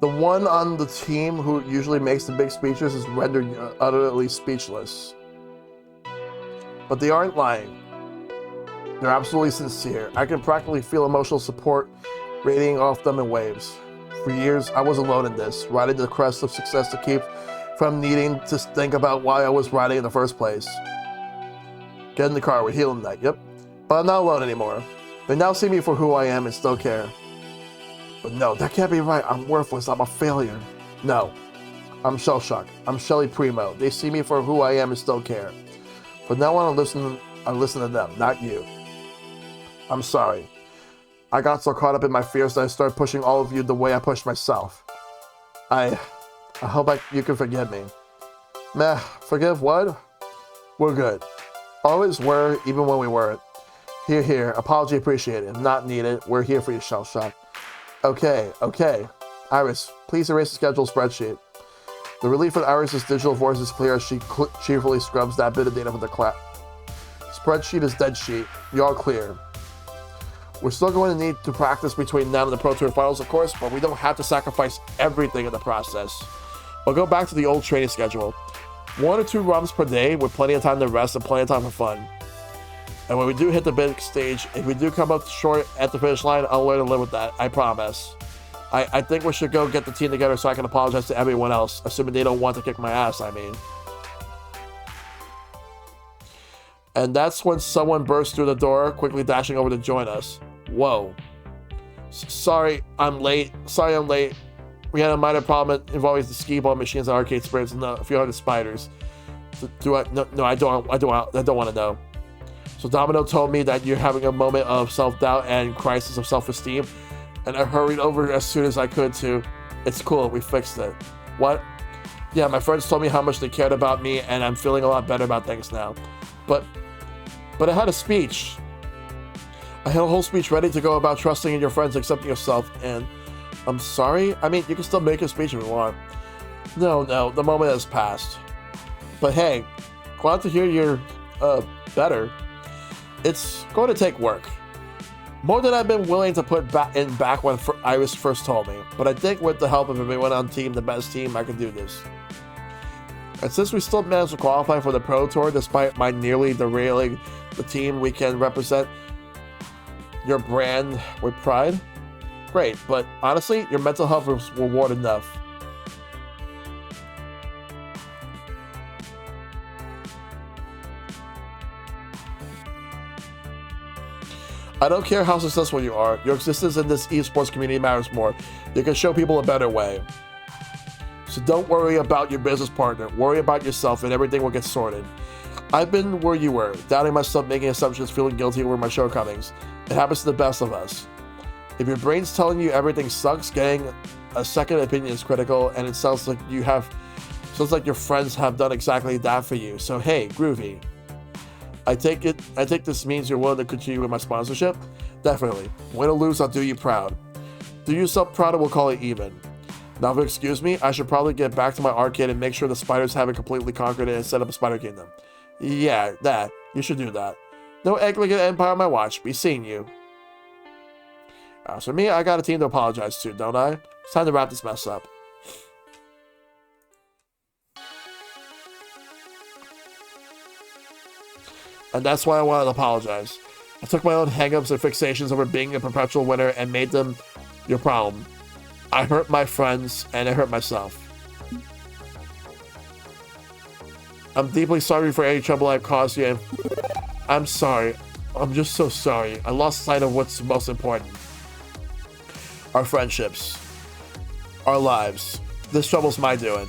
The one on the team who usually makes the big speeches is rendered utterly speechless. But they aren't lying. They're absolutely sincere. I can practically feel emotional support radiating off them in waves. For years, I was alone in this, riding the crest of success to keep from needing to think about why I was riding in the first place. Get in the car, we're healing that, yep. But I'm not alone anymore. They now see me for who I am and still care. But no, that can't be right. I'm worthless. I'm a failure. No. I'm Shellshock. I'm Shelly Primo. They see me for who I am and still care. But now I listen to them, not you. I'm sorry. I got so caught up in my fears that I started pushing all of you the way I pushed myself. I hope you can forgive me. Meh, forgive what? We're good. Always were, even when we weren't. Here. Apology appreciated. Not needed. We're here for you, Shellshock. Okay. Iris, please erase the schedule spreadsheet. The relief in Iris's digital voice is clear as she cheerfully scrubs that bit of data from the clap. Spreadsheet is dead sheet. You're all clear. We're still going to need to practice between now and the Pro Tour Finals, of course, but we don't have to sacrifice everything in the process. We'll go back to the old training schedule. 1 or 2 runs per day with plenty of time to rest and plenty of time for fun. And when we do hit the big stage, if we do come up short at the finish line, I'll learn to live with that, I promise. I think we should go get the team together so I can apologize to everyone else, assuming they don't want to kick my ass, I mean. And that's when someone burst through the door, quickly dashing over to join us. Whoa. Sorry, I'm late. We had a minor problem involving the skee ball machines and arcade spirits and a few hundred spiders. No, I don't want to know. So Domino told me that you're having a moment of self-doubt and crisis of self-esteem, and I hurried over as soon as I could to. It's cool, we fixed it. What? Yeah, my friends told me how much they cared about me, and I'm feeling a lot better about things now. But I had a speech. I had a whole speech ready to go about trusting in your friends, accepting yourself, and I'm sorry? I mean, you can still make a speech if you want. No, the moment has passed. But hey, glad to hear you're, better. It's going to take work. More than I've been willing to put back when Iris first told me. But I think with the help of everyone on team, the best team, I can do this. And since we still managed to qualify for the Pro Tour, despite my nearly derailing the team, we can represent your brand with pride. Great, but honestly, your mental health was reward enough. I don't care how successful you are. Your existence in this esports community matters more. You can show people a better way. So don't worry about your business partner. Worry about yourself and everything will get sorted. I've been where you were, doubting myself, making assumptions, feeling guilty over my shortcomings. It happens to the best of us. If your brain's telling you everything sucks, getting a second opinion is critical, and it sounds like your friends have done exactly that for you. So hey, groovy. I take this means you're willing to continue with my sponsorship? Definitely. Win or lose, I'll do you proud. Do yourself proud and we'll call it even. Now if you'll excuse me, I should probably get back to my arcade and make sure the spiders haven't completely conquered it and set up a spider kingdom. Yeah, that. You should do that. No egg-licking empire on my watch. Be seeing you. As for me, I got a team to apologize to, don't I? It's time to wrap this mess up. And that's why I wanted to apologize. I took my own hang-ups and fixations over being a perpetual winner and made them your problem. I hurt my friends and I hurt myself. I'm deeply sorry for any trouble I've caused you. I'm sorry. I'm just so sorry. I lost sight of what's most important. Our friendships. Our lives. This trouble's my doing.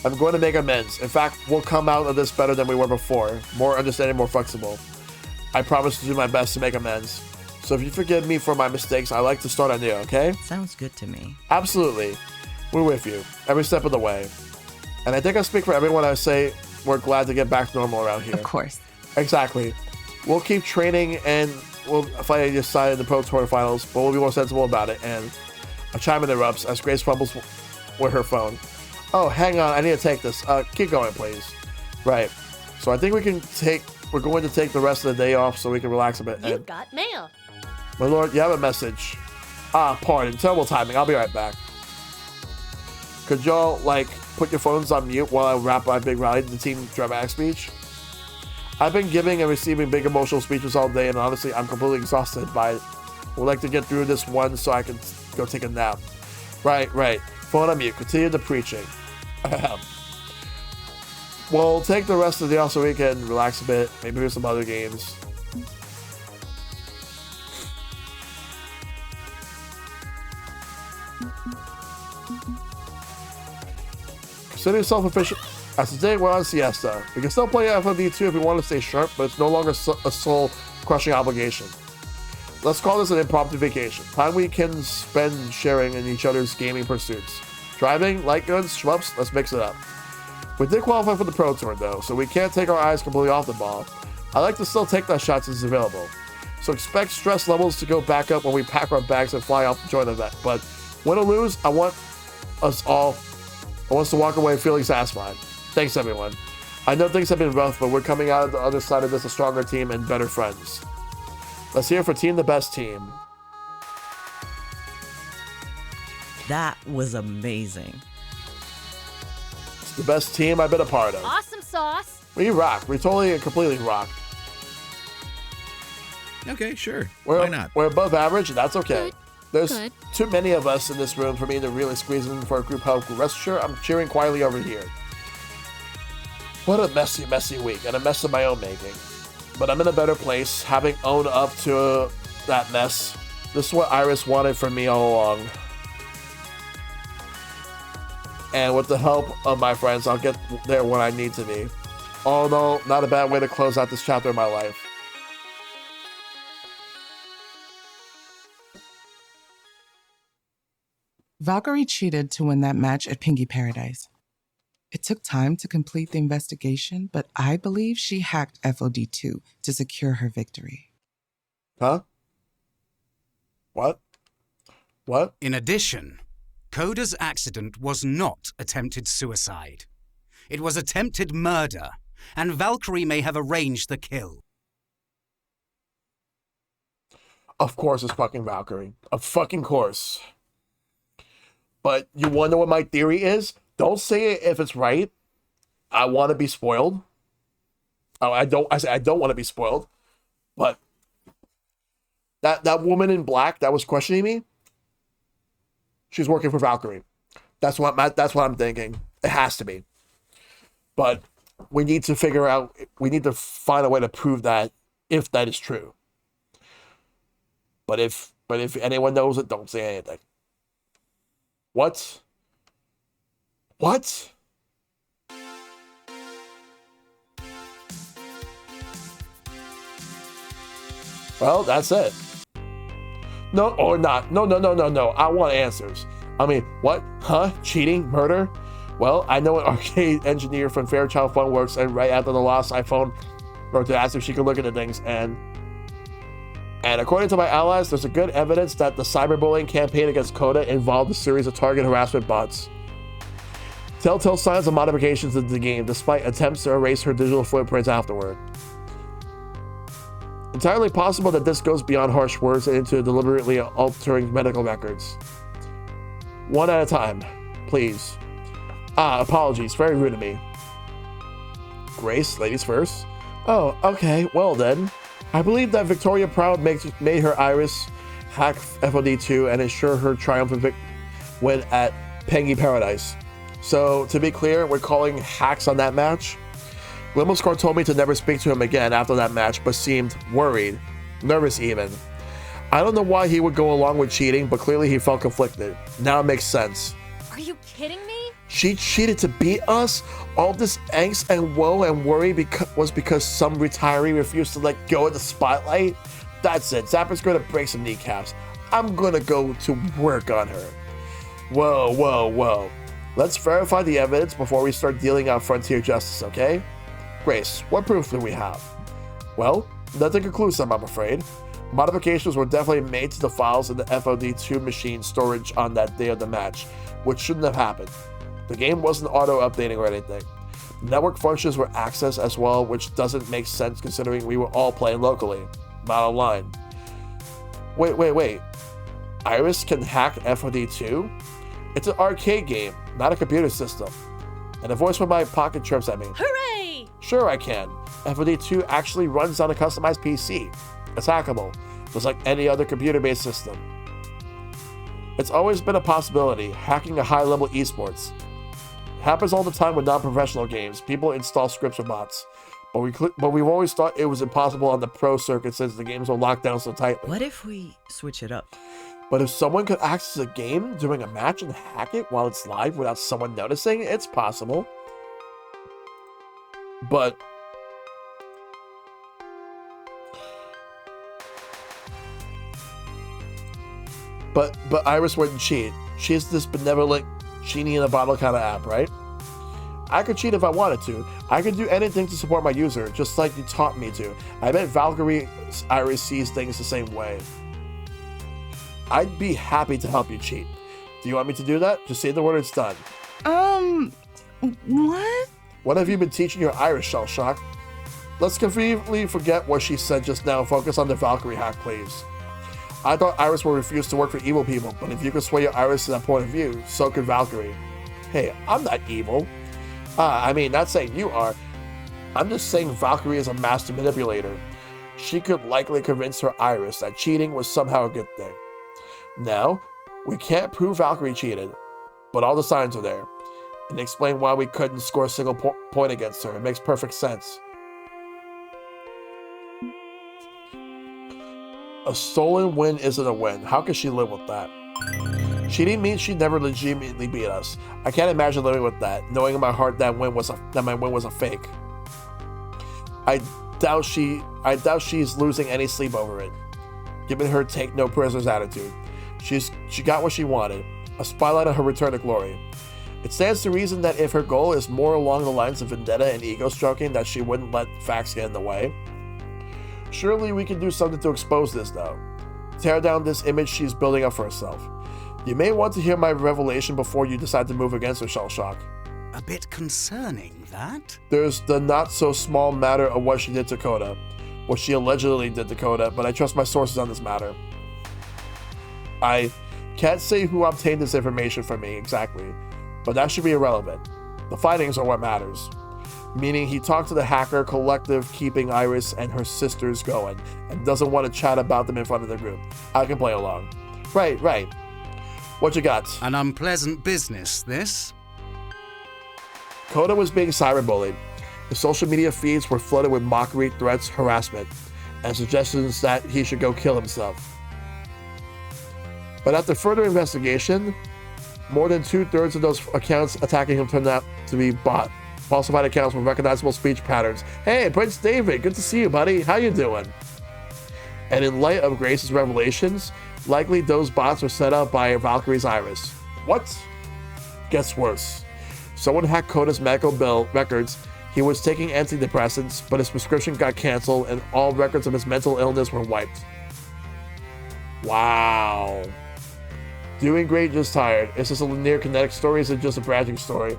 I'm going to make amends. In fact, we'll come out of this better than we were before. More understanding, more flexible. I promise to do my best to make amends. So if you forgive me for my mistakes, I'd like to start anew, okay? Sounds good to me. Absolutely. We're with you. Every step of the way. And I think I speak for everyone when I say we're glad to get back to normal around here. Of course. Exactly. We'll keep training and we'll fight on your side in the Pro Tour finals, but we'll be more sensible about it. And a chime interrupts as Grace fumbles with her phone. Oh, hang on. I need to take this. Keep going, please. Right. So I think we're going to take the rest of the day off so we can relax a bit. You got mail. My lord, you have a message. Pardon. Terrible timing. I'll be right back. Could y'all, put your phones on mute while I wrap my big rally to the team dramatic speech? I've been giving and receiving big emotional speeches all day, and honestly, I'm completely exhausted by it. Would like to get through this one so I can go take a nap. Right. Phone on mute. Continue the preaching. We'll take the rest of the day off so we can relax a bit, maybe do some other games. Consider yourself efficient. As today we're on siesta. We can still play FOD2 if we want to stay sharp, but it's no longer a soul-crushing obligation. Let's call this an impromptu vacation. Time we can spend sharing in each other's gaming pursuits. Driving, light guns, shmups, let's mix it up. We did qualify for the Pro Tour though, so we can't take our eyes completely off the ball. I like to still take that shot since it's available. So expect stress levels to go back up when we pack our bags and fly off to join the event. But win or lose, I want us to walk away feeling satisfied. Thanks everyone. I know things have been rough, but we're coming out of the other side of this a stronger team and better friends. Let's hear it for Team the Best Team. That was amazing. It's the best team I've been a part of. Awesome sauce. We rock. We totally and completely rock. Okay, sure. Why not? We're above average, and that's okay. There's Good. too many of us in this room for me to really squeeze in for a group hug. Rest assured, I'm cheering quietly over here. What a messy, messy week, and a mess of my own making. But I'm in a better place, having owned up to that mess. This is what Iris wanted from me all along. And with the help of my friends, I'll get there when I need to be. Although, not a bad way to close out this chapter of my life. Valkyrie cheated to win that match at Pingy Paradise. It took time to complete the investigation, but I believe she hacked FOD2 to secure her victory. Huh? What? What? In addition, Coda's accident was not attempted suicide. It was attempted murder, and Valkyrie may have arranged the kill. Of course it's fucking Valkyrie. Of fucking course. But you wanna know what my theory is? Don't say it if it's right. I want to be spoiled. Oh, I don't want to be spoiled. But that woman in black that was questioning me, she's working for Valkyrie. That's what I'm thinking. It has to be. But we need to find a way to prove that if that is true. But if anyone knows it, don't say anything. What? What? Well, that's it. No, or not. No. I want answers. I mean, what? Huh? Cheating? Murder? Well, I know an arcade engineer from Fairchild Fun works, and right after the lost iPhone, wrote to ask if she could look into things, and according to my allies, there's a good evidence that the cyberbullying campaign against Coda involved a series of target harassment bots. Telltale signs of modifications in the game, despite attempts to erase her digital footprints afterward. Entirely possible that this goes beyond harsh words and into deliberately altering medical records. One at a time, please. Apologies, very rude of me. Grace, ladies first. Oh, okay, well then. I believe that Victoria Proud made her Iris hack FOD2 and ensure her triumphant win at Pengy Paradise. So, to be clear, we're calling hacks on that match. Limoscore told me to never speak to him again after that match, but seemed worried, nervous even. I don't know why he would go along with cheating, but clearly he felt conflicted. Now it makes sense. Are you kidding me? She cheated to beat us? All this angst and woe and worry was because some retiree refused to let go of the spotlight? That's it. Zapper's gonna break some kneecaps. I'm gonna go to work on her. Whoa. Let's verify the evidence before we start dealing out frontier justice, okay? Grace, what proof do we have? Well, nothing conclusive, I'm afraid. Modifications were definitely made to the files in the FOD2 machine storage on that day of the match, which shouldn't have happened. The game wasn't auto-updating or anything. Network functions were accessed as well, which doesn't make sense considering we were all playing locally, not online. Wait. Iris can hack FOD2? It's an arcade game, not a computer system. And a voice from my pocket chirps at me. Hooray! Sure I can. FOD2 actually runs on a customized PC. It's hackable, just like any other computer-based system. It's always been a possibility, hacking a high-level esports. It happens all the time with non-professional games. People install scripts or bots. But we've always thought it was impossible on the pro circuit since the games were locked down so tightly. What if we switch it up? But if someone could access a game during a match and hack it while it's live without someone noticing, it's possible. But Iris wouldn't cheat. She's this benevolent genie in a bottle kind of app, right? I could cheat if I wanted to. I could do anything to support my user, just like you taught me to. I bet Valkyrie Iris sees things the same way. I'd be happy to help you cheat. Do you want me to do that? Just say the word, it's done. What? What have you been teaching your Iris, Shellshock? Let's completely forget what she said just now. Focus on the Valkyrie hack, please. I thought Iris would refuse to work for evil people, but if you could sway your Iris to that point of view, so could Valkyrie. Hey, I'm not evil. I mean, not saying you are. I'm just saying Valkyrie is a master manipulator. She could likely convince her Iris that cheating was somehow a good thing. Now, we can't prove Valkyrie cheated, but all the signs are there, and explain why we couldn't score a single point against her. It makes perfect sense. A stolen win isn't a win. How can she live with that? Cheating means she never legitimately beat us. I can't imagine living with that, knowing in my heart that my win was a fake. I doubt she's losing any sleep over it, given her take no prisoners attitude. She got what she wanted, a spotlight on her return to glory. It stands to reason that if her goal is more along the lines of vendetta and ego stroking, that she wouldn't let facts get in the way. Surely we can do something to expose this, though. Tear down this image she's building up for herself. You may want to hear my revelation before you decide to move against her, Shellshock. A bit concerning, that? There's the not-so-small matter of what she did to Coda. What she allegedly did to Coda, but I trust my sources on this matter. I can't say who obtained this information from me exactly, but that should be irrelevant. The findings are what matters. Meaning he talked to the hacker collective keeping Iris and her sisters going, and doesn't want to chat about them in front of the group. I can play along. Right. What you got? An unpleasant business, this. Coda was being cyberbullied. The social media feeds were flooded with mockery, threats, harassment, and suggestions that he should go kill himself. But after further investigation, more than 2/3 of those accounts attacking him turned out to be bot. Falsified accounts with recognizable speech patterns. Hey, Prince David, good to see you, buddy. How you doing? And in light of Grace's revelations, likely those bots were set up by Valkyrie's Iris. What? Gets worse. Someone hacked Koda's medical bill records. He was taking antidepressants, but his prescription got canceled and all records of his mental illness were wiped. Wow. Doing great, just tired. Is this a linear kinetic story? Is it just a branching story?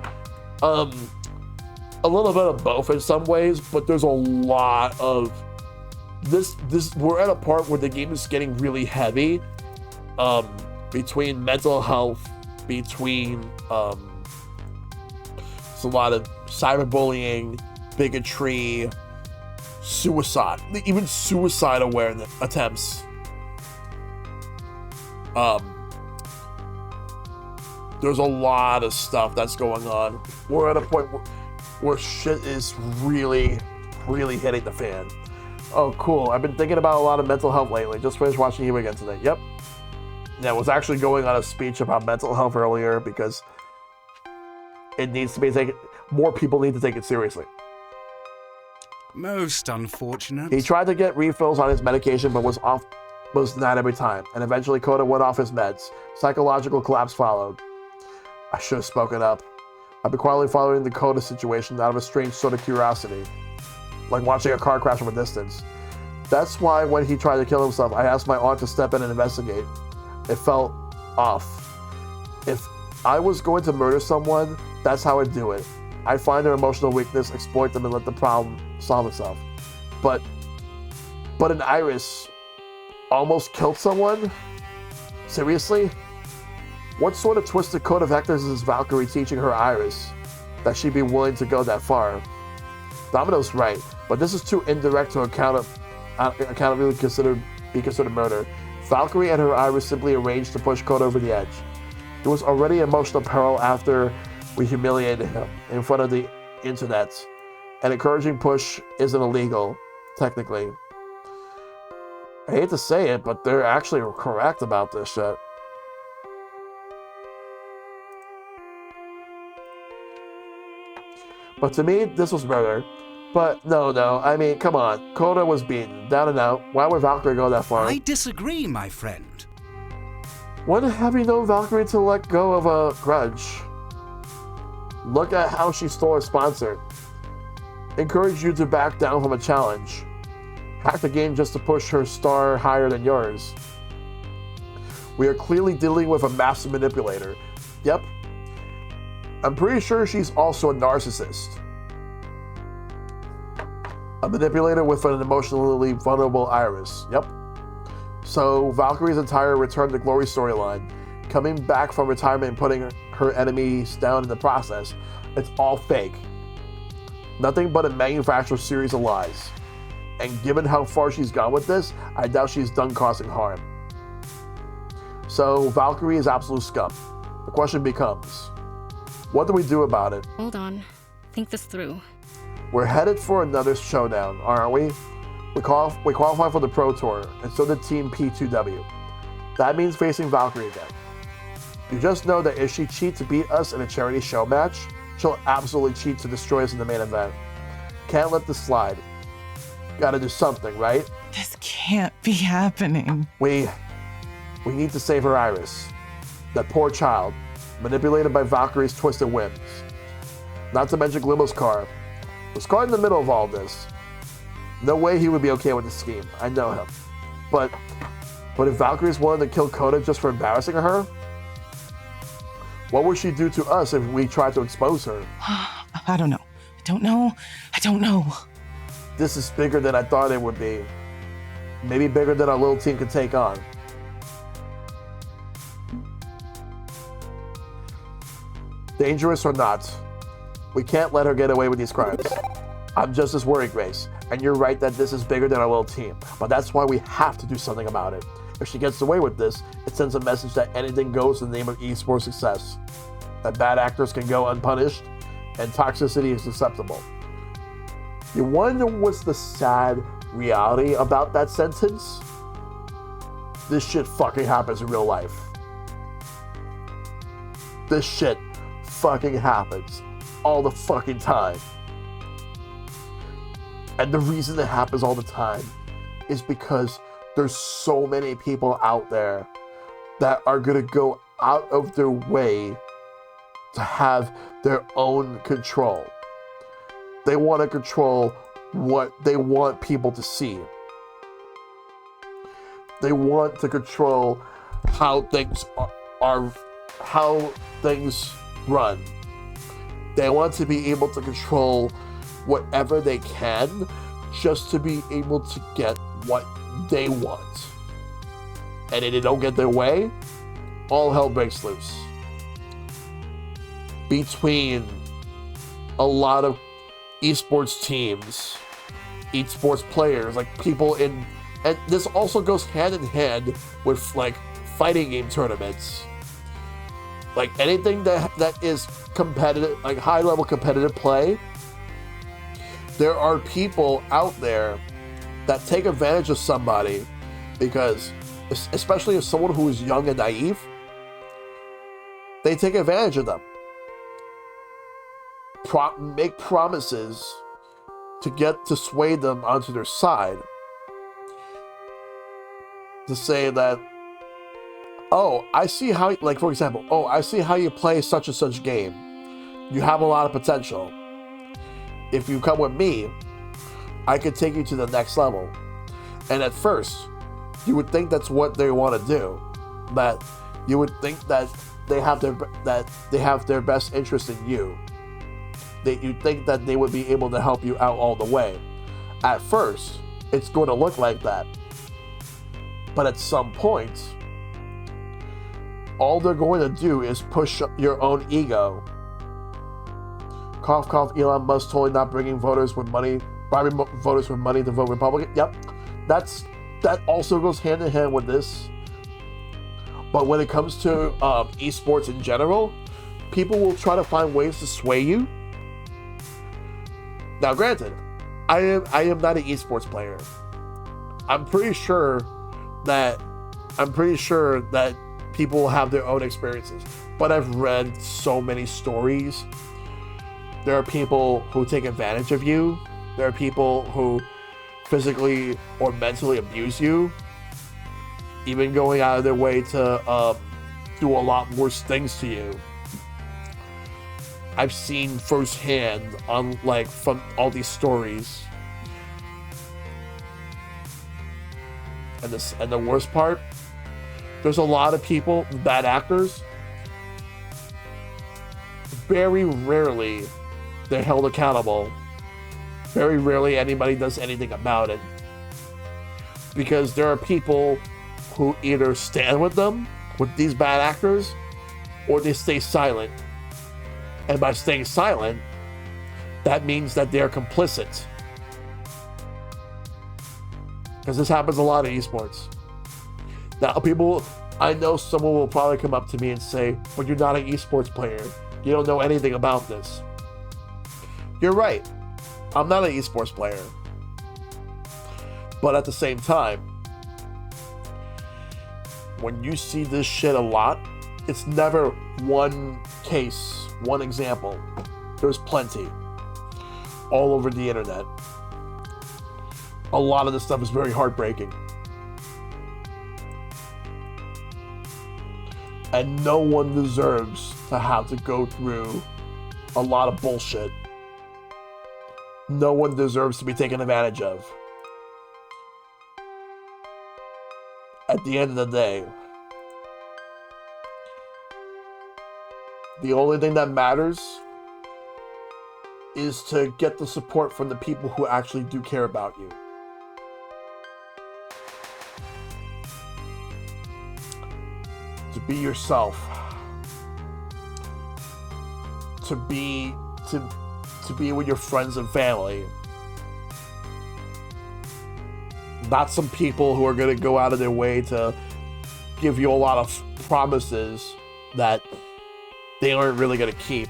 A little bit of both in some ways, but there's a lot of this. We're at a part where the game is getting really heavy, between mental health, between it's a lot of cyberbullying, bigotry, suicide, even suicide awareness attempts. There's a lot of stuff that's going on. We're at a point where shit is really, really hitting the fan. Oh, cool. I've been thinking about a lot of mental health lately. Just finished watching you again today. Yep. Yeah, I was actually going on a speech about mental health earlier because it needs to be taken. More people need to take it seriously. Most unfortunate. He tried to get refills on his medication, but was denied every time. And eventually, Koda went off his meds. Psychological collapse followed. I should have spoken up. I've been quietly following the Koda situation out of a strange sort of curiosity, like watching a car crash from a distance. That's why when he tried to kill himself, I asked my aunt to step in and investigate. It felt off. If I was going to murder someone, that's how I'd do it. I'd find their emotional weakness, exploit them, and let the problem solve itself. But an Iris almost killed someone? Seriously? What sort of twisted code of vectors is Valkyrie teaching her Iris that she'd be willing to go that far? Domino's right, but this is too indirect to accountably be considered murder. Valkyrie and her Iris simply arranged to push Koda over the edge. It was already emotional peril after we humiliated him in front of the internet. An encouraging push isn't illegal, technically. I hate to say it, but they're actually correct about this shit. But to me, this was murder. But no, I mean, come on. Koda was beaten, down and out. Why would Valkyrie go that far? I disagree, my friend. When have you known Valkyrie to let go of a grudge? Look at how she stole her sponsor. Encouraged you to back down from a challenge. Hacked the game just to push her star higher than yours. We are clearly dealing with a master manipulator. Yep. I'm pretty sure she's also a narcissist. A manipulator with an emotionally vulnerable Iris. Yep. So Valkyrie's entire Return to Glory storyline, coming back from retirement and putting her enemies down in the process, it's all fake. Nothing but a manufactured series of lies. And given how far she's gone with this, I doubt she's done causing harm. So Valkyrie is absolute scum. The question becomes, what do we do about it? Hold on. Think this through. We're headed for another showdown, aren't we? We qualify for the Pro Tour, and so did Team P2W. That means facing Valkyrie again. You just know that if she cheats to beat us in a charity show match, she'll absolutely cheat to destroy us in the main event. Can't let this slide. Gotta do something, right? This can't be happening. We need to save her Iris. That poor child, manipulated by Valkyrie's twisted whims. Not to mention Glimmo's car. Was caught in the middle of all this. No way he would be okay with the scheme. I know him. But if Valkyrie's willing to kill Koda just for embarrassing her, what would she do to us if we tried to expose her? I don't know. This is bigger than I thought it would be. Maybe bigger than our little team could take on. Dangerous or not, we can't let her get away with these crimes. I'm just as worried, Grace. And you're right that this is bigger than our little team. But that's why we have to do something about it. If she gets away with this, it sends a message that anything goes in the name of esports success. That bad actors can go unpunished, and toxicity is acceptable. You wonder what's the sad reality about that sentence? This shit fucking happens in real life. this shit fucking happens all the fucking time. And the reason it happens all the time is because there's so many people out there that are gonna go out of their way to have their own control. They want to control what they want people to see. They want to control how things are how things run. They want to be able to control whatever they can just to be able to get what they want. And if they don't get their way, all hell breaks loose. Between a lot of esports teams, esports players, like people in, and this also goes hand in hand with like fighting game tournaments. Like anything that is competitive, like high level competitive play, there are people out there that take advantage of somebody because, especially if someone who is young and naive, they take advantage of them. Make promises to sway them onto their side. To say that, oh, I see how, like for example, oh, I see how you play such and such game. You have a lot of potential. If you come with me, I could take you to the next level. And at first, you would think that's what they want to do. That you would think that they have their best interest in you. That you think that they would be able to help you out all the way. At first, it's going to look like that. But at some point, all they're going to do is push your own ego. Cough, cough, Elon Musk totally not bringing voters with money, bribing voters with money to vote Republican. Yep, that also goes hand in hand with this. But when it comes to esports in general, people will try to find ways to sway you. Now, granted, I am not an esports player. I'm pretty sure that people have their own experiences. But I've read so many stories. There are people who take advantage of you. There are people who physically or mentally abuse you, even going out of their way to do a lot worse things to you. I've seen firsthand from all these stories. And the worst part, there's a lot of people, bad actors. Very rarely they're held accountable. Very rarely anybody does anything about it. Because there are people who either stand with them, with these bad actors, or they stay silent. And by staying silent, that means that they're complicit. Because this happens a lot in esports. Now, I know someone will probably come up to me and say, but you're not an esports player. You don't know anything about this. You're right. I'm not an esports player. But at the same time, when you see this shit a lot, it's never one case, one example. There's plenty all over the internet. A lot of this stuff is very heartbreaking. And no one deserves to have to go through a lot of bullshit. No one deserves to be taken advantage of. At the end of the day, the only thing that matters is to get the support from the people who actually do care about you. To be yourself. To be with your friends and family. Not some people who are going to go out of their way to give you a lot of promises that they aren't really going to keep.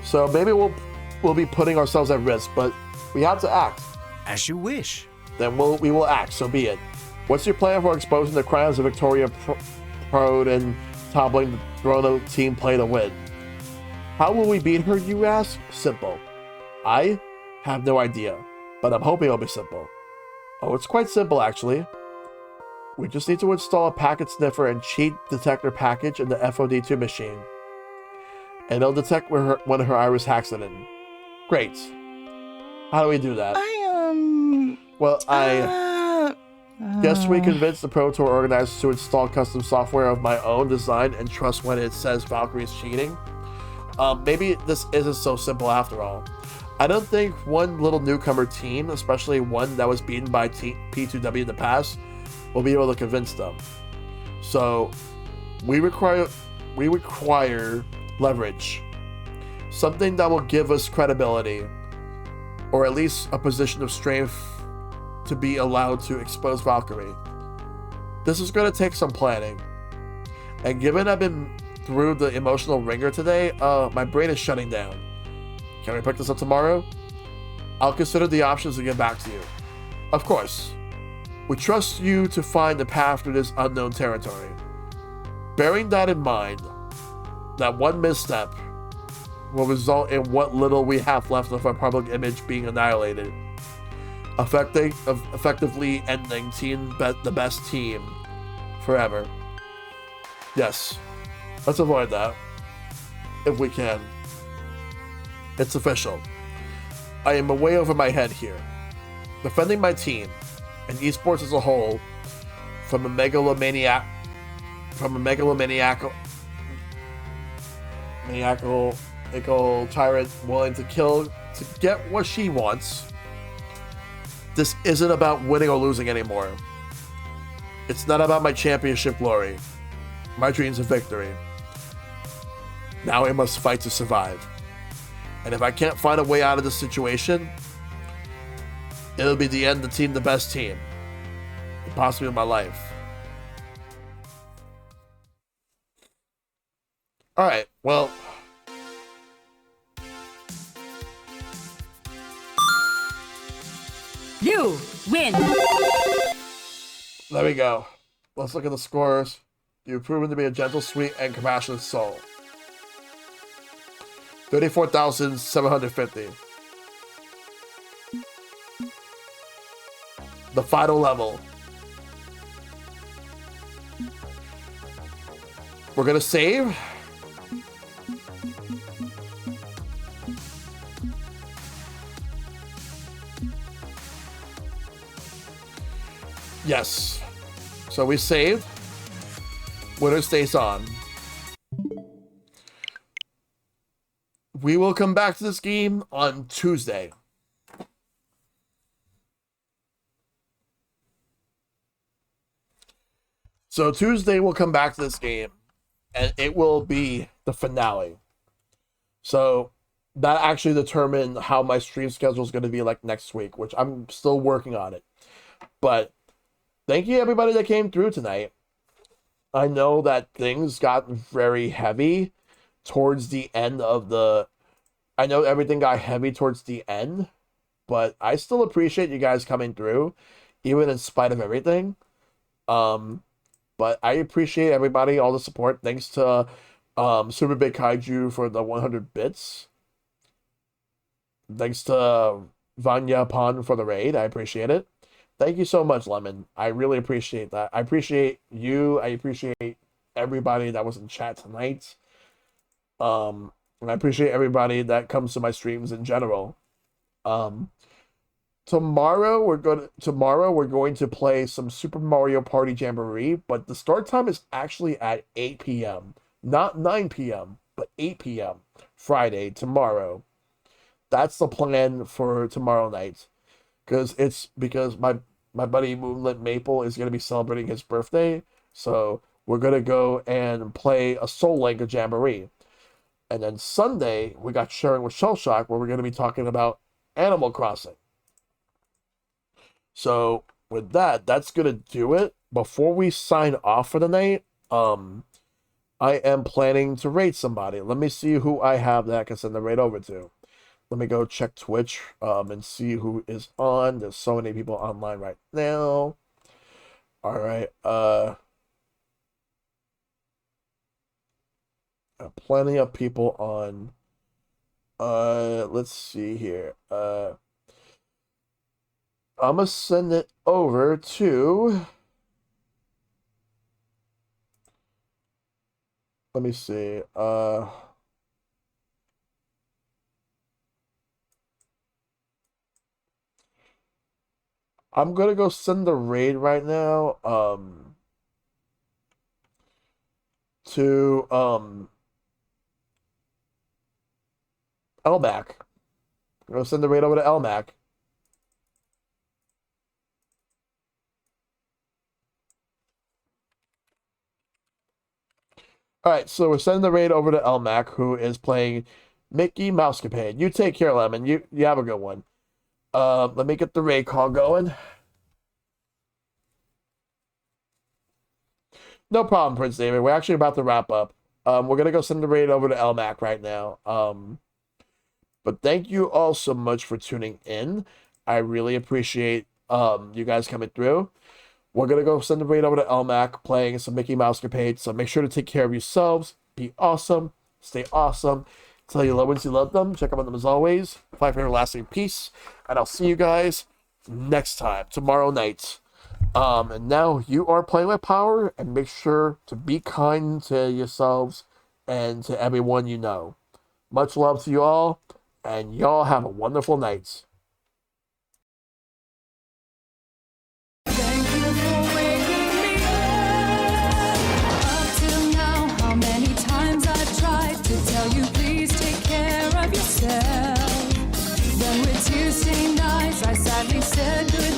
So maybe we'll be putting ourselves at risk, but we have to act. As you wish. Then we will act, so be it. What's your plan for exposing the crimes of Victoria Prode and toppling the Throne team play to win? How will we beat her, you ask? Simple. I have no idea, but I'm hoping it'll be simple. Oh, it's quite simple, actually. We just need to install a packet sniffer and cheat detector package in the FOD2 machine. And it'll detect when her iris hacks it in. Great. How do we do that? Well, I guess we convinced the Pro Tour organizers to install custom software of my own design and trust when it says Valkyrie's cheating. Maybe this isn't so simple after all. I don't think one little newcomer team, especially one that was beaten by P2W in the past, will be able to convince them. So we require leverage. Something that will give us credibility, or at least a position of strength to be allowed to expose Valkyrie. This is going to take some planning. And given I've been through the emotional ringer today, my brain is shutting down. Can we pick this up tomorrow? I'll consider the options and get back to you. Of course. We trust you to find the path through this unknown territory. Bearing that in mind, that one misstep will result in what little we have left of our public image being annihilated, effectively ending the best team forever. Yes, let's avoid that, if we can. It's official. I am way over my head here. Defending my team, and esports as a whole, from a megalomaniacal tyrant willing to kill to get what she wants. This isn't about winning or losing anymore. It's not about my championship glory, my dreams of victory. Now I must fight to survive. And if I can't find a way out of this situation, it'll be the end of the best team, and possibly of my life. Alright, well. You win! There we go. Let's look at the scores. You've proven to be a gentle, sweet, and compassionate soul. 34,750. The final level. We're gonna save. Yes. So we saved. Winner stays on. We will come back to this game on Tuesday. So Tuesday we'll come back to this game, and it will be the finale. So that actually determined how my stream schedule is going to be like next week, which I'm still working on it. But thank you everybody that came through tonight. I know that things got very heavy towards the end of the... I know everything got heavy towards the end, but I still appreciate you guys coming through, even in spite of everything. But I appreciate everybody, all the support. Thanks to Super Big Kaiju for the 100 bits. Thanks to Vanya Pond for the raid. I appreciate it. Thank you so much, Lemon. I really appreciate that. I appreciate you. I appreciate everybody that was in chat tonight. And I appreciate everybody that comes to my streams in general. Tomorrow we're going to play some Super Mario Party Jamboree, but the start time is actually at 8 p.m. Not 9 p.m., but 8 p.m. Friday, tomorrow. That's the plan for tomorrow night. Because my buddy Moonlit Maple is going to be celebrating his birthday. So we're going to go and play a Soul Link Jamboree. And then Sunday, we got Sharing with Shellshock, where we're going to be talking about Animal Crossing. So with that, that's going to do it. Before we sign off for the night, I am planning to raid somebody. Let me see who I have that I can send the raid over to. Let me go check Twitch and see who is on. There's so many people online right now. All right. Plenty of people on. Let's see here. I'm gonna send it over to. Let me see. I'm gonna go send the raid right now. To LMAC. I'm gonna send the raid over to LMAC. Alright, so we're sending the raid over to LMAC, who is playing Mickey Mousecapade. You take care, Lemon. You have a good one. Let me get the raid call going. No problem, Prince David. We're actually about to wrap up. We're gonna go send the raid over to LMAC right now. But thank you all so much for tuning in. I really appreciate you guys coming through. We're gonna go send the raid over to LMAC, playing some Mickey Mousecapade. So make sure to take care of yourselves. Be awesome. Stay awesome. Tell your loved ones you love them. Check up on them as always. Fight for everlasting peace. And I'll see you guys next time, tomorrow night. And now you are playing with power, and make sure to be kind to yourselves and to everyone you know. Much love to you all, and y'all have a wonderful night. Thank you for waking me up. Up till now, how many times I tried to tell you, please take care of yourself. Then with tear-stained eyes, I sadly said goodbye.